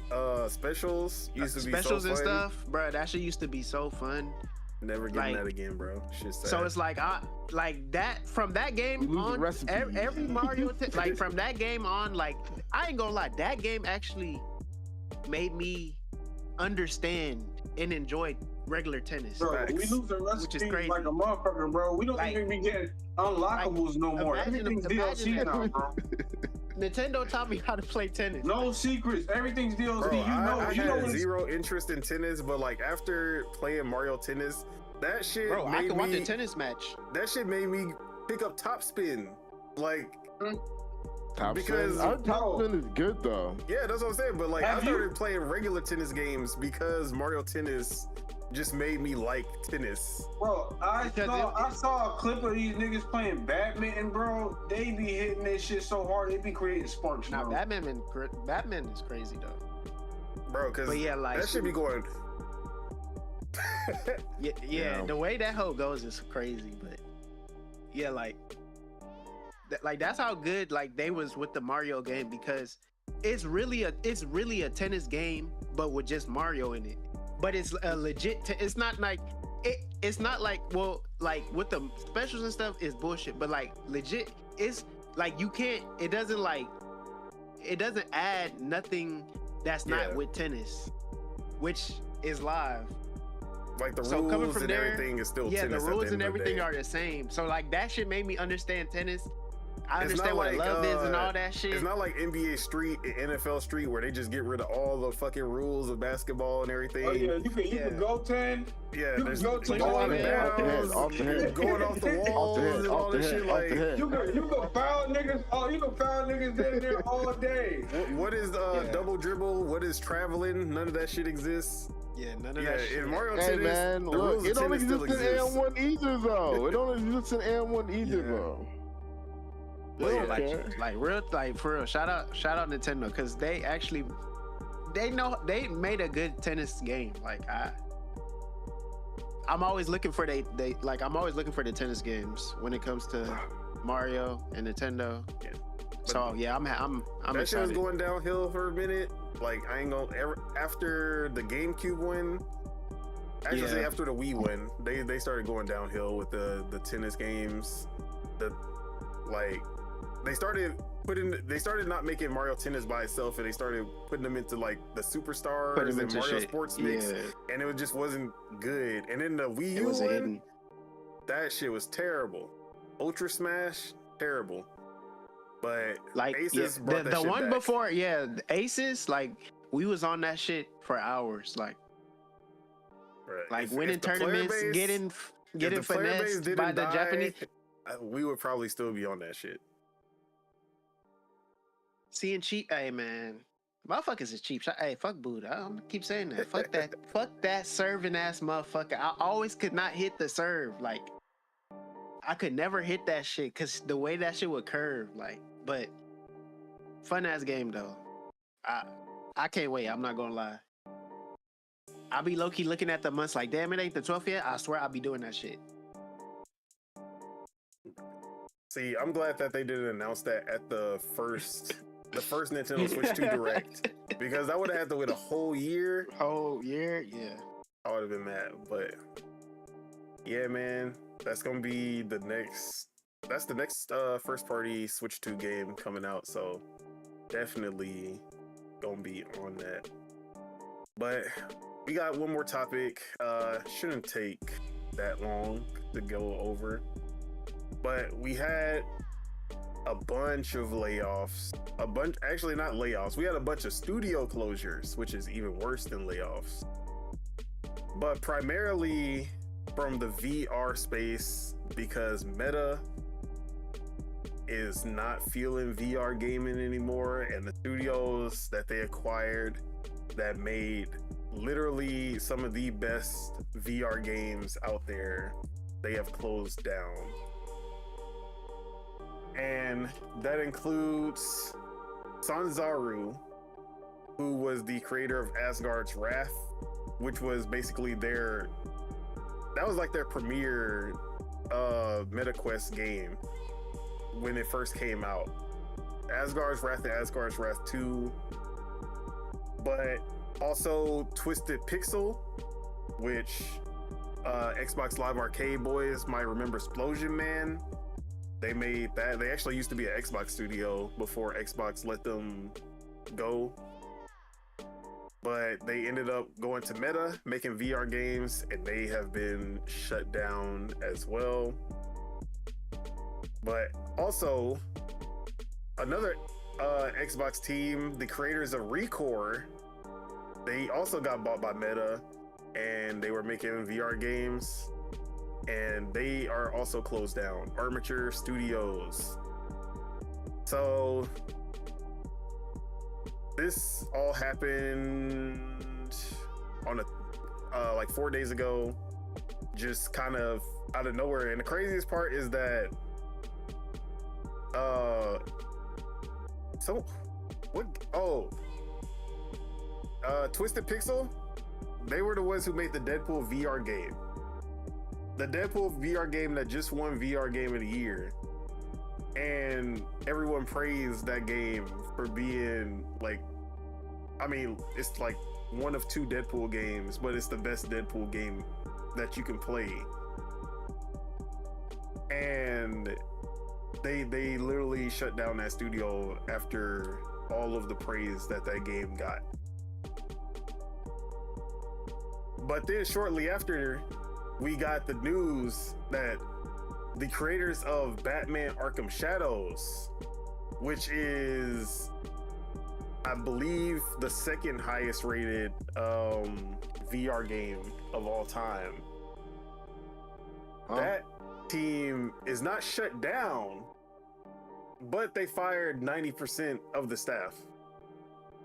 [SPEAKER 2] specials used to be
[SPEAKER 6] Specials
[SPEAKER 2] so
[SPEAKER 6] and
[SPEAKER 2] fun.
[SPEAKER 6] stuff, bro. That shit used to be so fun.
[SPEAKER 2] Never getting
[SPEAKER 6] like-
[SPEAKER 2] that again, bro. Shit's sad.
[SPEAKER 6] So it's like I like that from that game
[SPEAKER 3] Lose the
[SPEAKER 6] on
[SPEAKER 3] recipe.
[SPEAKER 6] every Mario like from that game on, like I ain't gonna lie, that game actually made me understand and enjoy regular tennis.
[SPEAKER 1] Bro, we
[SPEAKER 2] Facts.
[SPEAKER 1] losing
[SPEAKER 6] Which is
[SPEAKER 1] recipes
[SPEAKER 6] crazy.
[SPEAKER 1] like a motherfucker, bro. We don't
[SPEAKER 6] Like-
[SPEAKER 1] even be getting unlockables no more.
[SPEAKER 6] imagine-
[SPEAKER 1] Everything's DLC
[SPEAKER 6] imagine-
[SPEAKER 1] now, bro.
[SPEAKER 6] Nintendo taught me how to play tennis.
[SPEAKER 1] No secrets. Everything's DLC.
[SPEAKER 2] Bro,
[SPEAKER 1] you know,
[SPEAKER 2] I
[SPEAKER 1] you know
[SPEAKER 2] had
[SPEAKER 1] when it's
[SPEAKER 2] zero interest in tennis, but like after playing Mario Tennis, that shit
[SPEAKER 6] Bro, I
[SPEAKER 2] made
[SPEAKER 6] can watch
[SPEAKER 2] me
[SPEAKER 6] a tennis match.
[SPEAKER 2] that shit made me pick up top spin. Like,
[SPEAKER 3] Top
[SPEAKER 2] because-
[SPEAKER 3] spin. Our top
[SPEAKER 1] Bro.
[SPEAKER 3] spin is good though.
[SPEAKER 2] yeah, that's what I'm saying. But like, I
[SPEAKER 1] Have you-
[SPEAKER 2] started playing regular tennis games because Mario Tennis just made me like tennis.
[SPEAKER 1] Bro,
[SPEAKER 6] Because
[SPEAKER 1] I saw a clip of these niggas playing badminton, bro. They be hitting that shit so hard, they be creating sparks,
[SPEAKER 6] Now
[SPEAKER 1] bro.
[SPEAKER 6] Batman is crazy though.
[SPEAKER 2] Bro, because
[SPEAKER 6] But yeah, like
[SPEAKER 2] that should be going.
[SPEAKER 6] yeah,
[SPEAKER 3] Yeah.
[SPEAKER 6] the way that hoe goes is crazy. But yeah, like that's how good like they was with the Mario game because it's really a tennis game, but with just Mario in it. But it's a legit. It's not like it's not like like with the specials and stuff is bullshit. But like legit, it's like you can't. It doesn't add nothing that's
[SPEAKER 2] Yeah.
[SPEAKER 6] not with tennis, which is live.
[SPEAKER 2] Like the
[SPEAKER 6] So coming
[SPEAKER 2] rules
[SPEAKER 6] from
[SPEAKER 2] and
[SPEAKER 6] there,
[SPEAKER 2] everything is still
[SPEAKER 6] Yeah,
[SPEAKER 2] tennis.
[SPEAKER 6] the
[SPEAKER 2] at
[SPEAKER 6] rules
[SPEAKER 2] end
[SPEAKER 6] and
[SPEAKER 2] of the
[SPEAKER 6] everything
[SPEAKER 2] day.
[SPEAKER 6] are the same. So like that shit made me understand tennis. I
[SPEAKER 2] It's
[SPEAKER 6] understand
[SPEAKER 2] not
[SPEAKER 6] what
[SPEAKER 2] like,
[SPEAKER 6] love is and all that shit.
[SPEAKER 2] It's not like NBA Street and NFL Street where they just get rid of all the fucking rules of basketball and everything.
[SPEAKER 1] Oh yeah, you
[SPEAKER 6] Yeah.
[SPEAKER 1] can go 10.
[SPEAKER 2] Yeah,
[SPEAKER 1] You
[SPEAKER 2] there's
[SPEAKER 1] can go to
[SPEAKER 2] going
[SPEAKER 1] the
[SPEAKER 2] out of
[SPEAKER 1] head,
[SPEAKER 3] off the head,
[SPEAKER 2] bounds,
[SPEAKER 3] off the head.
[SPEAKER 2] going off the
[SPEAKER 3] Off
[SPEAKER 2] walls
[SPEAKER 3] the head,
[SPEAKER 2] and all
[SPEAKER 3] off the
[SPEAKER 2] this
[SPEAKER 3] head,
[SPEAKER 2] shit.
[SPEAKER 3] off
[SPEAKER 2] Like,
[SPEAKER 3] the head.
[SPEAKER 1] You can foul niggas. Oh, you can foul niggas down there all day.
[SPEAKER 2] what is
[SPEAKER 6] Yeah.
[SPEAKER 2] double dribble? What is traveling? None of that shit exists.
[SPEAKER 6] Yeah, none of
[SPEAKER 2] Yeah,
[SPEAKER 6] that shit.
[SPEAKER 2] in Mario
[SPEAKER 3] Hey
[SPEAKER 2] Tennis,
[SPEAKER 3] man,
[SPEAKER 2] the
[SPEAKER 3] look,
[SPEAKER 2] rules
[SPEAKER 3] it
[SPEAKER 2] of
[SPEAKER 3] don't
[SPEAKER 2] tennis still
[SPEAKER 3] exist in
[SPEAKER 2] exist.
[SPEAKER 3] AM1 either though. It don't exist in AM1 either
[SPEAKER 2] Yeah.
[SPEAKER 3] though.
[SPEAKER 2] But
[SPEAKER 3] They
[SPEAKER 2] yeah,
[SPEAKER 3] don't
[SPEAKER 6] like,
[SPEAKER 3] care.
[SPEAKER 6] like real, like for real. Shout out Nintendo because they actually they made a good tennis game. Like I'm always looking for I'm always looking for the tennis games when it comes to Mario and Nintendo.
[SPEAKER 2] Yeah.
[SPEAKER 6] So yeah, I'm
[SPEAKER 2] that shit was
[SPEAKER 6] excited.
[SPEAKER 2] going downhill for a minute. Like, I ain't gonna after the GameCube win. Actually,
[SPEAKER 6] Yeah.
[SPEAKER 2] after the Wii win, they started going downhill with the tennis games. They started not making Mario Tennis by itself, and they started putting them into like the Superstars
[SPEAKER 6] Put 'em
[SPEAKER 2] and
[SPEAKER 6] into
[SPEAKER 2] Mario
[SPEAKER 6] shit.
[SPEAKER 2] Sports Mix,
[SPEAKER 6] Yeah,
[SPEAKER 2] and it just wasn't good. And then the Wii
[SPEAKER 6] it
[SPEAKER 2] U
[SPEAKER 6] was
[SPEAKER 2] one,
[SPEAKER 6] hidden.
[SPEAKER 2] that shit was terrible. Ultra Smash, terrible. But
[SPEAKER 6] Like
[SPEAKER 2] Aces
[SPEAKER 6] yeah,
[SPEAKER 2] brought that
[SPEAKER 6] the
[SPEAKER 2] shit
[SPEAKER 6] one
[SPEAKER 2] back.
[SPEAKER 6] before, yeah, the Aces. Like we was on that shit for hours. Like
[SPEAKER 2] Right. If
[SPEAKER 6] winning
[SPEAKER 2] the player
[SPEAKER 6] tournaments,
[SPEAKER 2] base-
[SPEAKER 6] getting
[SPEAKER 2] if the player base
[SPEAKER 6] finessed
[SPEAKER 2] didn't
[SPEAKER 6] by the
[SPEAKER 2] die,
[SPEAKER 6] Japanese.
[SPEAKER 2] we would probably still be on that shit.
[SPEAKER 6] Seeing cheap, hey man, motherfuckers is cheap. Hey, fuck Buddha. I'm gonna keep saying that. Fuck that. Fuck that serving ass motherfucker. I always could not hit the serve. Like I could never hit that shit because the way that shit would curve. Like, but fun ass game though. I can't wait. I'm not gonna lie. I be low key looking at the months like, damn, it ain't the 12th yet. I swear I'll be doing that shit.
[SPEAKER 2] See, I'm glad that they didn't announce that at the first Nintendo Switch 2 Direct, because I would have had to wait a whole year.
[SPEAKER 6] Whole year, yeah.
[SPEAKER 2] I would have been mad, but yeah, man, that's gonna be the next. That's the next first party Switch 2 game coming out, so definitely gonna be on that. But we got one more topic. Shouldn't take that long to go over, but we had a bunch of layoffs. Actually not layoffs. We had a bunch of studio closures, which is even worse than layoffs. But primarily from the VR space, because Meta is not feeling VR gaming anymore, and the studios that they acquired that made literally some of the best VR games out there, they have closed down. And that includes Sanzaru, who was the creator of Asgard's Wrath, which was basically that was like their premier MetaQuest game when it first came out. Asgard's Wrath and Asgard's Wrath 2. But also Twisted Pixel, which Xbox Live Arcade boys might remember Explosion Man. They made that. They actually used to be an Xbox studio before Xbox let them go. But they ended up going to Meta, making VR games, and they have been shut down as well. But also, another Xbox team, the creators of Recore, they also got bought by Meta, and they were making VR games, and they are also closed down. Armature Studios. So this all happened on like 4 days ago, just kind of out of nowhere. And the craziest part is that Twisted Pixel, they were the ones who made the Deadpool VR game. The Deadpool VR game that just won VR Game of the Year. And everyone praised that game for being like, I mean, it's like one of 2 Deadpool games, but it's the best Deadpool game that you can play. And they literally shut down that studio after all of the praise that game got. But then shortly after, we got the news that the creators of Batman Arkham Shadows, which is, I believe, the second highest rated VR game of all time. That team is not shut down, but they fired 90% of the staff.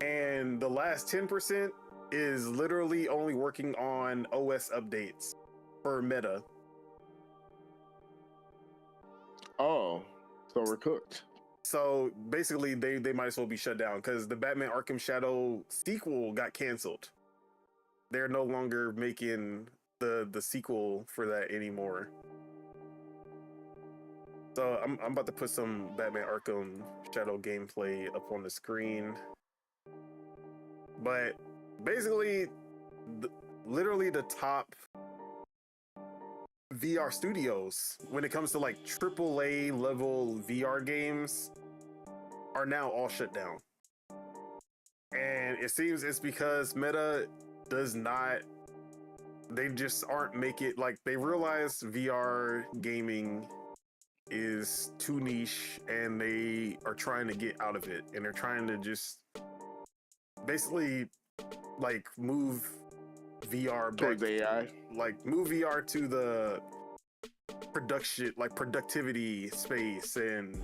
[SPEAKER 2] And the last 10% is literally only working on OS updates for Meta.
[SPEAKER 3] Oh, so we're cooked.
[SPEAKER 2] So basically they might as well be shut down, because the Batman Arkham Shadow sequel got canceled. They're no longer making the sequel for that anymore. So I'm about to put some Batman Arkham Shadow gameplay up on the screen. But basically, literally the top VR studios when it comes to like AAA level VR games are now all shut down. And it seems it's because Meta they just aren't like, they realize VR gaming is too niche and they are trying to get out of it, and they're trying to just basically like move VR
[SPEAKER 3] towards AI,
[SPEAKER 2] like move VR to the productivity space and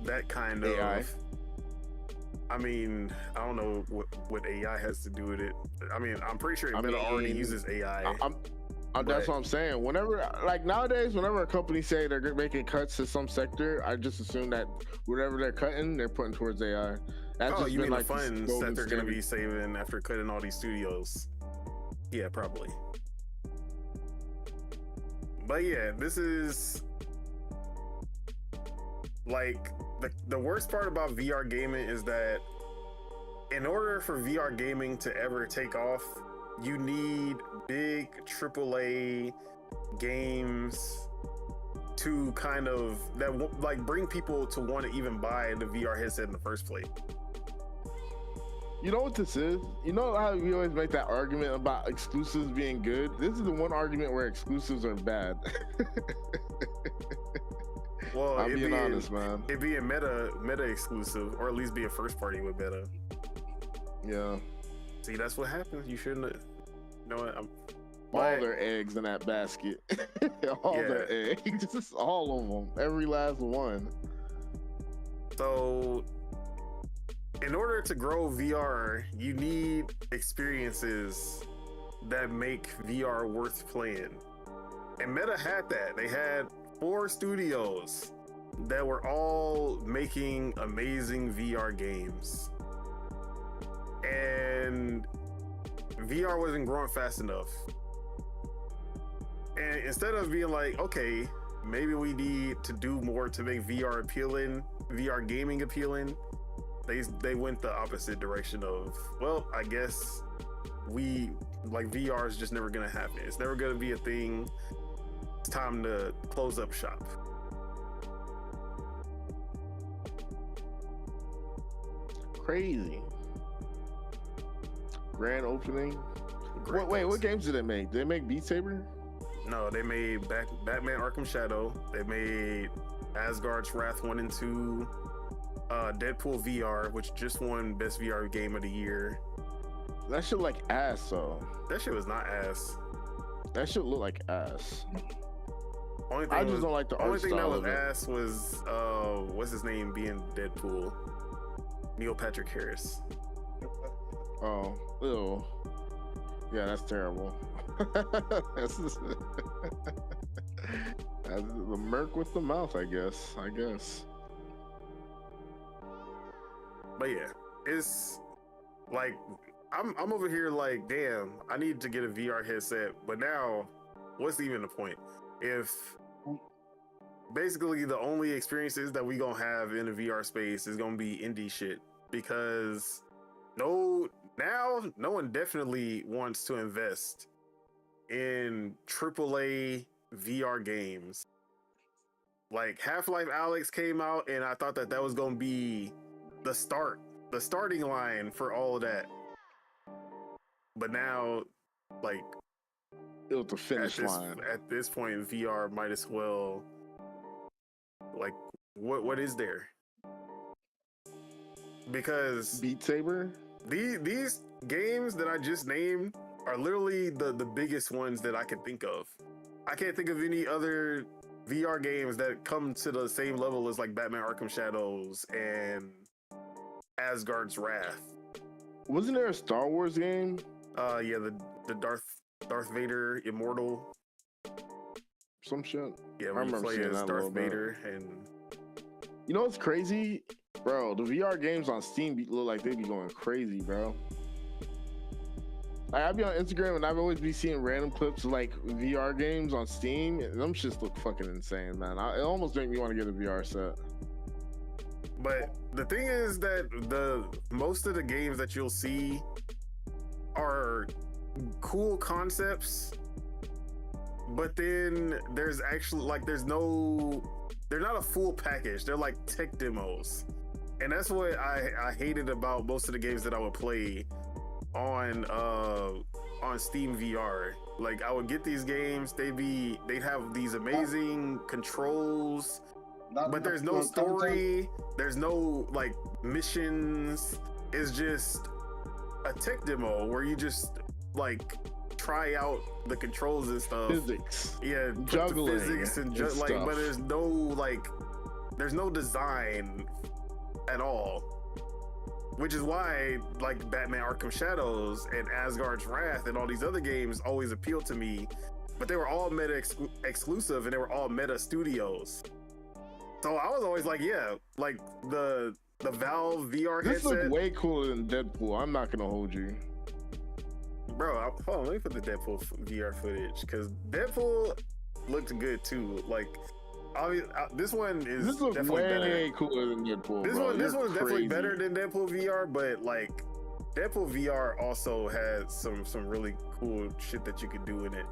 [SPEAKER 2] that kind
[SPEAKER 3] AI.
[SPEAKER 2] of. I mean, I don't know what AI has to do with it. I mean, I'm pretty sure Meta already uses AI.
[SPEAKER 3] That's what I'm saying. Whenever, like nowadays, whenever a company say they're making cuts to some sector, I just assume that whatever they're cutting, they're putting towards AI. That's
[SPEAKER 2] you mean
[SPEAKER 3] like
[SPEAKER 2] the funds that they're going to be saving after cutting all these studios? Yeah, probably. But yeah, this is like the worst part about VR gaming is that in order for VR gaming to ever take off, you need big AAA games to kind of that like bring people to want to even buy the VR headset in the first place.
[SPEAKER 3] You know what this is? You know how we always make that argument about exclusives being good? This is the one argument where exclusives are bad.
[SPEAKER 2] Well,
[SPEAKER 3] I'm being honest, man.
[SPEAKER 2] It being meta exclusive, or at least be a first party with meta.
[SPEAKER 3] Yeah.
[SPEAKER 2] See, that's what happens. You shouldn't. You know what?
[SPEAKER 3] All their eggs in that basket. All their eggs. Just all of them. Every last one.
[SPEAKER 2] So, in order to grow VR, you need experiences that make VR worth playing. And Meta had that. They had 4 studios that were all making amazing VR games. And VR wasn't growing fast enough. And instead of being like, okay, maybe we need to do more to make VR appealing, VR gaming appealing, they went the opposite direction of, well, I guess VR is just never gonna happen. It's never gonna be a thing. It's time to close up shop.
[SPEAKER 3] Crazy. Grand opening.
[SPEAKER 2] Great
[SPEAKER 3] Wait,
[SPEAKER 2] games.
[SPEAKER 3] what games did they make? Did they make Beat Saber?
[SPEAKER 2] No, they made Batman Arkham Shadow. They made Asgard's Wrath 1 and 2. Deadpool VR, which just won Best VR Game of the Year.
[SPEAKER 3] That shit like ass, though.
[SPEAKER 2] That shit was not ass.
[SPEAKER 3] That shit look like ass.
[SPEAKER 2] Only thing
[SPEAKER 3] I just don't like the art
[SPEAKER 2] only thing that
[SPEAKER 3] style
[SPEAKER 2] was
[SPEAKER 3] of it.
[SPEAKER 2] ass was what's his name being Deadpool? Neil Patrick Harris.
[SPEAKER 3] Oh, ew. Yeah, that's terrible. That's the merc with the mouth, I guess.
[SPEAKER 2] But yeah, it's like I'm over here like, damn, I need to get a VR headset. But now, what's even the point? If basically the only experiences that we gonna have in the VR space is gonna be indie shit, because no one definitely wants to invest in AAA VR games. Like Half-Life Alyx came out, and I thought that was gonna be the starting line for all of that. But now, like,
[SPEAKER 3] It was the finish line.
[SPEAKER 2] at this point, VR might as well, like, what is there? Because
[SPEAKER 3] Beat Saber?
[SPEAKER 2] these games that I just named are literally the biggest ones that I can think of. I can't think of any other VR games that come to the same level as like Batman Arkham Shadows and Asgard's Wrath.
[SPEAKER 3] Wasn't there a Star Wars game?
[SPEAKER 2] Yeah, the Darth Vader Immortal.
[SPEAKER 3] Some shit.
[SPEAKER 2] Yeah,
[SPEAKER 3] I
[SPEAKER 2] when you
[SPEAKER 3] remember
[SPEAKER 2] play
[SPEAKER 3] seeing
[SPEAKER 2] as
[SPEAKER 3] that a
[SPEAKER 2] Darth
[SPEAKER 3] little bit.
[SPEAKER 2] Vader, and
[SPEAKER 3] You know what's crazy? Bro, the VR games on Steam look like they be going crazy, bro. Like, I be on Instagram and I've always be seeing random clips of like VR games on Steam, and them shits look fucking insane, man. It almost make me want to get a VR set.
[SPEAKER 2] but the thing is that most of the games that you'll see are cool concepts, but then there's actually like they're not a full package. They're like tech demos, and that's what I hated about most of the games that I would play on Steam VR. Like, I would get these games, they'd have these amazing controls, but there's no story, there's no like missions. It's just a tech demo where you just like try out the controls and stuff.
[SPEAKER 3] Physics.
[SPEAKER 2] Yeah, put
[SPEAKER 3] Juggling
[SPEAKER 2] the physics and
[SPEAKER 3] and
[SPEAKER 2] like,
[SPEAKER 3] stuff.
[SPEAKER 2] but there's no design at all. Which is why like Batman Arkham Shadows and Asgard's Wrath and all these other games always appeal to me, but they were all meta exclusive and they were all meta studios. So I was always like, yeah, like the Valve VR
[SPEAKER 3] This
[SPEAKER 2] headset.
[SPEAKER 3] look way cooler than Deadpool. I'm not gonna hold you.
[SPEAKER 2] Bro, hold on, let me put the Deadpool VR footage, because Deadpool looked good too. Like, This one is
[SPEAKER 3] This looks
[SPEAKER 2] definitely
[SPEAKER 3] way
[SPEAKER 2] better.
[SPEAKER 3] cooler than Deadpool.
[SPEAKER 2] This
[SPEAKER 3] bro.
[SPEAKER 2] one, this
[SPEAKER 3] You're
[SPEAKER 2] one's definitely
[SPEAKER 3] crazy.
[SPEAKER 2] better than Deadpool VR, but like Deadpool VR also had some really cool shit that you could do in it.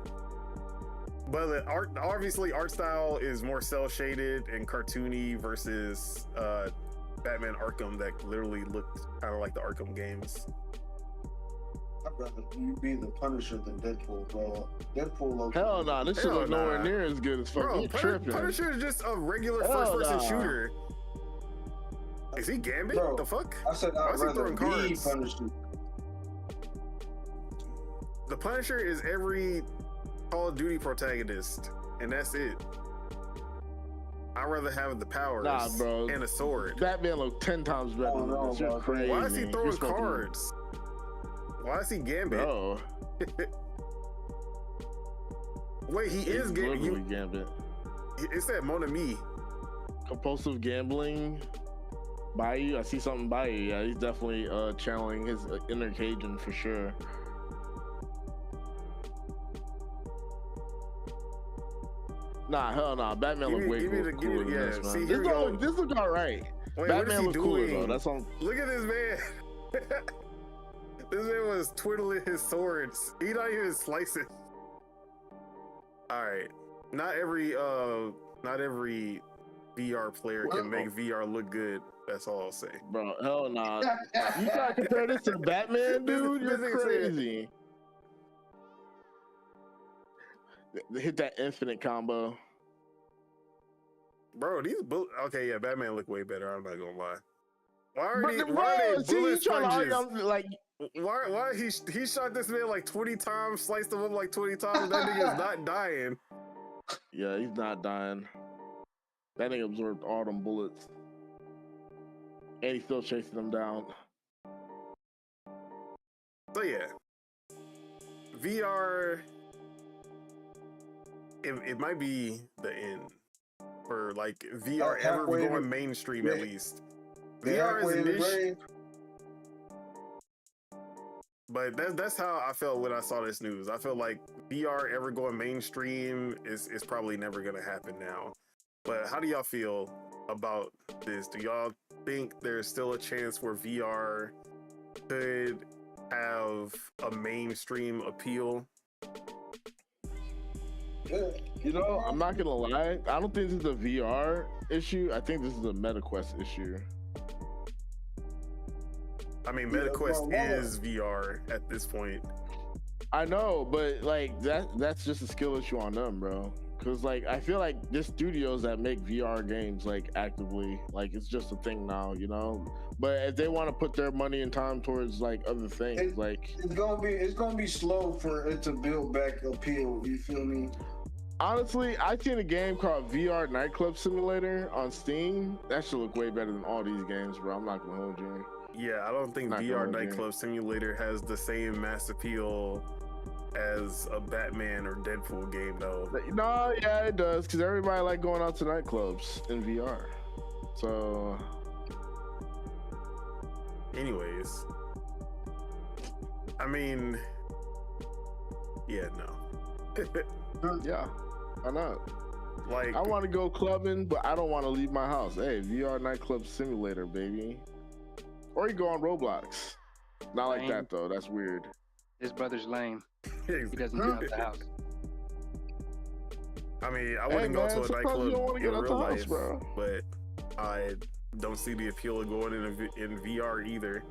[SPEAKER 2] But the art, obviously, art style is more cell shaded and cartoony versus Batman Arkham that literally looked kind of like the Arkham games.
[SPEAKER 1] I'd rather you be the Punisher than Deadpool, bro. Deadpool low.
[SPEAKER 3] Hell nah, this shit
[SPEAKER 2] Hell
[SPEAKER 3] look
[SPEAKER 2] nah.
[SPEAKER 3] nowhere near as good as fuck.
[SPEAKER 2] Bro,
[SPEAKER 3] You tripping?
[SPEAKER 2] Punisher is just a regular
[SPEAKER 3] Hell
[SPEAKER 2] first-person
[SPEAKER 3] nah.
[SPEAKER 2] shooter. Is he Gambit?
[SPEAKER 1] Bro,
[SPEAKER 2] The fuck?
[SPEAKER 1] I said
[SPEAKER 2] Why
[SPEAKER 1] I'd
[SPEAKER 2] is he
[SPEAKER 1] rather
[SPEAKER 2] throwing
[SPEAKER 1] be
[SPEAKER 2] cards?
[SPEAKER 1] Punisher.
[SPEAKER 2] The Punisher is every Call of Duty protagonist, and that's it. I'd rather have the powers
[SPEAKER 3] Nah, bro.
[SPEAKER 2] and a sword.
[SPEAKER 3] Batman look 10 times better
[SPEAKER 1] Oh,
[SPEAKER 3] than
[SPEAKER 1] no,
[SPEAKER 3] this. You're
[SPEAKER 1] bro.
[SPEAKER 3] crazy.
[SPEAKER 2] Why is he
[SPEAKER 3] You're
[SPEAKER 2] throwing
[SPEAKER 3] smoking-
[SPEAKER 2] cards? Why is he Gambit?
[SPEAKER 3] Bro,
[SPEAKER 2] Wait, he is
[SPEAKER 3] it's
[SPEAKER 2] Gambit.
[SPEAKER 3] literally Gambit.
[SPEAKER 2] It said Mon Ami.
[SPEAKER 3] Compulsive gambling. By you, I see something by you. Yeah, he's definitely channeling his inner Cajun for sure. Nah, hell nah. Batman
[SPEAKER 2] Give
[SPEAKER 3] look
[SPEAKER 2] me-
[SPEAKER 3] way
[SPEAKER 2] give me the-
[SPEAKER 3] cooler than
[SPEAKER 2] yeah,
[SPEAKER 3] this,
[SPEAKER 2] see,
[SPEAKER 3] man.
[SPEAKER 2] here we go.
[SPEAKER 3] This look alright.
[SPEAKER 2] Wait, what is
[SPEAKER 3] Batman
[SPEAKER 2] he
[SPEAKER 3] look cooler
[SPEAKER 2] doing?
[SPEAKER 3] though. That's on.
[SPEAKER 2] Look at this man. This man was twiddling his swords. He not even slicing. All right. Not every VR player can make VR look good. That's all I'll say.
[SPEAKER 3] Bro, hell nah. You gotta compare this to Batman, dude?
[SPEAKER 2] This
[SPEAKER 3] You're
[SPEAKER 2] nigga said-
[SPEAKER 3] crazy. Hit that infinite combo.
[SPEAKER 2] Bro, these okay, yeah, Batman look way better. I'm not gonna lie. Why are
[SPEAKER 3] Bro,
[SPEAKER 2] they
[SPEAKER 3] bro, see, you
[SPEAKER 2] bullet
[SPEAKER 3] trying to
[SPEAKER 2] sponges?
[SPEAKER 3] argue, like,
[SPEAKER 2] Why he shot this man like 20 times, sliced him up like 20 times. That nigga's not dying.
[SPEAKER 3] yeah, he's not dying. That nigga absorbed all them bullets. And he's still chasing them down.
[SPEAKER 2] So yeah, VR. It might be the end for like VR ever
[SPEAKER 1] halfway in
[SPEAKER 2] going
[SPEAKER 1] the-
[SPEAKER 2] mainstream at least.
[SPEAKER 1] They're
[SPEAKER 2] VR is
[SPEAKER 1] halfway
[SPEAKER 2] a
[SPEAKER 1] in the
[SPEAKER 2] niche,
[SPEAKER 1] grave.
[SPEAKER 2] but that's how I felt when I saw this news. I feel like VR ever going mainstream is probably never gonna happen now. But how do y'all feel about this? Do y'all think there's still a chance where VR could have a mainstream appeal?
[SPEAKER 1] Yeah.
[SPEAKER 3] You know, I'm not gonna lie. I don't think this is a VR issue. I think this is a MetaQuest issue.
[SPEAKER 2] I mean,
[SPEAKER 1] Yeah,
[SPEAKER 2] MetaQuest
[SPEAKER 1] bro,
[SPEAKER 2] is VR at this point.
[SPEAKER 3] I know, but like that's just a skill issue on them, bro. Cause like I feel like there's studios that make VR games like actively, like it's just a thing now, you know. But if they want to put their money and time towards like other things, like
[SPEAKER 1] It's gonna be slow for it to build back appeal. You feel me?
[SPEAKER 3] honestly, I seen a game called VR Nightclub Simulator on Steam. That should look way better than all these games, bro. I'm not gonna hold you.
[SPEAKER 2] Yeah, I don't think
[SPEAKER 3] Not
[SPEAKER 2] VR
[SPEAKER 3] gonna
[SPEAKER 2] Nightclub Simulator has the same mass appeal as a Batman or Deadpool game, though.
[SPEAKER 3] No, yeah, it does, because everybody like going out to nightclubs in VR. So
[SPEAKER 2] Anyways, I mean, yeah, no.
[SPEAKER 3] yeah, why not?
[SPEAKER 2] Like,
[SPEAKER 3] I want to go clubbing, but I don't want to leave my house. Hey, VR Nightclub Simulator, baby. Or you go on Roblox. Not like
[SPEAKER 5] Lame.
[SPEAKER 3] that though. That's weird.
[SPEAKER 5] His brother's lame. He doesn't get out the house.
[SPEAKER 2] I mean, I
[SPEAKER 3] Hey,
[SPEAKER 2] wouldn't go
[SPEAKER 3] man,
[SPEAKER 2] to a
[SPEAKER 3] sometimes you don't
[SPEAKER 2] nightclub
[SPEAKER 3] wanna
[SPEAKER 2] in
[SPEAKER 3] get out
[SPEAKER 2] real
[SPEAKER 3] the house,
[SPEAKER 2] life,
[SPEAKER 3] bro.
[SPEAKER 2] but I don't see the appeal of going in VR either.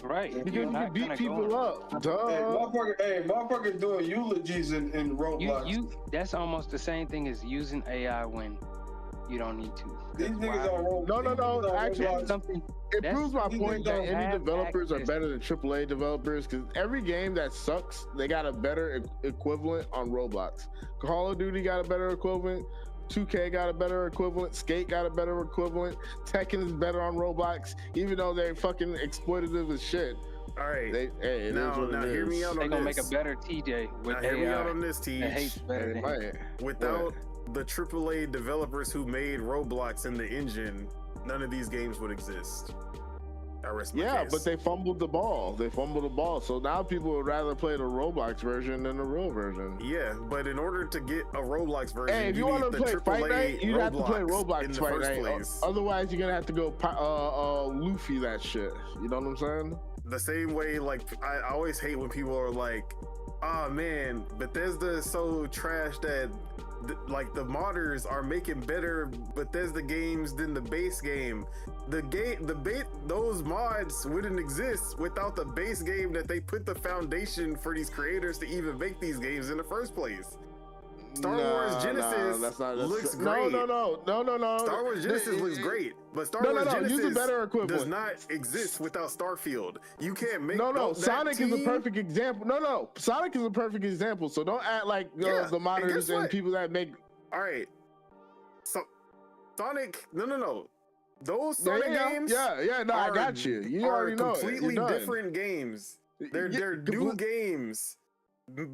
[SPEAKER 5] Right.
[SPEAKER 1] Because
[SPEAKER 3] Because
[SPEAKER 5] You're
[SPEAKER 3] you
[SPEAKER 5] not
[SPEAKER 3] can beat
[SPEAKER 5] gonna
[SPEAKER 3] people
[SPEAKER 5] go.
[SPEAKER 3] up. Duh.
[SPEAKER 1] Motherfucker doing eulogies in Roblox.
[SPEAKER 5] That's almost the same thing as using AI when you don't need to.
[SPEAKER 1] These niggas on Roblox.
[SPEAKER 3] No,
[SPEAKER 1] these niggas on
[SPEAKER 3] actually,
[SPEAKER 1] Roblox.
[SPEAKER 5] That's something.
[SPEAKER 3] It
[SPEAKER 5] That's-
[SPEAKER 3] proves my
[SPEAKER 1] these
[SPEAKER 3] point
[SPEAKER 1] niggas
[SPEAKER 3] that
[SPEAKER 1] don't
[SPEAKER 3] indie
[SPEAKER 5] have
[SPEAKER 3] developers are
[SPEAKER 5] access.
[SPEAKER 3] better than AAA developers because every game that sucks, they got a better equivalent on Roblox. Call of Duty got a better equivalent. 2K got a better equivalent. Skate got a better equivalent. Tekken is better on Roblox, even though they're fucking exploitative as shit.
[SPEAKER 2] All right,
[SPEAKER 3] Hey, it is
[SPEAKER 2] now
[SPEAKER 3] what it
[SPEAKER 2] hear me
[SPEAKER 3] is.
[SPEAKER 2] out
[SPEAKER 5] They're
[SPEAKER 2] on
[SPEAKER 5] gonna make
[SPEAKER 2] this.
[SPEAKER 5] a better TJ with
[SPEAKER 2] Now hear me out
[SPEAKER 5] AI
[SPEAKER 2] on this,
[SPEAKER 5] that hates
[SPEAKER 2] Teach.
[SPEAKER 5] better
[SPEAKER 3] Hey,
[SPEAKER 5] than him.
[SPEAKER 3] right.
[SPEAKER 2] Without the AAA developers who made Roblox in the engine, none of these games would exist. I rest my
[SPEAKER 3] Yeah,
[SPEAKER 2] case.
[SPEAKER 3] but they fumbled the ball. So now people would rather play the Roblox version than the real version.
[SPEAKER 2] Yeah, but in order to get a Roblox version,
[SPEAKER 3] Hey, if you want to play Fight Night, you'd have to play Roblox
[SPEAKER 2] in the
[SPEAKER 3] Fight
[SPEAKER 2] first
[SPEAKER 3] Night.
[SPEAKER 2] place.
[SPEAKER 3] Otherwise, you're gonna have to go Luffy that shit. You know what I'm saying?
[SPEAKER 2] The same way, like, I always hate when people are like, "Ah, man, Bethesda is so trash that like the modders are making better Bethesda games than the base game." Those mods wouldn't exist without the base game that they put the foundation for these creators to even make these games in the first place. Star Wars Genesis looks great.
[SPEAKER 3] No.
[SPEAKER 2] Star Wars Genesis looks great, but Star Wars Genesis does not exist without Starfield. You can't make
[SPEAKER 3] Sonic is a perfect example. Sonic is a perfect example. So don't act like the modders and people that make.
[SPEAKER 2] All right, so Sonic, no. Those Sonic games,
[SPEAKER 3] I got you. You already know
[SPEAKER 2] completely different games. They're new games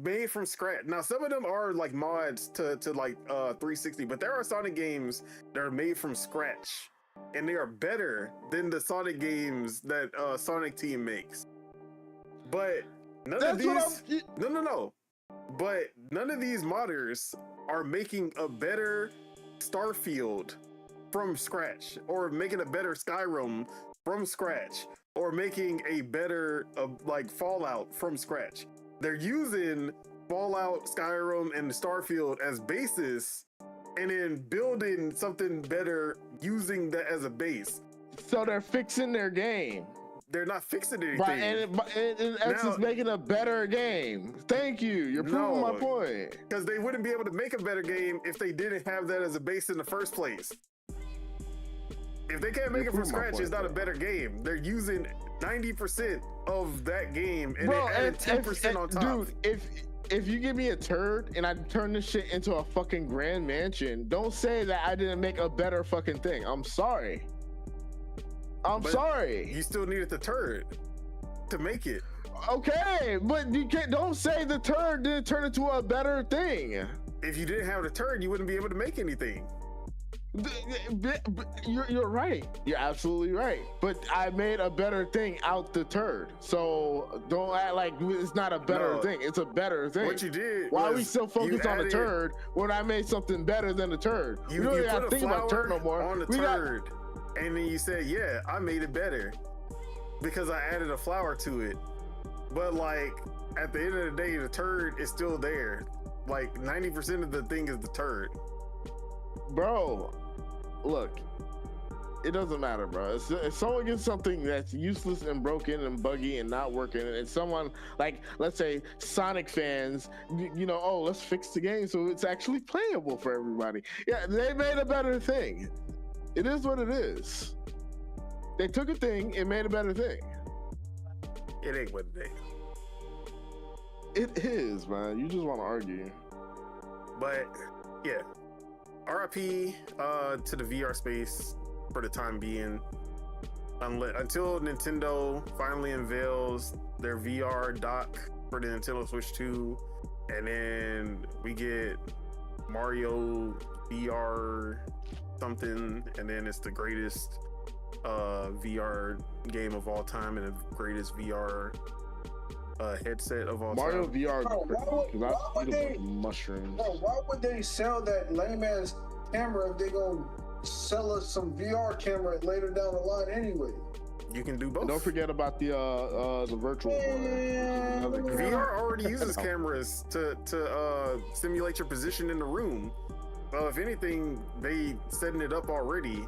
[SPEAKER 2] made from scratch. Now some of them are like mods to like 360, but there are Sonic games that are made from scratch and they are better than the Sonic games that Sonic Team makes. But none of these but none of these modders are making a better Starfield from scratch, or making a better Skyrim from scratch, or making a better like Fallout from scratch. They're using Fallout, Skyrim, and Starfield as basis, and then building something better using that as a base.
[SPEAKER 3] So they're fixing their game.
[SPEAKER 2] They're not fixing anything.
[SPEAKER 3] In essence, making a better game. Thank you. You're proving my point.
[SPEAKER 2] Because they wouldn't be able to make a better game if they didn't have that as a base in the first place. If they can't make it from scratch, it's not a better game. They're using 90% of that game and then adding 10% on top.
[SPEAKER 3] Dude, if you give me a turd and I turn this shit into a fucking grand mansion, don't say that I didn't make a better fucking thing. I'm sorry. I'm sorry.
[SPEAKER 2] You still needed the turd to make it.
[SPEAKER 3] Okay, but you don't say the turd didn't turn into a better thing.
[SPEAKER 2] If you didn't have the turd, you wouldn't be able to make anything.
[SPEAKER 3] You're right. You're absolutely right. But I made a better thing out the turd. So don't act like it's not a better thing. It's a better thing.
[SPEAKER 2] What you did?
[SPEAKER 3] Why are we still focused on the turd when I made something better than the turd?
[SPEAKER 2] You
[SPEAKER 3] don't
[SPEAKER 2] put
[SPEAKER 3] even think about turd no more.
[SPEAKER 2] On the turd, and then you said, "Yeah, I made it better because I added a flower to it." But like at the end of the day, the turd is still there. Like 90% of the thing is the turd.
[SPEAKER 3] Bro, look, it doesn't matter, bro. If someone gets something that's useless and broken and buggy and not working, and someone like, let's say Sonic fans, let's fix the game so it's actually playable for everybody. Yeah, they made a better thing. It is what it is. They took a thing and made a better thing.
[SPEAKER 2] It ain't what it is.
[SPEAKER 3] It is, man. You just want to argue.
[SPEAKER 2] But yeah. RIP to the VR space for the time being, until Nintendo finally unveils their VR dock for the Nintendo Switch 2, and then we get Mario VR something, and then it's the greatest VR game of all time and the greatest VR headset of all
[SPEAKER 3] Mario
[SPEAKER 2] time.
[SPEAKER 3] VR.
[SPEAKER 1] Why would they
[SPEAKER 3] mushrooms?
[SPEAKER 1] Bro, why would they sell that lame ass camera if they gonna sell us some VR camera later down the line anyway?
[SPEAKER 2] You can do both.
[SPEAKER 3] And don't forget about the virtual one.
[SPEAKER 2] VR already uses cameras to simulate your position in the room. Well, if anything, they setting it up already.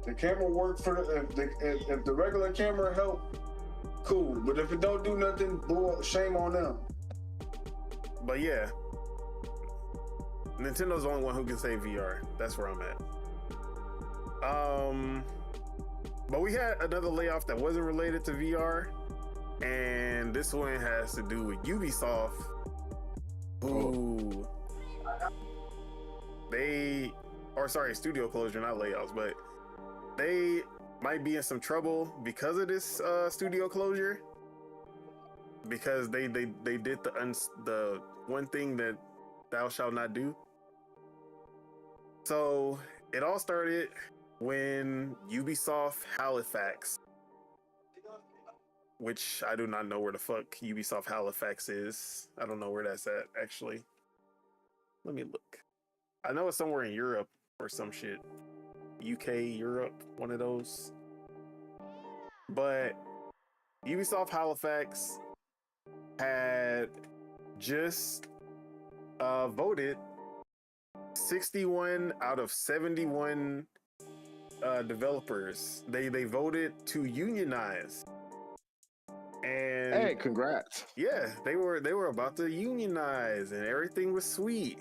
[SPEAKER 1] The camera work for if the regular camera help, cool. But if it don't do nothing, shame on them.
[SPEAKER 2] But yeah, Nintendo's the only one who can say VR. That's where I'm at. But we had another layoff that wasn't related to VR, and this one has to do with Ubisoft. Ooh. Studio closure, not layoffs, but they might be in some trouble because of this studio closure, because they did the one thing that thou shalt not do. So it all started when Ubisoft Halifax, which I do not know where the fuck Ubisoft Halifax is. I don't know where that's at, actually. Let me look. I know it's somewhere in Europe or some shit. UK, Europe, one of those. But Ubisoft Halifax had just voted 61 out of 71 developers. They voted to unionize. And
[SPEAKER 3] hey, congrats.
[SPEAKER 2] Yeah, they were about to unionize and everything was sweet.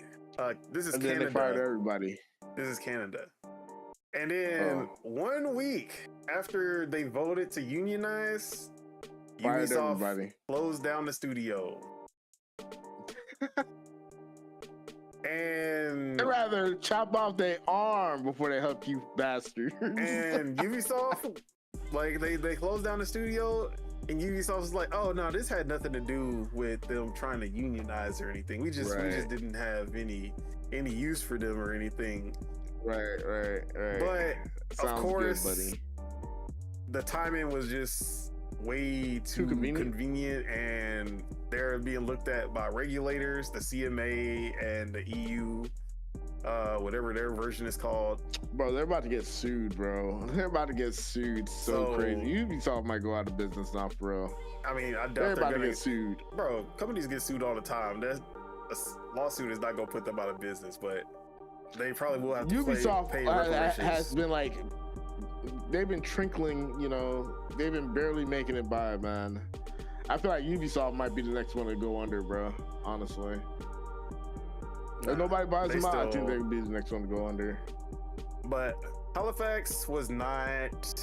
[SPEAKER 2] This is
[SPEAKER 3] And
[SPEAKER 2] Canada.
[SPEAKER 3] then they fired everybody.
[SPEAKER 2] This is Canada. And then 1 week after they voted to unionize,
[SPEAKER 3] Fired
[SPEAKER 2] Ubisoft
[SPEAKER 3] everybody.
[SPEAKER 2] closed down the studio. And
[SPEAKER 3] I'd rather chop off their arm before they help you bastards.
[SPEAKER 2] and Ubisoft, like they closed down the studio, and Ubisoft was like, "Oh no, this had nothing to do with them trying to unionize or anything. We just didn't have any use for them or anything."
[SPEAKER 3] Right.
[SPEAKER 2] But
[SPEAKER 3] Sounds
[SPEAKER 2] of course,
[SPEAKER 3] good, buddy.
[SPEAKER 2] the timing was just way too convenient, and they're being looked at by regulators, the CMA and the EU, whatever their version is called.
[SPEAKER 3] Bro, they're about to get sued, bro. They're about to get sued so crazy. Ubisoft might go out of business now, bro.
[SPEAKER 2] I mean, I doubt
[SPEAKER 3] They're about
[SPEAKER 2] gonna
[SPEAKER 3] to get sued.
[SPEAKER 2] Bro, companies get sued all the time. A lawsuit is not gonna put them out of business, but they probably will have to
[SPEAKER 3] Ubisoft
[SPEAKER 2] pay
[SPEAKER 3] has been like, they've been trickling, they've been barely making it by, man. I feel like Ubisoft might be the next one to go under, bro, honestly. If nobody buys them out, I think they would be the next one to go under.
[SPEAKER 2] But Halifax was not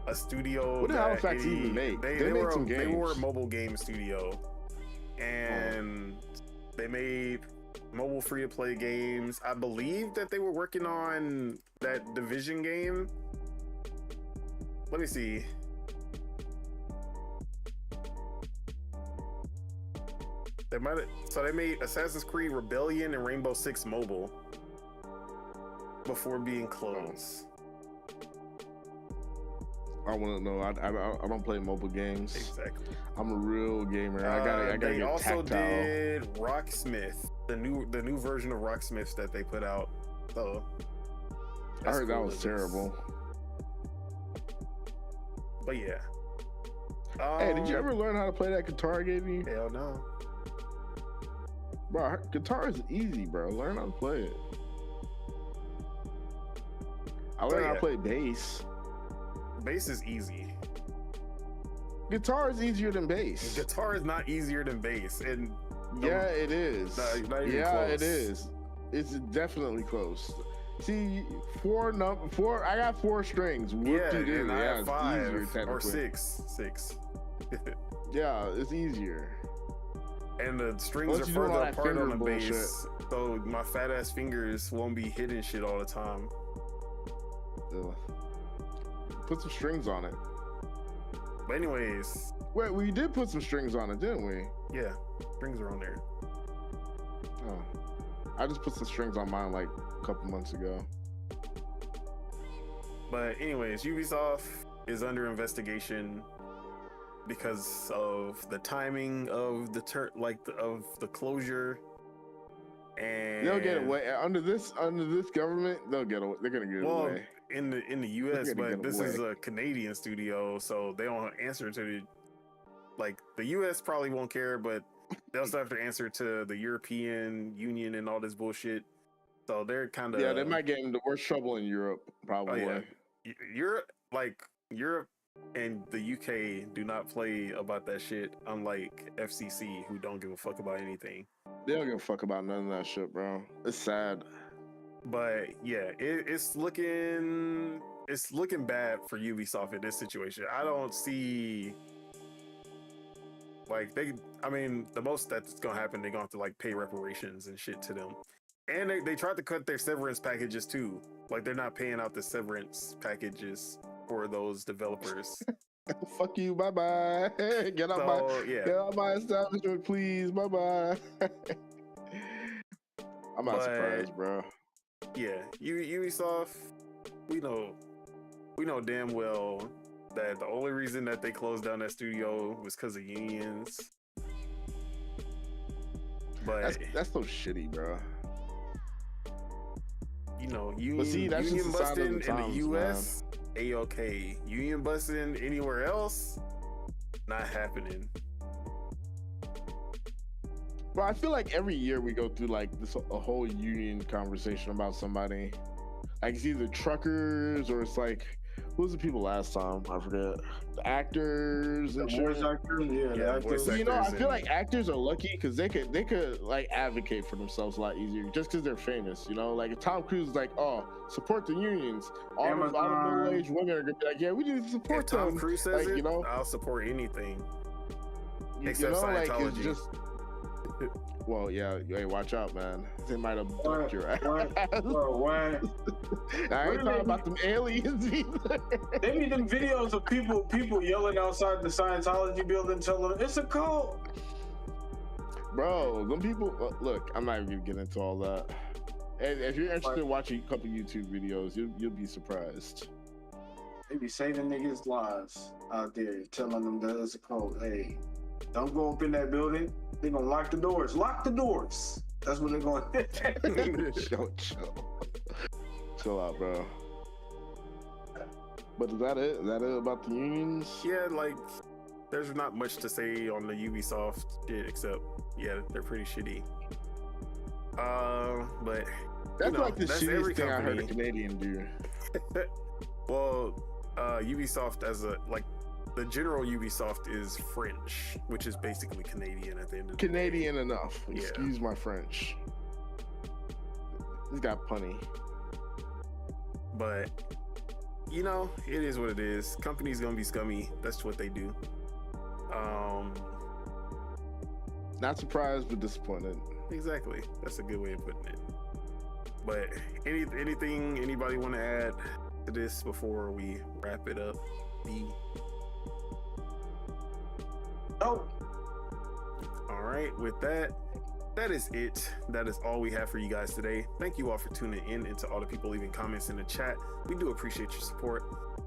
[SPEAKER 2] a studio.
[SPEAKER 3] What did Halifax even make? They made some games.
[SPEAKER 2] They were a mobile game studio, and they made mobile free-to-play games. I believe that they were working on that Division game. Let me see. They made Assassin's Creed Rebellion and Rainbow Six Mobile before being closed.
[SPEAKER 3] I want to know. I don't play mobile games.
[SPEAKER 2] Exactly.
[SPEAKER 3] I'm a real gamer. I gotta
[SPEAKER 2] they
[SPEAKER 3] get
[SPEAKER 2] also
[SPEAKER 3] tactile.
[SPEAKER 2] did Rocksmith, the new version of Rocksmith that they put out. So
[SPEAKER 3] I heard that was terrible.
[SPEAKER 2] But yeah.
[SPEAKER 3] Hey, did you ever learn how to play that guitar game?
[SPEAKER 2] Hell no.
[SPEAKER 3] Bro, guitar is easy, bro. Learn how to play it. I learned how to play bass.
[SPEAKER 2] Bass is easy.
[SPEAKER 3] Guitar is easier than bass.
[SPEAKER 2] Guitar is not easier than bass, and
[SPEAKER 3] yeah, it is.
[SPEAKER 2] Not even
[SPEAKER 3] yeah,
[SPEAKER 2] close.
[SPEAKER 3] It is. It's definitely close. See, four. I got 4 strings.
[SPEAKER 2] Yeah, and I have 5
[SPEAKER 3] easier,
[SPEAKER 2] or 6.
[SPEAKER 3] Yeah, it's easier.
[SPEAKER 2] And the strings are further apart on the bass, so my fat ass fingers won't be hitting shit all the time.
[SPEAKER 3] Ugh. Put some strings on it.
[SPEAKER 2] But anyways,
[SPEAKER 3] wait, we did put some strings on it, didn't we?
[SPEAKER 2] Yeah, strings are on there.
[SPEAKER 3] Oh, I just put some strings on mine like a couple months ago.
[SPEAKER 2] But anyways, Ubisoft is under investigation because of the timing of of the closure, and
[SPEAKER 3] they'll get away under this government. They'll get away. They're gonna get away
[SPEAKER 2] in the U.S. But this is a Canadian studio, so they don't answer to the U.S. probably won't care, but they'll still have to answer to the European Union and all this bullshit. So they're kind of
[SPEAKER 3] they might get into worse trouble in Europe probably.
[SPEAKER 2] Oh, yeah. Europe and the UK do not play about that shit, unlike FCC, who don't give a fuck about anything.
[SPEAKER 3] They don't give a fuck about none of that shit, bro. It's sad.
[SPEAKER 2] But yeah, it's looking bad for Ubisoft in this situation. I don't see the most that's gonna happen, they're gonna have to pay reparations and shit to them. And they tried to cut their severance packages too. They're not paying out the severance packages for those developers.
[SPEAKER 3] Fuck you, bye bye. Get out my establishment, please. Bye bye. I'm not surprised, bro.
[SPEAKER 2] Yeah, Ubisoft, we know damn well that the only reason that they closed down that studio was because of unions. But
[SPEAKER 3] that's so shitty, bro.
[SPEAKER 2] You know, union busting in the US, A-okay. Union busting anywhere else, not happening.
[SPEAKER 3] Bro, I feel like every year we go through like a whole union conversation about somebody. Like it's either truckers or it's like, who was the people last time? I forget. The actors and shit.
[SPEAKER 1] Voice actors, the actors.
[SPEAKER 3] You know, I feel like actors are lucky because they could like advocate for themselves a lot easier just because they're famous. You know, like if Tom Cruise is like, oh, support the unions. All the middle-aged women are gonna be like, yeah, we need to support
[SPEAKER 2] if
[SPEAKER 3] them.
[SPEAKER 2] Tom Cruise says
[SPEAKER 3] like,
[SPEAKER 2] it,
[SPEAKER 3] you know,
[SPEAKER 2] I'll support anything
[SPEAKER 3] you
[SPEAKER 2] except
[SPEAKER 3] know,
[SPEAKER 2] Scientology.
[SPEAKER 3] like it's just. Well, yeah. Hey, watch out, man. They might have ducked your ass.
[SPEAKER 1] Bro,
[SPEAKER 3] I ain't talking about them aliens either.
[SPEAKER 1] They need them videos of people yelling outside the Scientology building, telling them it's a cult.
[SPEAKER 3] Bro, them people. Look, I'm not even gonna get into all that. And if you're interested in watching a couple YouTube videos, you'll be surprised.
[SPEAKER 1] They be saving niggas' lives out there, telling them that it's a cult. Hey, don't go up in that building. They're gonna lock the doors. Lock the doors. That's what they're going to
[SPEAKER 3] Chill out, bro. But is that it? Is that it about the unions?
[SPEAKER 2] Yeah, like there's not much to say on the Ubisoft shit except they're pretty shitty. But
[SPEAKER 3] that's like the shittiest thing I heard a Canadian do.
[SPEAKER 2] Well, Ubisoft the general Ubisoft is French, which is basically Canadian at the end of the
[SPEAKER 3] Canadian
[SPEAKER 2] day.
[SPEAKER 3] Enough. Excuse my French. He's got punny.
[SPEAKER 2] But you know, it is what it is. Company's gonna be scummy. That's what they do.
[SPEAKER 3] Not surprised, but disappointed.
[SPEAKER 2] Exactly. That's a good way of putting it. But anything anybody want to add to this before we wrap it up?
[SPEAKER 1] Nope.
[SPEAKER 2] All right, with that is it. That is all we have for you guys today. Thank you all for tuning in, and to all the people leaving comments in the chat. We do appreciate your support.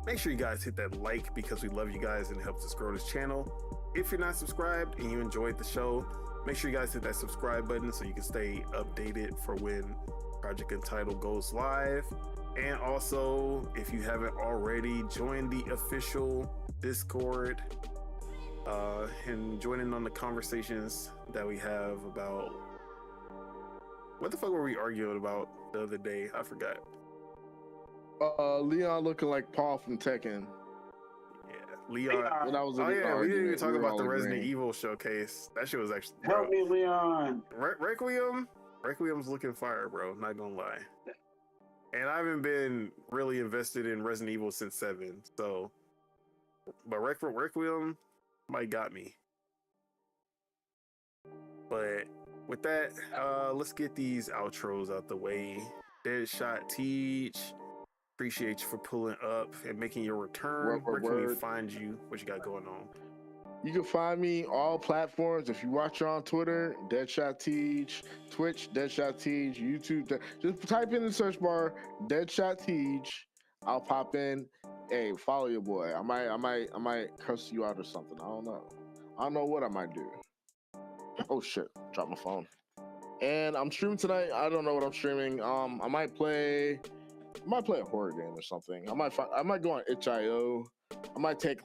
[SPEAKER 2] Make sure you guys hit that like because we love you guys and it helps us grow this channel. If you're not subscribed and you enjoyed the show, make sure you guys hit that subscribe button so you can stay updated for when Project Untitled goes live. And also, if you haven't already, join the official Discord and join in on the conversations that we have about what the fuck were we arguing about the other day? I forgot.
[SPEAKER 3] Leon looking like Paul from Tekken.
[SPEAKER 2] Yeah, Leon. We didn't even talk about the Resident Evil showcase. That shit was actually
[SPEAKER 1] help me, Leon.
[SPEAKER 2] Requiem's looking fire, bro. Not gonna lie. And I haven't been really invested in Resident Evil since 7, so. But Requiem might got me. But with that, let's get these outros out the way. Deadshot Teach, appreciate you for pulling up and making your return. Where can we find you? What you got going on?
[SPEAKER 3] You can find me all platforms. If you watch on Twitter, Deadshot Teach, Twitch, Deadshot Teach, YouTube. Just type in the search bar, Deadshot Teach. I'll pop in. Hey, follow your boy. I might curse you out or something. I don't know what I might do. Oh shit! Drop my phone. And I'm streaming tonight. I don't know what I'm streaming. I might play a horror game or something. I might go on itch.io. I might take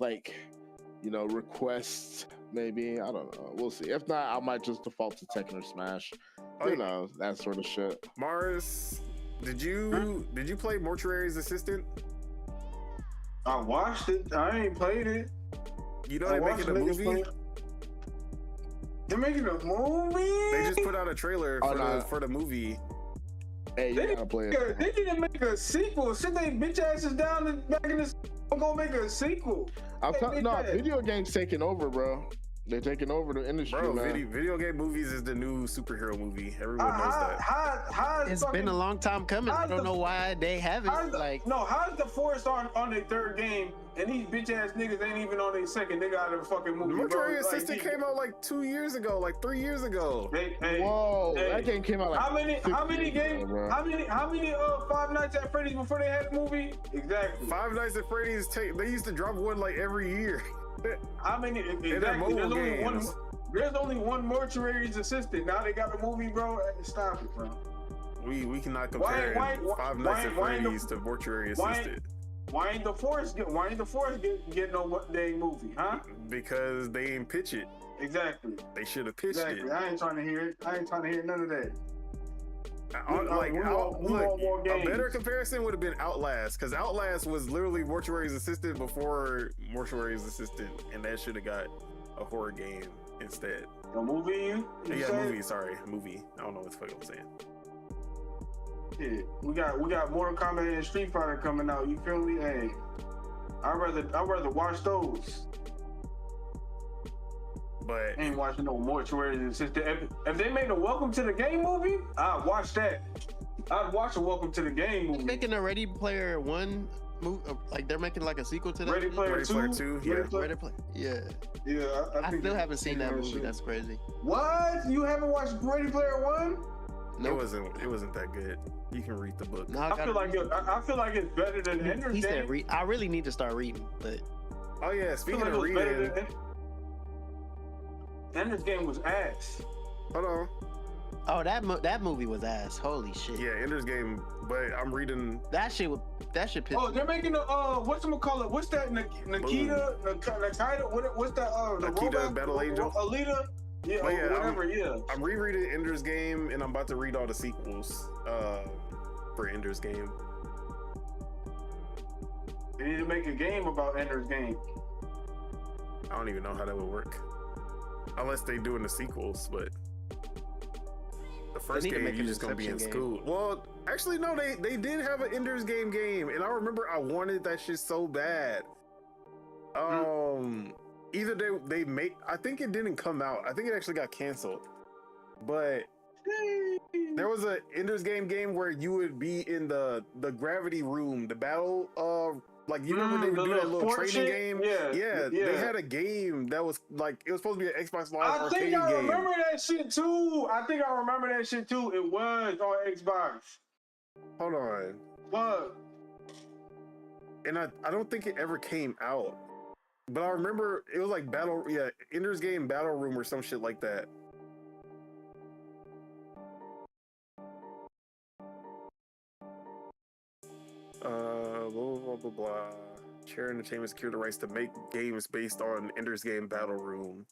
[SPEAKER 3] requests maybe. I don't know. We'll see. If not, I might just default to Tekken or Smash. You know, that sort of shit.
[SPEAKER 2] Mars, did you play Mortuary's Assistant?
[SPEAKER 1] I watched it. I ain't played it.
[SPEAKER 2] You know they're making a movie?
[SPEAKER 1] They're making a movie?
[SPEAKER 2] They just put out a trailer for the movie.
[SPEAKER 3] Hey, you gotta play it.
[SPEAKER 1] They need to make a sequel. Sit they bitch asses down back in this. I'm gonna make a sequel.
[SPEAKER 3] Video games taking over, bro. They're taking over the industry,
[SPEAKER 2] Bro,
[SPEAKER 3] man.
[SPEAKER 2] video game movies is the new superhero movie. Everyone knows that.
[SPEAKER 6] It's been a long time coming. I don't know why they haven't.
[SPEAKER 1] How's the Forest on their third game and these bitch ass niggas ain't even on their second nigga out of the fucking movie?
[SPEAKER 2] Mortuary Assistant came out like 2 years ago, like 3 years ago.
[SPEAKER 3] Whoa, that game came out like
[SPEAKER 1] how many Five Nights at Freddy's before they had the movie? Exactly.
[SPEAKER 2] Five Nights at Freddy's they used to drop one like every year.
[SPEAKER 1] How many? Exactly. There's only one Mortuary's Assistant. Now they got a movie, bro. Stop it, bro.
[SPEAKER 2] We cannot compare Five Nights at Freddy's to Mortuary Assistant.
[SPEAKER 1] Why ain't the Forest get no dang movie, huh?
[SPEAKER 2] Because they ain't pitch it.
[SPEAKER 1] Exactly.
[SPEAKER 2] They should have pitched it.
[SPEAKER 1] I ain't trying to hear it. I ain't trying to hear none of that.
[SPEAKER 2] A better comparison would have been Outlast, because Outlast was literally Mortuary's Assistant before Mortuary's Assistant, and that should have got a horror game instead.
[SPEAKER 1] A movie?
[SPEAKER 2] Movie. I don't know what the fuck I'm saying.
[SPEAKER 1] Yeah, we got Mortal Kombat and Street Fighter coming out. You feel me? Hey, I'd rather watch those.
[SPEAKER 2] But
[SPEAKER 1] I ain't watching no Mortuary Assistant. If they made a Welcome to the Game movie, I'd watch that. I'd watch a Welcome to the Game movie.
[SPEAKER 6] Making a Ready Player One movie, like they're making like a sequel to that.
[SPEAKER 1] Ready Player 2?
[SPEAKER 2] Yeah.
[SPEAKER 6] Ready Player. Yeah.
[SPEAKER 1] Yeah.
[SPEAKER 6] I still haven't seen that movie. That's crazy.
[SPEAKER 1] What? You haven't watched Ready Player One?
[SPEAKER 2] Nope. It wasn't that good. You can read the book.
[SPEAKER 6] No,
[SPEAKER 1] I feel like it's better than Ender's Game.
[SPEAKER 6] I really need to start reading, but.
[SPEAKER 2] Oh yeah, speaking of reading.
[SPEAKER 1] Ender's Game was ass.
[SPEAKER 2] Hold on.
[SPEAKER 6] Oh, that movie was ass. Holy shit.
[SPEAKER 2] Yeah, Ender's Game, but I'm reading
[SPEAKER 6] that shit pissed.
[SPEAKER 1] Oh, they're making whatchamacallit? What's that? Nikita? What's that? The
[SPEAKER 2] Nikita
[SPEAKER 1] robot?
[SPEAKER 2] Battle Angel?
[SPEAKER 1] Alita? Yeah, whatever.
[SPEAKER 2] I'm rereading Ender's Game, and I'm about to read all the sequels for Ender's Game.
[SPEAKER 1] They need to make a game about Ender's Game.
[SPEAKER 2] I don't even know how that would work. Unless they doing the sequels, but the first game you're just gonna be in school. Well, actually no, they did have an Ender's Game, and I remember I wanted that shit so bad. Either they made, I think it didn't come out. I think it actually got canceled. But there was a Ender's Game where you would be in the gravity room, the battle like you remember they would do that little training game? Yeah. They had a game that was like it was supposed to be an Xbox Live arcade game. I
[SPEAKER 1] remember that shit too. It was on Xbox.
[SPEAKER 2] Hold on.
[SPEAKER 1] Fuck.
[SPEAKER 2] And I don't think it ever came out. But I remember it was like Ender's Game Battle Room or some shit like that. Blah, blah, blah. Chair Entertainment secured the rights to make games based on Ender's Game Battle Room.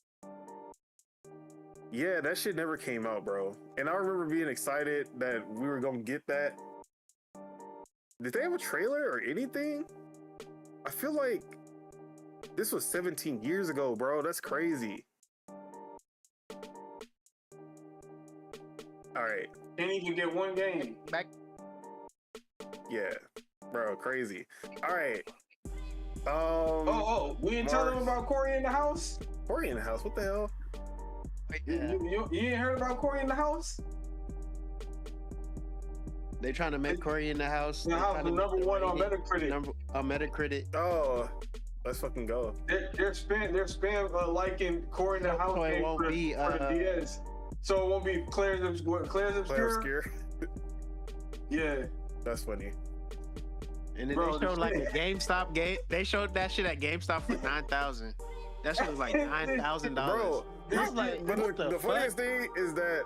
[SPEAKER 2] Yeah, that shit never came out, bro. And I remember being excited that we were gonna get that. Did they have a trailer or anything? I feel like this was 17 years ago, bro. That's crazy. All right.
[SPEAKER 1] Can't even get one game.
[SPEAKER 2] Yeah. Bro, crazy. All right.
[SPEAKER 1] We didn't tell them about Corey in the House?
[SPEAKER 2] Corey in the House? What the hell?
[SPEAKER 1] You ain't heard about Corey in the House?
[SPEAKER 6] They trying to make Corey in the House.
[SPEAKER 1] The house was number one on Metacritic.
[SPEAKER 6] Metacritic.
[SPEAKER 2] Oh, let's fucking go.
[SPEAKER 1] They're spam liking Corey in the House game for the DS. So it won't be Claire's Obscure? Yeah.
[SPEAKER 2] That's funny.
[SPEAKER 6] And then they showed like a GameStop game. They showed that shit at GameStop for $9,000. That shit was like $9,000.
[SPEAKER 2] Bro,
[SPEAKER 6] like,
[SPEAKER 2] but the funniest thing is that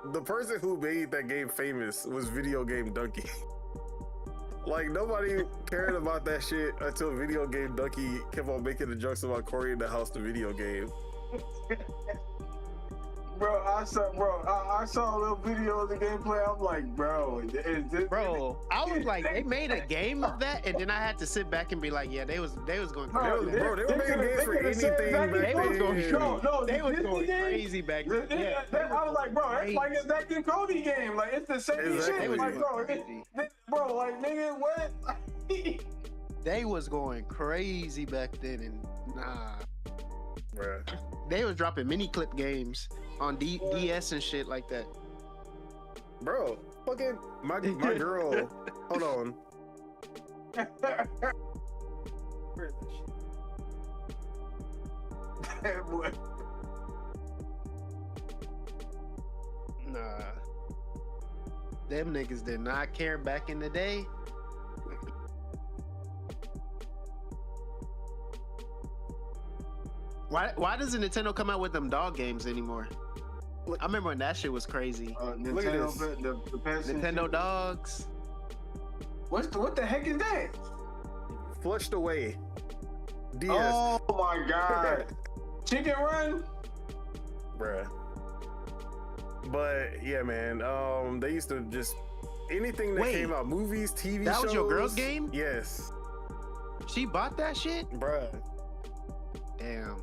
[SPEAKER 2] the person who made that game famous was Video Game Donkey. Like nobody cared about that shit until Video Game Donkey kept on making the jokes about Corey in the House, the video game.
[SPEAKER 1] Bro, I saw a little video of the gameplay. I'm like, bro, is this?
[SPEAKER 6] Bro, I was like, they made a game of that, and then I had to sit back and be like, yeah, they was going crazy.
[SPEAKER 2] They were making games for anything back then.
[SPEAKER 6] They was going crazy back then.
[SPEAKER 1] Yeah, I was like, bro, that's like a Zack and Cody game. Like it's the same shit. Like, bro, like nigga, what?
[SPEAKER 6] They was going crazy back then, and nah.
[SPEAKER 2] Bruh.
[SPEAKER 6] They was dropping mini clip games on DS and shit like that.
[SPEAKER 2] Bro, fucking my girl. Hold on.
[SPEAKER 1] Where is this shit? That boy.
[SPEAKER 6] Nah. Them niggas did not care back in the day. Why doesn't Nintendo come out with them dog games anymore? I remember when that shit was crazy.
[SPEAKER 2] Look at this.
[SPEAKER 1] The
[SPEAKER 6] Nintendo dogs.
[SPEAKER 1] What the heck is that?
[SPEAKER 2] Flushed away. DS.
[SPEAKER 1] Oh my god. Chicken Run?
[SPEAKER 2] Bruh. But yeah, man. They used to just anything that
[SPEAKER 6] Wait,
[SPEAKER 2] came out, movies, TV shows.
[SPEAKER 6] That was your girl's game?
[SPEAKER 2] Yes.
[SPEAKER 6] She bought that shit?
[SPEAKER 2] Bruh.
[SPEAKER 6] Damn.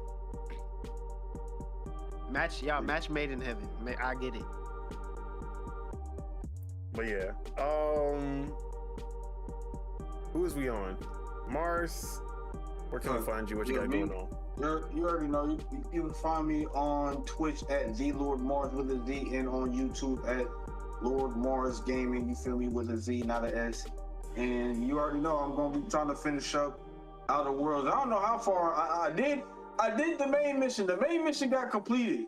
[SPEAKER 6] Match made in heaven. I get it.
[SPEAKER 2] But yeah. Who is we on? Mars. Where can I find you? What you got going on?
[SPEAKER 1] You already know. You can find me on Twitch at ZLordMars with a Z, and on YouTube at Lord Mars Gaming. You feel me, with a Z, not an S. And you already know I'm gonna be trying to finish up Outer Worlds. I don't know how far I did. I did the main mission. The main mission got completed,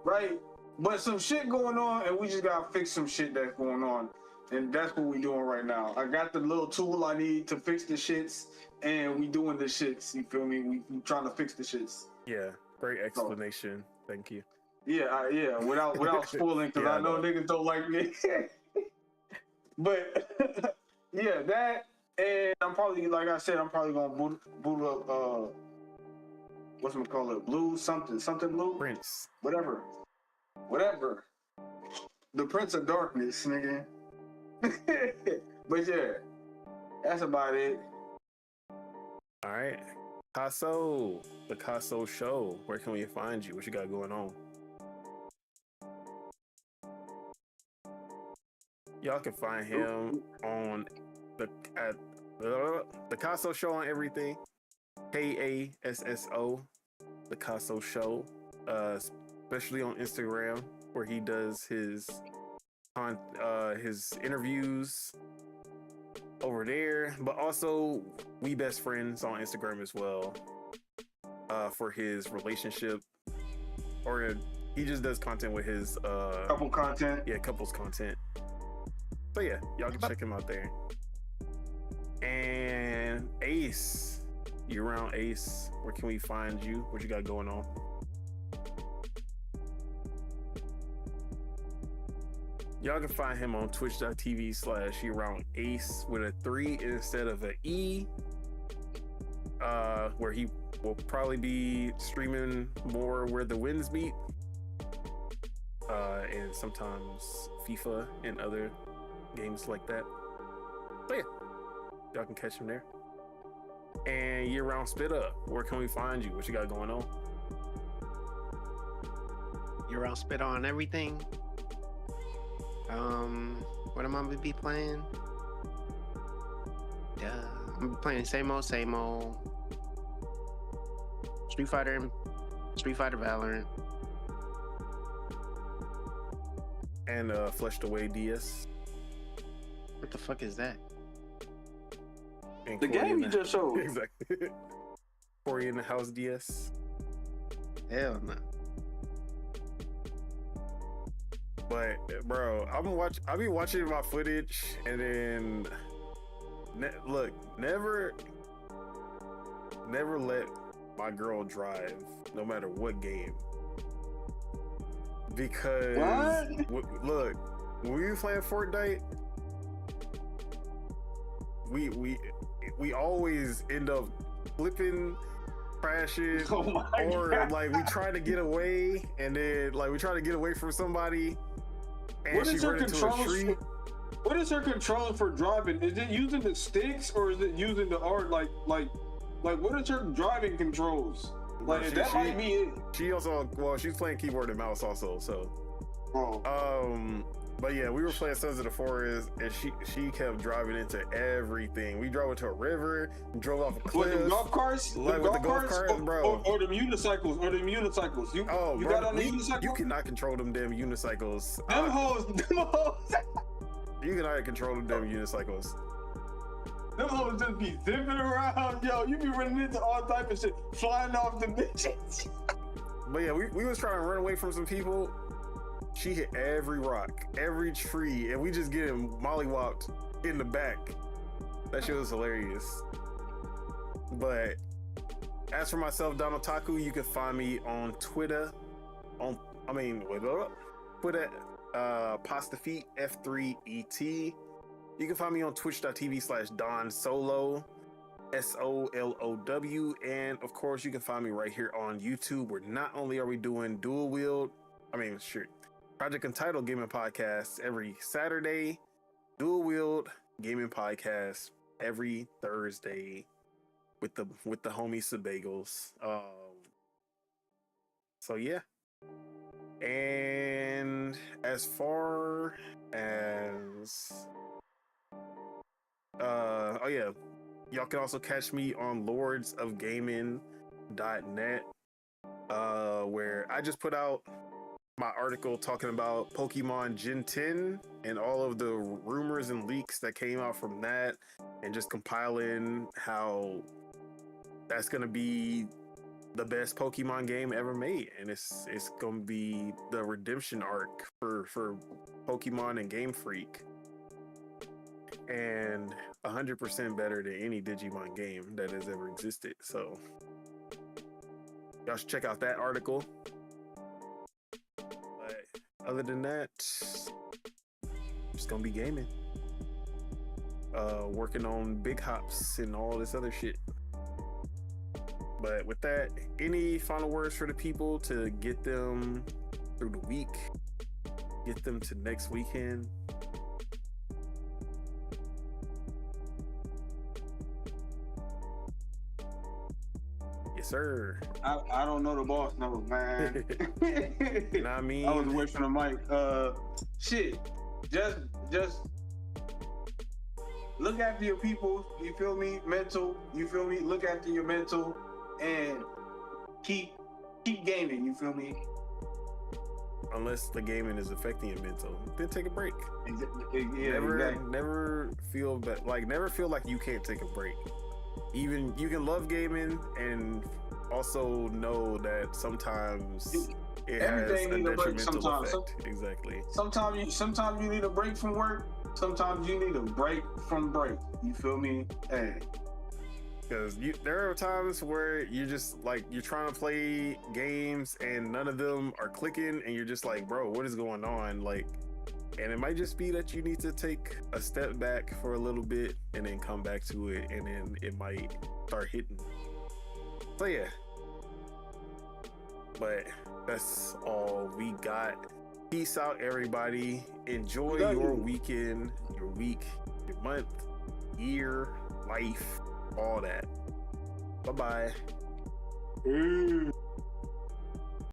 [SPEAKER 1] right? But some shit going on, and we just gotta fix some shit that's going on. And that's what we doing right now. I got the little tool I need to fix the shits, and we doing the shits. You feel me? We trying to fix the shits.
[SPEAKER 2] Yeah, great explanation. Thank you.
[SPEAKER 1] Yeah. Without spoiling, because
[SPEAKER 2] Yeah,
[SPEAKER 1] I know
[SPEAKER 2] no.
[SPEAKER 1] niggas don't like me. But yeah, that, and I'm probably, like I said, I'm probably gonna boot up what's it call it? Blue something blue.
[SPEAKER 2] Prince.
[SPEAKER 1] Whatever. The Prince of Darkness, nigga. But yeah, that's about it.
[SPEAKER 2] All right. Casso, the Casso Show. Where can we find you? What you got going on? Y'all can find him on the Casso Show on everything. KASSO, the Casso Show. Especially on Instagram, where he does his interviews over there, but also we best friends on Instagram as well, for his relationship, or he just does content with his
[SPEAKER 1] Couple content.
[SPEAKER 2] Yeah, couples content. So yeah, y'all can check him out there. And Ace, you around Ace? Where can we find you? What you got going on? Y'all can find him on twitch.tv/yearoundace with a 3 instead of an E, where he will probably be streaming more Where the Winds Meet, and sometimes FIFA and other games like that. So yeah, y'all can catch him there. And Year Round Spit Up, where can we find you? What you got going on?
[SPEAKER 6] Year Round Spit on everything. What am I gonna be playing? I'm gonna be playing same old. Street Fighter Valorant.
[SPEAKER 2] And Fleshed Away DS.
[SPEAKER 6] What the fuck is that?
[SPEAKER 2] And
[SPEAKER 1] The
[SPEAKER 2] Corey
[SPEAKER 1] game
[SPEAKER 2] in
[SPEAKER 1] you just showed.
[SPEAKER 2] Exactly. Corey in the House DS.
[SPEAKER 6] Hell no.
[SPEAKER 2] But bro, I be watching my footage, and then look, never let my girl drive, no matter what game. Because look, when we were playing Fortnite, we always end up flipping, crashing, or
[SPEAKER 1] God.
[SPEAKER 2] like we try to get away, and then like we try to get away from somebody. And
[SPEAKER 1] What
[SPEAKER 2] she
[SPEAKER 1] is her
[SPEAKER 2] ran into a
[SPEAKER 1] controls?
[SPEAKER 2] tree.
[SPEAKER 1] What is her controller for driving? Is it using the sticks or is it using the art? Like what is her driving controls? Like
[SPEAKER 2] She-
[SPEAKER 1] might be it.
[SPEAKER 2] She also, well, she's playing keyboard and mouse also. So,
[SPEAKER 1] Oh.
[SPEAKER 2] But yeah, we were playing Sons of the Forest, and she kept driving into everything. We drove into a river, drove off a cliff.
[SPEAKER 1] With the golf carts?
[SPEAKER 2] Like with the golf carts, bro.
[SPEAKER 1] Or the unicycles. You
[SPEAKER 2] Oh,
[SPEAKER 1] you
[SPEAKER 2] bro,
[SPEAKER 1] got on the unicycle?
[SPEAKER 2] you cannot control them damn unicycles.
[SPEAKER 1] Them hoes.
[SPEAKER 2] You cannot control them damn unicycles.
[SPEAKER 1] Them hoes just be zipping around, yo. You be running into all type of shit, flying off the bitches.
[SPEAKER 2] But yeah, we was trying to run away from some people. She hit every rock, every tree, and we just getting mollywopped in the back. That shit was hilarious. But as for myself, Donald Taku, you can find me on Twitter. Twitter, Pastafeet, F3ET. You can find me on twitch.tv/Don Solo, SOLOW. And of course, you can find me right here on YouTube, where not only are we doing Project Untitled Gaming Podcast every Saturday, Dual Wield Gaming Podcast every Thursday with the homie Sebagels. So yeah. And as far as y'all can also catch me on lordsofgaming.net, where I just put out my article talking about Pokemon Gen 10 and all of the rumors and leaks that came out from that, and just compiling how that's gonna be the best Pokemon game ever made, and it's gonna be the redemption arc for Pokemon and Game Freak, and 100% better than any Digimon game that has ever existed. So y'all should check out that article. But other than that, I'm just gonna be gaming, working on big hops and all this other shit. But with that, any final words for the people to get them through the week, get them to next weekend? Yes, sir.
[SPEAKER 1] I don't know the boss number, man.
[SPEAKER 2] You know what I mean?
[SPEAKER 1] I was away from the mic. Shit. Just look after your people. You feel me? Mental. You feel me? Look after your mental, and keep gaming. You feel me?
[SPEAKER 2] Unless the gaming is affecting your mental, then take a break.
[SPEAKER 1] Yeah,
[SPEAKER 2] Never feel like you can't take a break. Even you can love gaming and also know that sometimes it
[SPEAKER 1] everything
[SPEAKER 2] has a
[SPEAKER 1] need a break
[SPEAKER 2] detrimental
[SPEAKER 1] sometimes.
[SPEAKER 2] effect. Exactly.
[SPEAKER 1] Sometimes you need a break from work. Sometimes you need a break from break. You feel me? Hey.
[SPEAKER 2] Because there are times where you're just like, you're trying to play games and none of them are clicking, and you're just like, bro, what is going on? Like, and it might just be that you need to take a step back for a little bit and then come back to it, and then it might start hitting. So yeah. But that's all we got. Peace out, everybody. Enjoy your weekend, your week, your month, year, life, all that. Bye-bye.